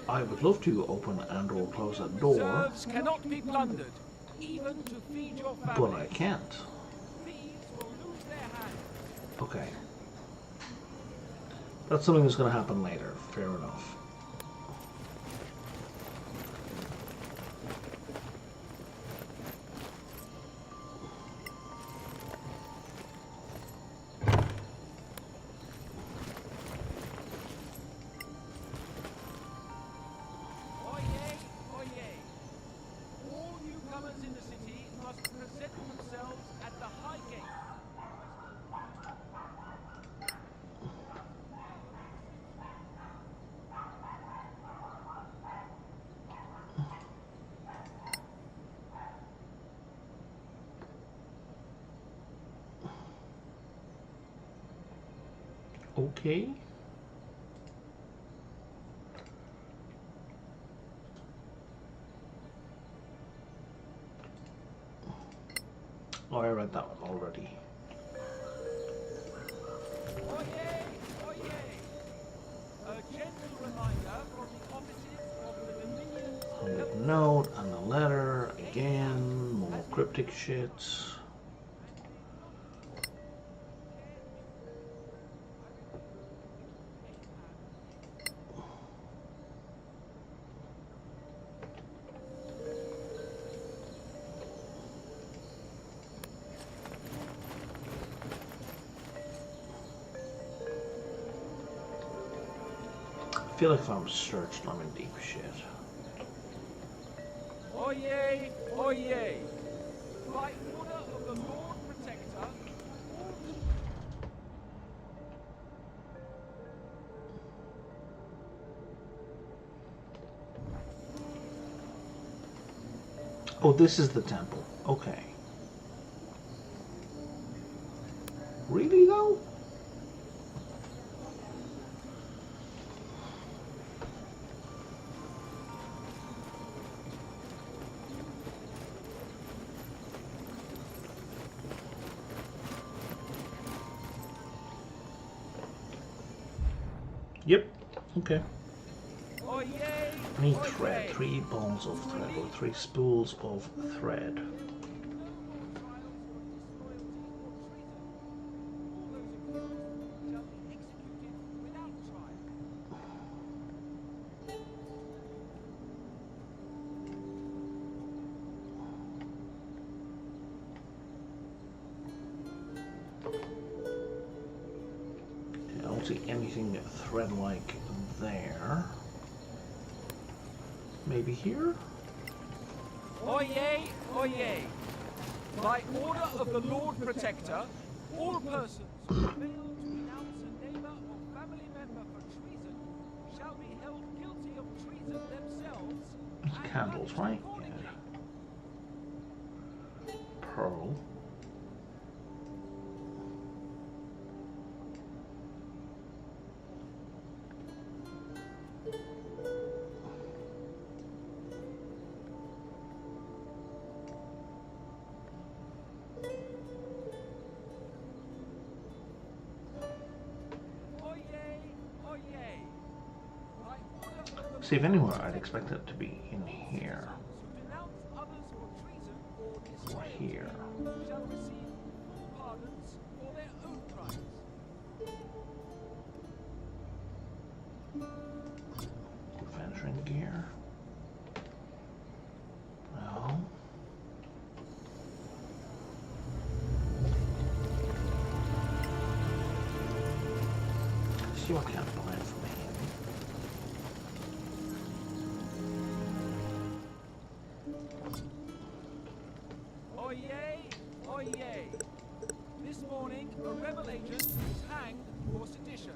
I would love to open and or close that door, Reserves cannot be plundered, even to feed your family. but I can't. Thieves will lose their hands. Okay. That's something that's going to happen later. Fair enough. Oyez, oyez! All newcomers in the city must present themselves at the high gate. Okay. Oh, I read that one already. Oyez, oyez! A gentle reminder from the offices of the Dominion. On the note and the letter again. More cryptic shit. I feel like if I'm searched, I'm in deep shit. Oyez, oyez! By order of the Lord Protector, Oh, this is the temple. Okay. Really, though? Yep. Okay. I need thread. 3 balls of thread, or 3 spools of thread. I don't see anything thread-like there. Maybe here? oyez, oyez! By order of the Lord Protector, all persons who fail to denounce a neighbor or family member for treason shall be held guilty of treason themselves. Candles, right? Yeah. Pearl. See, if anywhere, I'd expect it to be in here. Or here. Adventuring gear. No. See what kind of plan for me. Oyez! Oyez! This morning, a rebel agent was hanged for sedition.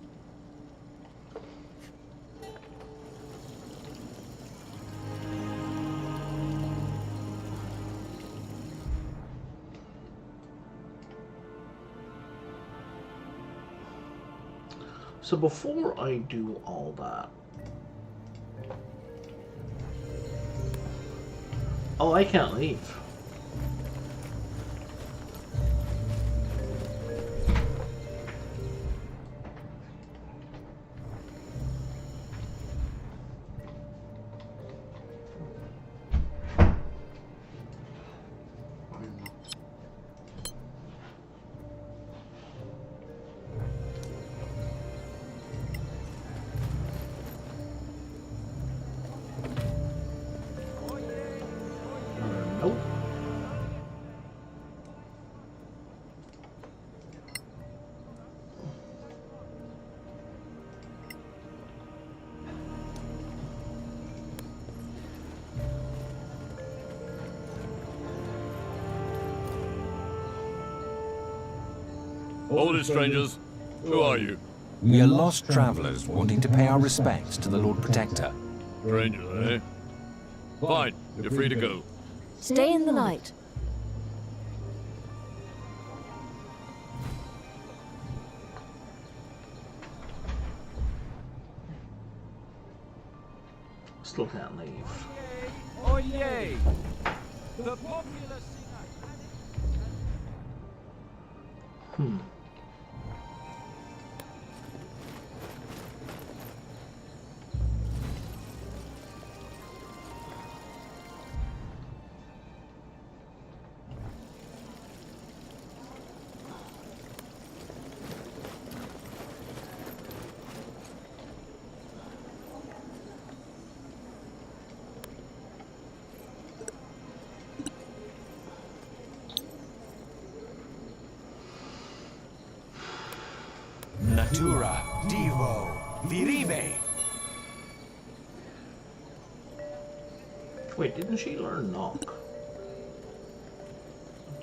So before I do all that... Oh, I can't leave. Nope. Hold it, strangers. Who are you? We are lost travelers wanting to pay our respects to the Lord Protector. Strangers, eh? Fine, you're free to go. Stay in the night. Still can't leave. Oyez! The popular singer. Natura, Divo, Viribe. Wait, didn't she learn knock?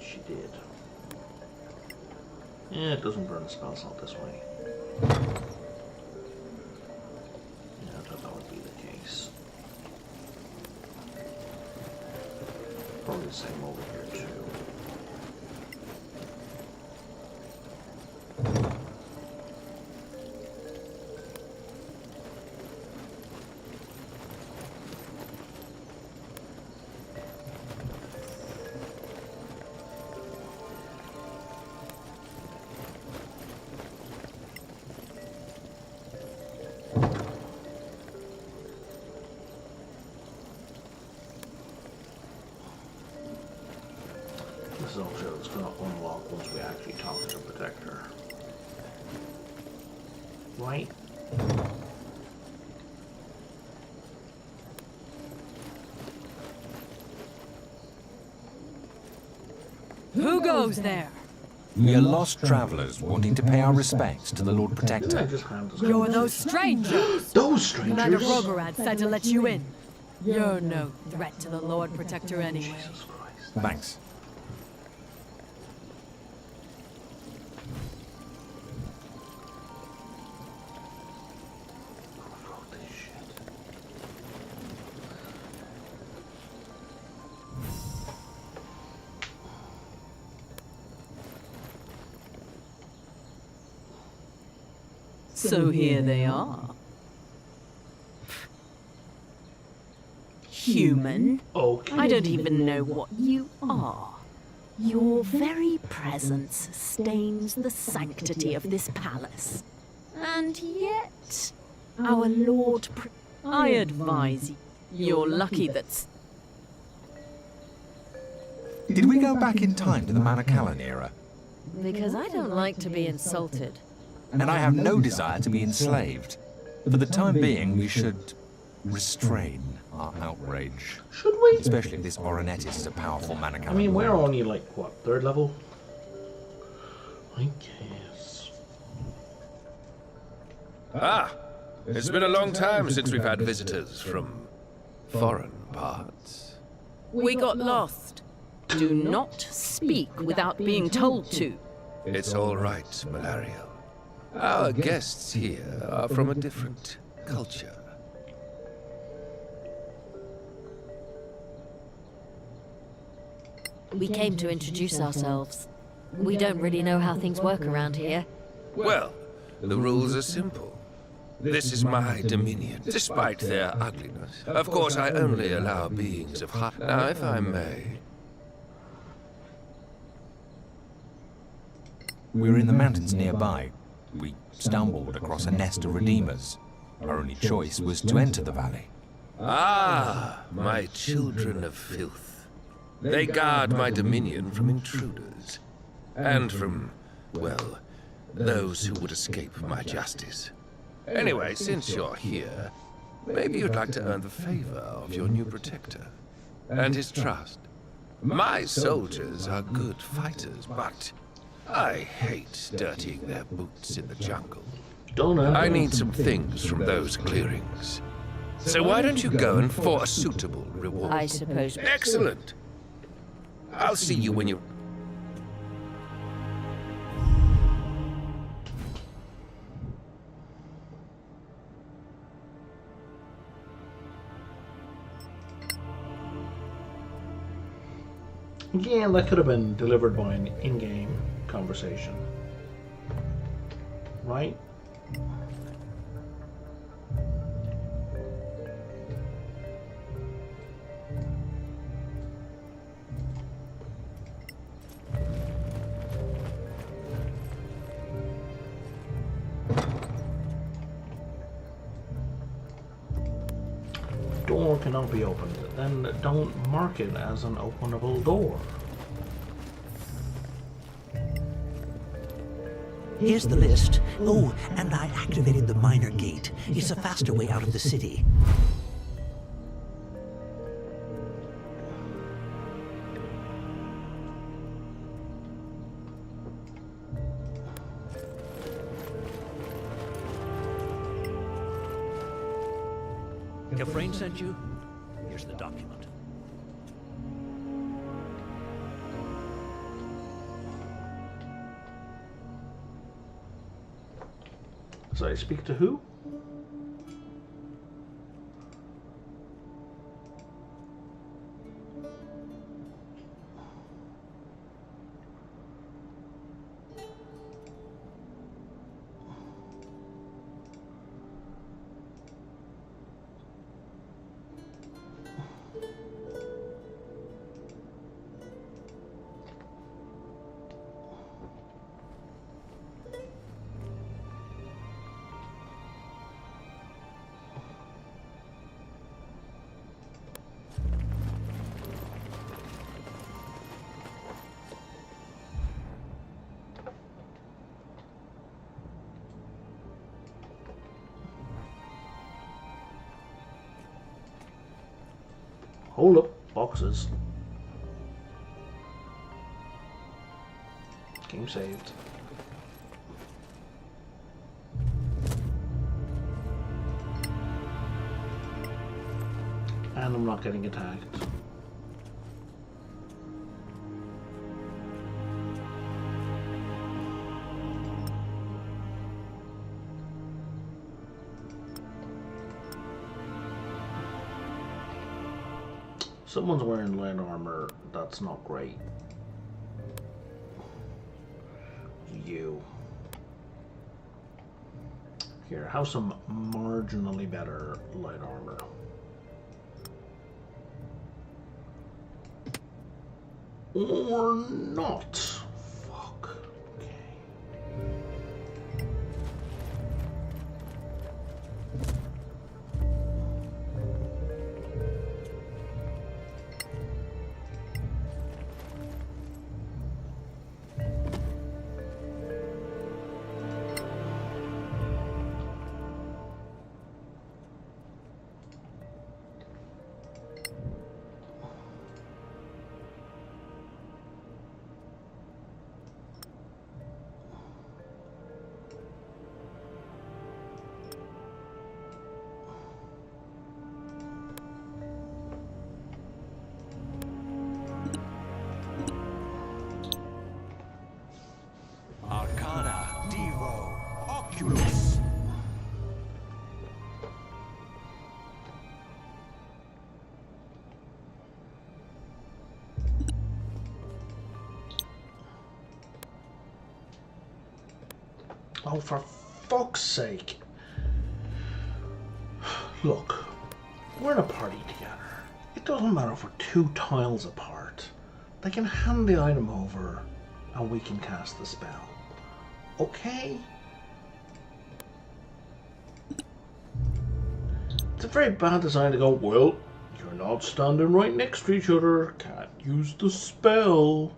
She did. Yeah, it doesn't burn the spell slot this way. Yeah, I thought that would be the case. Probably the same over here too. This is also it's going to unlock once we actually talk to the Protector. Right? Who goes there? We are lost travelers wanting to pay our respects to the Lord Protector. You're those strangers! Those strangers? Commander Rogorad said to let you in. You're no threat to the Lord Protector anyway. Thanks. So here they are. Human? Okay. I don't even know what you are. Your very presence stains the sanctity of this palace. And yet, our Lord I advise you, you're lucky that's... Did we go back in time to the Manacallan era? Because I don't like to be insulted. And I have no desire to be enslaved. For the time being, we should restrain our outrage. Should we? Especially if this Oronetis is a powerful Manacam. I mean, we're only like, what, 3rd level? I guess. Ah, it's been a long time since we've had visitors from foreign parts. We got lost. Do not speak without being told to. It's all right, Malariel. Our guests here are from a different culture. We came to introduce ourselves. We don't really know how things work around here. Well, the rules are simple. This is my dominion, despite their ugliness. Of course, I only allow beings of high... Now, if I may... We were in the mountains nearby. We stumbled across a nest of Redeemers. Our only choice was to enter the valley. Ah, my children of filth. They guard my dominion from intruders. And from, well, those who would escape my justice. Anyway, since you're here, maybe you'd like to earn the favor of your new protector. And his trust. My soldiers are good fighters, but I hate dirtying their boots in the jungle. I need some things from those clearings. So why don't you go and for a suitable reward? I suppose. Excellent. I'll see you when you... Yeah, that could have been delivered by an in-game conversation. Right? Door cannot be opened. Then don't mark it as an openable door. Here's the list. Oh, and I activated the minor gate. It's a faster way out of the city. Kefrain sent you? Here's the document. So I speak to who? Hold up, boxes. Game saved. And I'm not getting attacked. Someone's wearing light armor. That's not great. You. Here, have some marginally better light armor. Or not. Fuck. Okay. Oh, for fuck's sake. Look, we're in a party together. It doesn't matter if we're 2 tiles apart. They can hand the item over and we can cast the spell. Okay? It's a very bad design to go, well, you're not standing right next to each other, can't use the spell.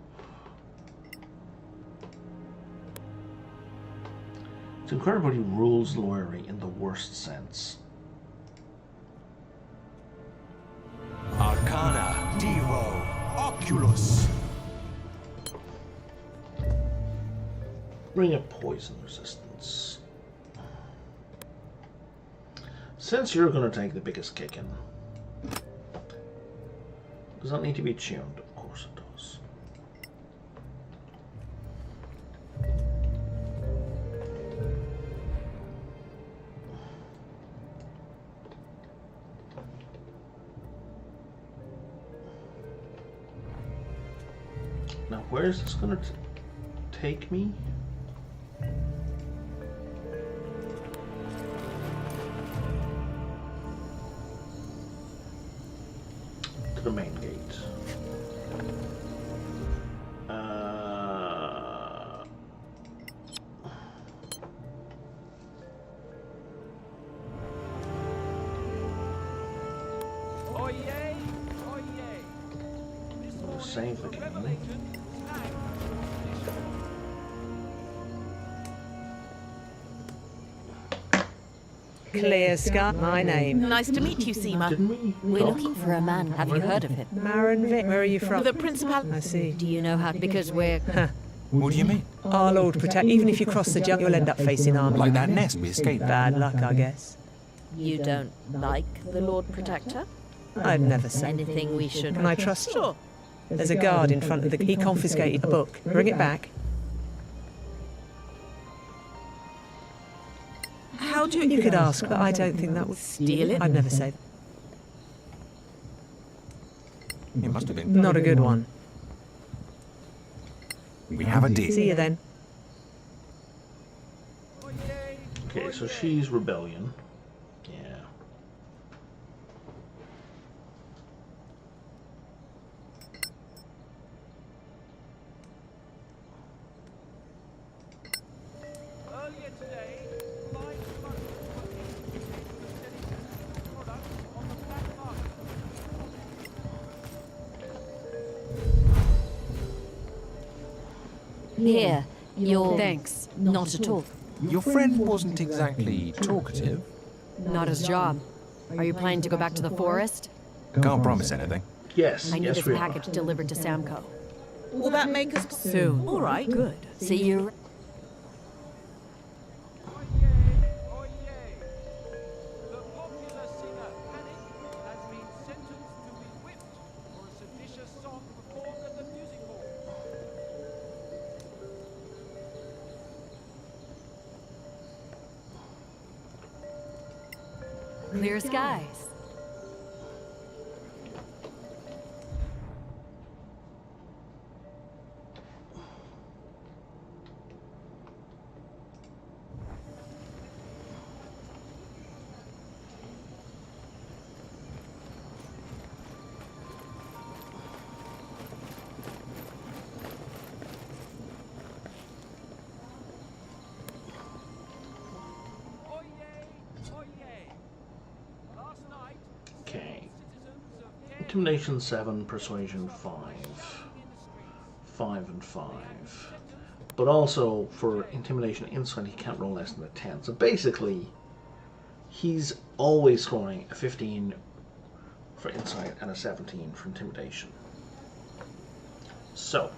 It's incredibly rules lawyery in the worst sense. Arcana, Devo, Oculus. Bring up poison resistance. Since you're going to take the biggest kicking, does that need to be tuned? Of course it does. Now, where is this going to take me? To the main gate. Oyez! Oyez! Save the game. Clear Sky, my name. Nice to meet you, Seema. Didn't we? We're looking for a man. Have you heard of him? Marin Vic, where are you from? The Principal. I see. Do you know how? Because we're. What do you mean? Our Lord protect. Even if you cross the jungle, you'll end up facing army. Like that nest we escaped? Bad luck, I guess. You don't like the Lord Protector? I'd never say. Anything we should. Can I trust you? Sure. There's a guard in front of the. He confiscated a book. Bring it back. How do You could ask, but I don't think that would. Steal it? I'd never say. It must have been. Not a good one. We have a deal. See you then. Okay, so she's rebellion. Yeah. Earlier today, 5 smugglers were implicated in selling products on the black market. Here, you're. Thanks. Not at all. Your friend wasn't exactly talkative. Not his job. Are you planning to go back to the forest? Can't promise anything. Yes, I need yes this we package delivered to Samco. Will that make us Soon. All right. Good. See you. The popular singer Panic has been sentenced to be whipped for a seditious song performed at the music hall. Clear skies. Okay. Intimidation 7, Persuasion 5. 5 and 5. But also for Intimidation Insight he can't roll less than a 10. So basically he's always scoring a 15 for Insight and a 17 for Intimidation. So